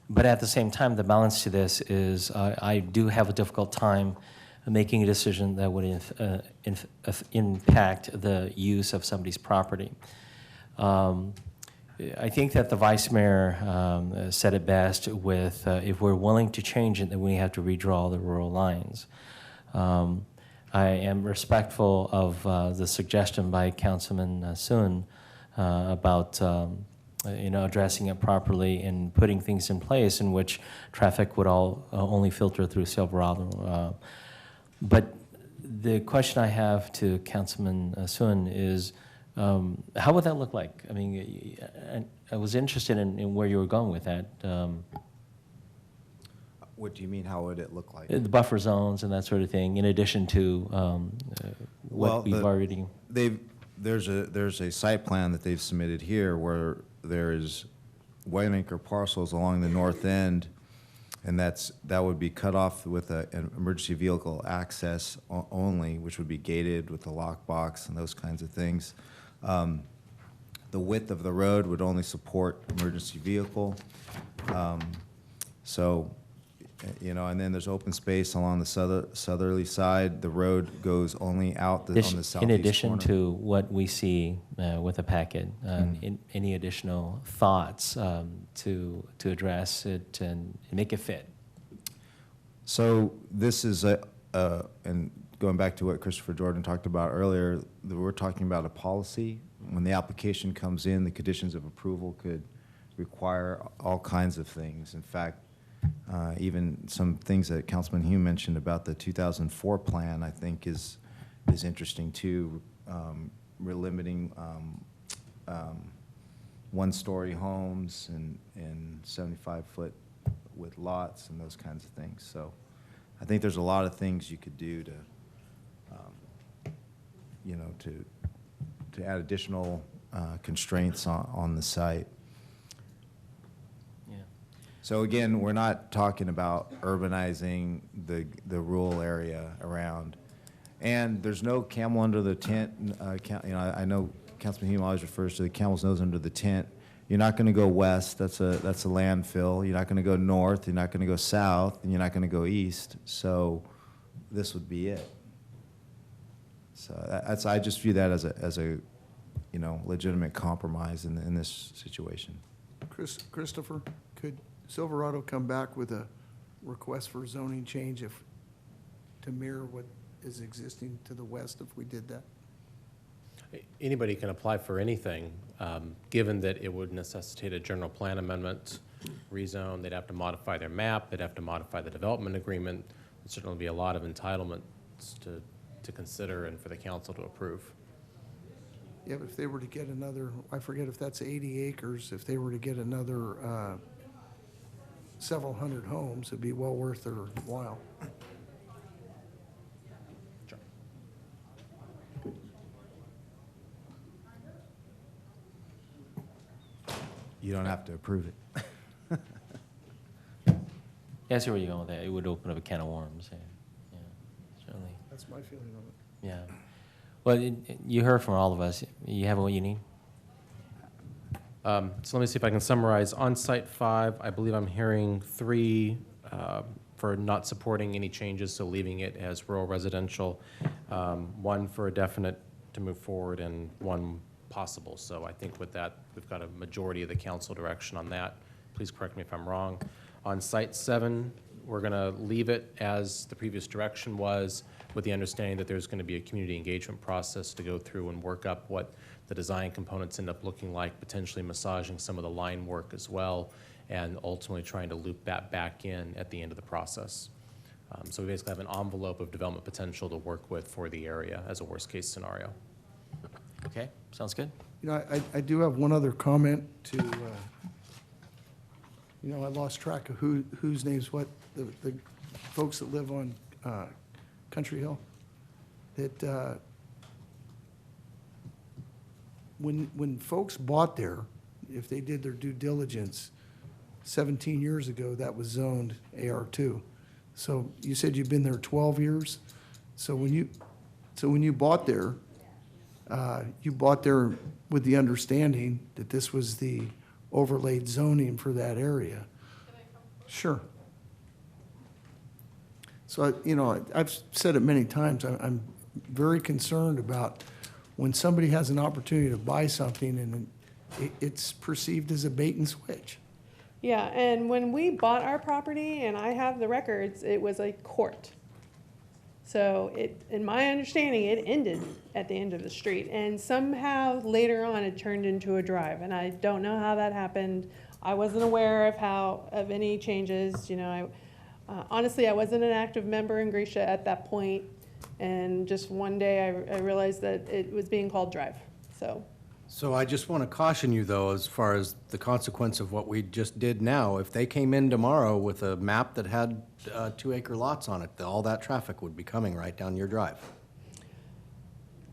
But at the same time, the balance to this is I do have a difficult time making a decision that would impact the use of somebody's property. I think that the vice mayor said it best with if we're willing to change it, then we have to redraw the rural lines. I am respectful of the suggestion by Councilman Sun about you know, addressing it properly and putting things in place in which traffic would only filter through Silverado. But the question I have to Councilman Sun is, how would that look like? I mean, I was interested in where you were going with that. What do you mean, how would it look like? The buffer zones and that sort of thing, in addition to what we've already... There's a site plan that they've submitted here where there is 1-acre parcels along the north end, and that would be cut off with an emergency vehicle access only, which would be gated with a lockbox and those kinds of things. The width of the road would only support emergency vehicle. So, you know, and then there's open space along the southerly side. The road goes only out on the southeast corner. In addition to what we see with the packet, any additional thoughts to address it and make it fit? So this is and going back to what Christopher Jordan talked about earlier, we're talking about a policy. When the application comes in, the conditions of approval could require all kinds of things. In fact, even some things that Councilman Hume mentioned about the 2004 plan, I think is interesting too. We're limiting 1-story homes and 75-foot with lots and those kinds of things. So I think there's a lot of things you could do to, you know, to add additional constraints on the site. So again, we're not talking about urbanizing the rural area around. And there's no camel under the tent. You know, I know Councilman Hume always refers to the camel's nose under the tent. You're not going to go west. That's a landfill. You're not going to go north. You're not going to go south. And you're not going to go east. So this would be it. So I just view that as a you know, legitimate compromise in this situation. Christopher, could Silverado come back with a request for zoning change to mirror what is existing to the west if we did that? Anybody can apply for anything, given that it would necessitate a general plan amendment, rezone. They'd have to modify their map. They'd have to modify the development agreement. There'd certainly be a lot of entitlements to consider and for the council to approve. Yeah, but if they were to get another, I forget if that's 80 acres, if they were to get another several hundred homes, it'd be well worth their while. Sure. You don't have to approve it. Yeah, I see where you're going with that. It would open up a can of worms. Yeah, certainly. That's my feeling on it. Yeah. Well, you heard from all of us. You have what you need? So let me see if I can summarize. On Site 5, I believe I'm hearing 3 for not supporting any changes, so leaving it as rural residential, 1 for a definite to move forward, and 1 possible. So I think with that, we've got a majority of the council direction on that. Please correct me if I'm wrong. On Site 7, we're going to leave it as the previous direction was, with the understanding that there's going to be a community engagement process to go through and work up what the design components end up looking like, potentially massaging some of the line work as well, and ultimately trying to loop that back in at the end of the process. So we basically have an envelope of development potential to work with for the area as a worst-case scenario. Okay, sounds good. You know, I do have one other comment to, you know, I lost track of whose name's what, the folks that live on Country Hill, that when folks bought there, if they did their due diligence 17 years ago, that was zoned AR2. So you said you've been there 12 years? So when you bought there, you bought there with the understanding that this was the overlaid zoning for that area? Sure. So, you know, I've said it many times, I'm very concerned about when somebody has an opportunity to buy something and it's perceived as a bait and switch. Yeah, and when we bought our property, and I have the records, it was a court. So it, in my understanding, it ended at the end of the street, and somehow later on it turned into a drive, and I don't know how that happened. I wasn't aware of any changes, you know. Honestly, I wasn't an active member in Grisha at that point, and just one day I realized that it was being called drive, so. So I just want to caution you, though, as far as the consequence of what we just did now. If they came in tomorrow with a map that had 2-acre lots on it, all that traffic would be coming right down your drive.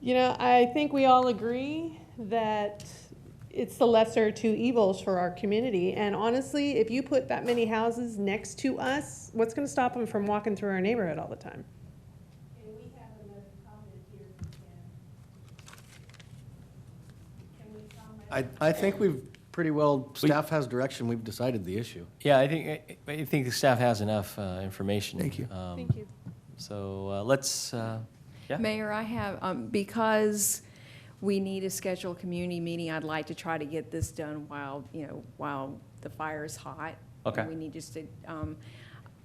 You know, I think we all agree that it's the lesser of 2 evils for our community. And honestly, if you put that many houses next to us, what's going to stop them from walking through our neighborhood all the time? I think we've pretty well, staff has direction, we've decided the issue. Yeah, I think the staff has enough information. Thank you. Thank you. So let's, yeah. Mayor, I have, because we need to schedule a community meeting, I'd like to try to get this done while, you know, while the fire is hot. Okay. We need just to,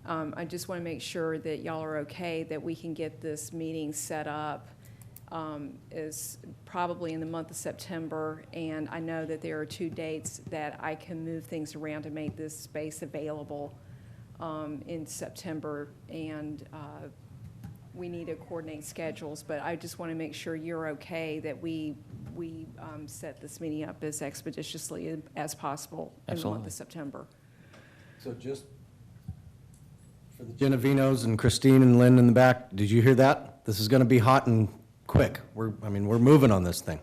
I just want to make sure that y'all are okay, that we can get this meeting set up is probably in the month of September, and I know that there are 2 dates that I can move things around to make this space available in September, and we need to coordinate schedules, but I just want to make sure you're okay that we set this meeting up as expeditiously as possible in the month of September. So just for the Genovinos and Christine and Lynn in the back, did you hear that? This is going to be hot and quick. We're moving on this thing.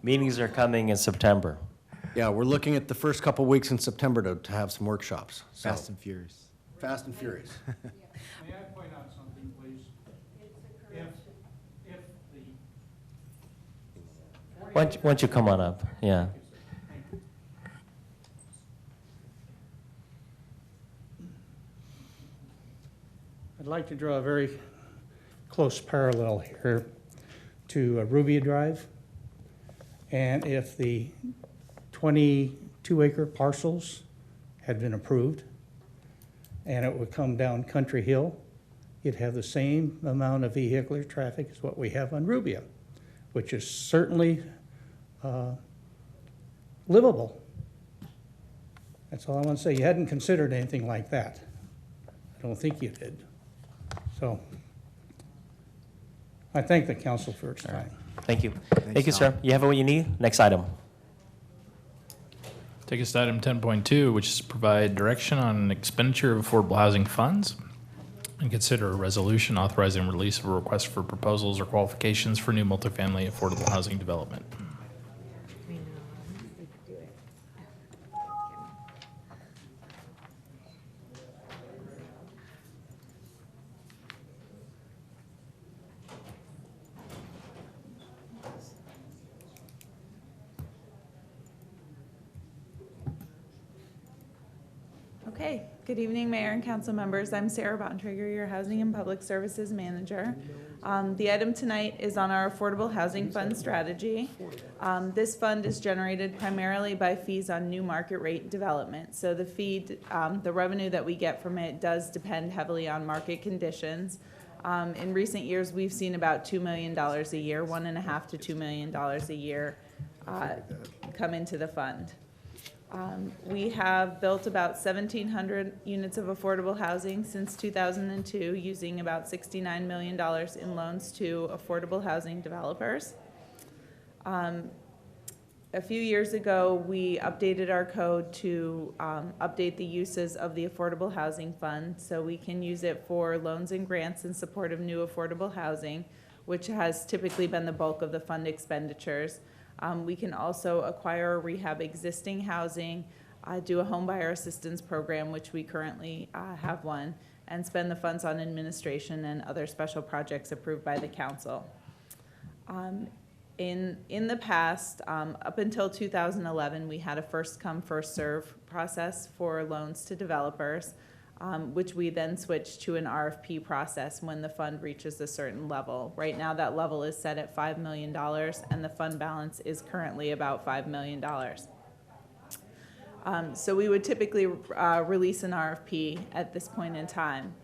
Meetings are coming in September. Yeah, we're looking at the first couple weeks in September to have some workshops. So. Fast and Furious. Fast and Furious. May I point out something, please? If the... Why don't you come on up? Yeah. I'd like to draw a very close parallel here to Rubia Drive. And if the 22-acre parcels had been approved and it would come down Country Hill, you'd have the same amount of vehicular traffic as what we have on Rubia, which is certainly livable. That's all I want to say. You hadn't considered anything like that. I don't think you did. So I thank the council for its time. Thank you. Thank you, sir. You have what you need? Next item. Take us to item 10.2, which is provide direction on an expenditure of affordable housing funds and consider a resolution authorizing release of a request for proposals or qualifications for new multifamily affordable housing development. Okay, good evening, Mayor and council members. I'm Sarah Bontrager, your Housing and Public Services Manager. The item tonight is on our Affordable Housing Fund strategy. This fund is generated primarily by fees on new market rate development. So the fee, the revenue that we get from it does depend heavily on market conditions. In recent years, we've seen about $2 million a year, $1.5 to $2 million a year come into the fund. We have built about 1,700 units of affordable housing since 2002, using about $69 million in loans to affordable housing developers. A few years ago, we updated our code to update the uses of the Affordable Housing Fund so we can use it for loans and grants in support of new affordable housing, which has typically been the bulk of the fund expenditures. We can also acquire or rehab existing housing, do a home buyer assistance program, which we currently have one, and spend the funds on administration and other special projects approved by the council. In the past, up until 2011, we had a first come, first serve process for loans to developers, which we then switched to an RFP process when the fund reaches a certain level. Right now, that level is set at $5 million, and the fund balance is currently about $5 million. So we would typically release an RFP at this point in time.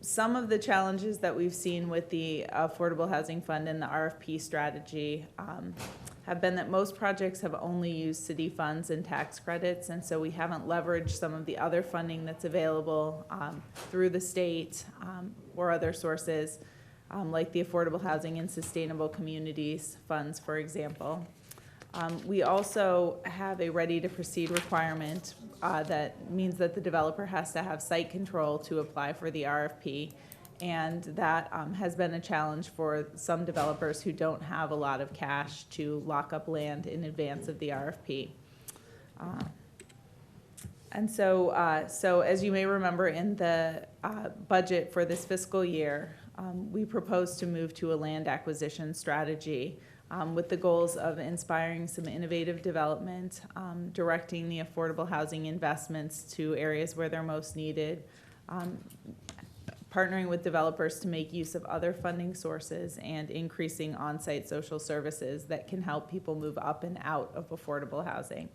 Some of the challenges that we've seen with the Affordable Housing Fund and the RFP strategy have been that most projects have only used city funds and tax credits, and so we haven't leveraged some of the other funding that's available through the state or other sources, like the Affordable Housing and Sustainable Communities funds, for example. We also have a ready to proceed requirement that means that the developer has to have site control to apply for the RFP, and that has been a challenge for some developers who don't have a lot of cash to lock up land in advance of the RFP. And so as you may remember, in the budget for this fiscal year, we proposed to move to a land acquisition strategy with the goals of inspiring some innovative development, directing the affordable housing investments to areas where they're most needed, partnering with developers to make use of other funding sources, and increasing on-site social services that can help people move up and out of affordable housing.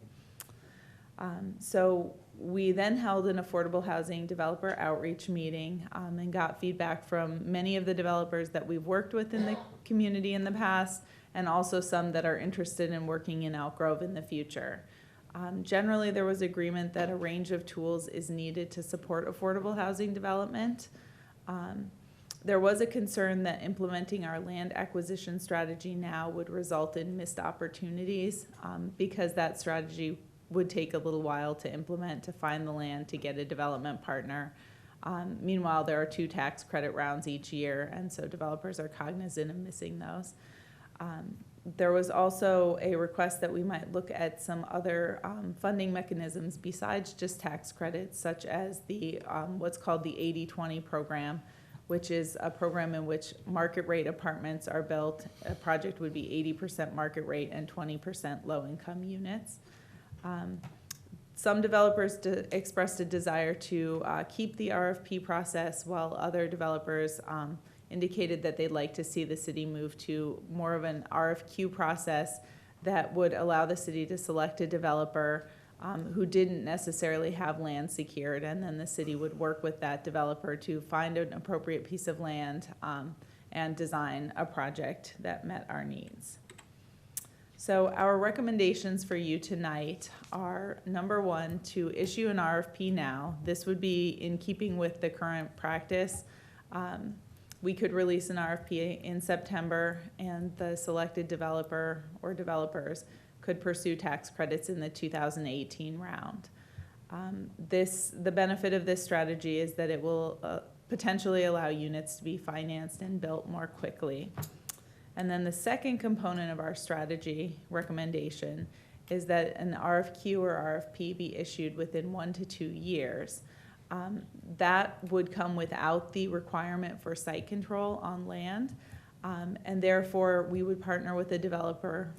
So we then held an affordable housing developer outreach meeting and got feedback from many of the developers that we've worked with in the community in the past, and also some that are interested in working in Elk Grove in the future. Generally, there was agreement that a range of tools is needed to support affordable housing development. There was a concern that implementing our land acquisition strategy now would result in missed opportunities because that strategy would take a little while to implement, to find the land, to get a development partner. Meanwhile, there are 2 tax credit rounds each year, and so developers are cognizant of missing those. There was also a request that we might look at some other funding mechanisms besides just tax credits, such as the what's called the 80-20 program, which is a program in which market rate apartments are built. A project would be 80% market rate and 20% low-income units. Some developers expressed a desire to keep the RFP process, while other developers indicated that they'd like to see the city move to more of an RFQ process that would allow the city to select a developer who didn't necessarily have land secured, and then the city would work with that developer to find an appropriate piece of land and design a project that met our needs. So our recommendations for you tonight are, number 1, to issue an RFP now. This would be in keeping with the current practice. We could release an RFP in September, and the selected developer or developers could pursue tax credits in the 2018 round. The benefit of this strategy is that it will potentially allow units to be financed and built more quickly. And then the second component of our strategy recommendation is that an RFQ or RFP be issued within 1 to 2 years. That would come without the requirement for site control on land, and therefore we would partner with a developer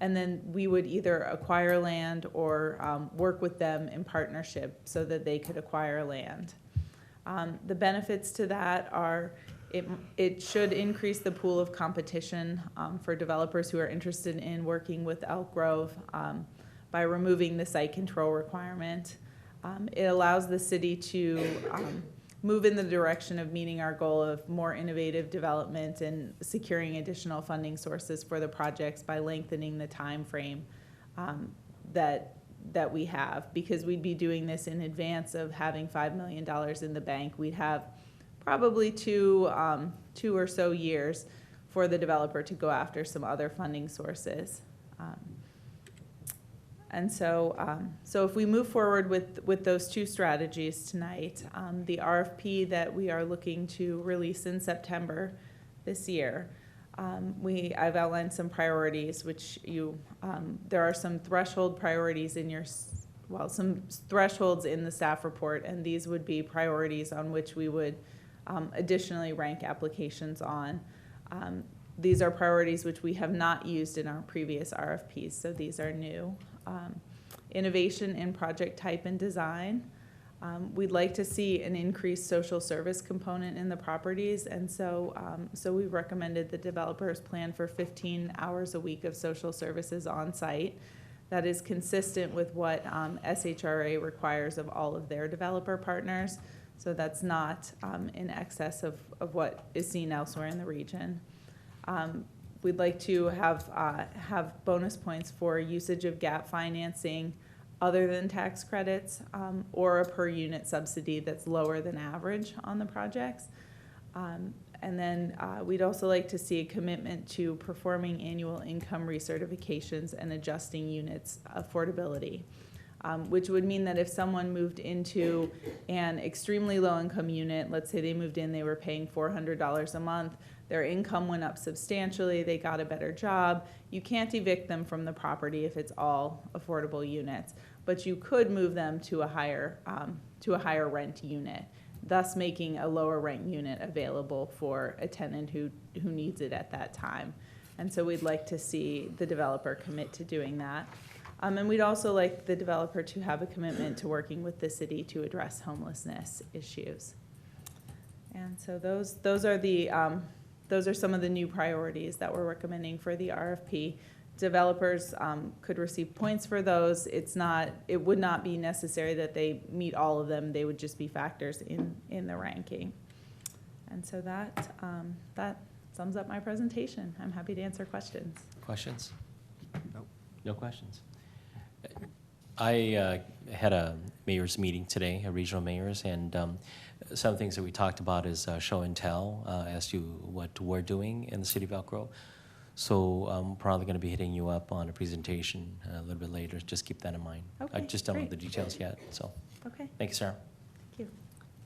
And then we would either acquire land or work with them in partnership so that they could acquire land. The benefits to that are it should increase the pool of competition for developers who are interested in working with Elk Grove by removing the site control requirement. It allows the city to move in the direction of meeting our goal of more innovative development and securing additional funding sources for the projects by lengthening the time frame that we have, because we'd be doing this in advance of having $5 million in the bank. We'd have probably two or so years for the developer to go after some other funding sources. And so if we move forward with those two strategies tonight, the RFP that we are looking to release in September this year, I've outlined some priorities, which there are some threshold priorities in some thresholds in the staff report, and these would be priorities on which we would additionally rank applications on. These are priorities which we have not used in our previous RFPs, so these are new. Innovation in project type and design. We'd like to see an increased social service component in the properties, and so we recommended the developers plan for 15 hours a week of social services on site. That is consistent with what SHRA requires of all of their developer partners, so that's not in excess of what is seen elsewhere in the region. We'd like to have bonus points for usage of gap financing other than tax credits, or a per unit subsidy that's lower than average on the projects. And then we'd also like to see a commitment to performing annual income recertifications and adjusting units affordability, which would mean that if someone moved into an extremely low income unit, let's say they moved in, they were paying $400 a month, their income went up substantially, they got a better job, you can't evict them from the property if it's all affordable units, but you could move them to a higher rent unit, thus making a lower rent unit available for a tenant who needs it at that time. And so we'd like to see the developer commit to doing that. And we'd also like the developer to have a commitment to working with the city to address homelessness issues. And so those are some of the new priorities that we're recommending for the RFP. Developers could receive points for those. It would not be necessary that they meet all of them. They would just be factors in the ranking. And so that sums up my presentation. I'm happy to answer questions. Questions? No questions. I had a mayor's meeting today, a regional mayor's, and some things that we talked about is show and tell as to what we're doing in the city of Elk Grove. So I'm probably going to be hitting you up on a presentation a little bit later. Just keep that in mind. Okay, I just don't know great. the details yet. So Okay. thank you, Sarah. Thank you.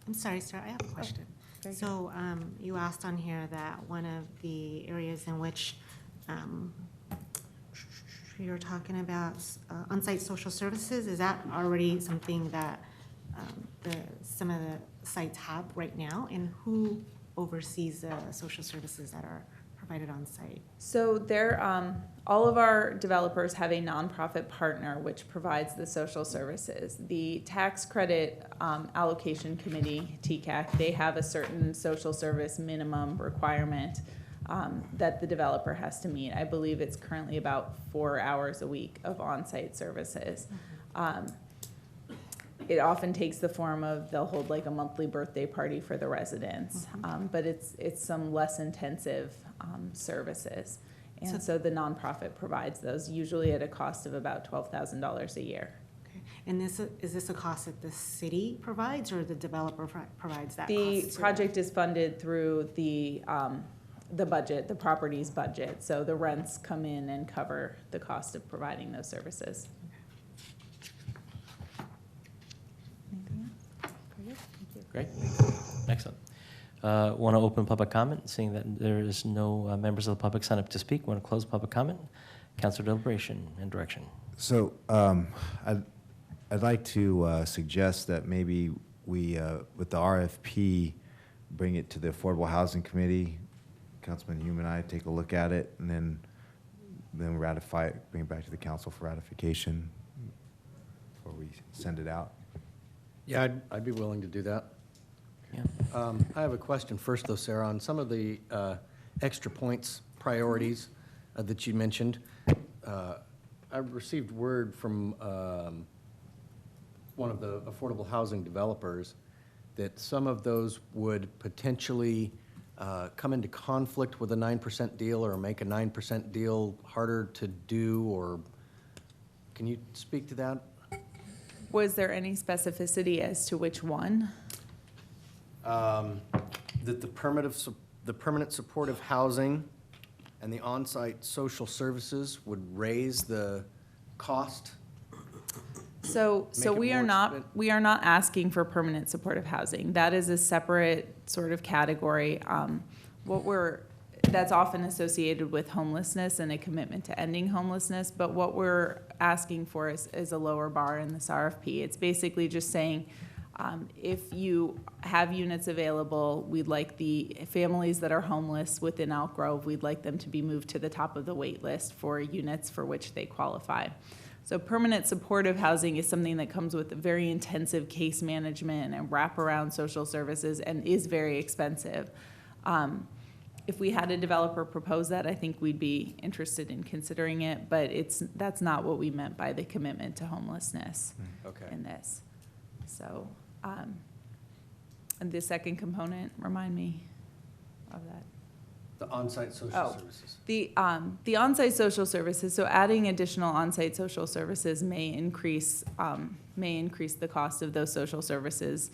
I'm sorry, sir, I have a question. very So you asked on here that one of the areas in which you're talking about on-site social services, is that already something that some of the sites have right now? And who oversees the social services that are provided on site? So all of our developers have a nonprofit partner which provides the social services. The tax credit allocation committee, TCAC, they have a certain social service minimum requirement that the developer has to meet. I believe it's currently about 4 hours a week of on-site services. It often takes the form of they'll hold like a monthly birthday party for the residents, but it's some less intensive services. And so the nonprofit provides those, usually at a cost of about $12,000 a year. Okay. And is this a cost that the city provides, or the developer provides that The cost? project is funded through the budget, the property's budget. So the rents come in and cover the cost of providing those services. Anything else? Very good. Thank you. Great. Excellent. Want to open public comment, seeing that there is no members of the public signed up to speak. Want to close public comment? Council deliberation and direction. So I'd like to suggest that maybe we, with the RFP, bring it to the Affordable Housing Committee. Councilman Hume and I take a look at it, and then then ratify it, bring it back to the council for ratification before we send it out? Yeah, I'd be willing to do that. Yeah. I have a question first, though, Sarah, on some of the extra points priorities that you mentioned. I received word from one of the affordable housing developers that some of those would potentially come into conflict with a 9% deal or make a 9% deal harder to do, or can you speak to that? Was there any specificity as to which one? That the permanent supportive housing and the on-site social services would raise the cost? So Make it we are more not, we are not asking for permanent supportive housing. That is a separate sort of category. That's often associated with homelessness and a commitment to ending homelessness, but what we're asking for is a lower bar in this RFP. It's basically just saying, if you have units available, we'd like the families that are homeless within Elk Grove, we'd like them to be moved to the top of the wait list for units for which they qualify. So permanent supportive housing is something that comes with very intensive case management and wraparound social services and is very expensive. If we had a developer propose that, I think we'd be interested in considering it, but that's not what we meant by the commitment to homelessness in this. So, and the second component, remind me of that. The on-site social services. The on-site social services, so adding additional on-site social services may increase the cost of those social services.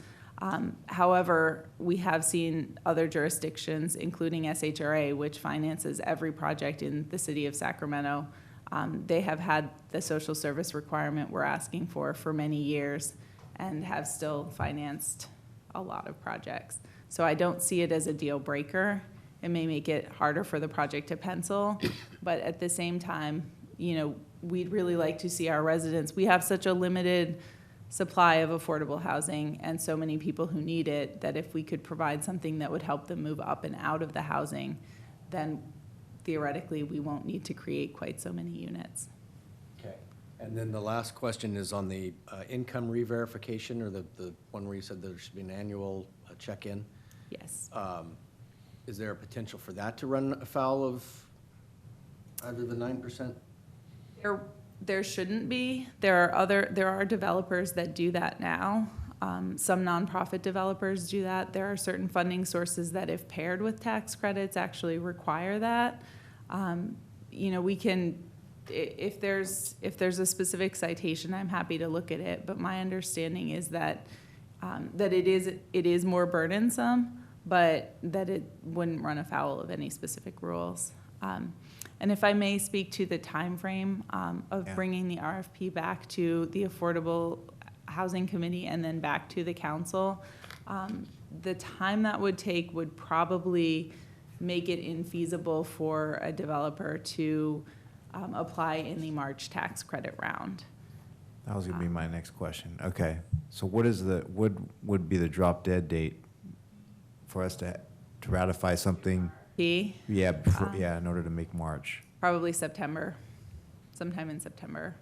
However, we have seen other jurisdictions, including SHRA, which finances every project in the city of Sacramento. They have had the social service requirement we're asking for many years and have still financed a lot of projects. So I don't see it as a deal breaker. It may make it harder for the project to pencil, but at the same time, we'd really like to see our residents. We have such a limited supply of affordable housing and so many people who need it that if we could provide something that would help them move up and out of the housing, then theoretically we won't need to create quite so many units. Okay. And then the last question is on the income re-verification, or the one where you said there should be an annual check-in. Yes. Is there a potential for that to run afoul of either the 9%? There shouldn't be. There are developers that do that now. Some nonprofit developers do that. There are certain funding sources that, if paired with tax credits, actually require that. We can, if there's a specific citation, I'm happy to look at it. But my understanding is that it is more burdensome, but that it wouldn't run afoul of any specific rules. And if I may speak to the timeframe of bringing the RFP back to the Affordable Housing Committee and then back to the council, the time that would take would probably make it infeasible for a developer to apply in the March tax credit round. That was going to be my next question. Okay, so what is would be the drop dead date for us to ratify something? Yeah, in order to make March. Probably September, sometime in September.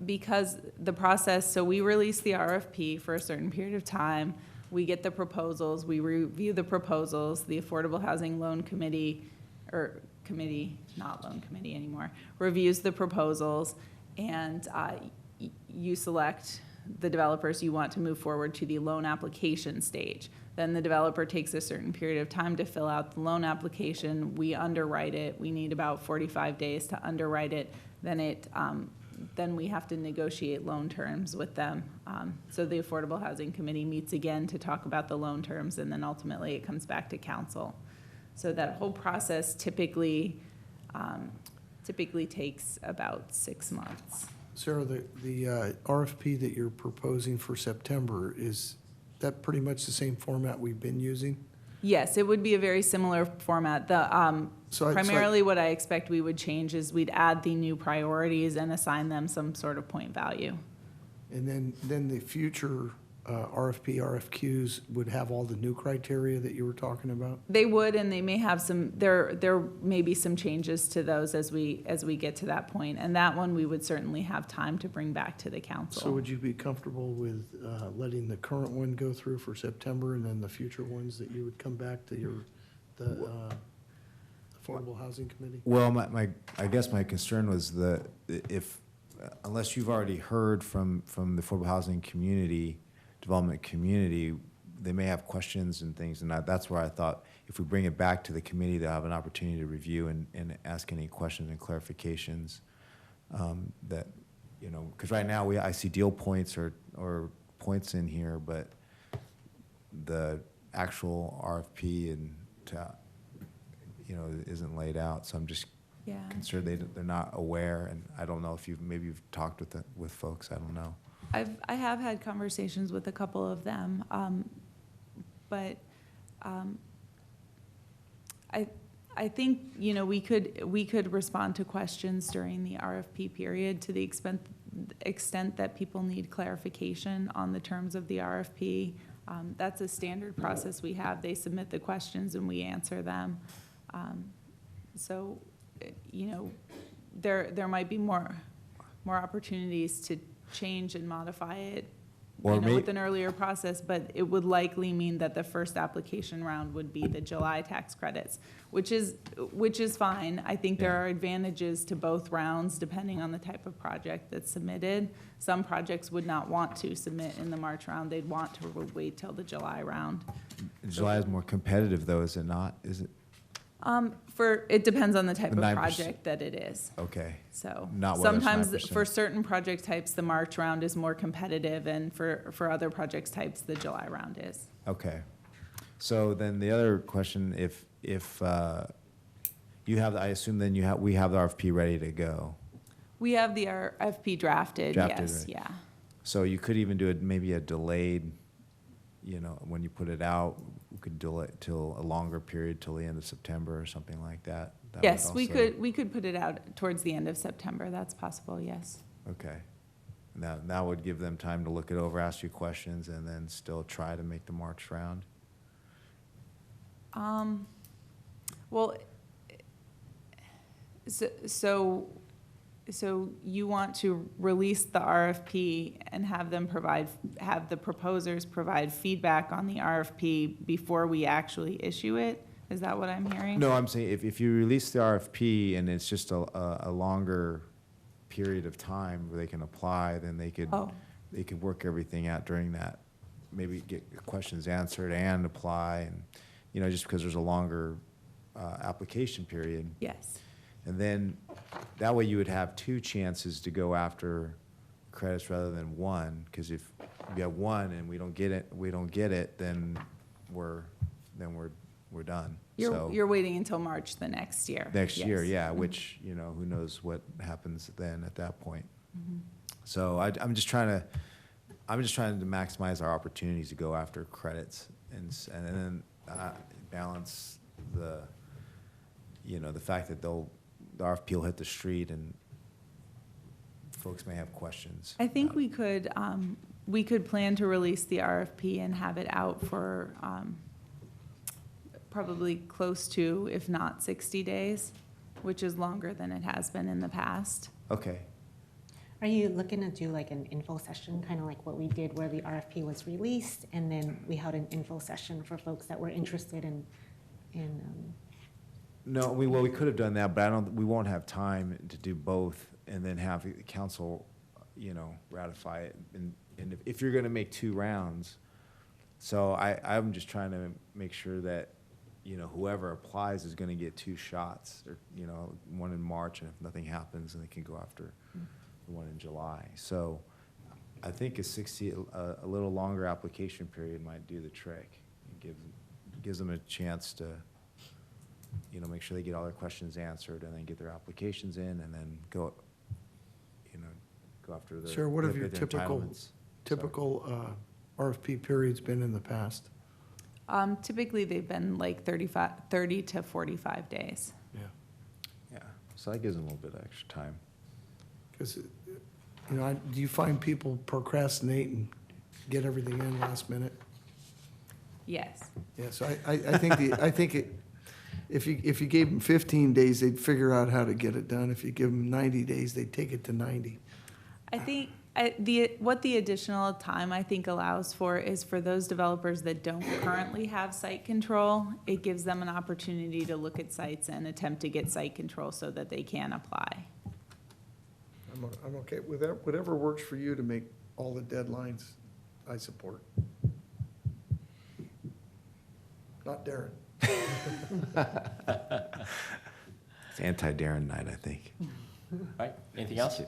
Because the process, so we release the RFP for a certain period of time, we get the proposals, we review the proposals, the Affordable Housing Loan Committee, not loan committee anymore, reviews the proposals, and you select the developers you want to move forward to the loan application stage. Then the developer takes a certain period of time to fill out the loan application. We underwrite it. We need about 45 days to underwrite it. Then we have to negotiate loan terms with them. So the Affordable Housing Committee meets again to talk about the loan terms, and then ultimately it comes back to council. So that whole process typically takes about 6 months. Sarah, the RFP that you're proposing for September, is that pretty much the same format we've been using? Yes, it would be a very similar format. Primarily what I expect we would change is we'd add the new priorities and assign them some sort of point value. And then the future RFP, RFQs would have all the new criteria that you were talking about? They would, and they may have some, there may be some changes to those as we get to that point. And that one, we would certainly have time to bring back to the council. So would you be comfortable with letting the current one go through for September and then the future ones that you would come back to the Affordable Housing Committee? Well, I guess my concern was unless you've already heard from the affordable housing development community, they may have questions and things, and that's where I thought if we bring it back to the committee, they'll have an opportunity to review and ask any questions and clarifications that, because right now I see deal points or points in here, but the actual RFP isn't laid out. So I'm just concerned they're not aware, and I don't know if you've talked with folks. I don't know. I have had conversations with a couple of them, but I think we could respond to questions during the RFP period to the extent that people need clarification on the terms of the RFP. That's a standard process we have. They submit the questions and we answer them. So, there might be more opportunities to change and modify it, with an earlier process, but it would likely mean that the first application round would be the July tax credits, which is fine. I think there are advantages to both rounds depending on the type of project that's submitted. Some projects would not want to submit in the March round. They'd want to wait till the July round. July is more competitive though, is it not? Is it? It depends on the type of 9%. project that it is. Okay. So not whether it's sometimes 9%. for certain project types, the March round is more competitive, and for other project types, the July round is. Okay. So then the other question, if you have, I assume then we have the RFP ready to go. We have the RFP drafted, yes, right? yeah. So you could even do maybe a delayed, when you put it out, we could delay it till a longer period, till the end of September or something like that. That Yes, would we could put it out towards the end of September. That's possible, yes. Okay. That would give them time to look it over, ask you questions, and then still try to make the March round? Well, so you want to release the RFP and have the proposers provide feedback on the RFP before we actually issue it? Is that what I'm hearing? No, I'm saying if you release the RFP and it's just a longer period of time where they can apply, then they could work everything out during that. Maybe get questions answered and apply, and just because there's a longer application period. Yes. And then that way you would have two chances to go after credits rather than one. Because if we have one and we don't get it, then we're done. You're waiting until March the next year. Next year, Yes. yeah. Which who knows what happens then at that point. Mhm. So I'm just trying to maximize our opportunities to go after credits and then balance the fact that the RFP will hit the street and folks may have questions. I think we could plan to release the RFP and have it out for probably close to, if not 60 days, which is longer than it has been in the past. Okay. Are you looking to do like an info session, kind of like what we did where the RFP was released and then we held an info session for folks that were interested in No, we could have done that, but we won't have time to do both and then have the council, ratify it. And if you're gonna make two rounds, so I'm just trying to make sure that, whoever applies is gonna get two shots, or, one in March, and if nothing happens, then they can go after the one in July. So I think a little longer application period might do the trick. It gives them a chance to, make sure they get all their questions answered and then get their applications in and then go after their. Sir, what have your their typical entitlements. RFP periods been in the past? Typically, they've been like 30 to 45 days. Yeah, so that gives them a little bit of extra time. Because, do you find people procrastinate and get everything in last minute? Yes. Yeah, so I think if you gave them 15 days, they'd figure out how to get it done. If you give them 90 days, they'd take it to 90. I think what the additional time I think allows for is for those developers that don't currently have site control, it gives them an opportunity to look at sites and attempt to get site control so that they can apply. I'm okay with that. Whatever works for you to make all the deadlines, I support. Not Darren. It's anti-Darren night, I think. All right, anything else?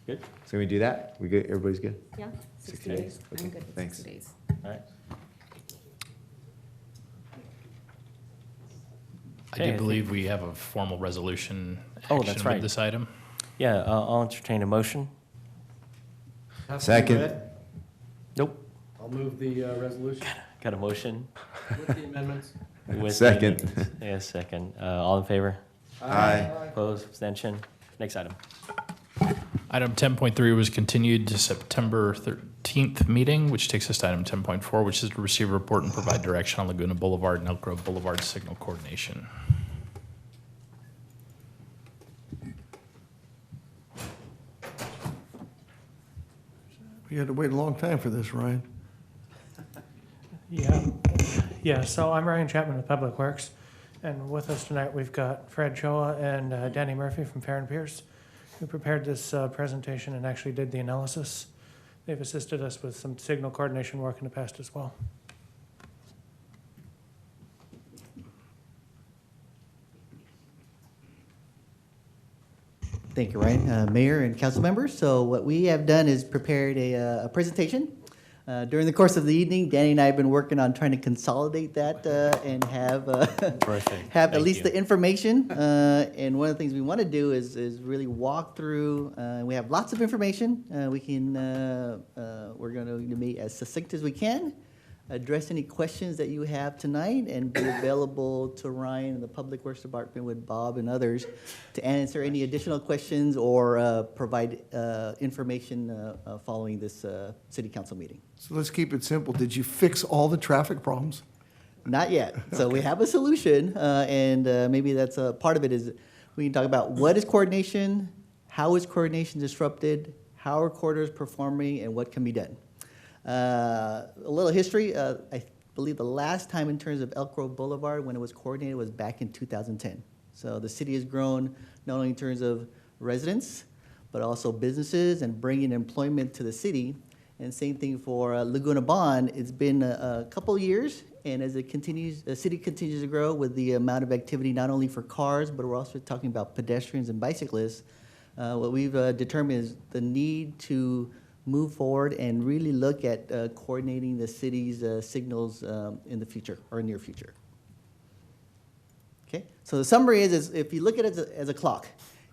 Good? So we do that? We good? Everybody's good? Yeah, 60 days. Okay, I'm good with thanks. 60 days. All right. I do believe we have a formal resolution Oh, that's action right. with this item. Yeah, I'll entertain a motion. Second. Nope. I'll move the resolution Got a motion? with the amendments. With the Second. amendments. Yeah, second. All in favor? Aye. Opposed, abstention? Next item. Item 10.3 was continued to September 13th meeting, which takes us to item 10.4, which is to receive a report and provide direction on Laguna Boulevard and Elk Grove Boulevard signal coordination. We had to wait a long time for this, Ryan. Yeah, so I'm Ryan Chapman with Public Works, and with us tonight, we've got Fred Choa and Danny Murphy from Fair and Pierce, who prepared this presentation and actually did the analysis. They've assisted us with some signal coordination work in the past as well. Thank you, Ryan. Mayor and council members. So what we have done is prepared a presentation. During the course of the evening, Danny and I have been working on trying to consolidate that and have at least the information. And one of the things we want to do is really walk through. We have lots of information. We're going to be as succinct as we can, address any questions that you have tonight, and be available to Ryan and the Public Works Department with Bob and others to answer any additional questions or provide information following this city council meeting. So let's keep it simple. Did you fix all the traffic problems? Not yet. So we have a solution, and maybe that's a part of it is we can talk about what is coordination, how is coordination disrupted, how are corridors performing, and what can be done. A little history, I believe the last time in terms of Elk Grove Boulevard when it was coordinated was back in 2010. So the city has grown not only in terms of residents, but also businesses and bringing employment to the city. And same thing for Laguna Bond. It's been a couple years, and as it continues, the city continues to grow with the amount of activity, not only for cars, but we're also talking about pedestrians and bicyclists. What we've determined is the need to move forward and really look at coordinating the city's signals in the future or near future. Okay, so the summary is if you look at it as a clock,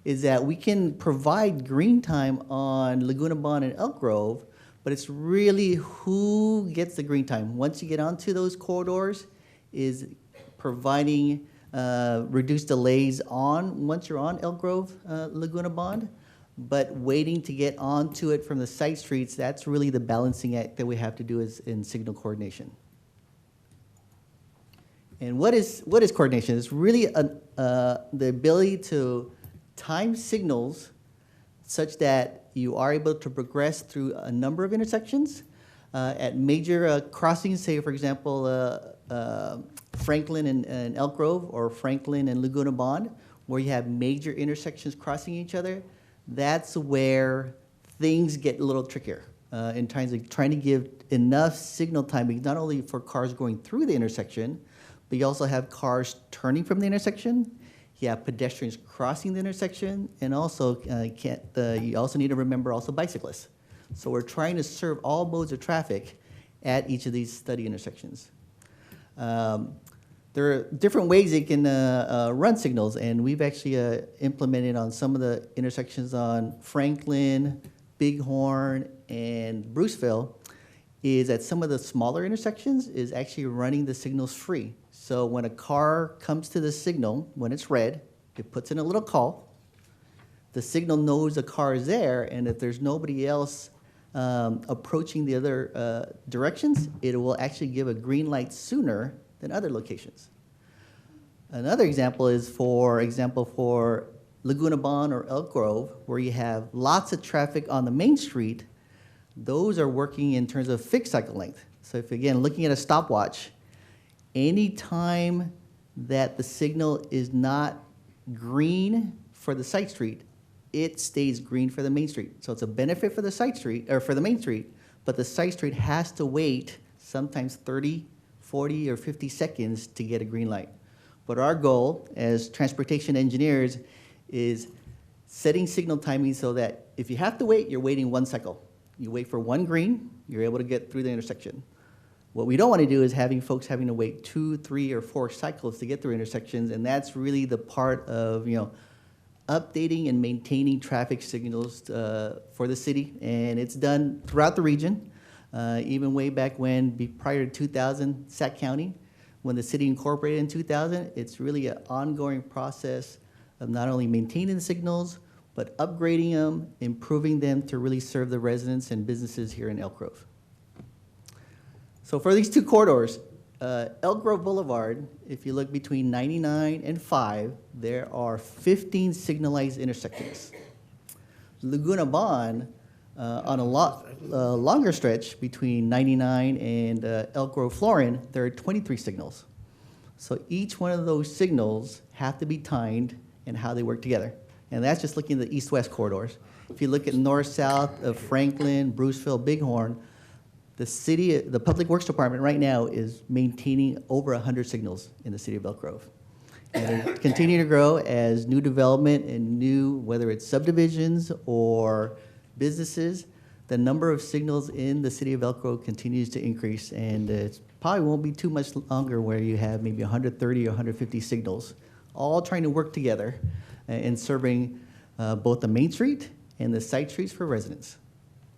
is that we can provide green time on Laguna Bond and Elk Grove, but it's really who gets the green time. Once you get onto those corridors, is providing reduced delays once you're on Elk Grove, Laguna Bond, but waiting to get onto it from the side streets, that's really the balancing act that we have to do is in signal coordination. And what is coordination? It's really the ability to time signals such that you are able to progress through a number of intersections. At major crossings, say for example, Franklin and Elk Grove or Franklin and Laguna Bond, where you have major intersections crossing each other, that's where things get a little trickier in terms of trying to give enough signal timing, not only for cars going through the intersection, but you also have cars turning from the intersection. You have pedestrians crossing the intersection, and also you also need to remember also bicyclists. So we're trying to serve all modes of traffic at each of these study intersections. There are different ways you can run signals, and we've actually implemented on some of the intersections on Franklin, Bighorn, and Bruceville, is at some of the smaller intersections is actually running the signals free. So when a car comes to the signal, when it's red, it puts in a little call. The signal knows the car is there, and if there's nobody else approaching the other directions, it will actually give a green light sooner than other locations. Another example is, for Laguna Bond or Elk Grove, where you have lots of traffic on the main street. Those are working in terms of fixed cycle length. So if, again, looking at a stopwatch, any time that the signal is not green for the side street, it stays green for the main street. So it's a benefit for the side street, or for the main street, but the side street has to wait sometimes 30, 40, or 50 seconds to get a green light. But our goal as transportation engineers is setting signal timing so that if you have to wait, you're waiting one cycle. You wait for one green, you're able to get through the intersection. What we don't want to do is having folks having to wait 2, 3, or 4 cycles to get through intersections, and that's really the part of, updating and maintaining traffic signals for the city, and it's done throughout the region, even way back when, prior to 2000, Sac County, when the city incorporated in 2000, it's really an ongoing process of not only maintaining the signals, but upgrading them, improving them to really serve the residents and businesses here in Elk Grove. So for these two corridors, Elk Grove Boulevard, if you look between 99 and 5, there are 15 signalized intersections. Laguna Bond, on a longer stretch between 99 and Elk Grove Florin, there are 23 signals. So each one of those signals have to be timed and how they work together. And that's just looking at the east-west corridors. If you look at north-south of Franklin, Bruceville, Bighorn, the Public Works Department right now is maintaining over 100 signals in the city of Elk Grove. And they're continuing to grow as new development and new, whether it's subdivisions or businesses, the number of signals in the city of Elk Grove continues to increase, and it probably won't be too much longer where you have maybe 130 or 150 signals, all trying to work together and serving both the main street and the side streets for residents.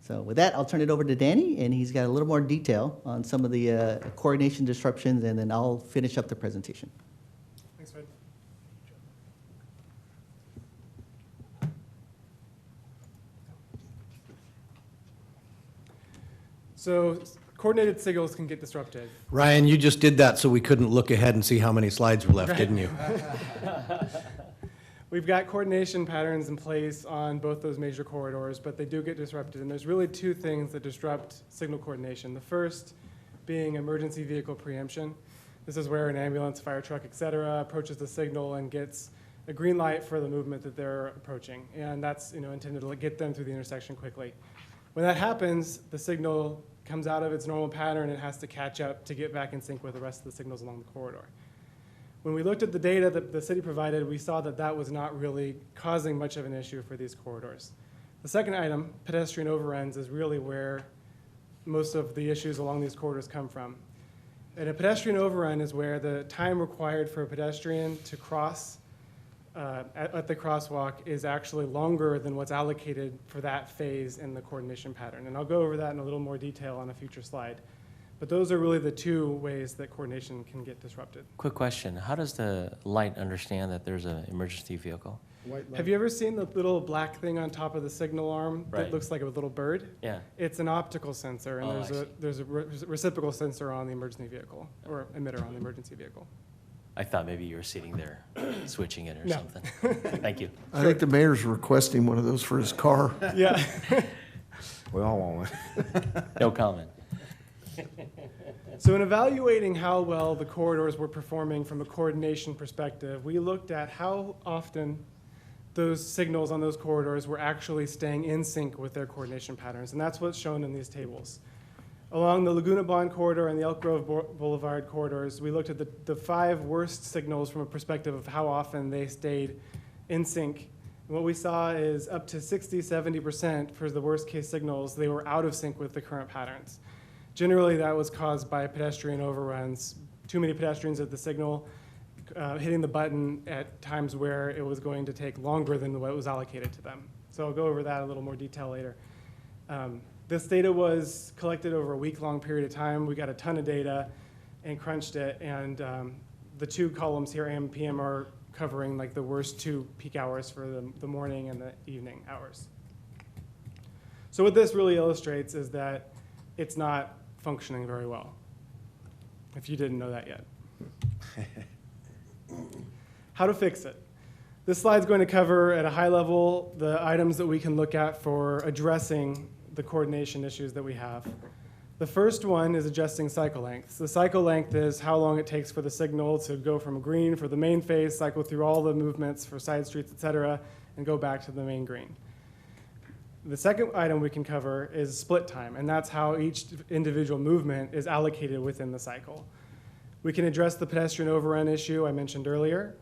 So with that, I'll turn it over to Danny, and he's got a little more detail on some of the coordination disruptions, and then I'll finish up the presentation. Thanks, Fred. So coordinated signals can get disrupted. Ryan, you just did that so we couldn't look ahead and see how many slides were left, Right. didn't you? We've got coordination patterns in place on both those major corridors, but they do get disrupted. And there's really two things that disrupt signal coordination. The first being emergency vehicle preemption. This is where an ambulance, fire truck, et cetera, approaches the signal and gets a green light for the movement that they're approaching. And that's intended to get them through the intersection quickly. When that happens, the signal comes out of its normal pattern and has to catch up to get back in sync with the rest of the signals along the corridor. When we looked at the data that the city provided, we saw that that was not really causing much of an issue for these corridors. The second item, pedestrian overruns, is really where most of the issues along these corridors come from. And a pedestrian overrun is where the time required for a pedestrian to cross at the crosswalk is actually longer than what's allocated for that phase in the coordination pattern. And I'll go over that in a little more detail on a future slide. But those are really the two ways that coordination can get disrupted. Quick question. How does the light understand that there's an emergency vehicle? Have you ever seen the little black thing on top of the signal arm Right. that looks like a little bird? Yeah. It's an optical sensor, and Oh, there's a reciprocal sensor on the emergency vehicle, or emitter on the emergency vehicle. I thought maybe you were sitting there switching it or No. something. Thank you. I think the mayor's requesting one of those for his car. Yeah. We all want one. No comment. So in evaluating how well the corridors were performing from a coordination perspective, we looked at how often those signals on those corridors were actually staying in sync with their coordination patterns, and that's what's shown in these tables. Along the Laguna Bond corridor and the Elk Grove Boulevard corridors, we looked at the 5 worst signals from a perspective of how often they stayed in sync. And what we saw is up to 60–70% for the worst case signals, they were out of sync with the current patterns. Generally, that was caused by pedestrian overruns, too many pedestrians at the signal, hitting the button at times where it was going to take longer than what was allocated to them. So I'll go over that in a little more detail later. This data was collected over a week-long period of time. We got a ton of data and crunched it, and the 2 columns here, AM and PM, are covering like the worst 2 peak hours for the morning and the evening hours. So what this really illustrates is that it's not functioning very well, if you didn't know that yet. How to fix it. This slide's going to cover at a high level the items that we can look at for addressing the coordination issues that we have. The first one is adjusting cycle lengths. The cycle length is how long it takes for the signal to go from green for the main phase, cycle through all the movements for side streets, et cetera, and go back to the main green. The second item we can cover is split time, and that's how each individual movement is allocated within the cycle. We can address the pedestrian overrun issue I mentioned earlier.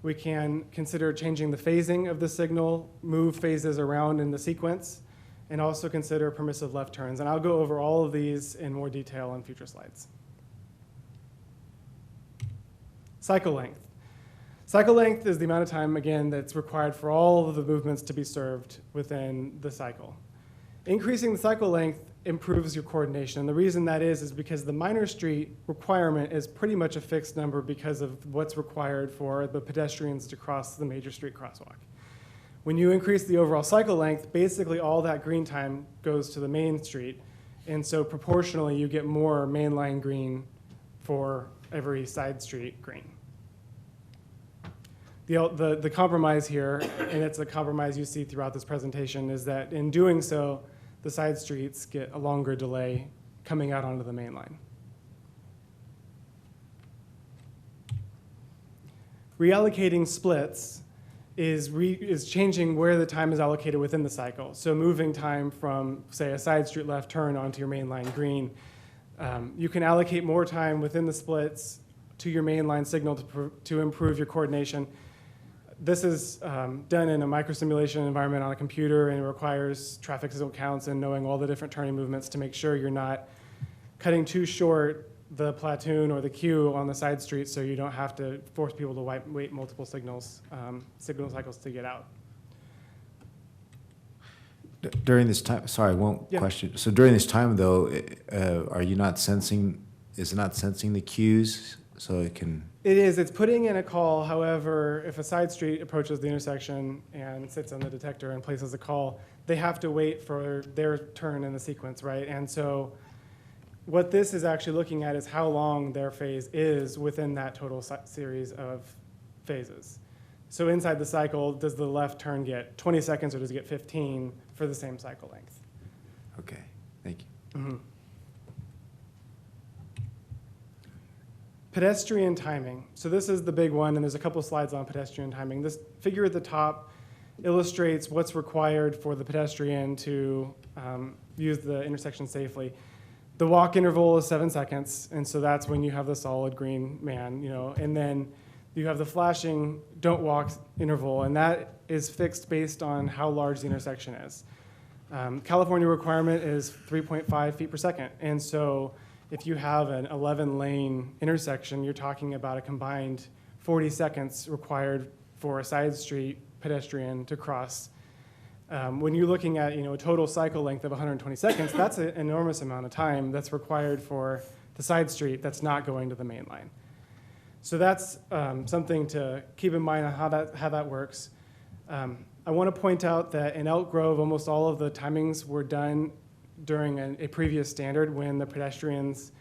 We can consider changing the phasing of the signal, move phases around in the sequence, and also consider permissive left turns. And I'll go over all of these in more detail on future slides. Cycle length. Cycle length is the amount of time, again, that's required for all of the movements to be served within the cycle. Increasing the cycle length improves your coordination. And the reason that is because the minor street requirement is pretty much a fixed number because of what's required for the pedestrians to cross the major street crosswalk. When you increase the overall cycle length, basically all that green time goes to the main street. And so proportionally, you get more mainline green for every side street green. The compromise here, and it's a compromise you see throughout this presentation, is that in doing so, the side streets get a longer delay coming out onto the main line. Reallocating splits is changing where the time is allocated within the cycle. So moving time from, say, a side street left turn onto your main line green. You can allocate more time within the splits to your main line signal to improve your coordination. This is done in a microsimulation environment on a computer, and it requires traffic signal counts and knowing all the different turning movements to make sure you're not cutting too short the platoon or the queue on the side street, so you don't have to force people to wait multiple signal cycles to get out. During this time, sorry, one Yeah. question. So during this time, though, are you not sensing, is it not sensing the cues so it can? It is. It's putting in a call. However, if a side street approaches the intersection and sits on the detector and places a call, they have to wait for their turn in the sequence, right? And so what this is actually looking at is how long their phase is within that total series of phases. So inside the cycle, does the left turn get 20 seconds or does it get 15 for the same cycle length? Okay, thank you. Mm-hmm. Pedestrian timing. So this is the big one, and there's a couple slides on pedestrian timing. This figure at the top illustrates what's required for the pedestrian to use the intersection safely. The walk interval is 7 seconds, and so that's when you have the solid green man, and then you have the flashing don't walk interval, and that is fixed based on how large the intersection is. California requirement is 3.5 feet per second, and so if you have an 11-lane intersection, you're talking about a combined 40 seconds required for a side street pedestrian to cross. When you're looking at a total cycle length of 120 seconds, that's an enormous amount of time that's required for the side street that's not going to the main line. So that's something to keep in mind on how that works. I want to point out that in Elk Grove, almost all of the timings were done during a previous standard when the pedestrians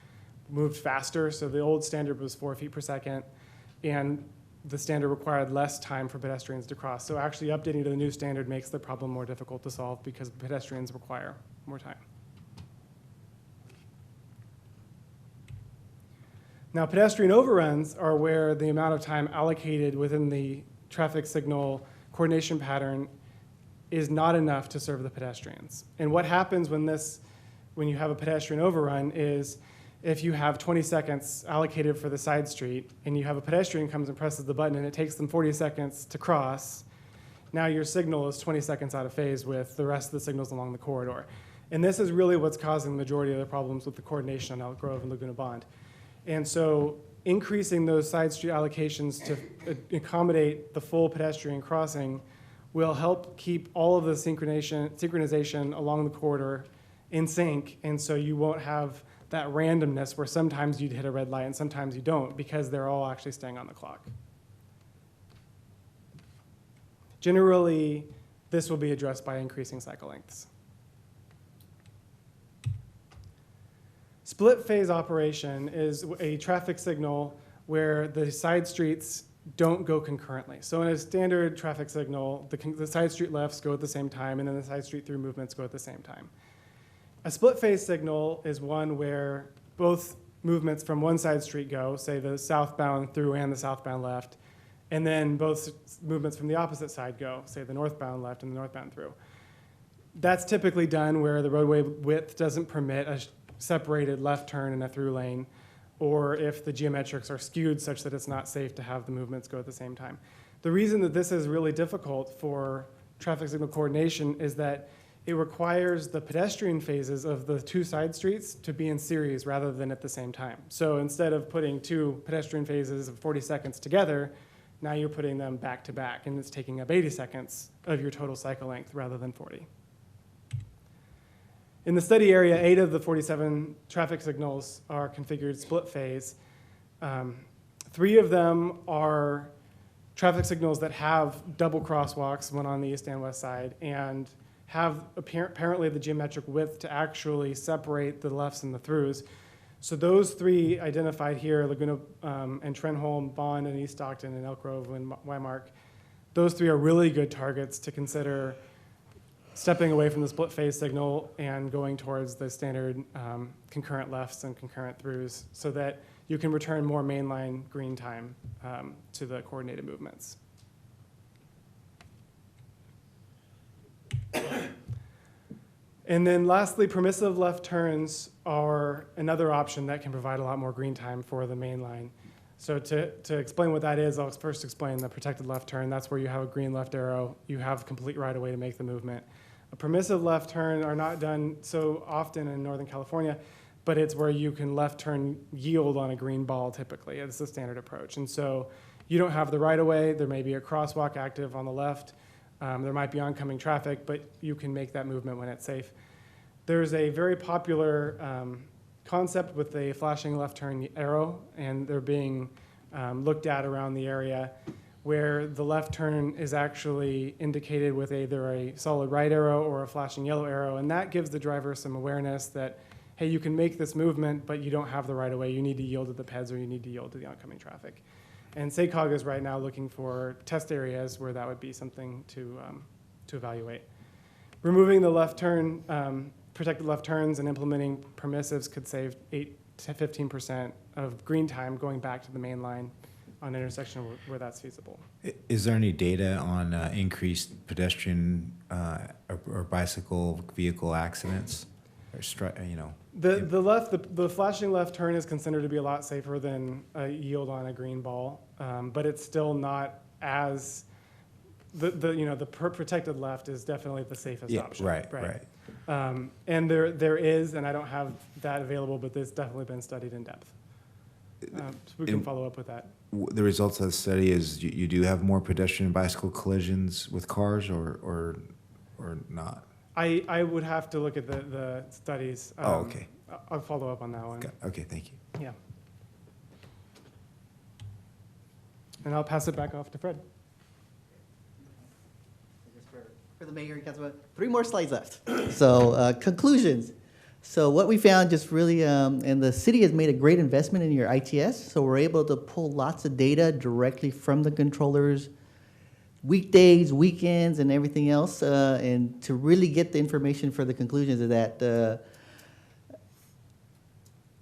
moved faster. So the old standard was 4 feet per second, and the standard required less time for pedestrians to cross. So actually updating to the new standard makes the problem more difficult to solve because pedestrians require more time. Now, pedestrian overruns are where the amount of time allocated within the traffic signal coordination pattern is not enough to serve the pedestrians. And what happens when you have a pedestrian overrun is if you have 20 seconds allocated for the side street and you have a pedestrian comes and presses the button and it takes them 40 seconds to cross, now your signal is 20 seconds out of phase with the rest of the signals along the corridor. And this is really what's causing the majority of the problems with the coordination on Elk Grove and Laguna Bond. And so increasing those side street allocations to accommodate the full pedestrian crossing will help keep all of the synchronization along the corridor in sync, and so you won't have that randomness where sometimes you'd hit a red light and sometimes you don't because they're all actually staying on the clock. Generally, this will be addressed by increasing cycle lengths. Split phase operation is a traffic signal where the side streets don't go concurrently. So in a standard traffic signal, the side street lefts go at the same time, and then the side street through movements go at the same time. A split phase signal is one where both movements from one side street go, say the southbound through and the southbound left, and then both movements from the opposite side go, say the northbound left and the northbound through. That's typically done where the roadway width doesn't permit a separated left turn in a through lane, or if the geometrics are skewed such that it's not safe to have the movements go at the same time. The reason that this is really difficult for traffic signal coordination is that it requires the pedestrian phases of the two side streets to be in series rather than at the same time. So instead of putting two pedestrian phases of 40 seconds together, now you're putting them back to back, and it's taking up 80 seconds of your total cycle length rather than 40. In the study area, 8 of the 47 traffic signals are configured split phase. 3 of them are traffic signals that have double crosswalks, one on the east and west side, and have apparently the geometric width to actually separate the lefts and the throughs. So those 3 identified here, Laguna and Trenholm, Bond and East Stockton, and Elk Grove and Wymark, those 3 are really good targets to consider stepping away from the split phase signal and going towards the standard concurrent lefts and concurrent throughs so that you can return more mainline green time to the coordinated movements. And then lastly, permissive left turns are another option that can provide a lot more green time for the main line. So to explain what that is, I'll first explain the protected left turn. That's where you have a green left arrow. You have complete right of way to make the movement. A permissive left turn are not done so often in Northern California, but it's where you can left turn yield on a green ball typically. It's the standard approach. And so you don't have the right of way. There may be a crosswalk active on the left. There might be oncoming traffic, but you can make that movement when it's safe. There's a very popular concept with a flashing left turn arrow, and they're being looked at around the area where the left turn is actually indicated with either a solid right arrow or a flashing yellow arrow, and that gives the driver some awareness that, hey, you can make this movement, but you don't have the right of way. You need to yield to the PEDs or you need to yield to the oncoming traffic. And SACOG is right now looking for test areas where that would be something to evaluate. Removing the left turn, protected left turns and implementing permissives could save 8 to 15% of green time going back to the main line on an intersection where that's feasible. Is there any data on increased pedestrian or bicycle vehicle accidents? Or The flashing left turn is considered to be a lot safer than a yield on a green ball, but it's still not as the protected left is definitely the safest option. Right. And there is, and I don't have that available, but it's definitely been studied in depth. So we can follow up with that. The results of the study is you do have more pedestrian and bicycle collisions with cars or not? I would have to look at the studies. Okay. I'll follow up on that one. Okay, thank you. Yeah. And I'll pass it back off to Fred. For the mayor and councilman, 3 more slides left. So conclusions. So what we found just really, and the city has made a great investment in your ITS, so we're able to pull lots of data directly from the controllers, weekdays, weekends, and everything else, and to really get the information for the conclusions of that.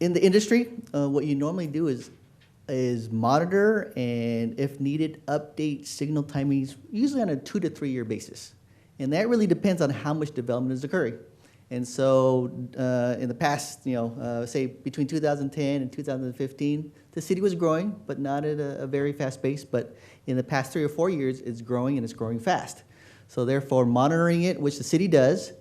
In the industry, what you normally do is monitor and, if needed, update signal timings, usually on a 2 to 3 year basis. And that really depends on how much development is occurring. And so in the past, say between 2010 and 2015, the city was growing, but not at a very fast pace. But in the past 3 or 4 years, it's growing and it's growing fast. So therefore, monitoring it, which the city does,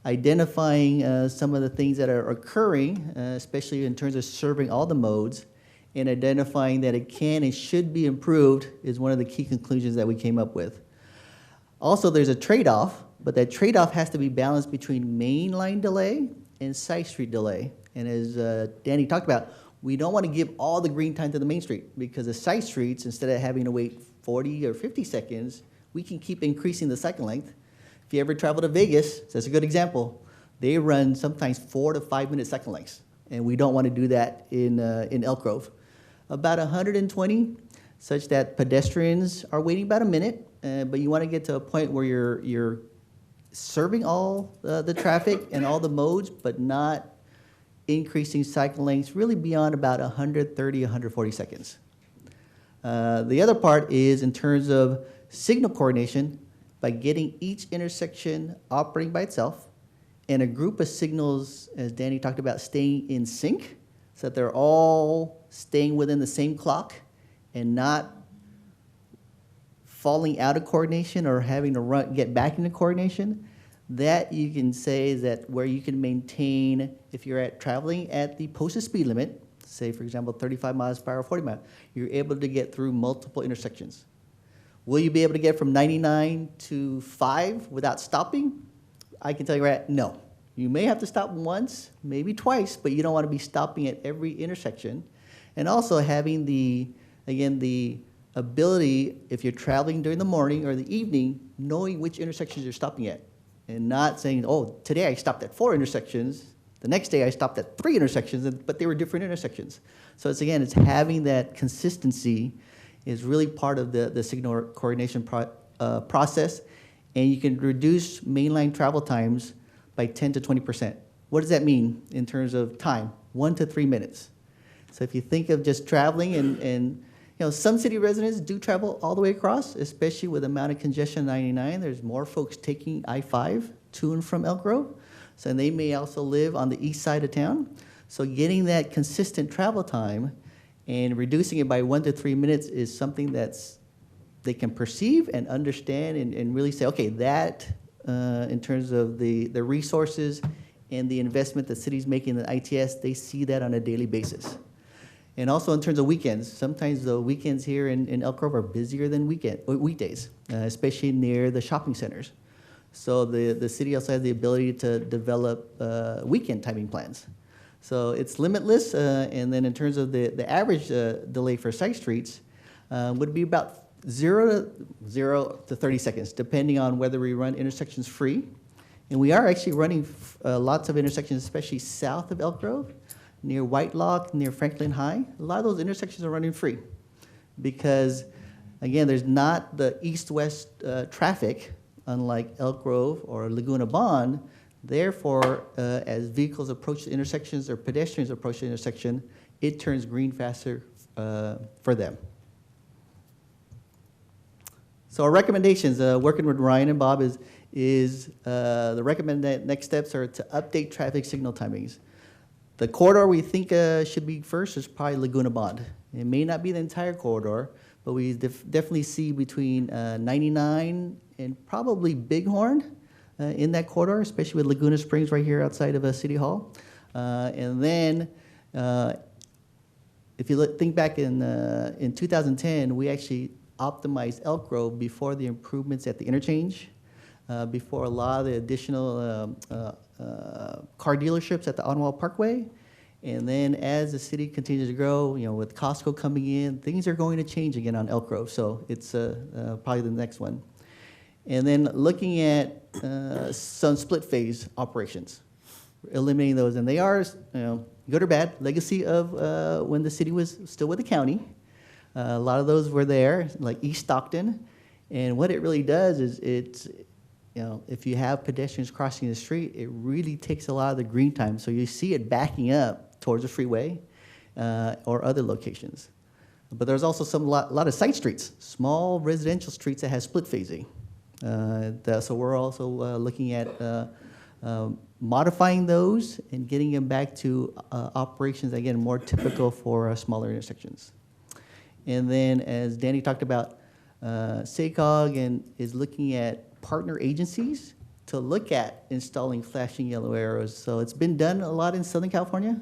identifying some of the things that are occurring, especially in terms of serving all the modes, and identifying that it can and should be improved is one of the key conclusions that we came up with. Also, there's a trade-off, but that trade-off has to be balanced between mainline delay and side street delay. And as Danny talked about, we don't want to give all the green time to the main street, because the side streets, instead of having to wait 40 or 50 seconds, we can keep increasing the cycle length. If you ever travel to Vegas, that's a good example. They run sometimes 4 to 5 minute cycle lengths. And we don't want to do that in Elk Grove. About 120, such that pedestrians are waiting about a minute, but you want to get to a point where you're serving all the traffic and all the modes, but not increasing cycle lengths really beyond about 130, 140 seconds. The other part is in terms of signal coordination, by getting each intersection operating by itself and a group of signals, as Danny talked about, staying in sync so that they're all staying within the same clock and not falling out of coordination or having to get back into coordination. That you can say that where you can maintain, if you're traveling at the posted speed limit, say for example 35 miles per hour, 40 miles, you're able to get through multiple intersections. Will you be able to get from 99 to 5 without stopping? I can tell you right now, no. You may have to stop once, maybe twice, but you don't want to be stopping at every intersection. And also having the ability, if you're traveling during the morning or the evening, knowing which intersections you're stopping at. And not saying, oh, today I stopped at 4 intersections, the next day I stopped at 3 intersections, but they were different intersections. So it's having that consistency is really part of the signal coordination process, and you can reduce mainline travel times by 10 to 20%. What does that mean in terms of time? 1 to 3 minutes. So if you think of just traveling and some city residents do travel all the way across, especially with the amount of congestion on 99. There's more folks taking I-5 to and from Elk Grove. So they may also live on the east side of town. So getting that consistent travel time and reducing it by 1 to 3 minutes is something they can perceive and understand and really say, okay, that in terms of the resources and the investment the city's making in the ITS, they see that on a daily basis. And also in terms of weekends, sometimes the weekends here in Elk Grove are busier than weekdays, especially near the shopping centers. So the city also has the ability to develop weekend timing plans. So it's limitless, and then in terms of the average delay for side streets would be about 0 to 30 seconds, depending on whether we run intersections free. And we are actually running lots of intersections, especially south of Elk Grove, near Whitelock, near Franklin High. A lot of those intersections are running free because, again, there's not the east-west traffic, unlike Elk Grove or Laguna Bond. Therefore, as vehicles approach the intersections or pedestrians approach the intersection, it turns green faster for them. So our recommendations, working with Ryan and Bob, is the recommended next steps are to update traffic signal timings. The corridor we think should be first is probably Laguna Bond. It may not be the entire corridor, but we definitely see between 99 and probably Bighorn in that corridor, especially with Laguna Springs right here outside of City Hall. And then if you think back in 2010, we actually optimized Elk Grove before the improvements at the interchange, before a lot of the additional car dealerships at the Onwell Parkway. And then as the city continues to grow, with Costco coming in, things are going to change again on Elk Grove. So it's probably the next one. And then looking at some split phase operations, eliminating those. And they are, good or bad, legacy of when the city was still with the county. A lot of those were there, like East Stockton. And what it really does is it's, if you have pedestrians crossing the street, it really takes a lot of the green time. So you see it backing up towards the freeway or other locations. But there's also lot of side streets, small residential streets that have split phasing. So we're also looking at modifying those and getting them back to operations, again, more typical for smaller intersections. And then as Danny talked about, SACOG is looking at partner agencies to look at installing flashing yellow arrows. So it's been done a lot in Southern California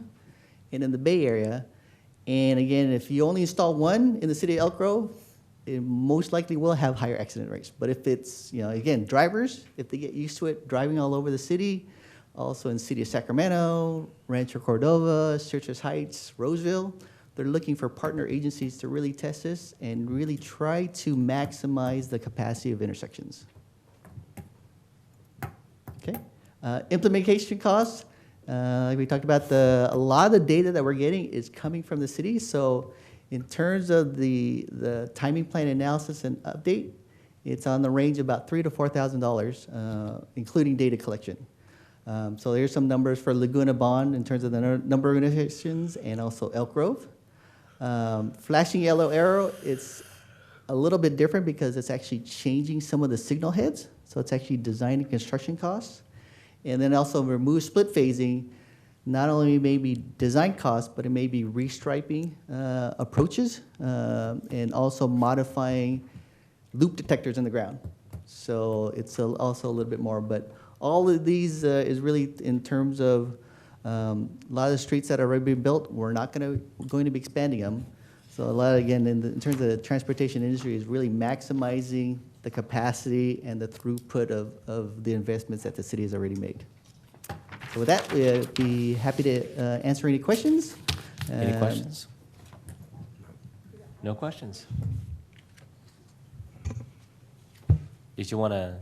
and in the Bay Area. And again, if you only install one in the city of Elk Grove, it most likely will have higher accident rates. But if it's, again, drivers, if they get used to it, driving all over the city, also in the city of Sacramento, Rancho Cordova, Citrus Heights, Roseville, they're looking for partner agencies to really test this and really try to maximize the capacity of intersections. Okay. Implementation costs, Like we talked about, a lot of the data that we're getting is coming from the city. So in terms of the timing plan analysis and update, it's on the range of about $3,000 to $4,000, including data collection. So there's some numbers for Laguna Bond in terms of the number of intersections and also Elk Grove. Flashing yellow arrow, it's a little bit different because it's actually changing some of the signal heads. So it's actually design and construction costs. And then also remove split phasing, not only maybe design costs, but it may be restriping approaches and also modifying loop detectors in the ground. So it's also a little bit more, but all of these is really in terms of a lot of the streets that are already being built, we're not going to be expanding them. So a lot, again, in terms of the transportation industry is really maximizing the capacity and the throughput of the investments that the city has already made. So with that, we'd be happy to answer any questions. Any questions? No questions? Did you want to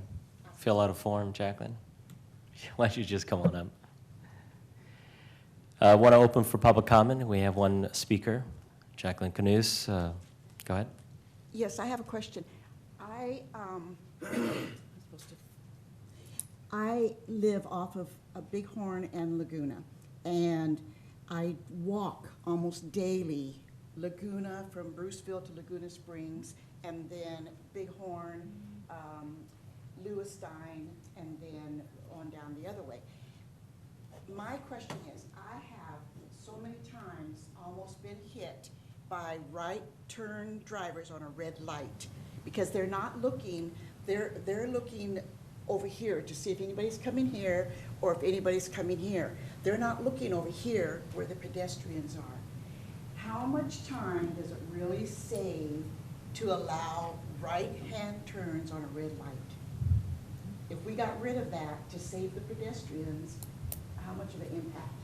fill out a form, Jacqueline? Why don't you just come on up? I want to open for public comment. We have one speaker, Jacqueline Canoes. Go ahead. Yes, I have a question. I live off of Bighorn and Laguna, and I walk almost daily Laguna from Bruceville to Laguna Springs, and then Bighorn, Lewisstein, and then on down the other way. My question is, I have so many times almost been hit by right turn drivers on a red light because they're not looking, they're looking over here to see if anybody's coming here or if anybody's coming here. They're not looking over here where the pedestrians are. How much time does it really save to allow right-hand turns on a red light? If we got rid of that to save the pedestrians, how much of an impact?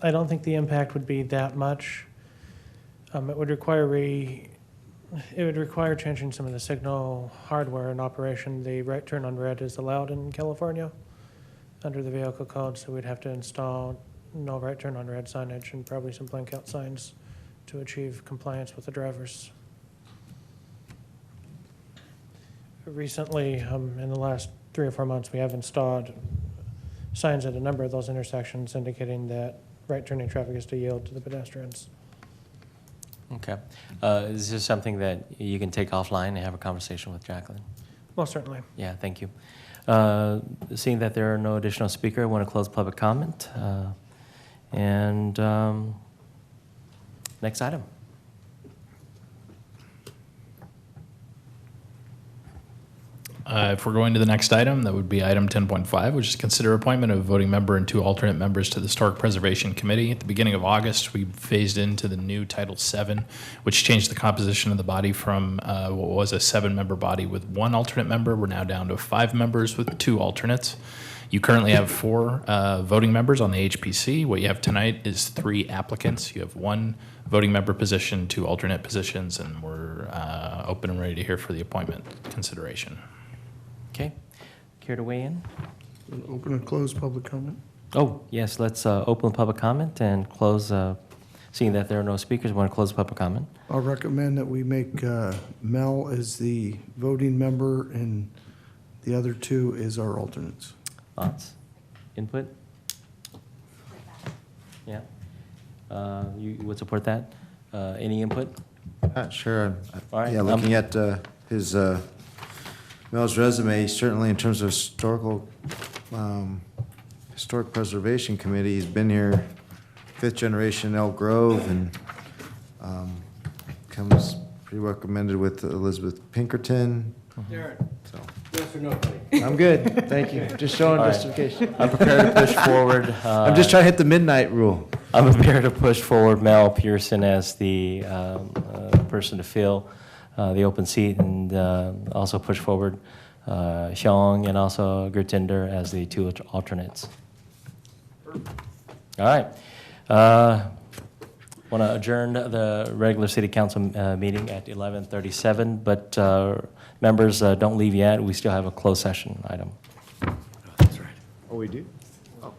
I don't think the impact would be that much. It would require changing some of the signal hardware in operation. The right turn on red is allowed in California under the vehicle code, so we'd have to install no right turn on red signage and probably some blank out signs to achieve compliance with the drivers. Recently, in the last 3 or 4 months, we have installed signs at a number of those intersections indicating that right turning traffic is to yield to the pedestrians. Okay. Is this something that you can take offline and have a conversation with Jacqueline? Most certainly. Yeah, thank you. Seeing that there are no additional speakers, I want to close public comment. Next item. If we're going to the next item, that would be item 10.5, which is consider appointment of a voting member and 2 alternate members to the Historic Preservation Committee. At the beginning of August, we phased into the new Title VII, which changed the composition of the body from what was a 7-member body with 1 alternate member. We're now down to 5 members with 2 alternates. You currently have 4 voting members on the HPC. What you have tonight is 3 applicants. You have 1 voting member position, 2 alternate positions, and we're open and ready to hear for the appointment consideration. Okay. Care to weigh in? Open and close public comment. Oh, yes, let's open public comment and close, seeing that there are no speakers, we want to close public comment. I'll recommend that we make Mel as the voting member and the other 2 is our alternates. Thoughts? Input? Yeah. You would support that? Any input? Sure. All right. Yeah, looking at his Mel's resume, certainly in terms of historic preservation committee, he's been here 5th generation Elk Grove and comes pretty recommended with Elizabeth Pinkerton. Darren, So yes or no? I'm good, thank you. Just showing All right. justification. I'm prepared to push forward. I'm just trying to hit the midnight rule. I'm prepared to push forward Mel Pearson as the person to fill the open seat, and also push forward Xiong and also Gertinder as the 2 alternates. All right. Want to adjourn the regular city council meeting at 11:37, but members, don't leave yet. We still have a closed session item. Oh, we do? Oh.